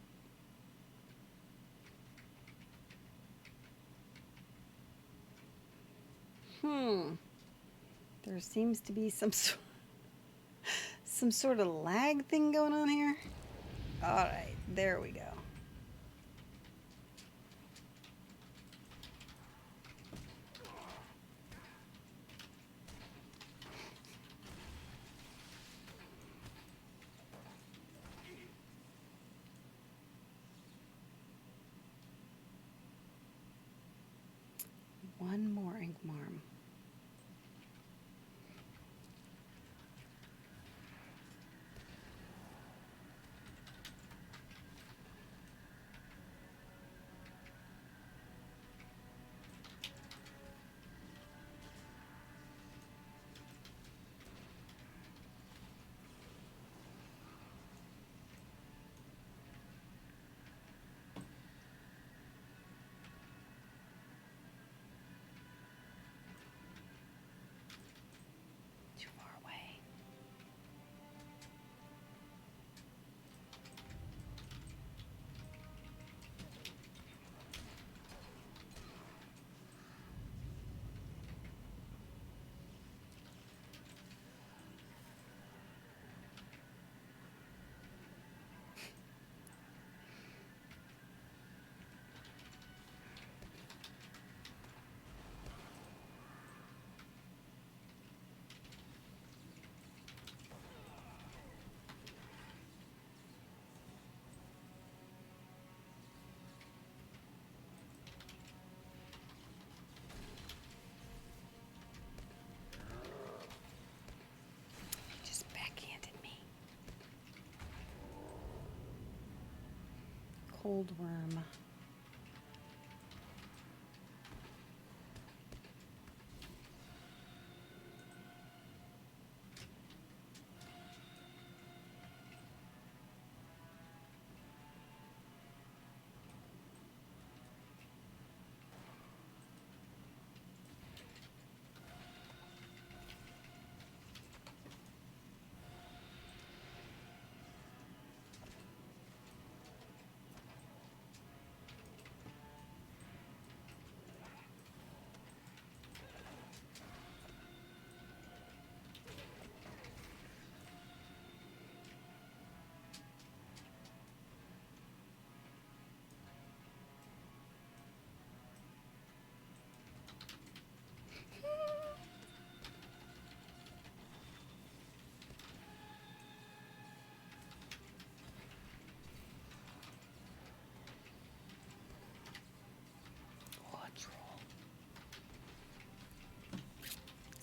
Speaker 1: There seems to be some sort of lag thing going on here. All right, there we go. One more Engmarm. Too far away. Just backhanded me. Cold worm.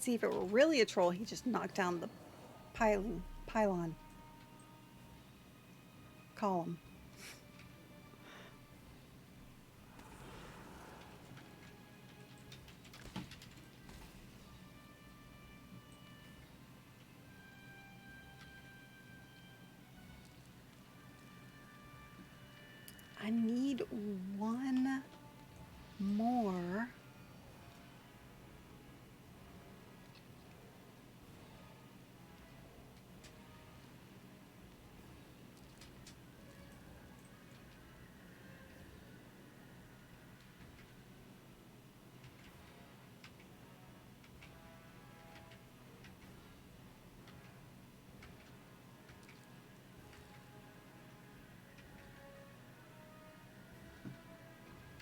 Speaker 1: See, if it were really a troll, he just knocked down the pylon column. I need one more.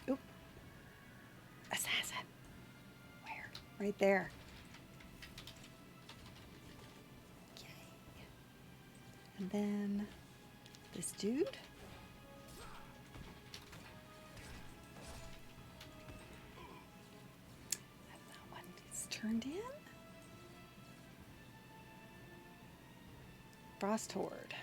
Speaker 1: Oop. Assassin. Where? Right there. Okay. And then this dude. And that one is turned in. Frost Horde.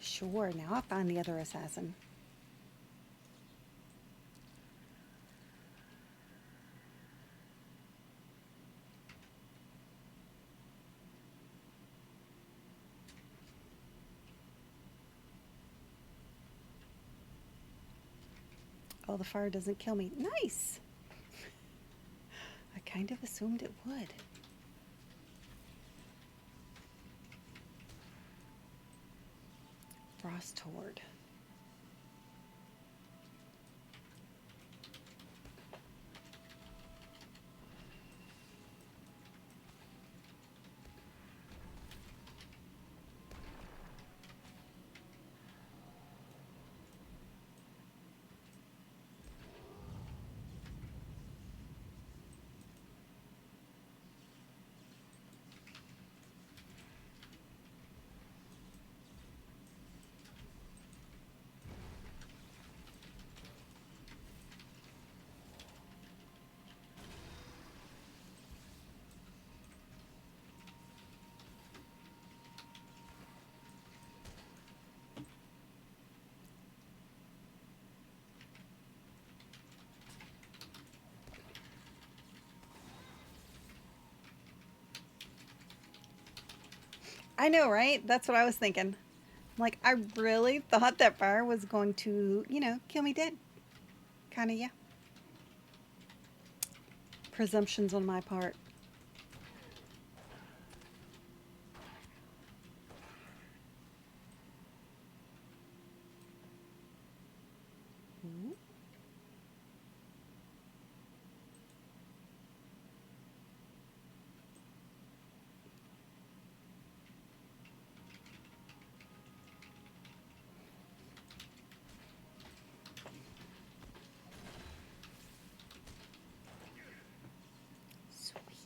Speaker 1: Sure, now I'll find the other assassin. Oh, the fire doesn't kill me. Nice! I kind of assumed it would. Frost Horde. I know, right? That's what I was thinking. Like, I really thought that fire was going to, you know, kill me dead. Kind of, yeah. Presumptions on my part. Ooh. Sweet.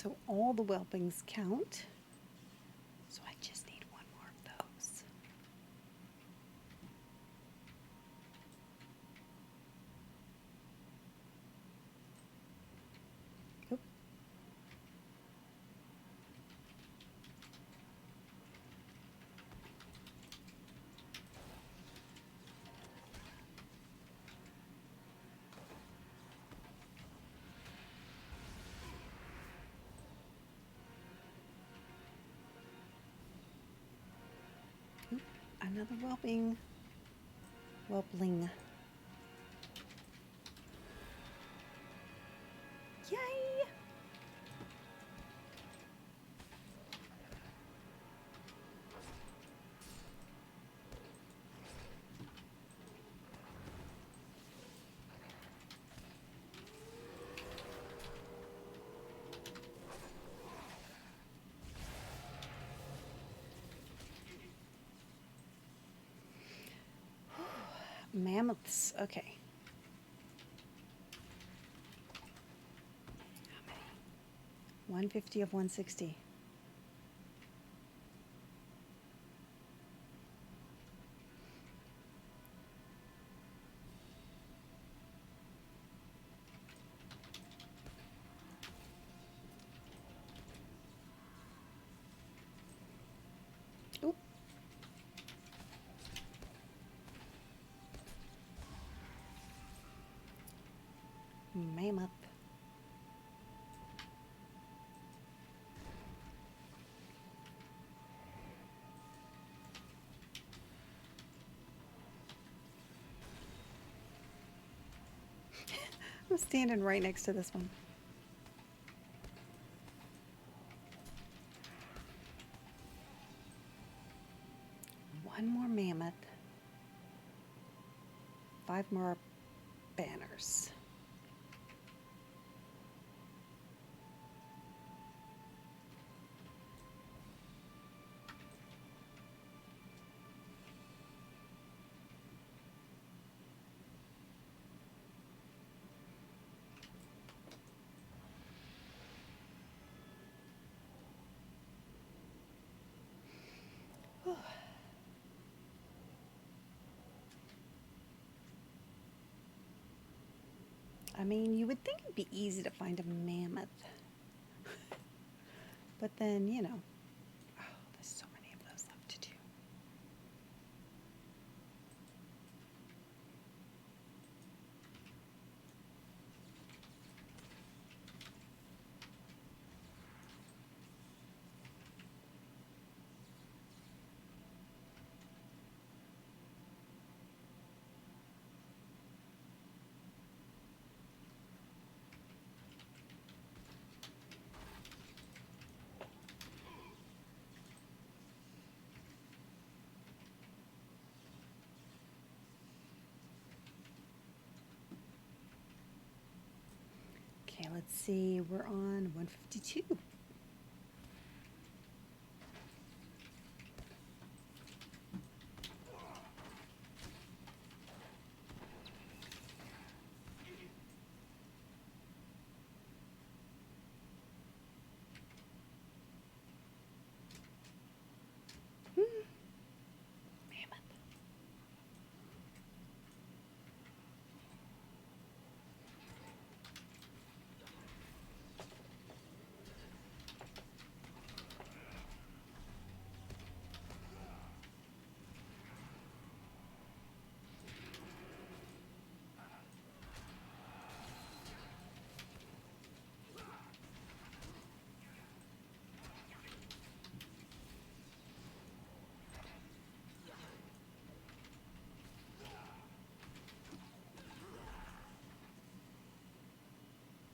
Speaker 1: So all the whelpings count. So I just need one more of those. Oop. Oop. Another whelping. Whelpling. Yay! Mammoths. Okay. How many? 150 of 160. Oop. Mammoth. I'm standing right next to this one. One more mammoth. 5 more banners. I mean, you would think it'd be easy to find a mammoth. But then, you know, oh, there's so many of those left to do. Okay, let's see. We're on 152. Mammoth.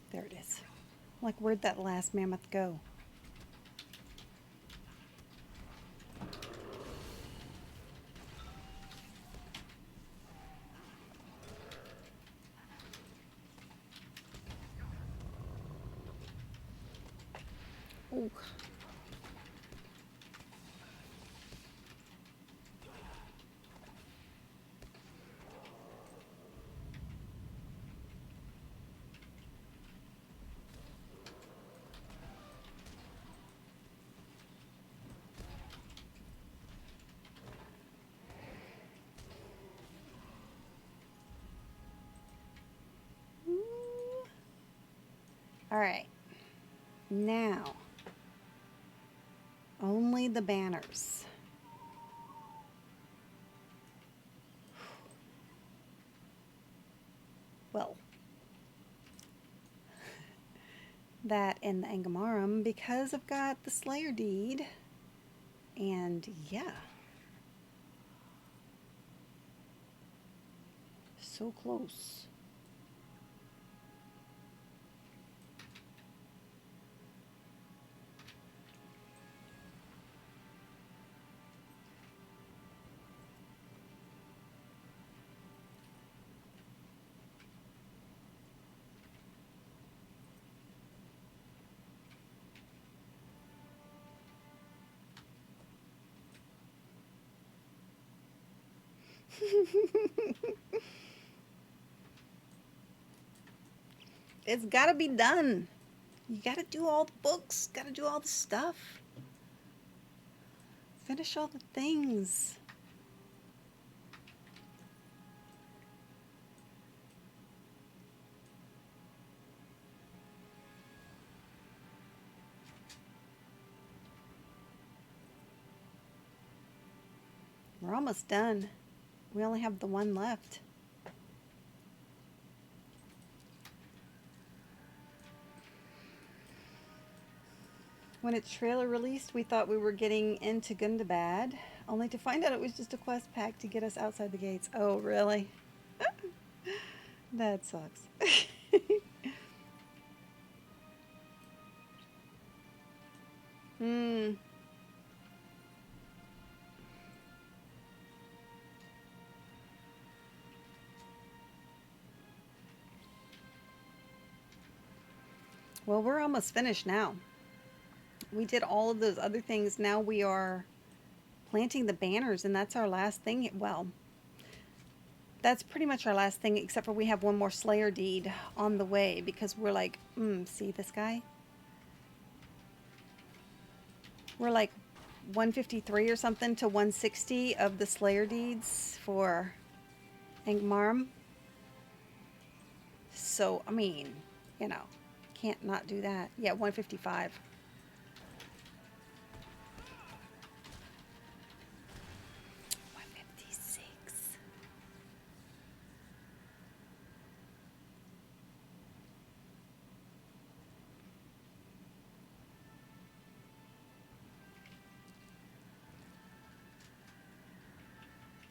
Speaker 1: There it is. Like, where'd that last mammoth go? Oh. All right. Now, only the banners. Well, that and the Angamarum, because I've got the Slayer deed. And yeah. So close. It's gotta be done. You gotta do all the books, gotta do all the stuff. Finish all the things. We're almost done. We only have the one left. When its trailer released, we thought we were getting into Gundabad, only to find out it was just a quest pack to get us outside the gates. Oh, really? That sucks. Hmm. Well, we're almost finished now. We did all of those other things. Now we are planting the banners, and that's our last thing. Well, that's pretty much our last thing, except for we have one more Slayer deed on the way, because we're like, see this guy? We're like 153 or something to 160 of the Slayer deeds for Angmarm. So, I mean, you know, can't not do that. Yeah, 155.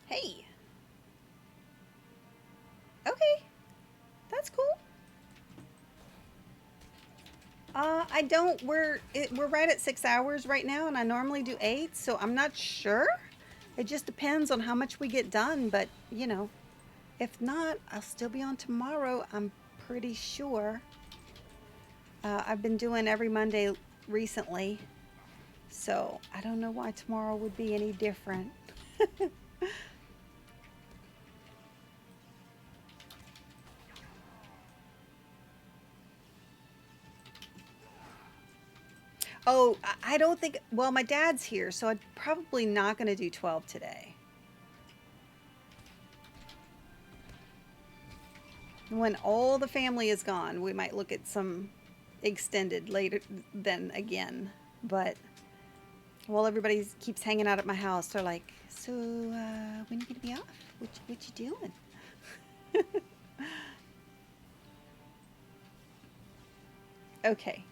Speaker 1: Hey. Okay. That's cool. I don't, we're right at 6 hours right now, and I normally do 8, so I'm not sure. It just depends on how much we get done, but, you know, if not, I'll still be on tomorrow, I'm pretty sure. I've been doing every Monday recently, so I don't know why tomorrow would be any different. Oh, I don't think, well, my dad's here, so I'm probably not going to do 12 today. When all the family is gone, we might look at some extended later then again. But while everybody keeps hanging out at my house, they're like, so when you going to be off? What you doing? Okay.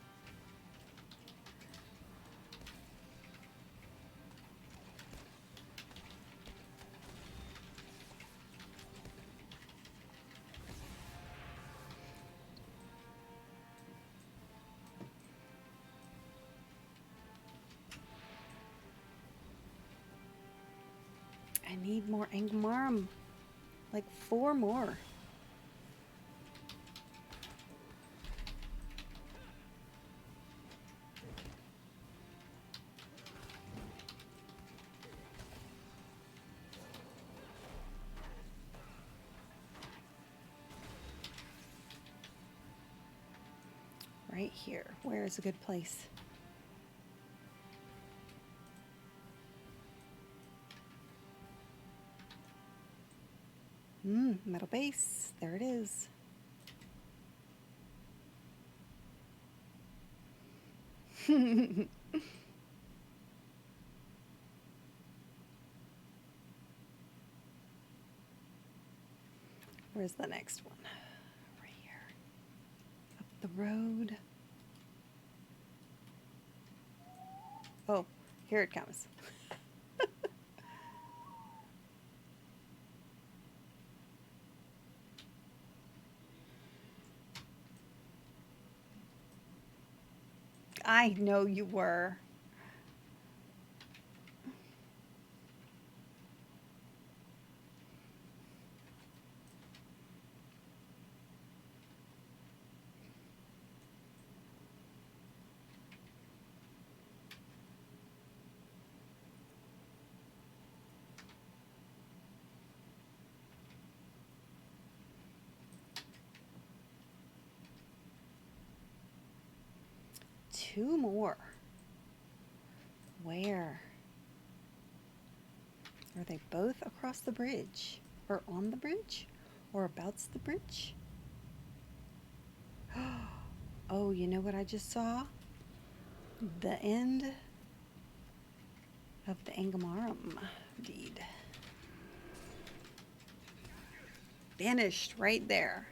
Speaker 1: I need more Angmarm. Like 4 more. Right here. Where is a good place? Metal base. There it is. Where's the next one? Right here. Up the road. Oh, here it comes. I know you were. Two more. Where? Are they both across the bridge? Or on the bridge? Or about the bridge? Oh, you know what I just saw? The end of the Angamarum deed. Finished right there.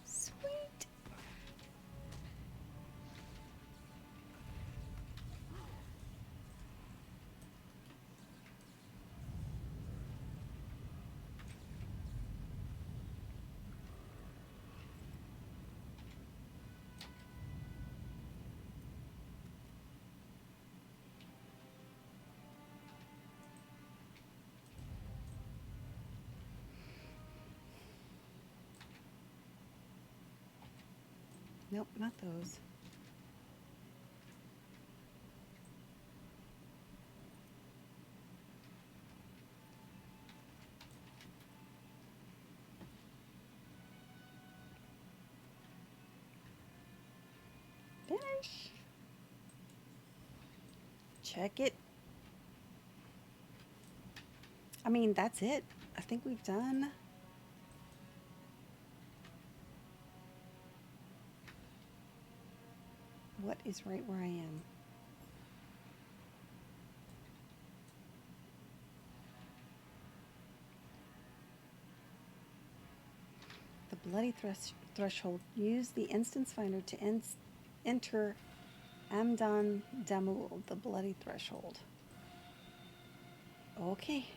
Speaker 1: Sweet. Nope, not those. Finish. Check it. I mean, that's it. I think we've done. What is right where I am? The bloody threshold. Use the instance finder to enter Amdan Damul, the bloody threshold. Okay.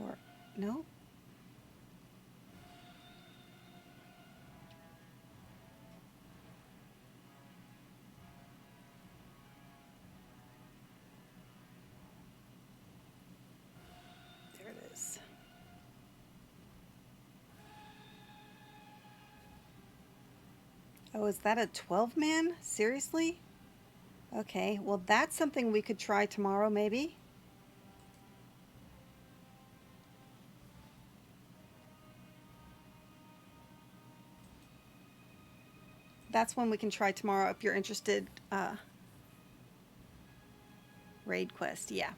Speaker 1: Or no? There it is. Oh, is that a 12-man? Seriously? Okay, well that's something we could try tomorrow maybe. That's one we can try tomorrow if you're interested. Raid quest, yeah.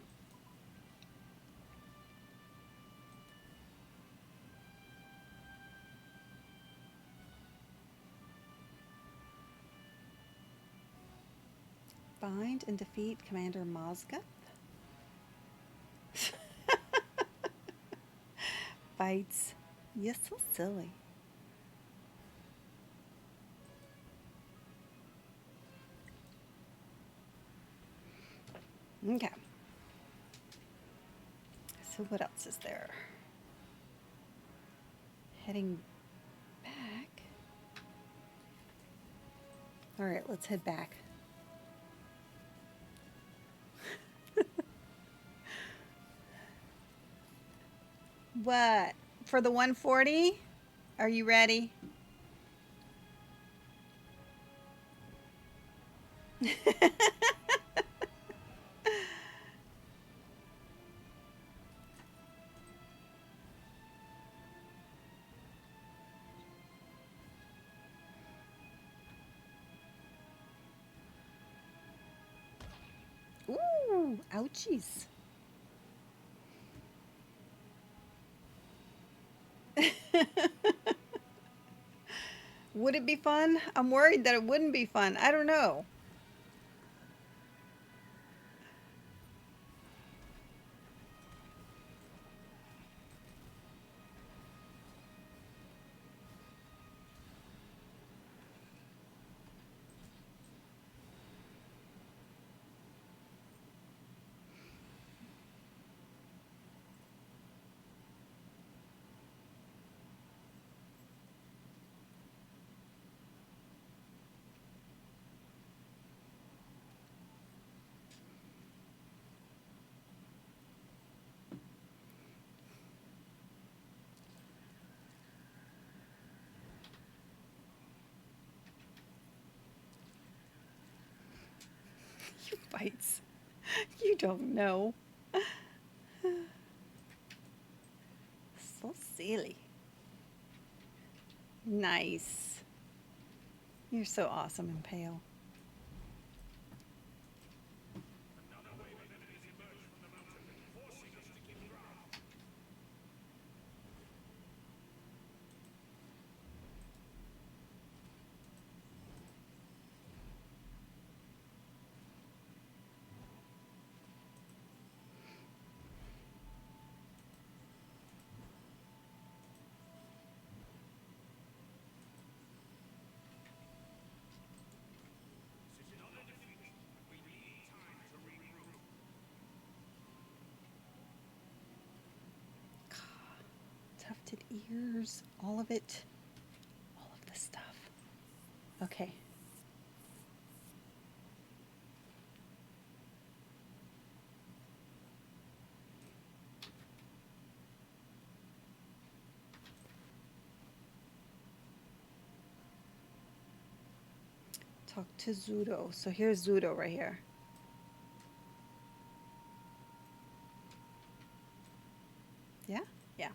Speaker 1: Find and defeat Commander Mozguth. Fights. You're so silly. Okay. So what else is there? Heading back. All right, let's head back. What? For the 140? Are you ready? Ooh, ouchies. Would it be fun? I'm worried that it wouldn't be fun. I don't know. You fights. You don't know. So silly. Nice. You're so awesome and pale. Tufted ears, all of it, all of the stuff. Okay. Talk to Zudo. So here's Zudo right here. Yeah? Yeah.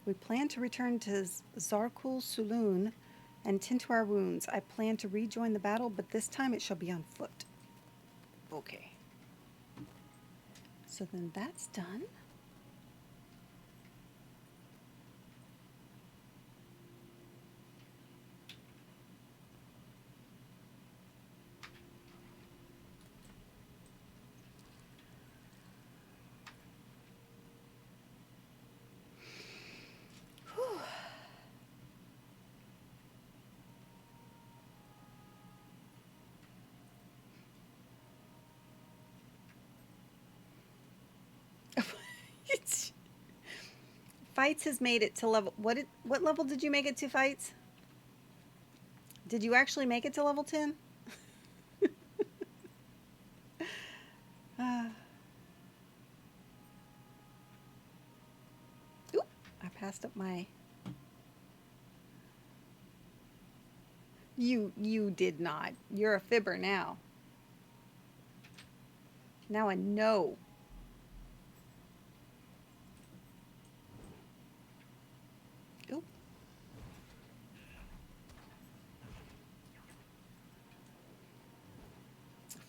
Speaker 1: We plan to return to Zarkul Saloon and tend to our wounds. I plan to rejoin the battle, but this time it shall be on foot. Okay. So then that's done. Fights has made it to level what level did you make it to, Fights? Did you actually make it to level 10? Oop, I passed up my You did not. You're a fibber now. Now I know. Oop.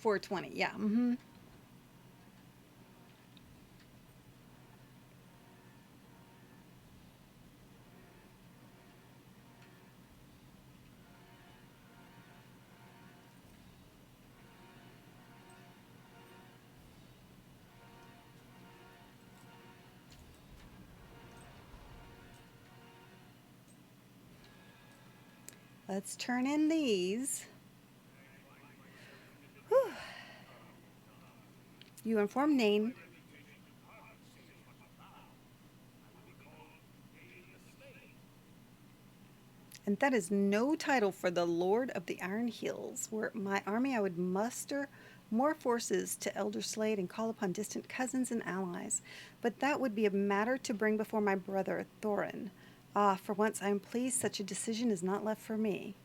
Speaker 1: $4.20, yeah. Mm-hmm. Let's turn in these. Whew. You inform name. And that is no title for the Lord of the Iron Hills. Were my army, I would muster more forces to Elder Slade and call upon distant cousins and allies. But that would be a matter to bring before my brother Thorin. Ah, for once I am pleased such a decision is not left for me.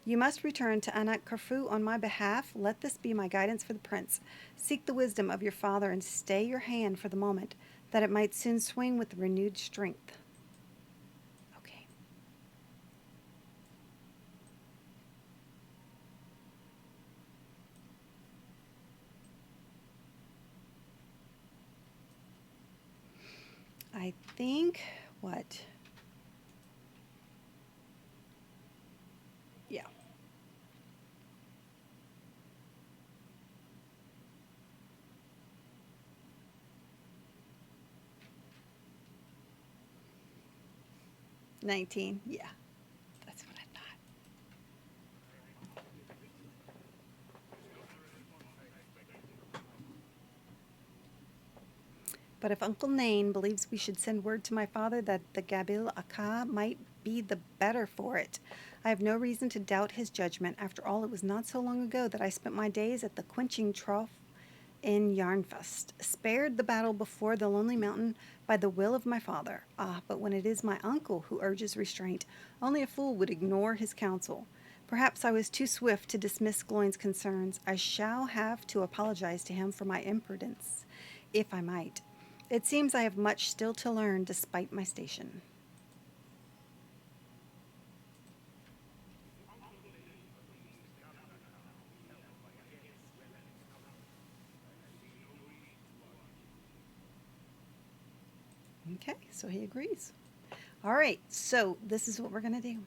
Speaker 1: You must return to Anak Karfu on my behalf. Let this be my guidance for the prince. Seek the wisdom of your father and stay your hand for the moment, that it might soon swing with renewed strength. Okay. think, what? Yeah. $19. Yeah. That's what I thought. But if Uncle Nain believes we should send word to my father that the Gabil Aka might be the better for it, I have no reason to doubt his judgment. After all, it was not so long ago that I spent my days at the quenching trough in Yarnfust, spared the battle before the lonely mountain by the will of my father. Ah, but when it is my uncle who urges restraint, only a fool would ignore his counsel. Perhaps I was too swift to dismiss Gloin's concerns. I shall have to apologize to him for my imprudence, if I might. It seems I have much still to learn despite my station. Okay, so he agrees. All right, so this is what we're going to do.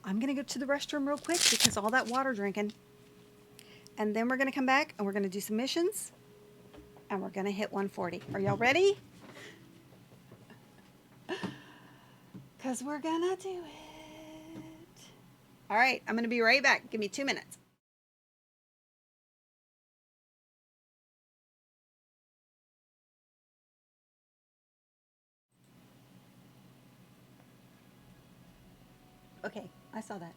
Speaker 1: I'm going to go to the restroom real quick because all that water drinking. And then we're going to come back and we're going to do some missions. And we're going to hit 140. Are y'all ready? Because we're going to do it. All right, I'm going to be right back. Give me 2 minutes. Okay, I saw that.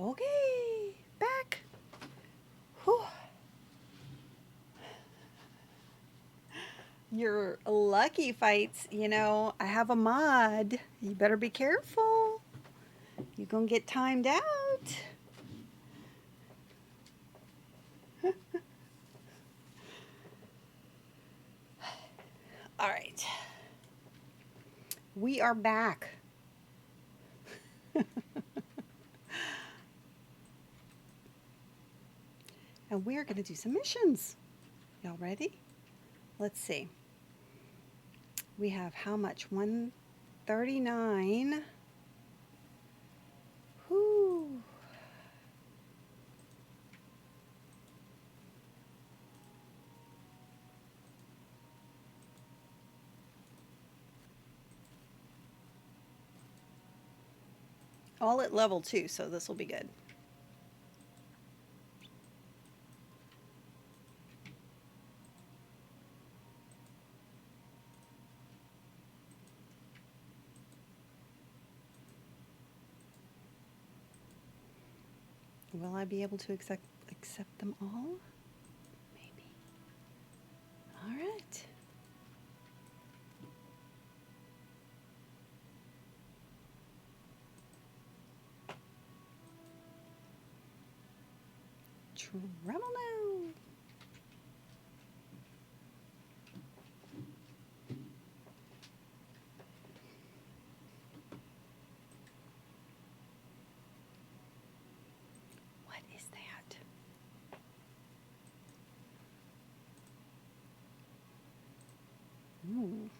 Speaker 1: Okay, back. Whew. Your lucky fights, you know, I have a mod. You better be careful. You're gonna get timed out. All right. We are back. And we're going to do some missions. Y'all ready? Let's see. We have how much? 139. Whoo. All at level 2, so this will be good. Will I be able to accept them all? Maybe. All right. Travel now. What is that? Ooh.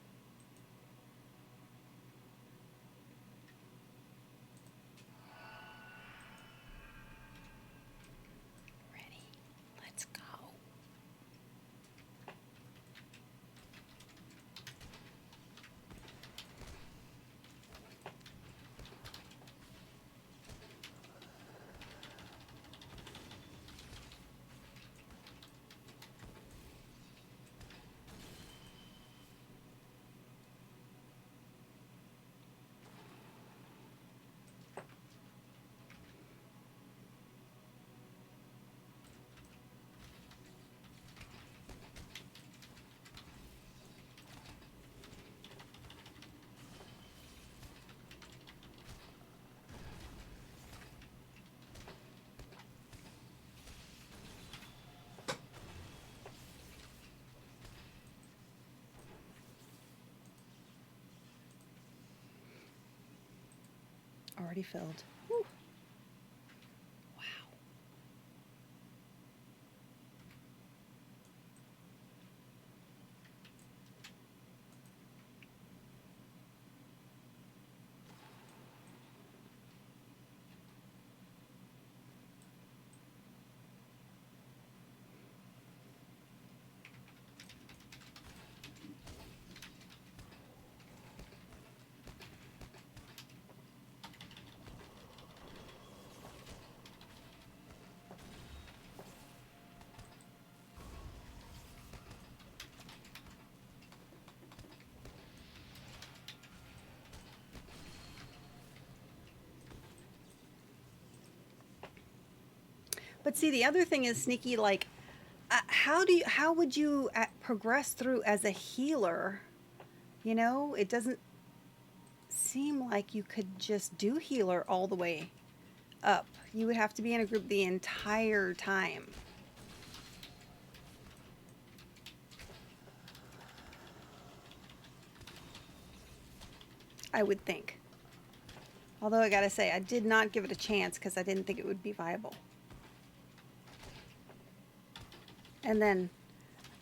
Speaker 1: Ready? Let's go. Already filled. Whew. Wow. But see, the other thing is, Sneaky, like, how would you progress through as a healer? You know, it doesn't seem like you could just do healer all the way up. You would have to be in a group the entire time. I would think. Although I gotta say, I did not give it a chance because I didn't think it would be viable. And then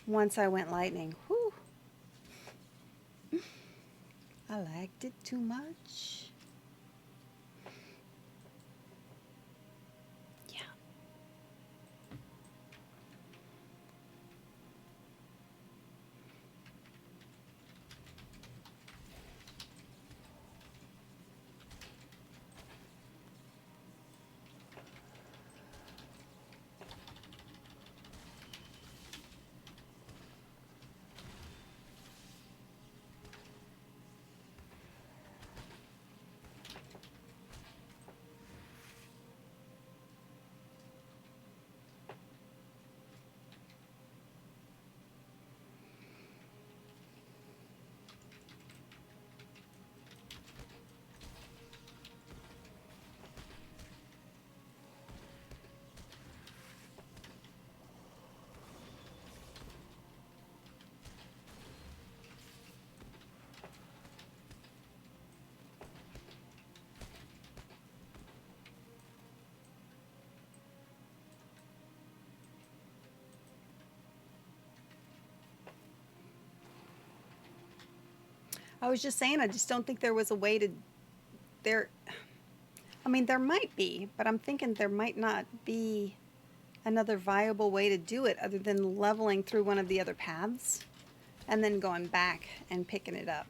Speaker 1: once I went lightning, whew, I liked it too much. Yeah. I was just saying, I just don't think there was a way to, there, I mean, there might be, but I'm thinking there might not be another viable way to do it other than leveling through one of the other paths and then going back and picking it up.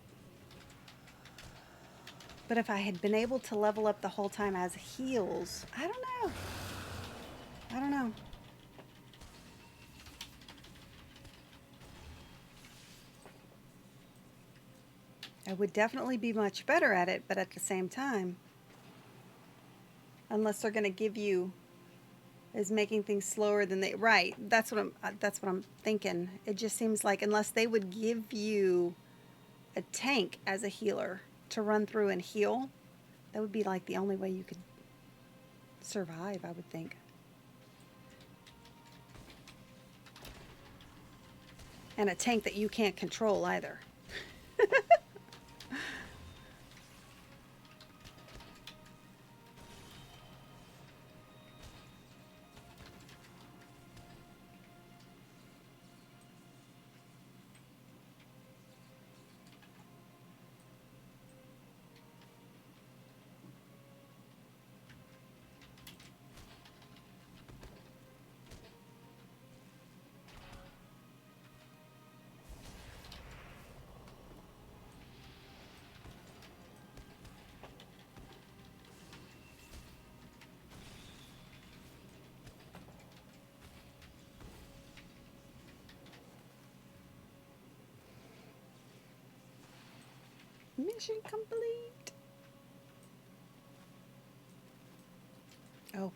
Speaker 1: But if I had been able to level up the whole time as heals, I don't know. I don't know. I would definitely be much better at it, but at the same time, unless they're going to give you is making things slower than they right. That's what I'm thinking. It just seems like unless they would give you a tank as a healer to run through and heal, that would be like the only way you could survive, I would think. And a tank that you can't control either. Mission complete. Oh.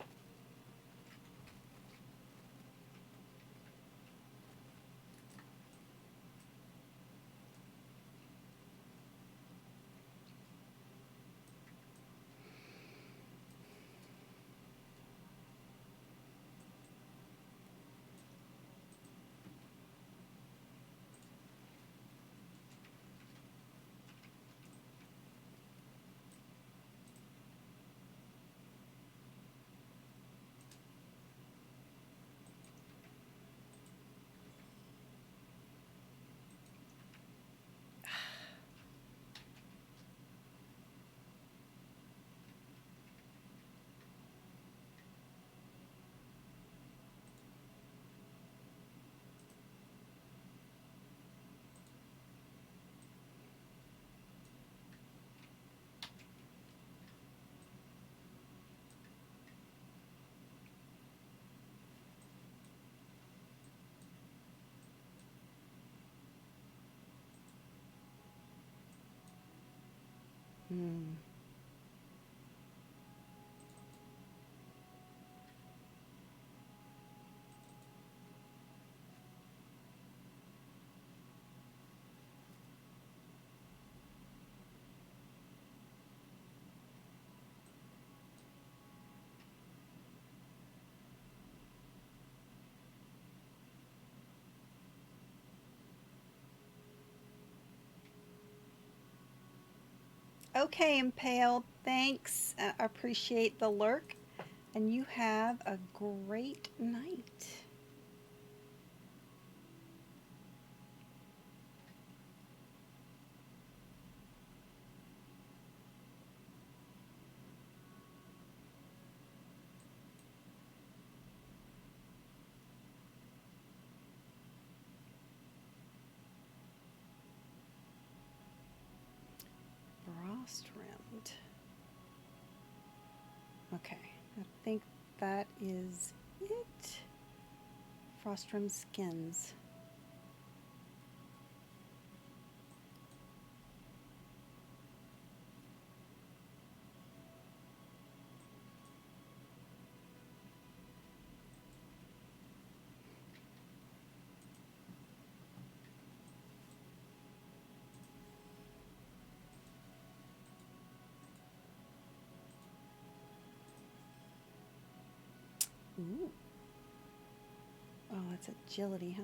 Speaker 1: Hmm. Okay, Impale, thanks. I appreciate the lurk. And you have a great night. Frost rimmed. Okay, I think that is it. Frost rimmed skins. Ooh. Oh, that's agility, huh?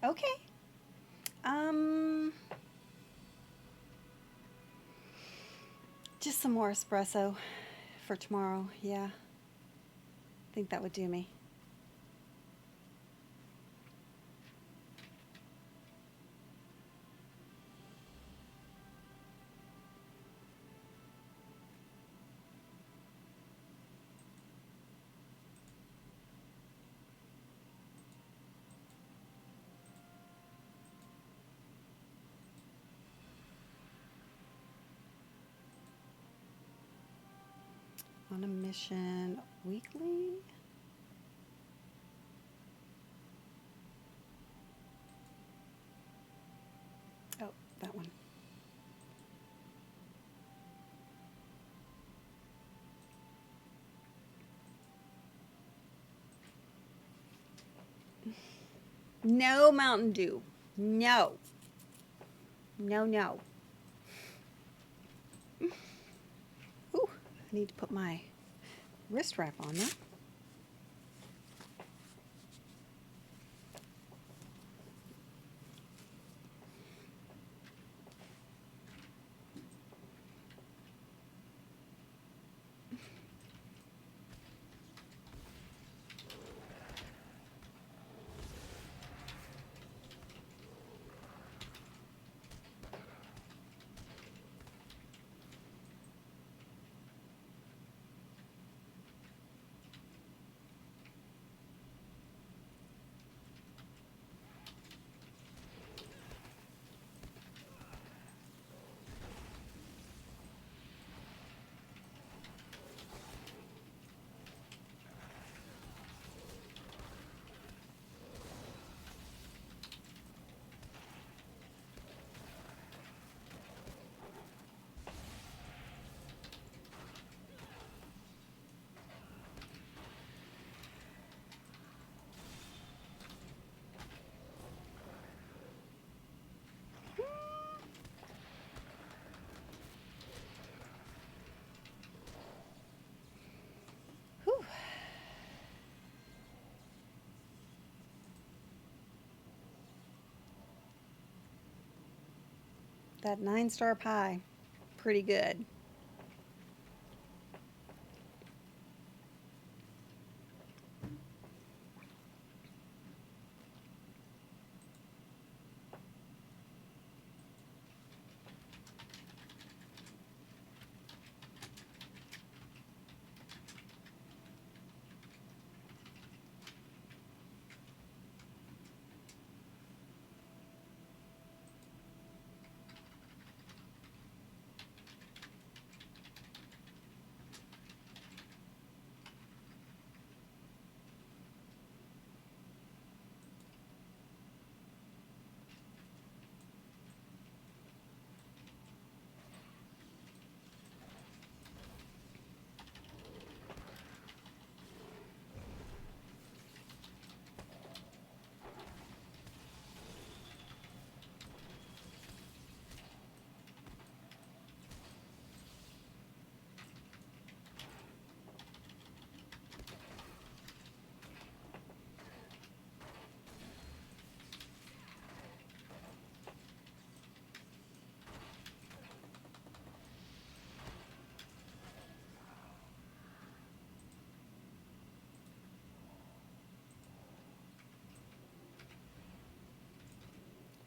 Speaker 1: Okay. Um, just some more espresso for tomorrow. Yeah. I think that would do me. On a mission weekly. Oh, that one. No Mountain Dew. No. No, no. Ooh, I need to put my wrist wrap on now. Whew. That 9-star pie, pretty good.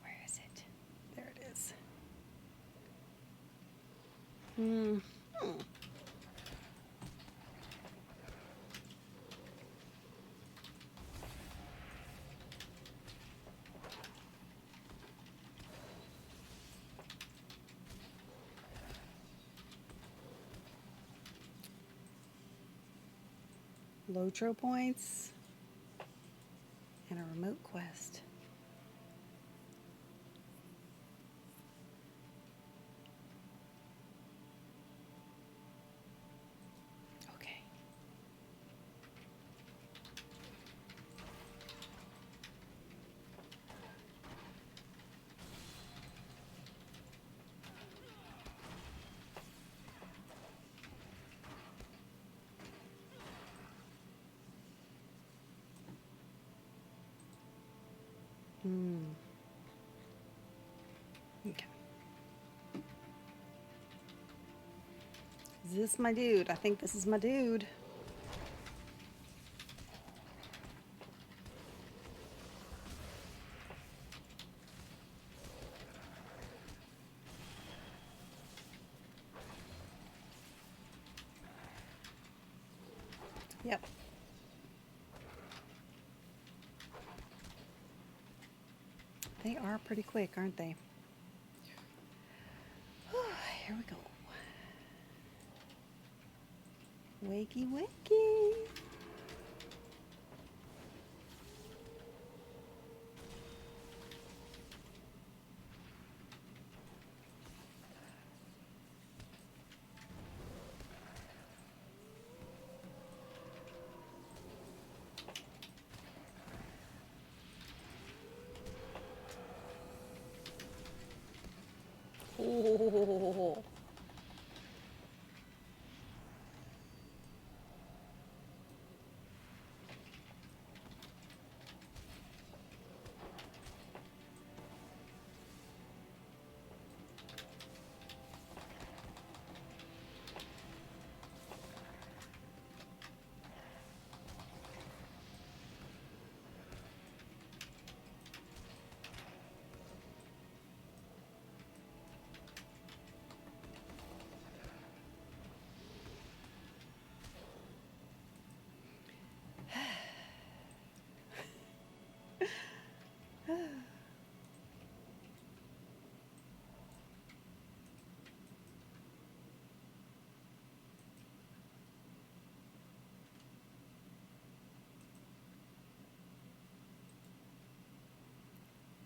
Speaker 1: Where is it? There it is. Hmm. Lotro points and a remote quest. Okay. Okay. Is this my dude? I think this is my dude. Yep. They are pretty quick, aren't they? Here we go. Wakey, wakey. Oh.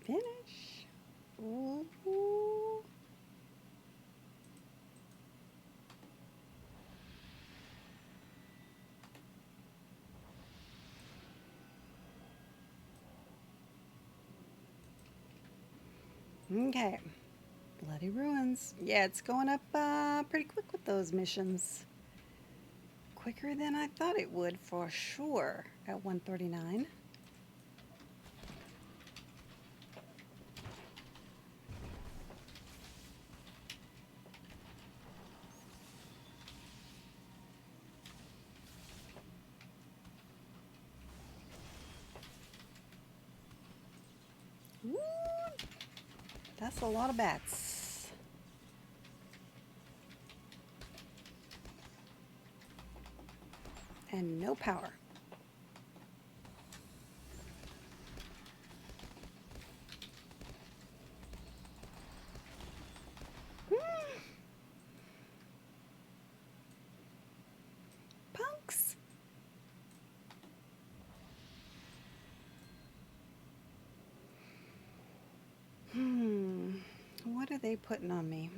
Speaker 1: Finish. Ooh. Okay. Bloody Ruins. Yeah, it's going up pretty quick with those missions. Quicker than I thought it would, for sure, at 139. Woo! That's a lot of bats. And no power. Punks. What are they putting on me?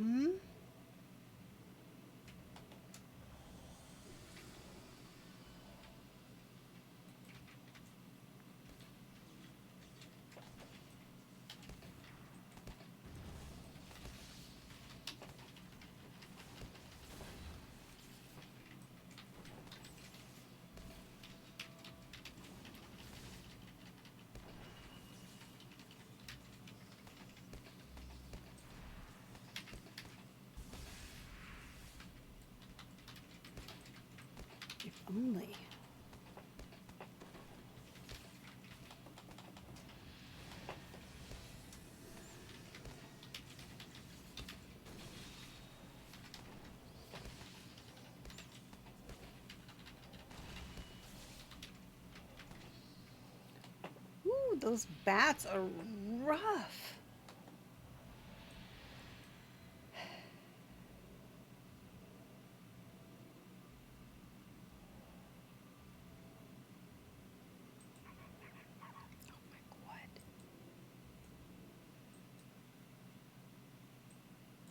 Speaker 1: If only. Ooh, those bats are rough.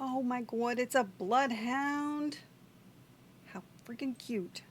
Speaker 1: Oh my god, it's a bloodhound. How freaking cute.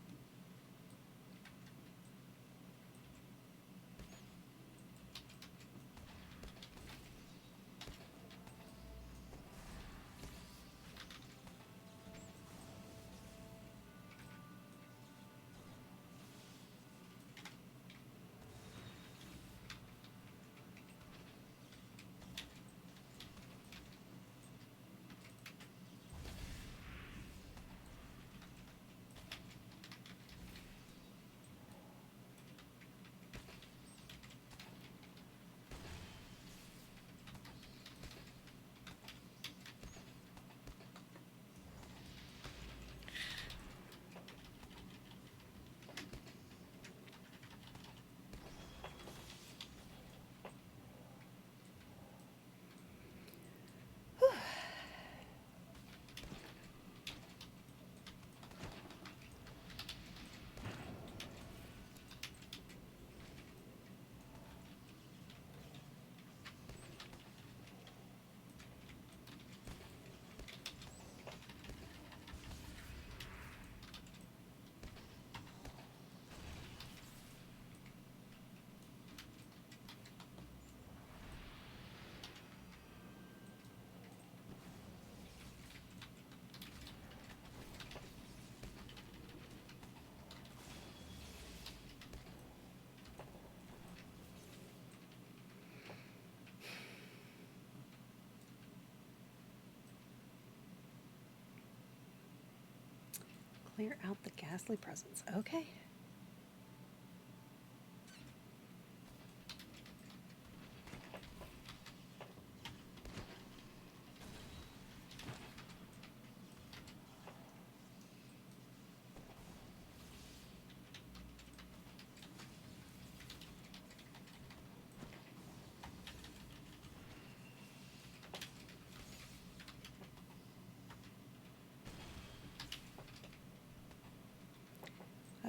Speaker 1: Clear out the ghastly presence. Okay.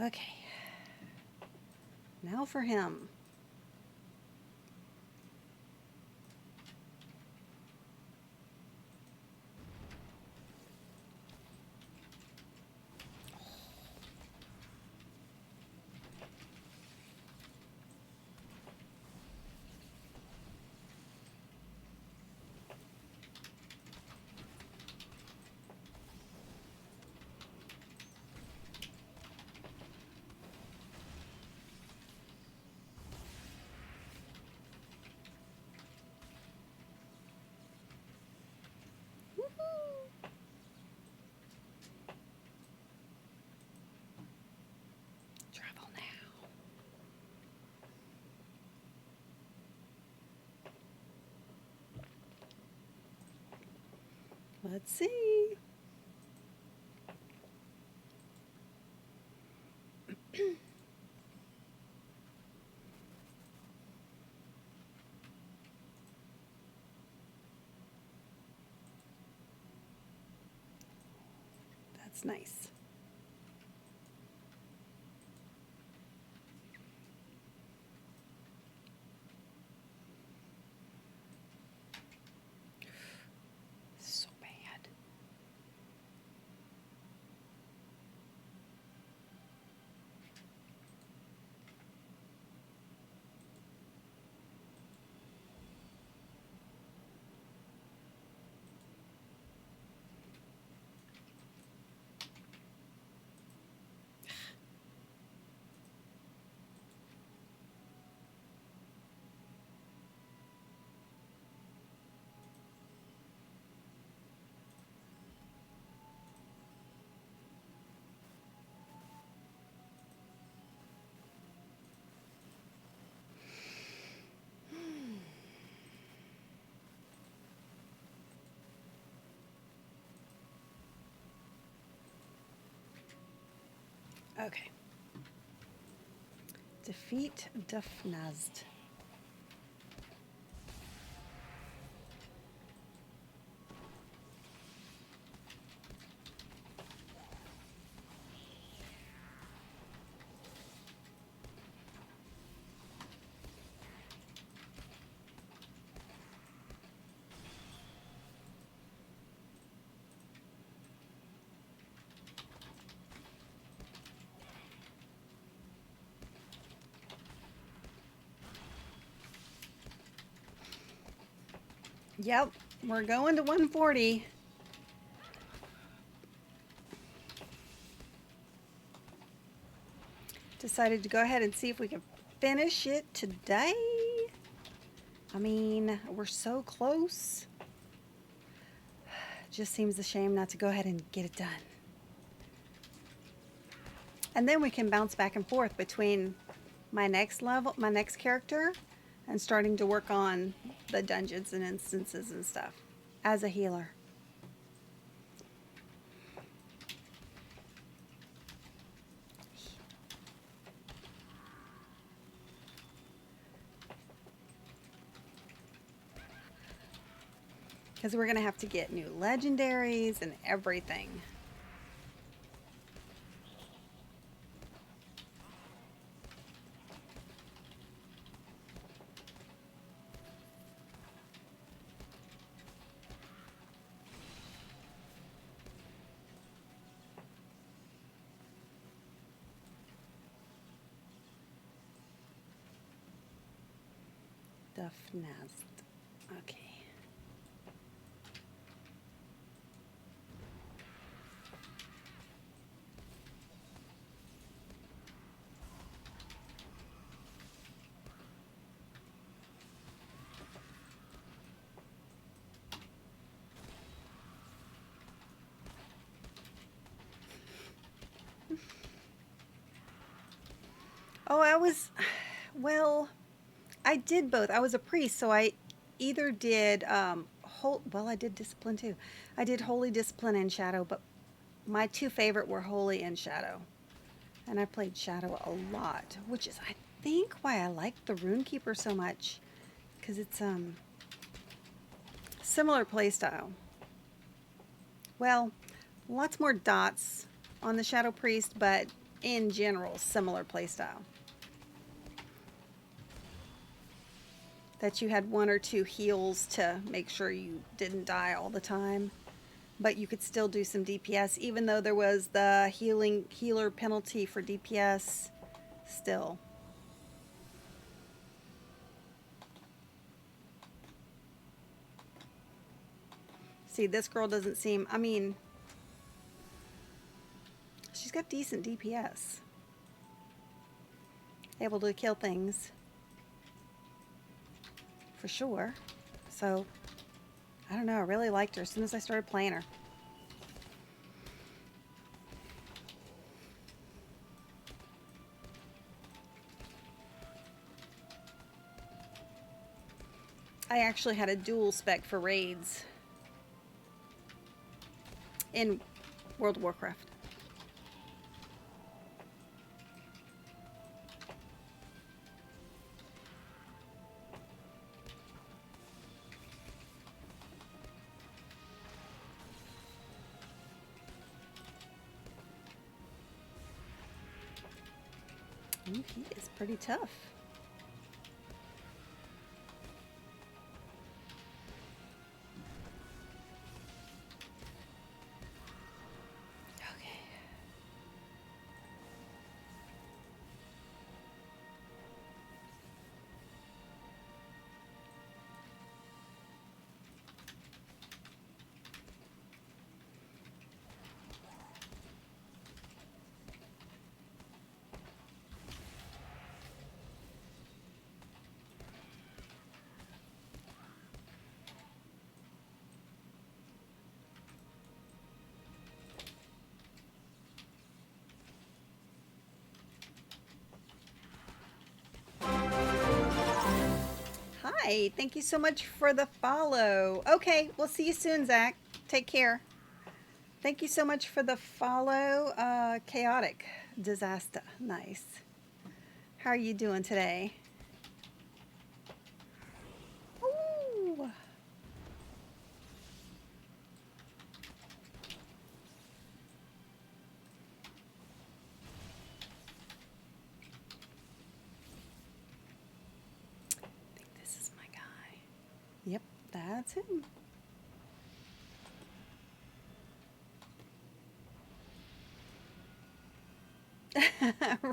Speaker 1: Okay. Now for him. Travel now. Let's see. That's nice. So bad. Okay. Defeat Dufnazd. Yep, we're going to 140. Decided to go ahead and see if we can finish it today. I mean, we're so close. Just seems a shame not to go ahead and get it done. And then we can bounce back and forth between my next level, my next character, and starting to work on the dungeons and instances and stuff as a healer. Because we're going to have to get new legendaries and everything. Dufnazd. Okay. Oh, well, I did both. I was a priest, so I either did, well, I did discipline too. I did holy, discipline, and shadow, but my two favorite were holy and shadow. And I played shadow a lot, which is, I think, why I like the Runekeeper so much, because it's, similar playstyle. Well, lots more dots on the Shadow Priest, but in general, similar playstyle. That you had one or two heals to make sure you didn't die all the time, but you could still do some DPS, even though there was the healer penalty for DPS still. See, this girl doesn't seem, I mean, she's got decent DPS. Able to kill things. For sure. So, I don't know, I really liked her as soon as I started playing her. I actually had a dual spec for raids in World of Warcraft. Ooh, he is pretty tough. Okay. Hi, thank you so much for the follow. Okay, we'll see you soon, Zach. Take care. Thank you so much for the follow. Chaotic disaster. Nice. How are you doing today? Ooh. I think this is my guy. Yep, that's him.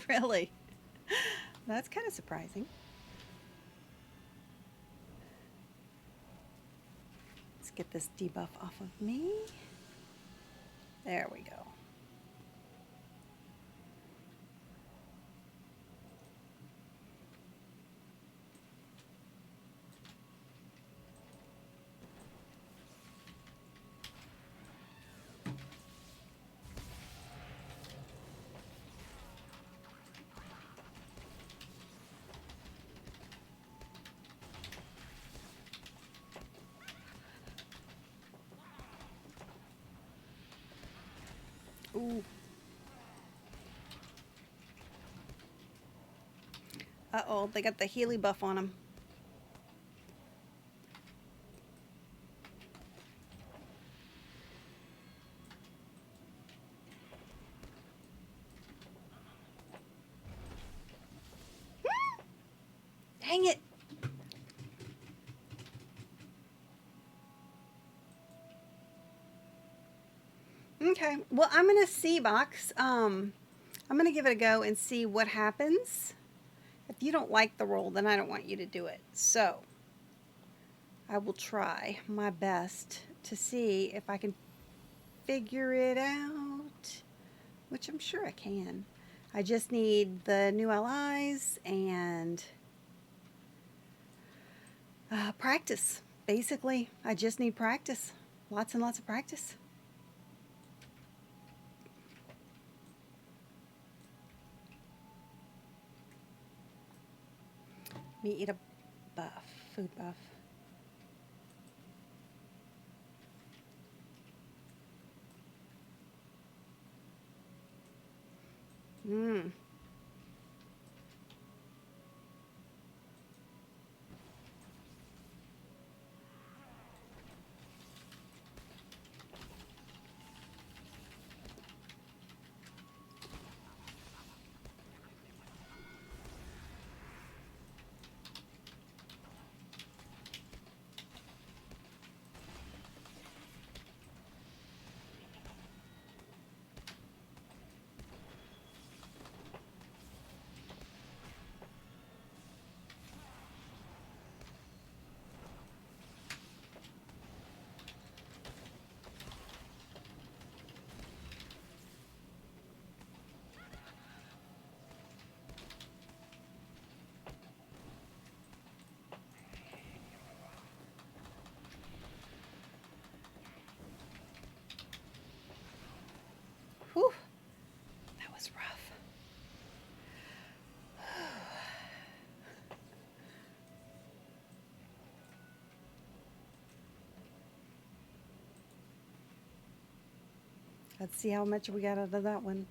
Speaker 1: Really? That's kind of surprising. Let's get this debuff off of me. There we go. Ooh. Uh-oh, they got the Healy buff on them. Dang it. Okay, well, I'm going to see, Box. I'm going to give it a go and see what happens. If you don't like the roll, then I don't want you to do it. So, I will try my best to see if I can figure it out, which I'm sure I can. I just need the new allies and practice. Basically, I just need practice. Lots and lots of practice. me eat a buff, food buff. Mmm. Whew. That was rough. Let's see how much we got out of that one.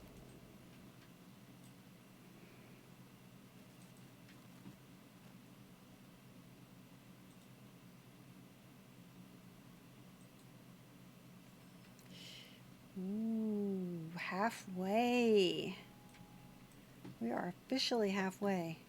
Speaker 1: Ooh, halfway. We are officially halfway.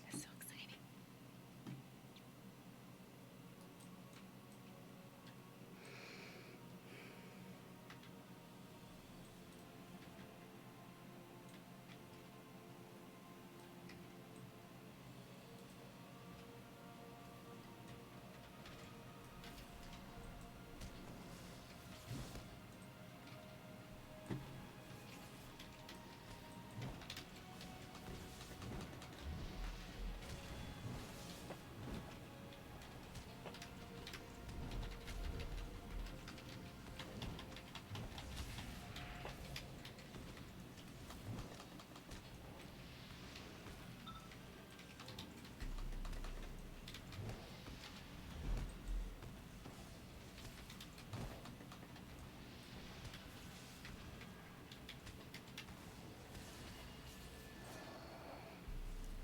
Speaker 1: That's so exciting.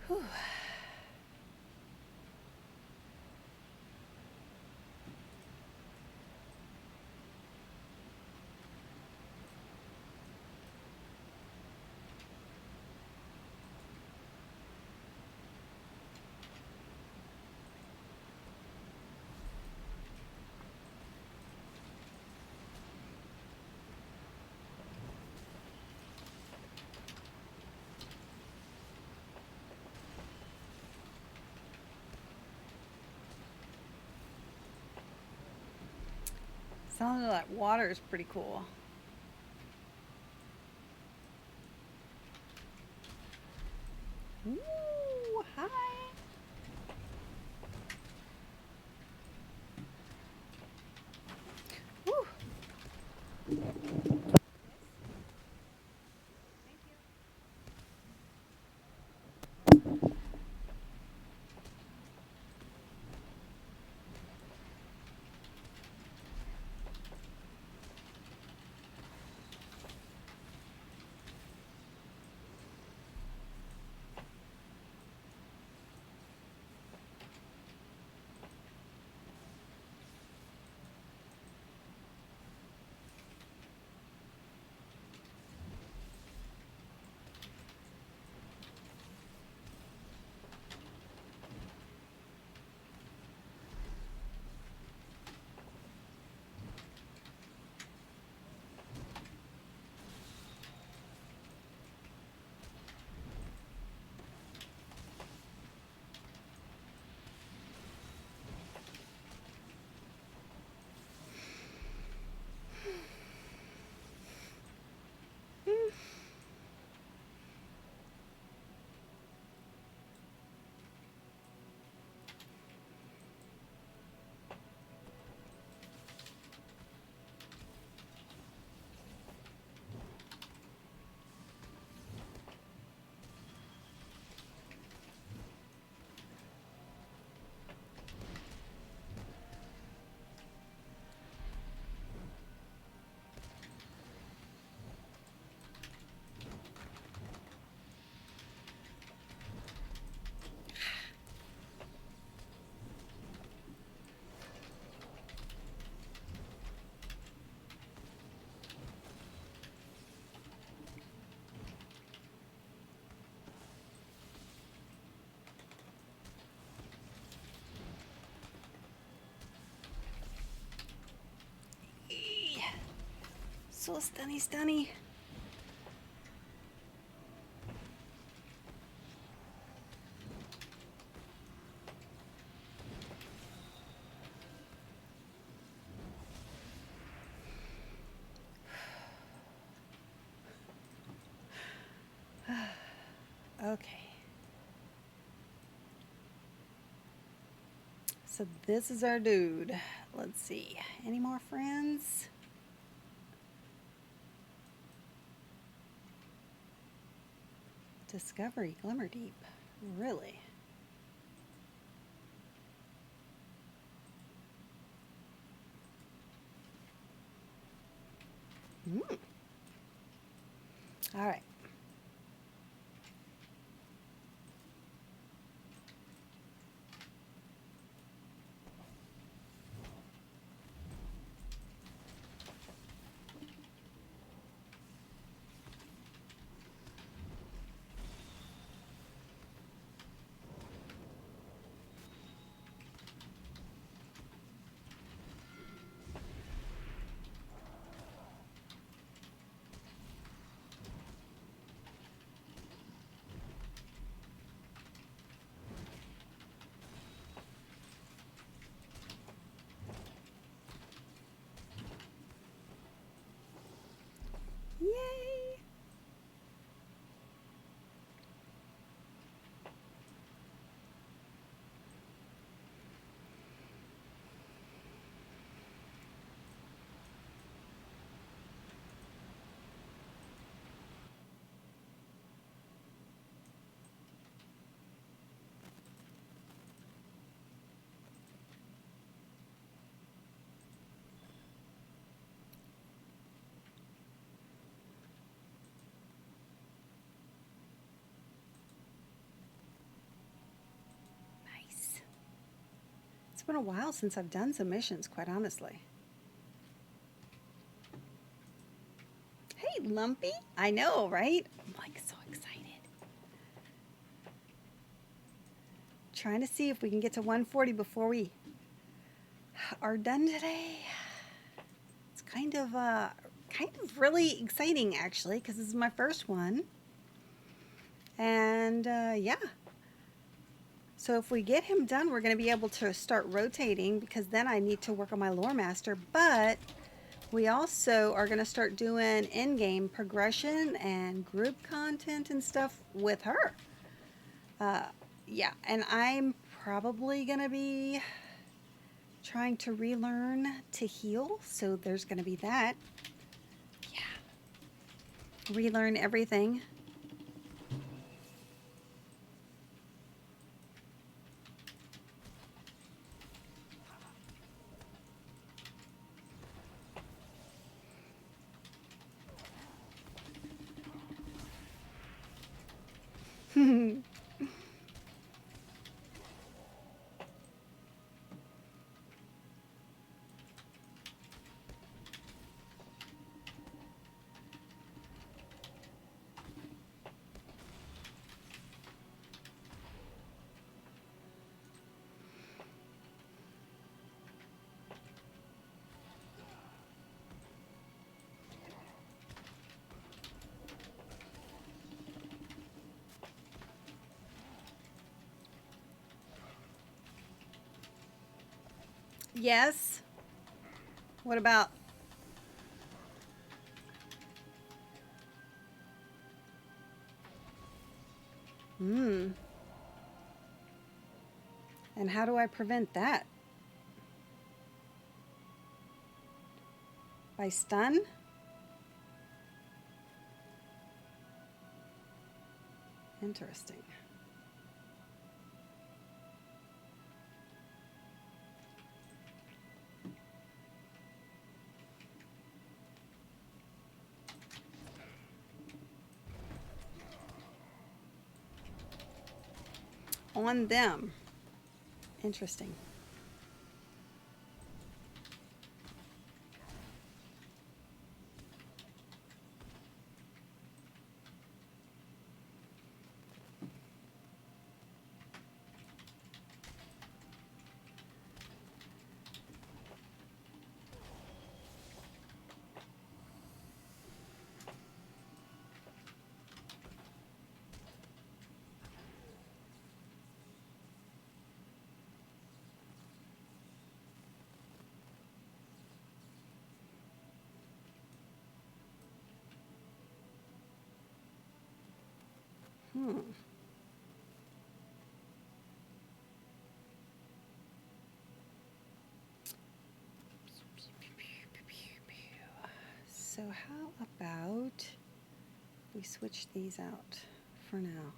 Speaker 1: Whew. Sound of that water is pretty cool. Ooh, hi. Woo. So stunny. Okay. So this is our dude. Let's see. Any more friends? Discovery, Glimmer Deep. Really? All right. Yay! Nice. It's been a while since I've done some missions, quite honestly. Hey, Lumpy. I know, right? I'm like so excited. Trying to see if we can get to 140 before we are done today. It's kind of really exciting actually, because this is my first one. And yeah. So if we get him done, we're going to be able to start rotating, because then I need to work on my lore master. But we also are going to start doing in-game progression and group content and stuff with her. Yeah, and I'm probably going to be trying to relearn to heal. So there's going to be that. Yeah. Relearn everything. Yes. What about? And how do I prevent that? By stun? Interesting. On them. Interesting. Hmm. So how about we switch these out for now?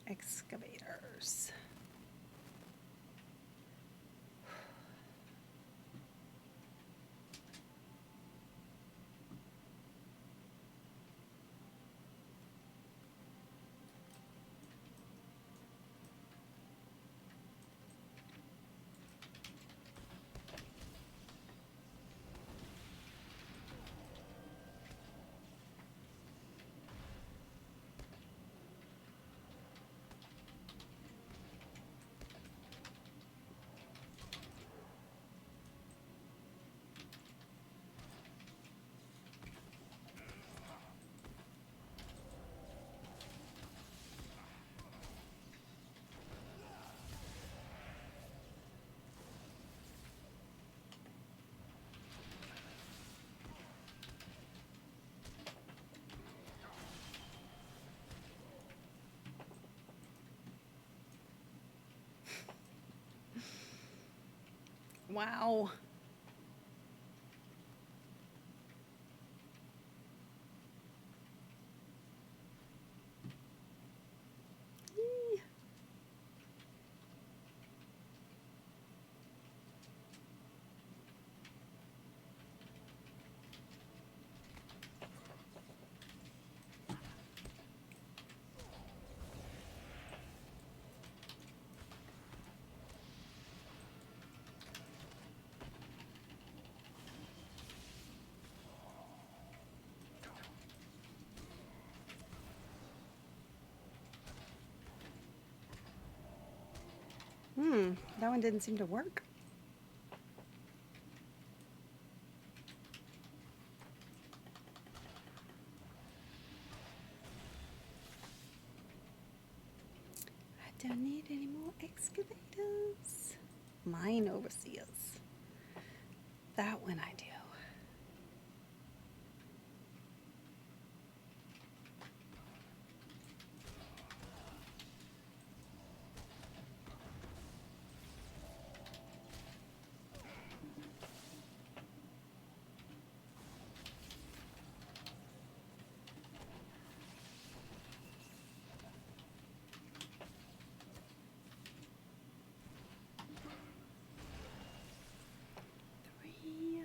Speaker 1: Excavators. Wow. Yee. That one didn't seem to work. I don't need any more excavators. Mine overseers. That one I do. Three.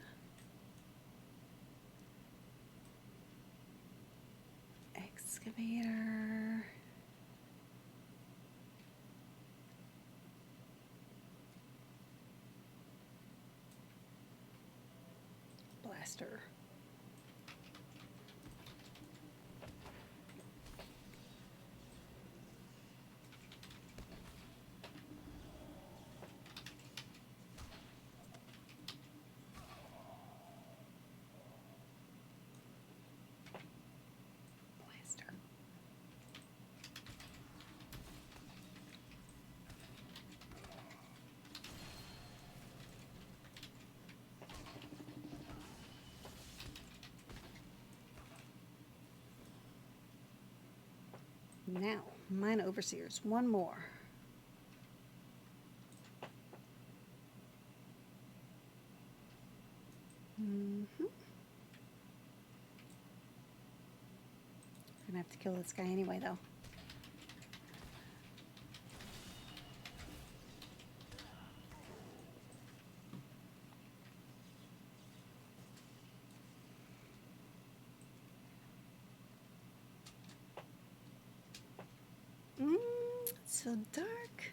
Speaker 1: Excavator. Blaster. Blaster. Now, mine overseers. One more. Gonna have to kill this guy anyway, though. It's so dark.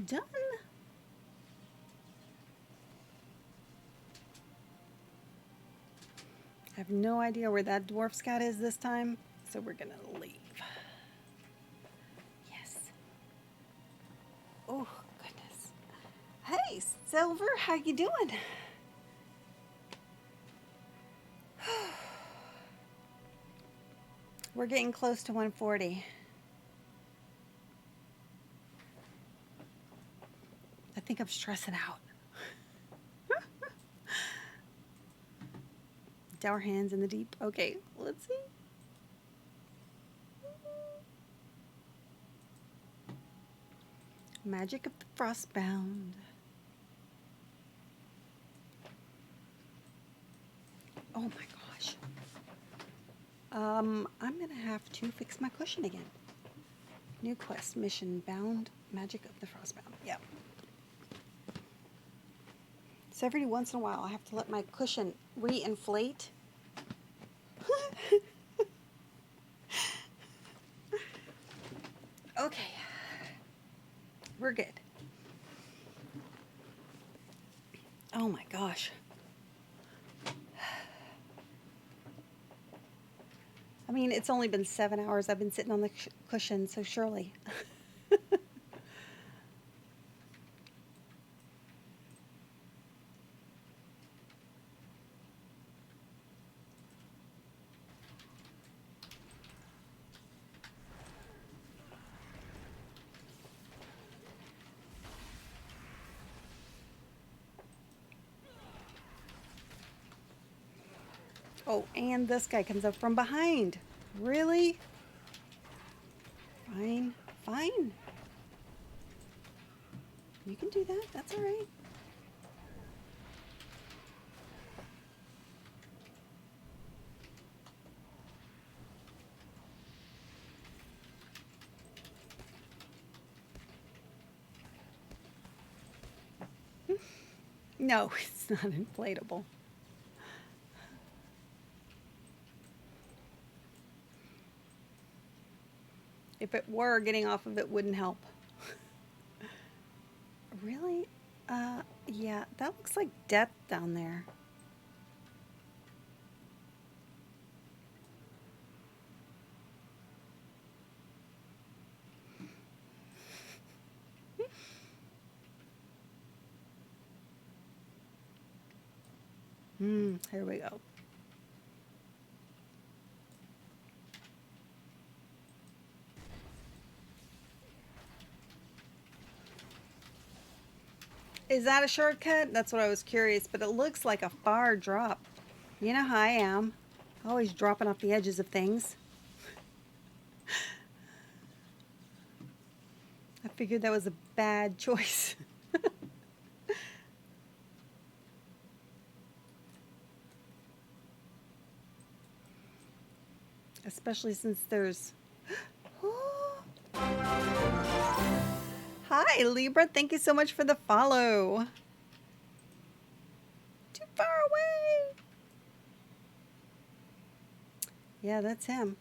Speaker 1: done. I have no idea where that dwarf scout is this time, so we're gonna leave. Yes. Oh, goodness. Hey, Silver, how you doing? We're getting close to 140. I think I'm stressing out. Dour hands in the deep. Okay, let's see. Magic of the Frostbound. Oh my gosh. I'm gonna have to fix my cushion again. New quest, mission, bound, magic of the Frostbound. Yep. So every once in a while I have to let my cushion re-inflate. Okay. We're good. Oh my gosh. I mean, it's only been 7 hours I've been sitting on the cushion, so surely. Oh, and this guy comes up from behind. Really? Fine, fine. You can do that. That's all right. No, it's not inflatable. If it were, getting off of it wouldn't help. Really? Yeah, that looks like death down there. Here we go. Is that a shortcut? That's what I was curious, but it looks like a far drop. You know how I am. Always dropping off the edges of things. I figured that was a bad choice. Especially since there's... Hi, Libra. Thank you so much for the follow. Too far away. Yeah, that's him.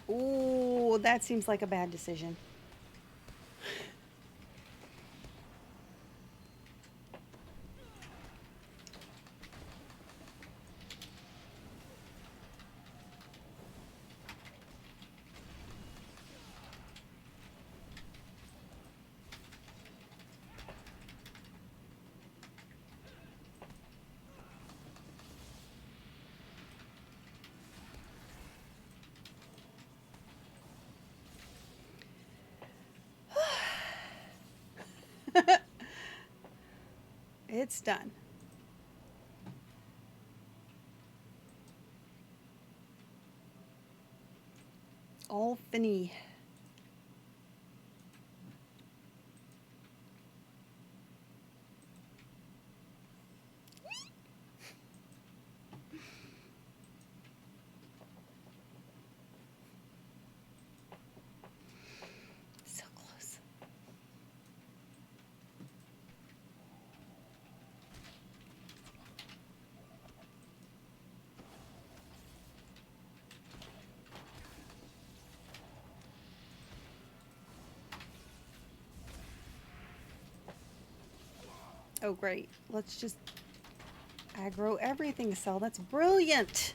Speaker 1: Ooh, that seems like a bad decision. It's done. All finny. So close. Oh, great. Let's just aggro everything, Cell. That's brilliant.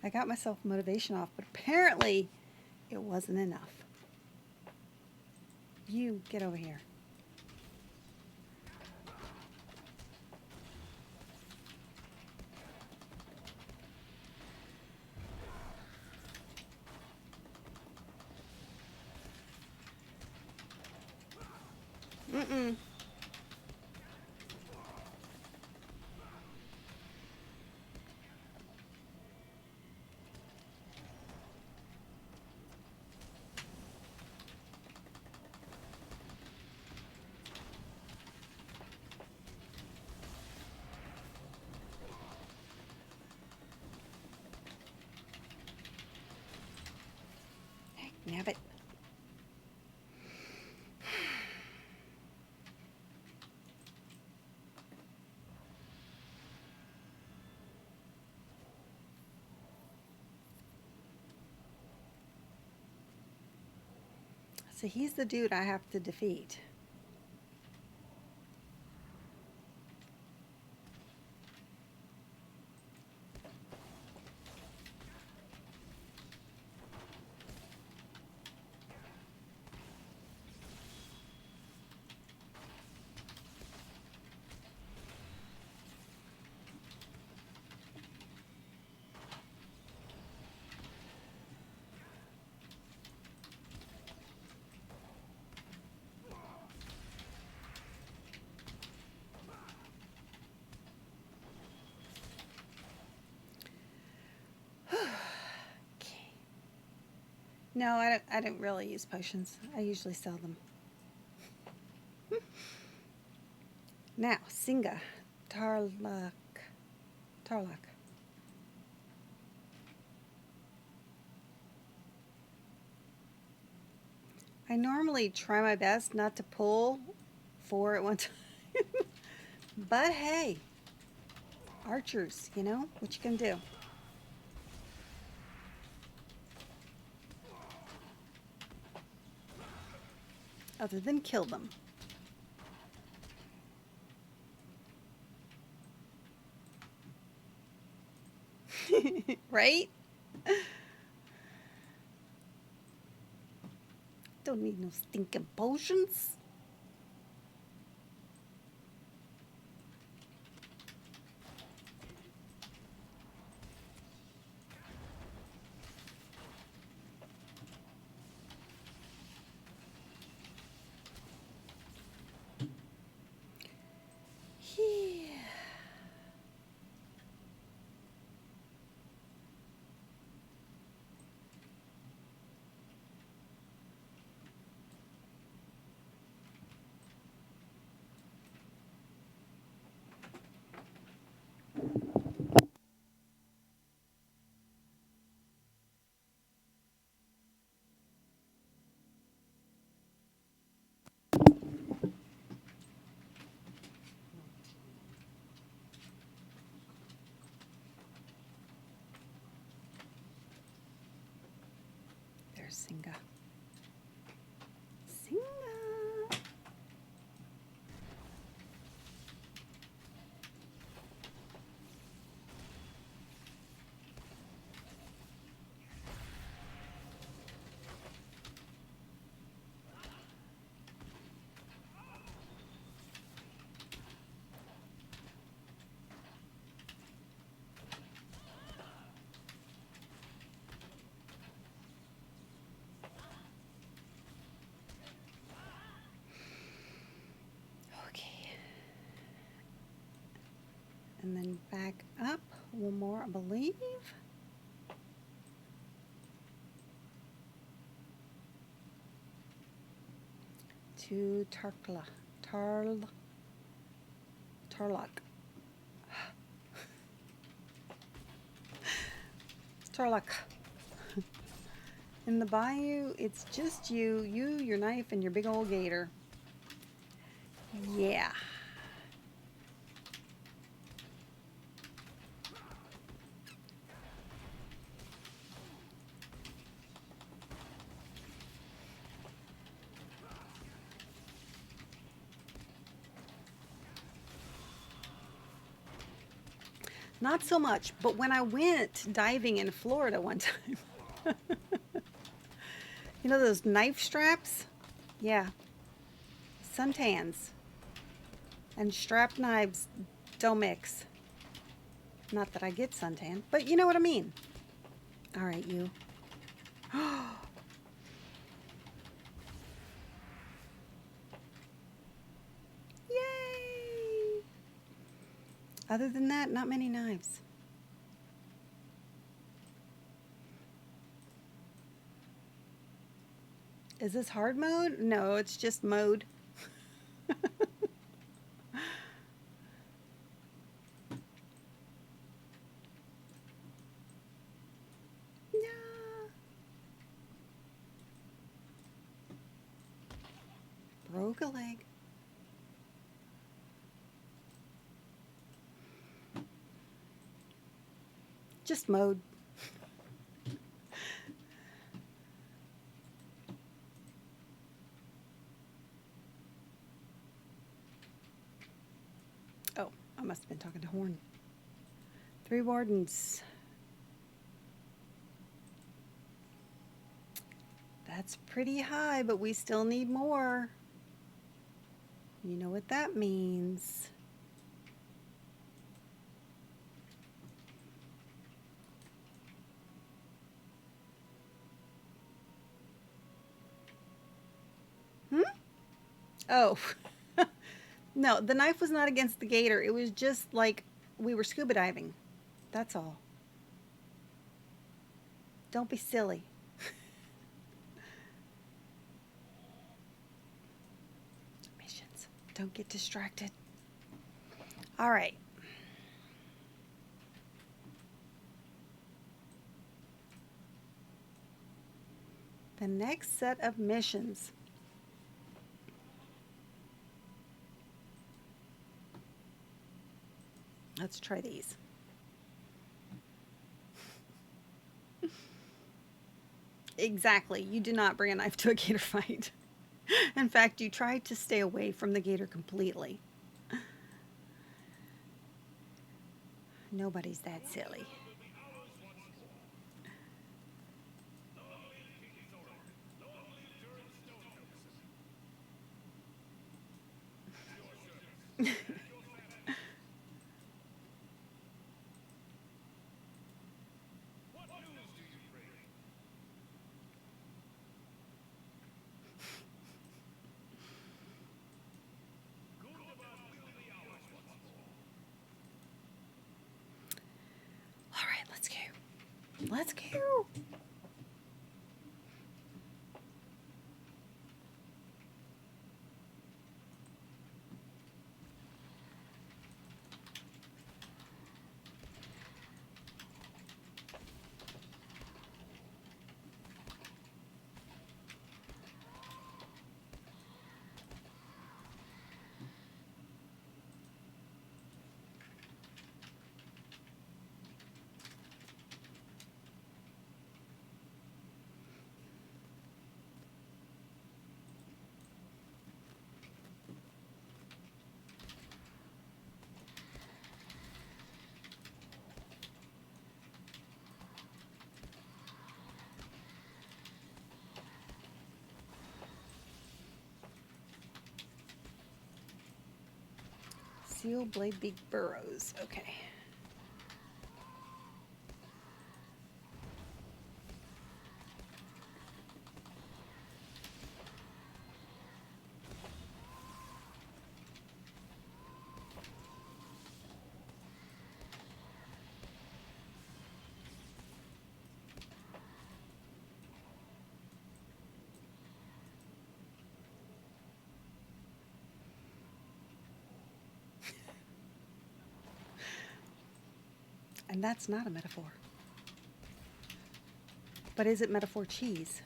Speaker 1: I got myself motivation off, but apparently it wasn't enough. You get over here. Mm-mm. Nab it. So he's the dude I have to defeat. Okay. No, I don't really use potions. I usually sell them. Now, Singa. Tarlak. I normally try my best not to pull 4 at one time. But hey, archers, you know, what you can do. Other than kill them. Right? Don't need no stinking potions. Yeah. There's Singa. Singa. Okay. And then back up one more, I believe. To Tarlak. It's Tarlak. In the bayou, it's just you, your knife, and your big old gator. Yeah. Not so much, but when I went diving in Florida one time, you know those knife straps? Yeah. Suntans and strap knives don't mix. Not that I get suntan, but you know what I mean. All right, you. Yay! Other than that, not many knives. Is this hard mode? No, it's just mode. No. Broke a leg. Just mode. Oh, I must have been talking to Horn. 3 wardens. That's pretty high, but we still need more. You know what that means. Oh. No, the knife was not against the gator. It was just like we were scuba diving. That's all. Don't be silly. Missions. Don't get distracted. All right. The next set of missions. Let's try these. Exactly. You do not bring a knife to a gator fight. In fact, you try to stay away from the gator completely. Nobody's that silly. All right, let's go. Let's go. Seal blade big burrows. Okay. And that's not a metaphor. But is it metaphor cheese?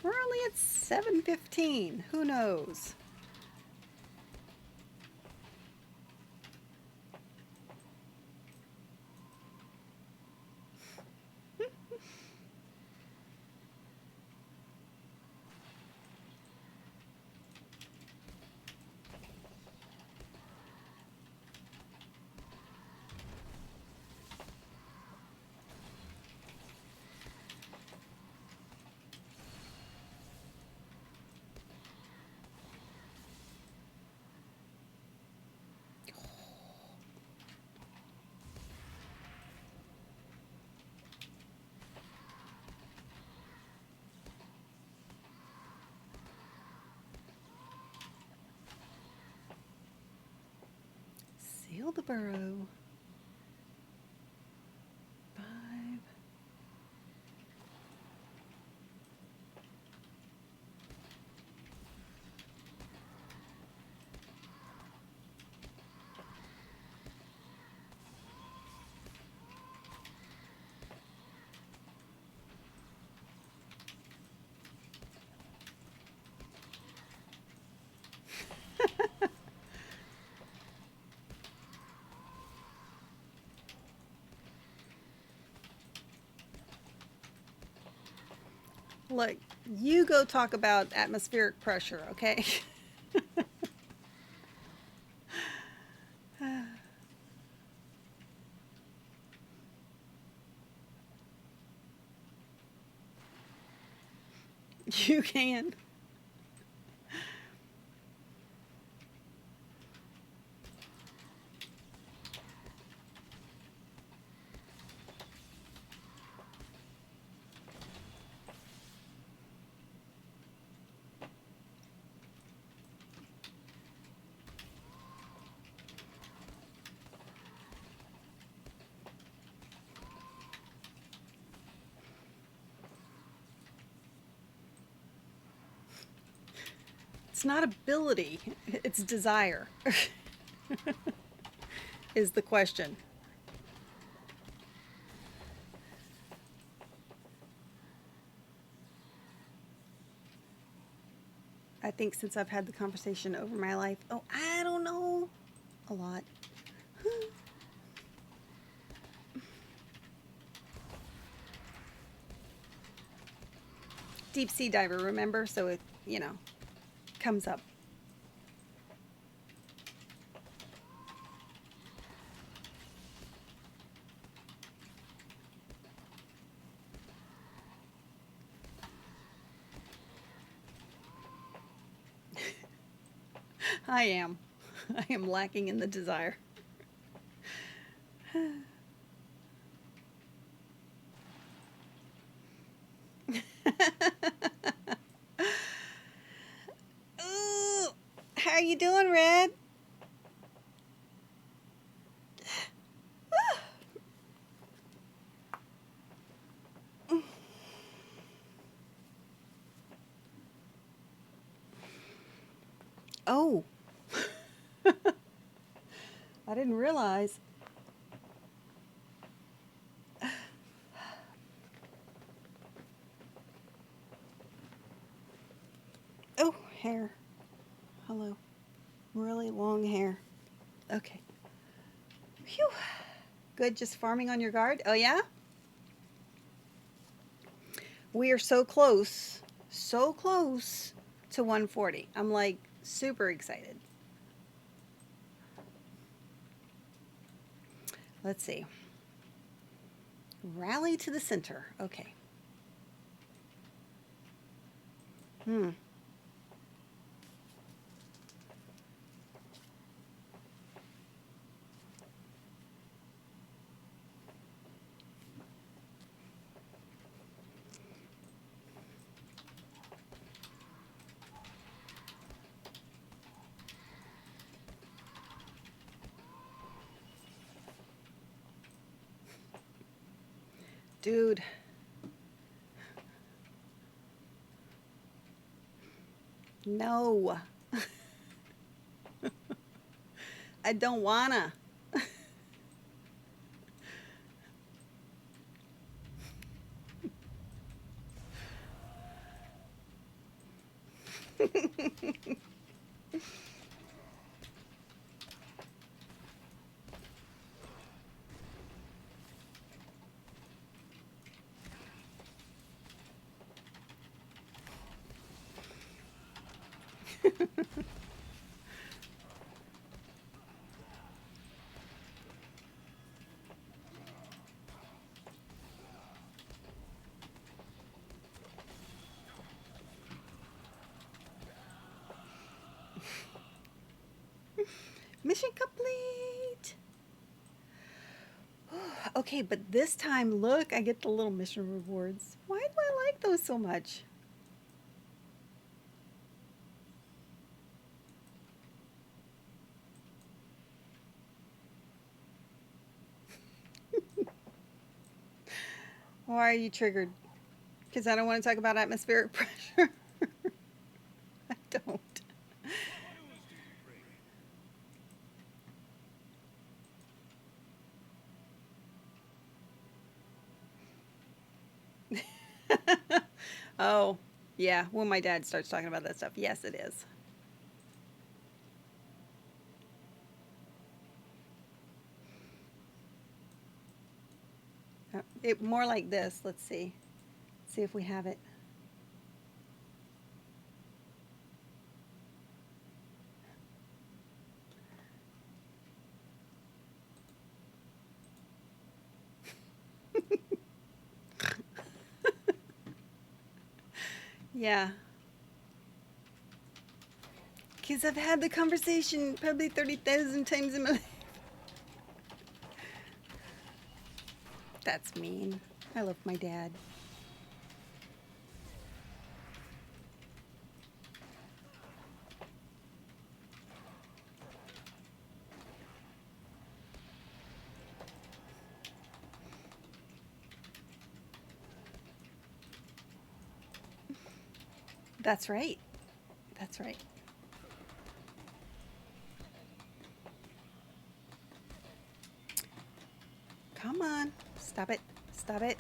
Speaker 1: We're only at 7:15. Who knows? Seal the burrow. 5. Look, you go talk about atmospheric pressure, okay? You can. It's not ability, it's desire, is the question. I think since I've had the conversation over my life, oh, I don't know, a lot. Deep sea diver, remember? So it, you know, comes up. I am. I am lacking in the desire. Ooh, how you doing, Red? Oh. I didn't realize. Oh, hair. Hello. Really long hair. Okay. Phew. Good, just farming on your guard? Oh, yeah? We are so close to 140. I'm like super excited. Let's see. Rally to the center. Okay. Dude. No. I don't wanna. Mission complete. Okay, but this time, look, I get the little mission rewards. Why do I like those so much? Why are you triggered? Because I don't want to talk about atmospheric pressure. I don't. Oh, yeah, when my dad starts talking about that stuff, yes, it is. It more like this. Let's see. See if we have it. Yeah. Because I've had the conversation probably 30,000 times in my life. That's mean. I love my dad. That's right. That's right. Come on. Stop it. Stop it.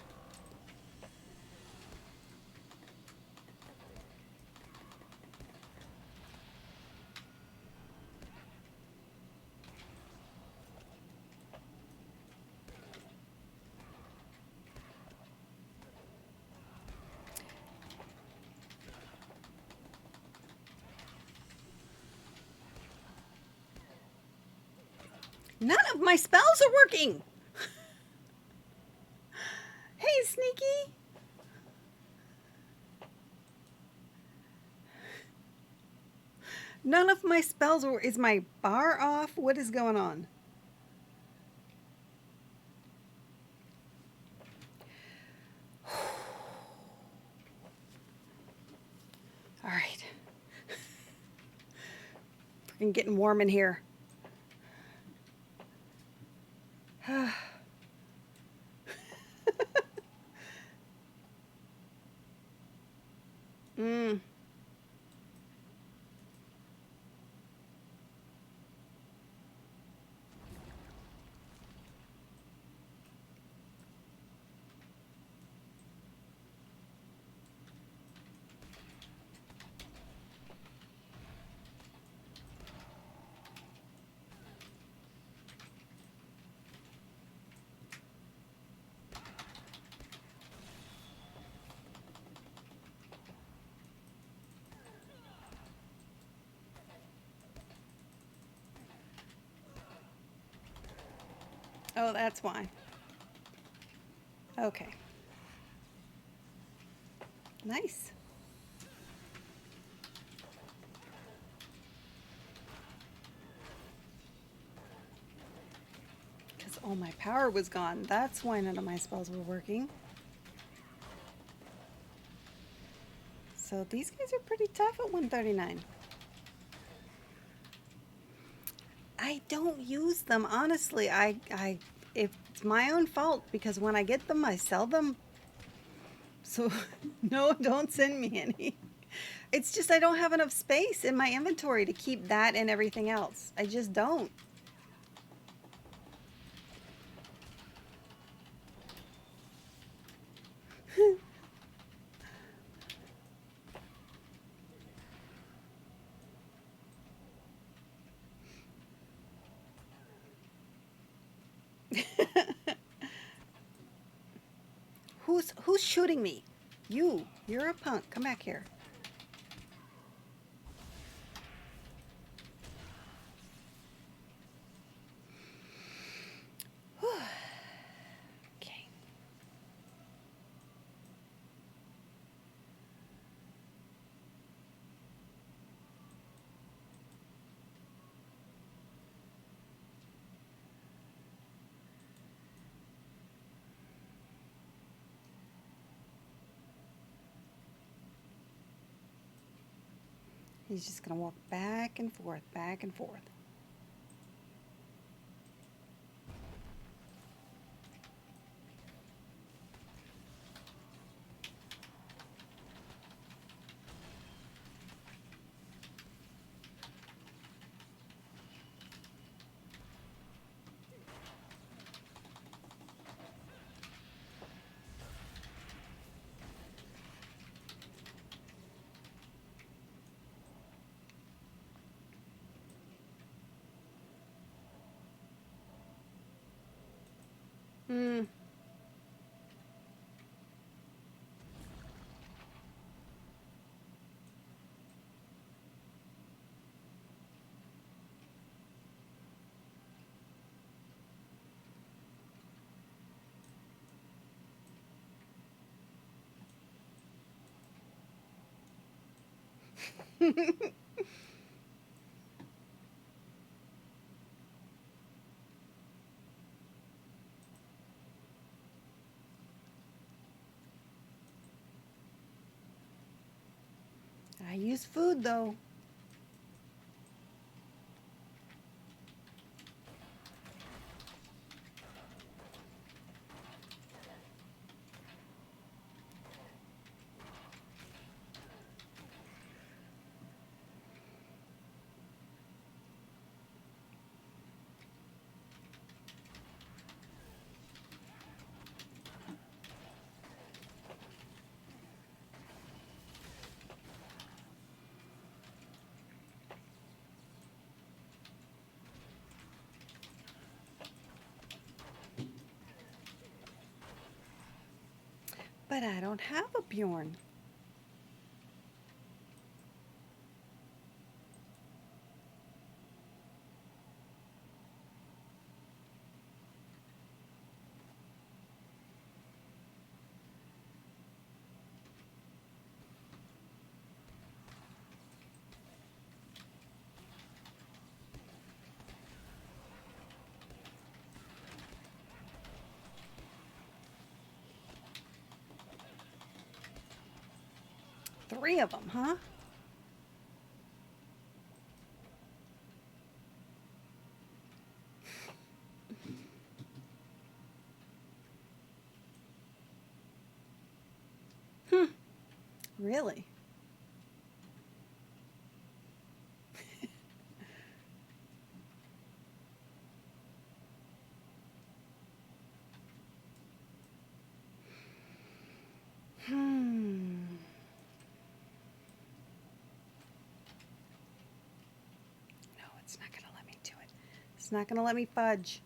Speaker 1: None of my spells are working. Hey, Sneaky. None of my spells are... Is my bar off? What is going on? All right. Freaking getting warm in here. Mm. Oh, that's why. Okay. Nice. Because all my power was gone. That's why none of my spells were working. So these guys are pretty tough at 139. I don't use them, honestly. It's my own fault because when I get them, I sell them. So no, don't send me any. It's just I don't have enough space in my inventory to keep that and everything else. I just don't. Who's shooting me? You're a punk. Come back here. Okay. He's just going to walk back and forth, back and forth. Hmm. I use food though. But I don't have a Bjorn. Three of them, huh? Really? No, it's not going to let me do it. It's not going to let me fudge.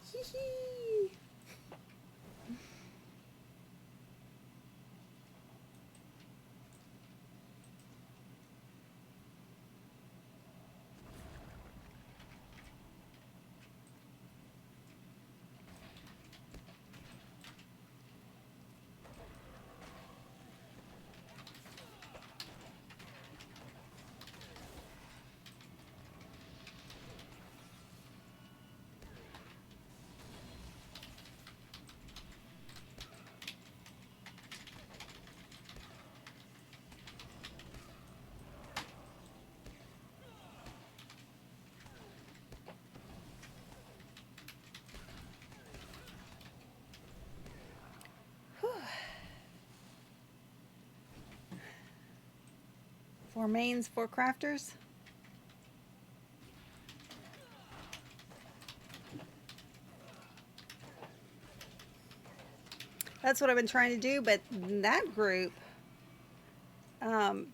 Speaker 1: Hee-hee. 4 mains, 4 crafters. That's what I've been trying to do, but in that group,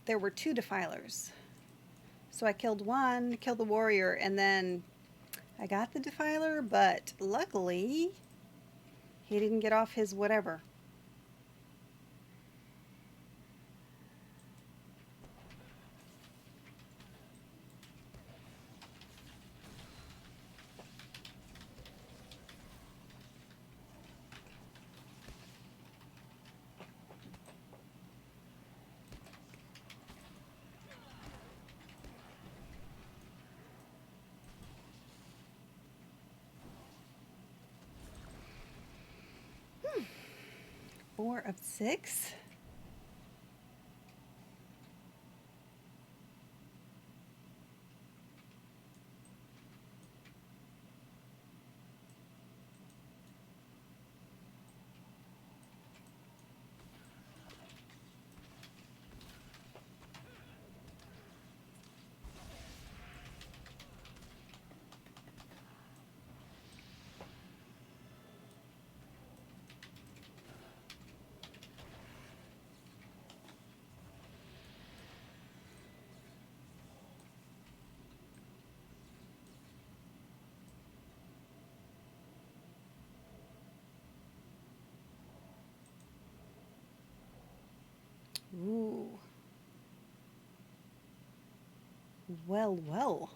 Speaker 1: there were 2 defilers. So I killed one, killed the warrior, and then I got the defiler, but luckily he didn't get off his whatever. Four of 6. Ooh. Well, well.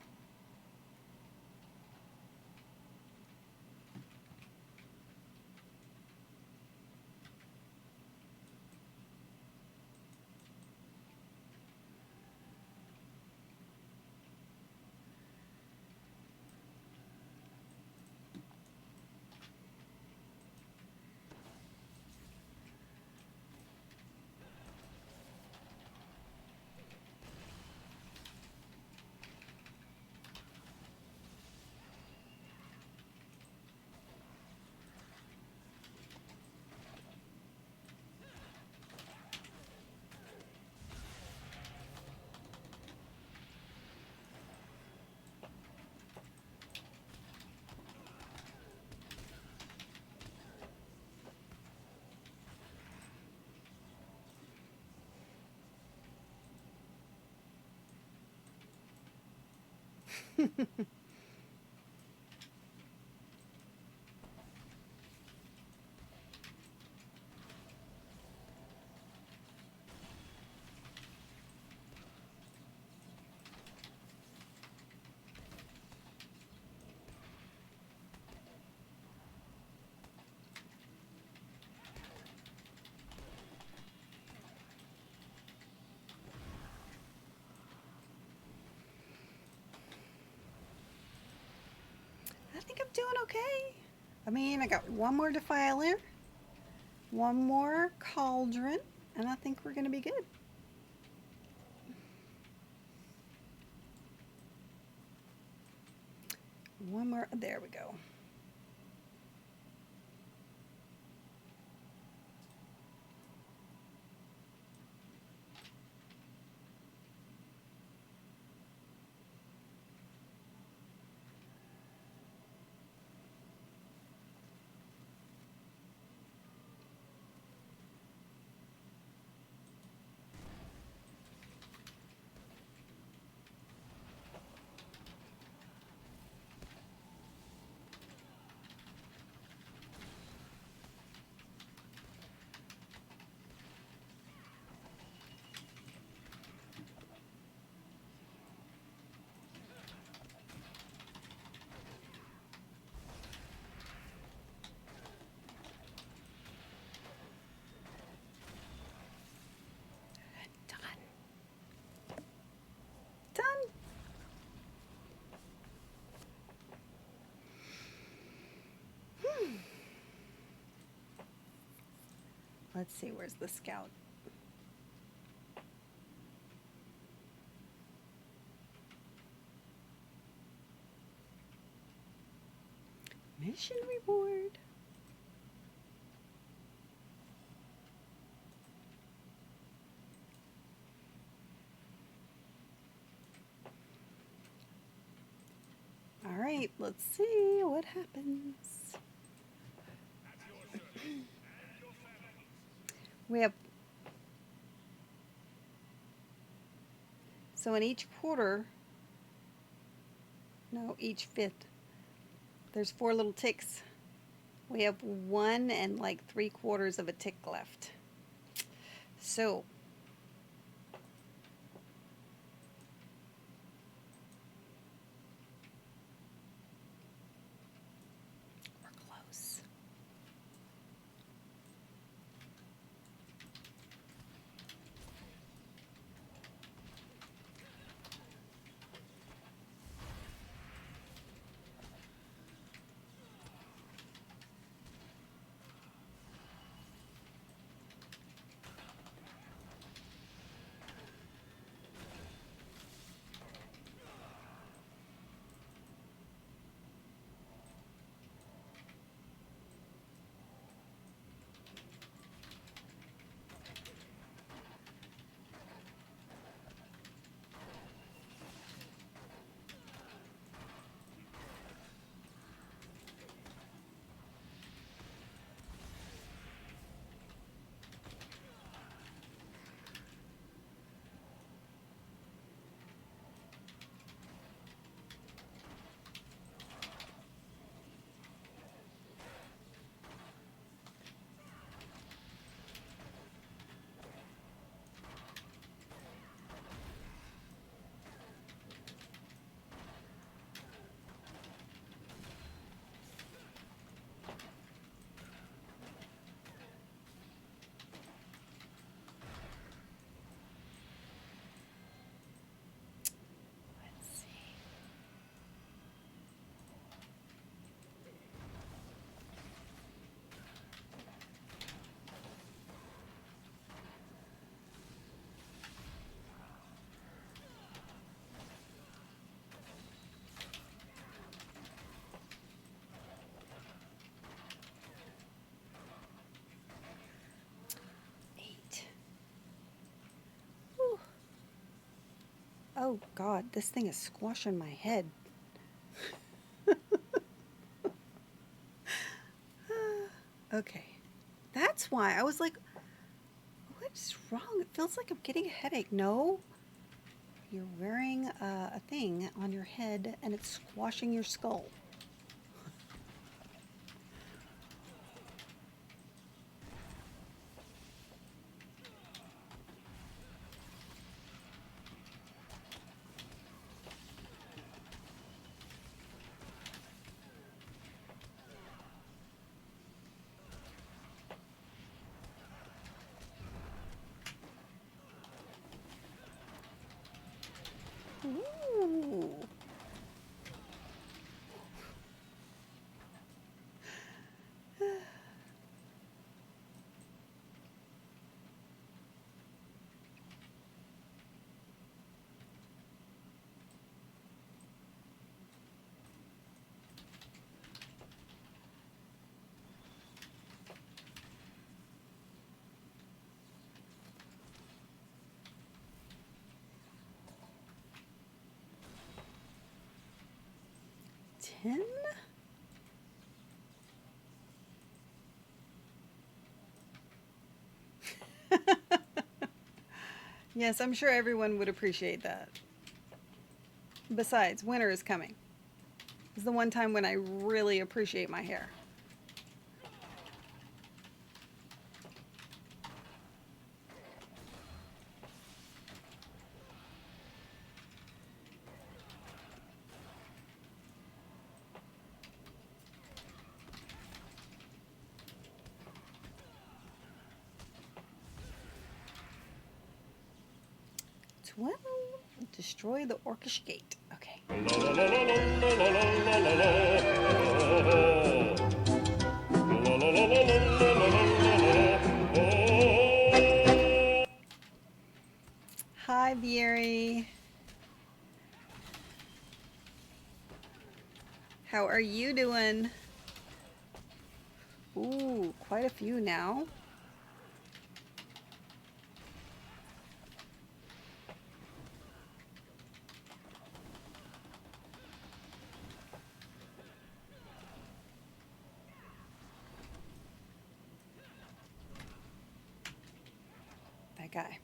Speaker 1: I think I'm doing okay. I mean, I got one more defiler, one more cauldron, and I think we're going to be good. One more. There we go. Done. Let's see, where's the scout? Mission reward. right, let's see what happens. We have, so in each quarter, no, each fifth, there's 4 little ticks. We have 1 and like 3/4 of a tick left. So we're close. Let's see. Whew. Oh God, this thing is squashing my head. Okay, that's why I was like, what's wrong? It feels like I'm getting a headache. No, you're wearing a thing on your head and it's squashing your skull. Ooh. Ten? Yes, I'm sure everyone would appreciate that. Besides, winter is coming. It's the one time when I really appreciate my hair. Well, destroy the orcish gate. Okay. Hi, Vieri. How are you doing? Ooh, quite a few now. guy.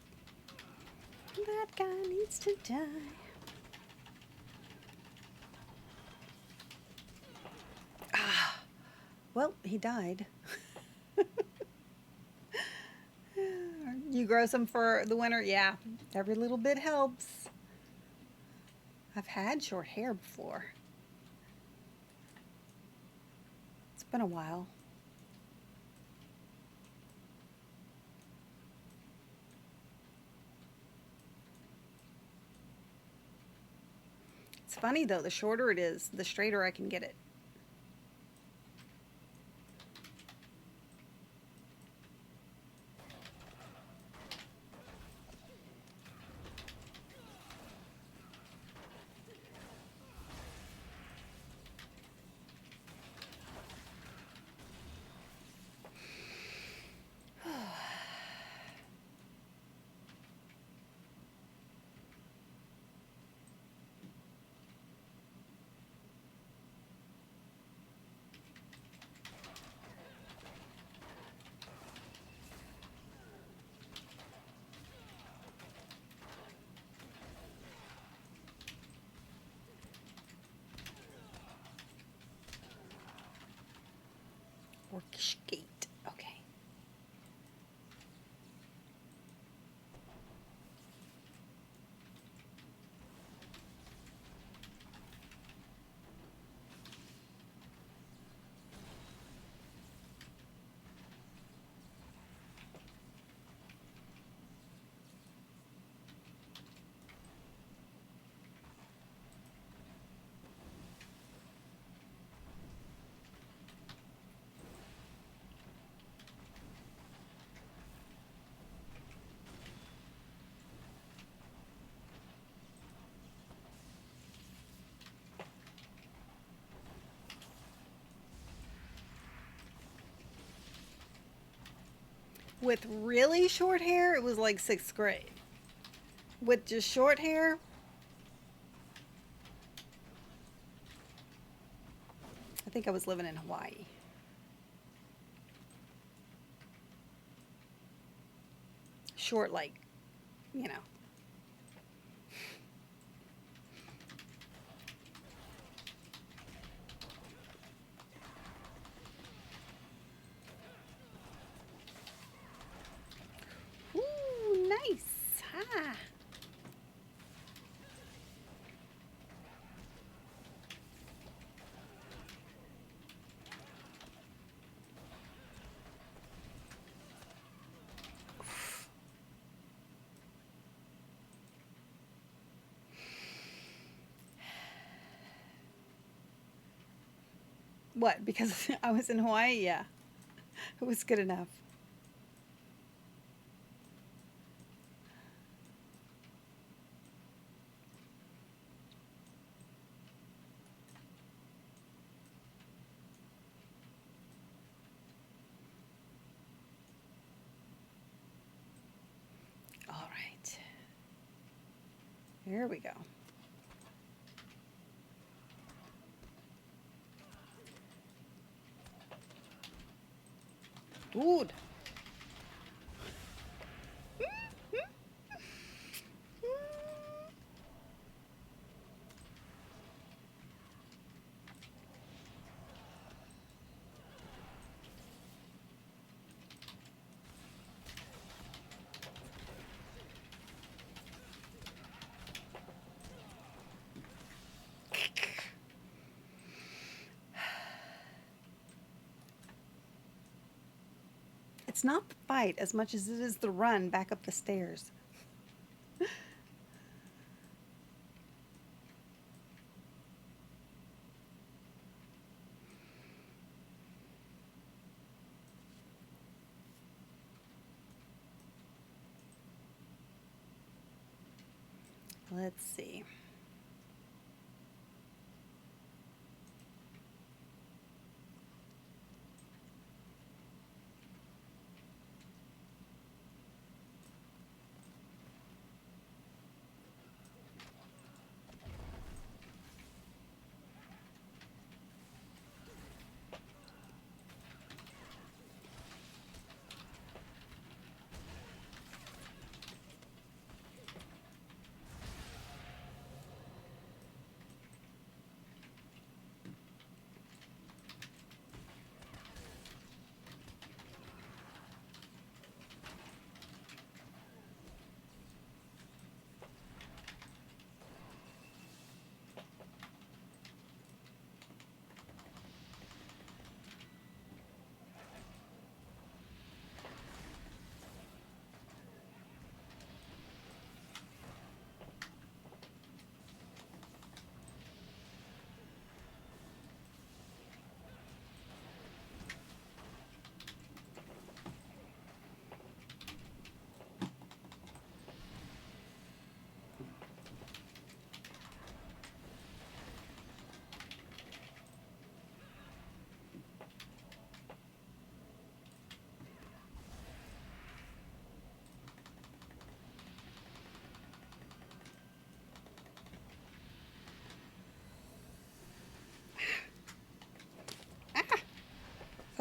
Speaker 1: That guy needs to die. Ah, well, he died. You grow some for the winter? Yeah, every little bit helps. I've had short hair before. It's been a while. It's funny though, the shorter it is, the straighter I can get it. Orcish gate. Okay. With really short hair, it was like 6th grade. With just short hair, I think I was living in Hawaii. Short, like, you know. Ooh, nice. Ha. What? Because I was in Hawaii? Yeah. It was good enough. All right. Here we go. Dude. It's not the fight as much as it is the run back up the stairs. Let's see.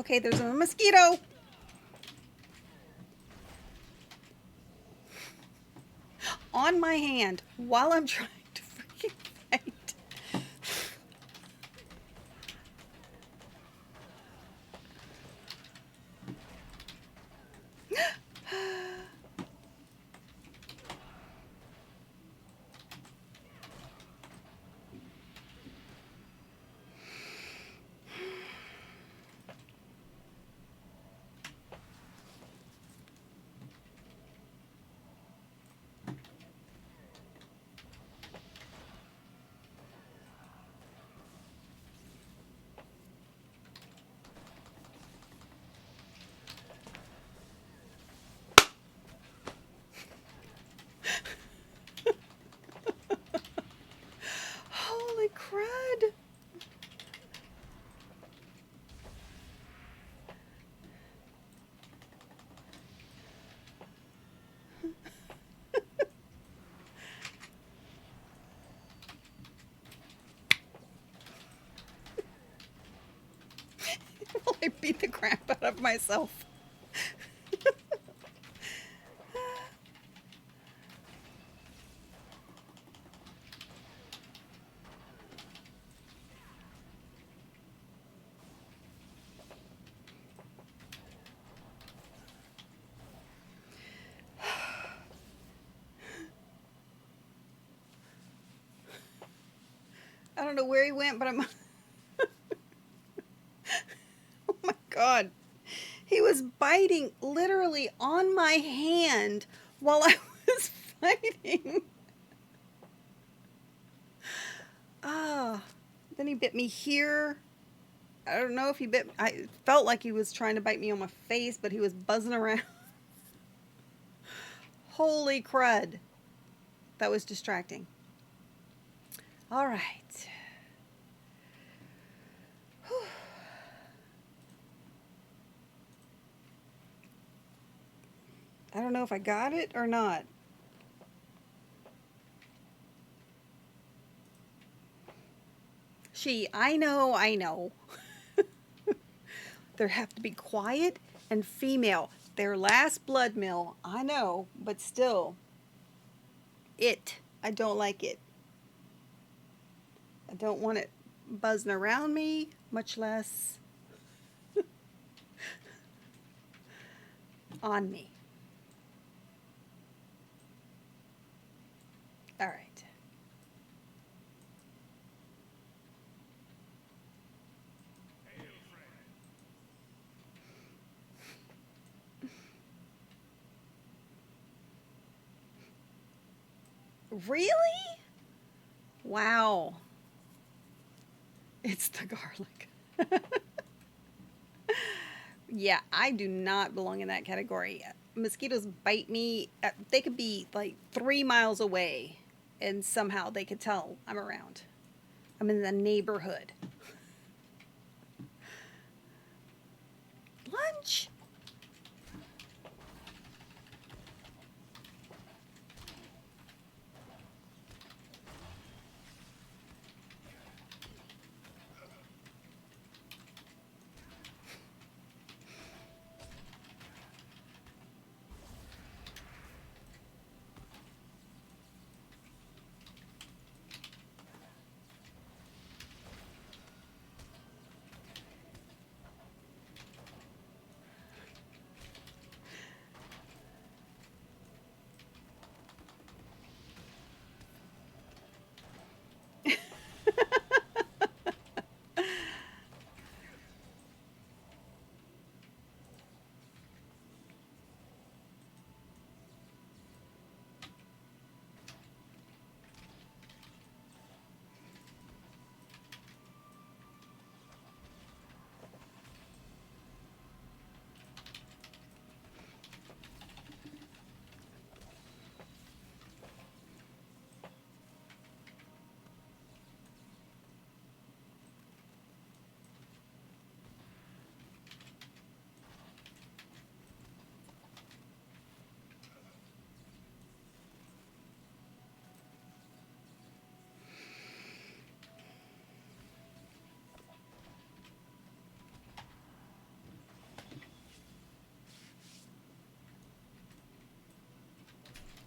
Speaker 1: Okay, there's a mosquito. On my hand while I'm trying to freaking fight. Holy crud. I beat the crap out of myself. I don't know where he went, but I'm... Oh my god. He was biting literally on my hand while I was fighting. Ah, then he bit me here. I don't know if he bit... I felt like he was trying to bite me on my face, but he was buzzing around. Holy crud. That was distracting. All right. Whew. I don't know if I got it or not. I know. There have to be quiet and female. Their last blood mill, I know, but still. I don't like it. I don't want it buzzing around me, much less on me. All right. Really? Wow. It's the garlic. Yeah, I do not belong in that category. Mosquitoes bite me. They could be like 3 miles away, and somehow they could tell I'm around. I'm in the neighborhood. Lunch?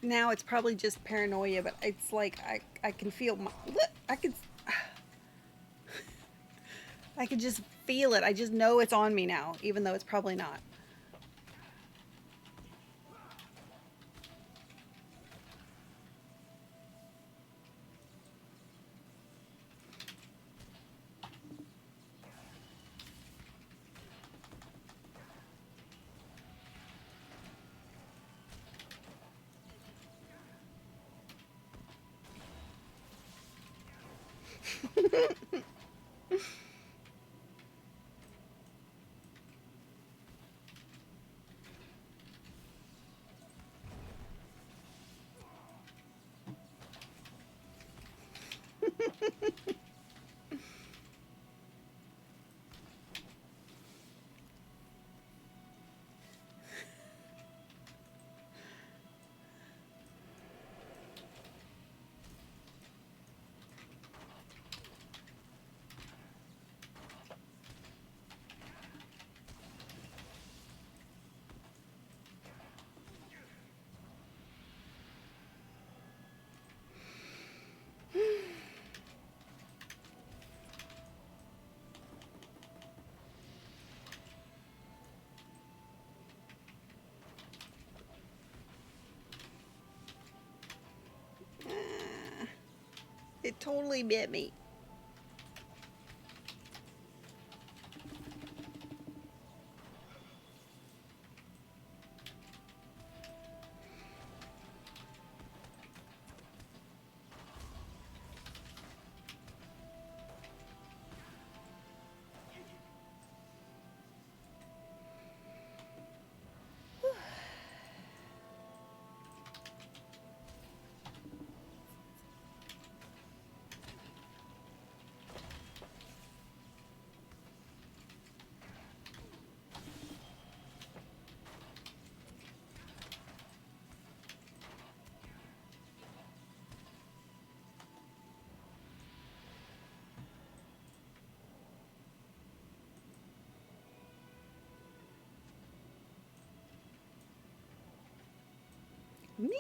Speaker 1: now it's probably just paranoia, but it's like I can feel my, I can just feel it. I just know it's on me now, even though it's probably not. It totally bit me. Me.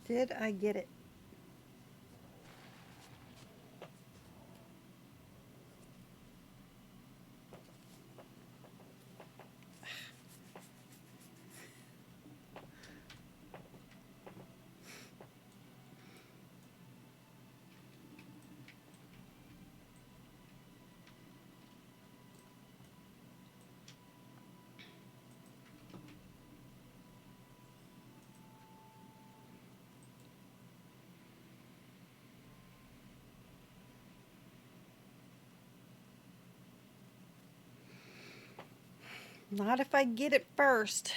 Speaker 1: Did I get it? Not if I get it first.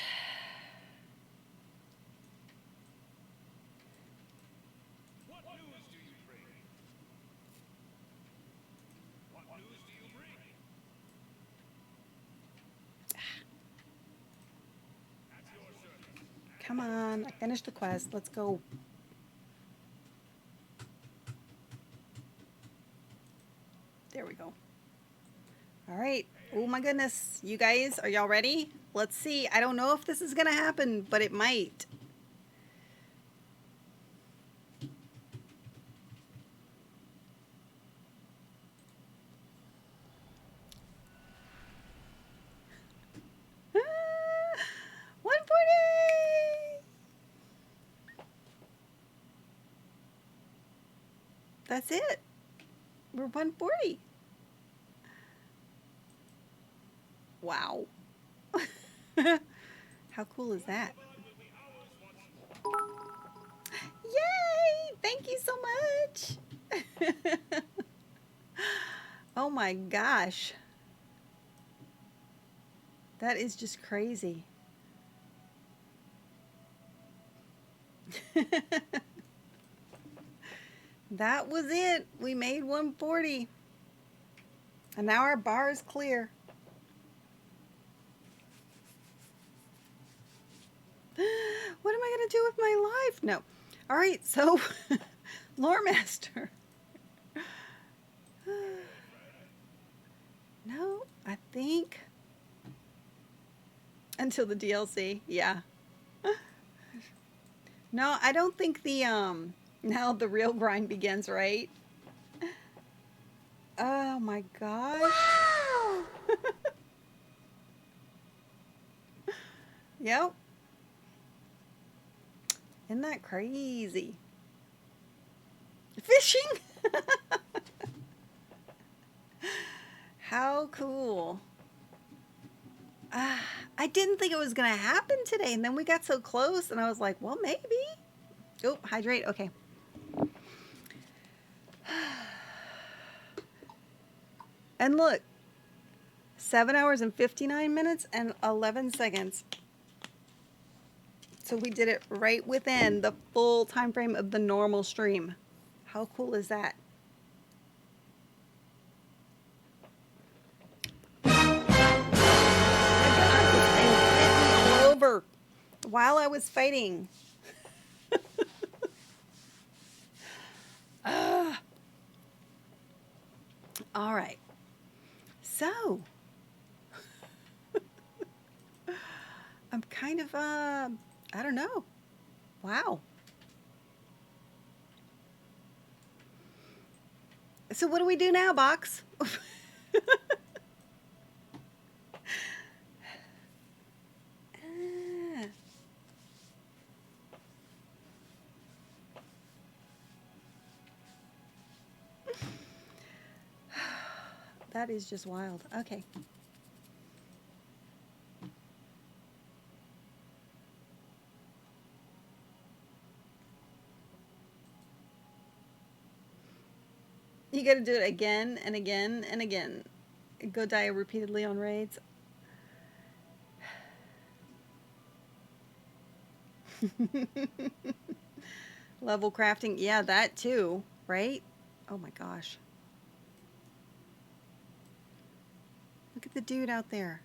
Speaker 3: What news do you bring? What news do you bring? At your service.
Speaker 1: Come on, I finished the quest. Let's go. There we go. All right. Oh my goodness. You guys, are y'all ready? Let's see. I don't know if this is going to happen, but it might. That's it. We're 140. Wow. How cool is that? Yay! Thank you so much. Oh my gosh. That is just crazy. That was it. We made 140. And now our bar is clear. What am I going to do with my life? No. All right, so Lore Master. No, I think until the DLC. Yeah. No, I don't think the now the real grind begins, right? Oh my gosh. Wow. Yep. Isn't that crazy? Fishing? How cool. I didn't think it was going to happen today, and then we got so close, and I was like, well, maybe. Oh, hydrate. Okay. And look, 7 hours and 59 minutes and 11 seconds. So we did it right within the full time frame of the normal stream. How cool is that? My God, this thing hit me all over while I was fighting. All right. So, I'm kind of, I don't know. Wow. So what do we do now, Box? That is just wild. Okay. You got to do it again and again and again. Go die repeatedly on raids. Level crafting. Yeah, that too, right? Oh my gosh. Look at the dude out there.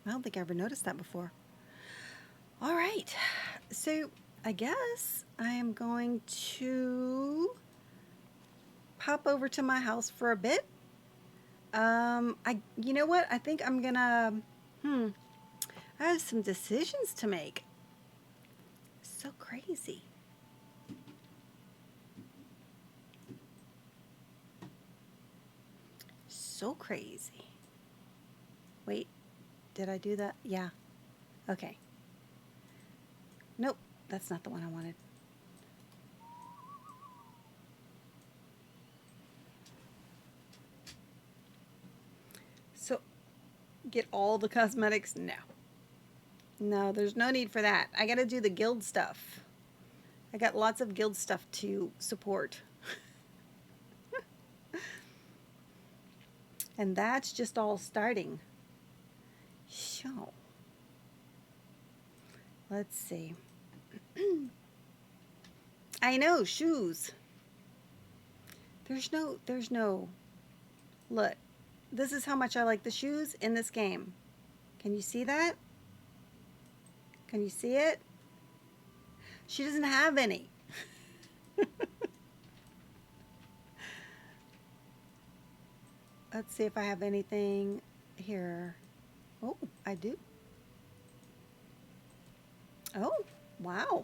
Speaker 1: I don't think I ever noticed that before. All right. So I guess I am going to pop over to my house for a bit. You know what? I think I'm gonna, I have some decisions to make. So crazy. So crazy. Wait, did I do that? Yeah. Okay. Nope, that's not the one I wanted. So, get all the cosmetics? No. No, there's no need for that. I gotta do the guild stuff. I got lots of guild stuff to support. And that's just all starting. So, let's see. I know, shoes. There's no, look, this is how much I like the shoes in this game. Can you see that? Can you see it? She doesn't have any. Let's see if I have anything here. Oh, I do. Oh, wow.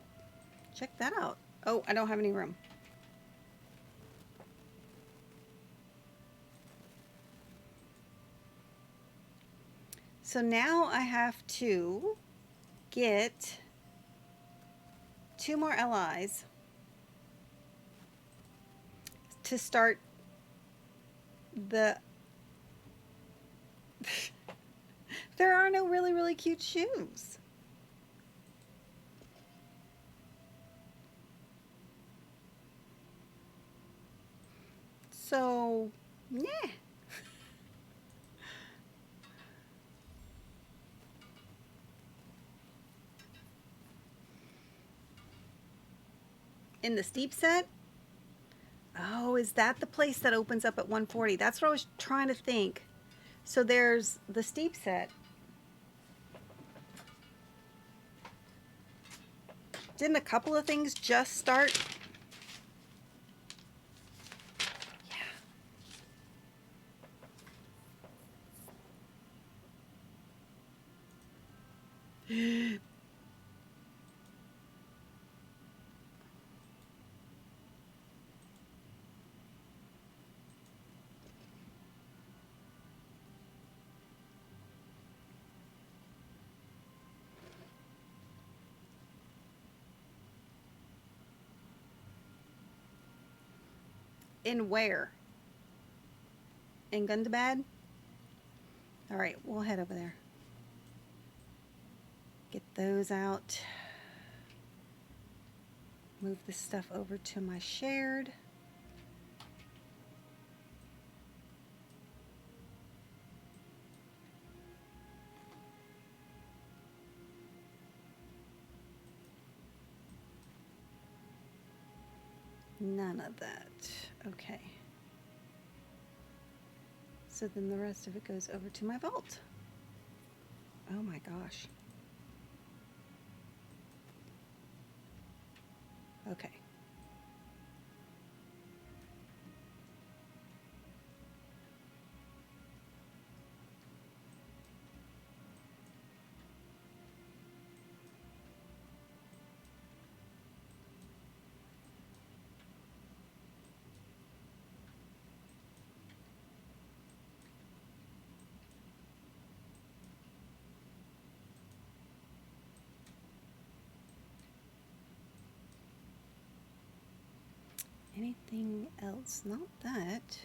Speaker 1: Check that out. Oh, I don't have any room. So now I have to get 2 more allies. to start the... There are no really, really cute shoes. So, yeah. In the steep set? Oh, is that the place that opens up at 140? That's what I was trying to think. So there's the steep set. Didn't a couple of things just start? Yeah. In where? In Gundabad? All right, we'll head over there. Get those out. Move this stuff over to my shared. None of that. Okay. So then the rest of it goes over to my vault. Oh my gosh. Okay. Anything else? Not that.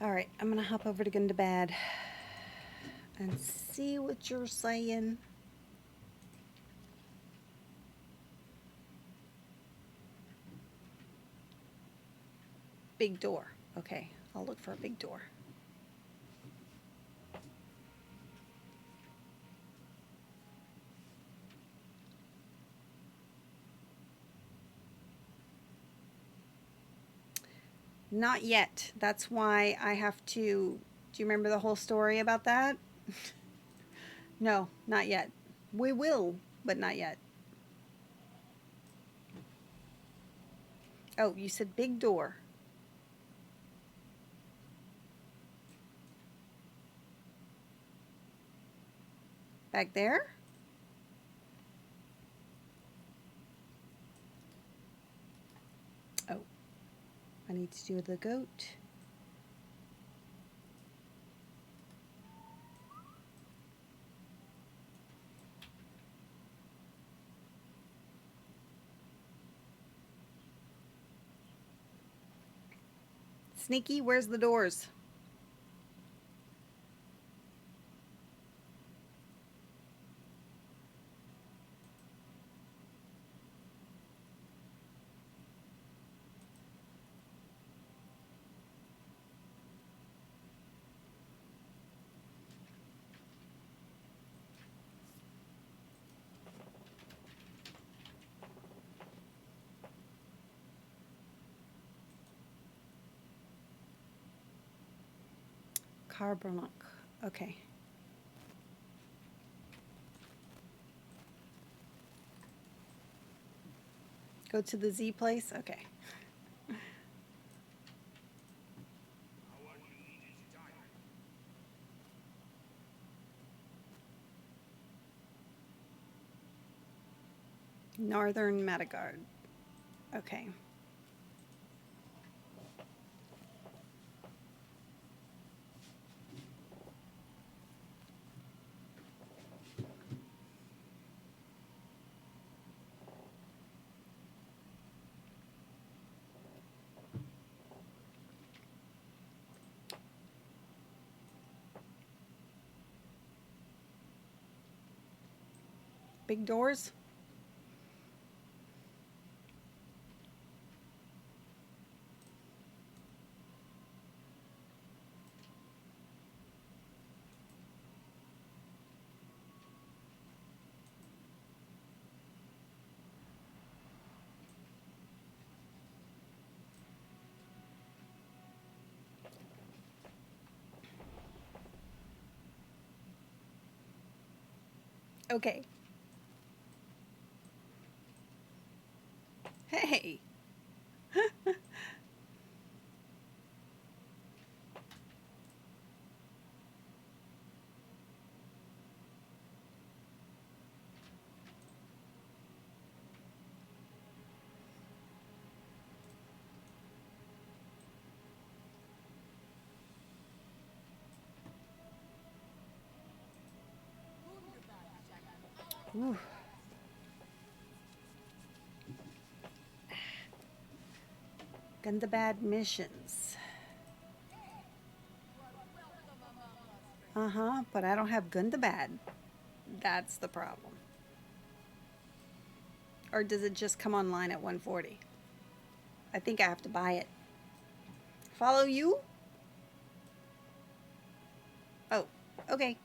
Speaker 1: All right, I'm gonna hop over to Gundabad and see what you're saying. Big door. Okay, I'll look for a big door. Not yet. That's why I have to... Do you remember the whole story about that? No, not yet. We will, but not yet. Oh, you said big door. Back there? Oh, I need to do the goat. Sneaky, where's the doors? Carbonok. Okay. Go to the Z place? Okay. Northern Matagard. Okay. Big doors. Okay. Hey. Ooh. Gundabad missions. Uh-huh, but I don't have Gundabad. That's the problem. Or does it just come online at 140? I think I have to buy it. Follow you? Oh, okay.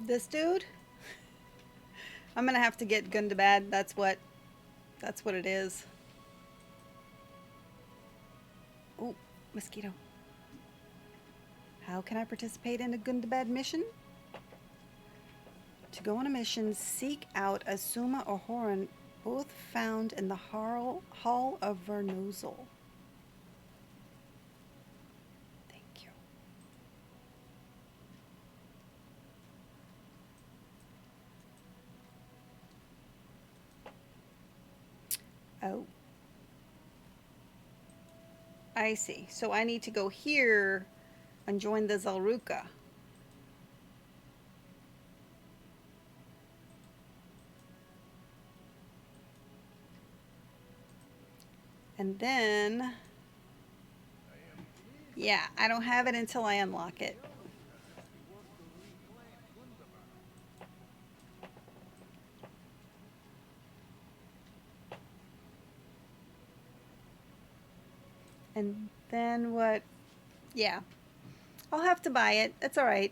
Speaker 1: This dude? I'm gonna have to get Gundabad. That's what it is. Oh, mosquito. How can I participate in a Gundabad mission? To go on a mission, seek out a Suma or Horan, both found in the Hall of Vernozel. Thank you. Oh. I see. So I need to go here and join the Zalruka. And then, yeah, I don't have it until I unlock it. And then what? Yeah, I'll have to buy it. It's all right.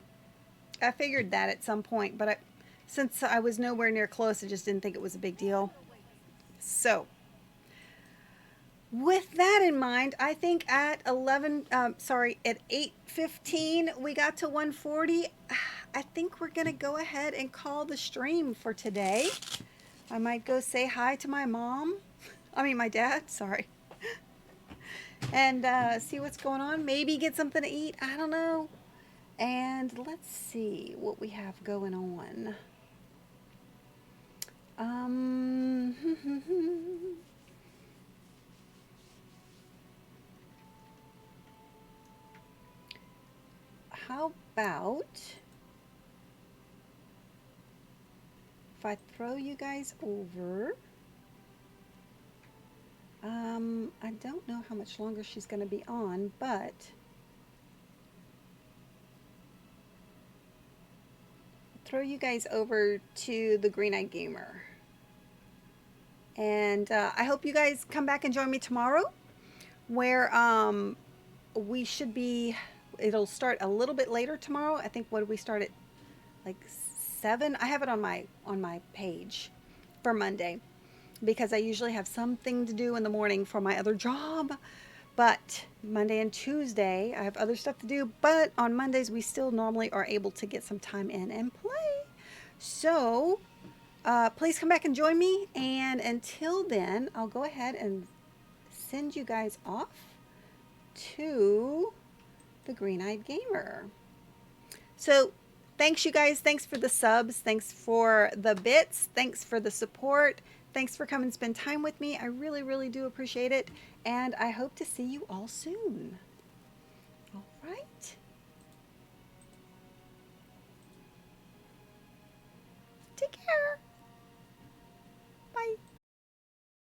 Speaker 1: I figured that at some point, but since I was nowhere near close, I just didn't think it was a big deal. So, with that in mind, I think at at 8:15, we got to 140. I think we're going to go ahead and call the stream for today. I might go say hi to my mom. I mean, my dad, sorry. And see what's going on. Maybe get something to eat. I don't know. And let's see what we have going on. How about if I throw you guys over? I don't know how much longer she's going to be on, but throw you guys over to the Green-Eyed Gamer. And I hope you guys come back and join me tomorrow, where we should be, it'll start a little bit later tomorrow. I think, what did we start at, like 7? I have it on my page for Monday, because I usually have something to do in the morning for my other job. But Monday and Tuesday, I have other stuff to do. But on Mondays, we still normally are able to get some time in and play. So please come back and join me. And until then, I'll go ahead and send you guys off to the Green-Eyed Gamer. So thanks, you guys. Thanks for the subs. Thanks for the bits. Thanks for the support. Thanks for coming and spend time with me. I really, really do appreciate it. And I hope to see you all soon. All right.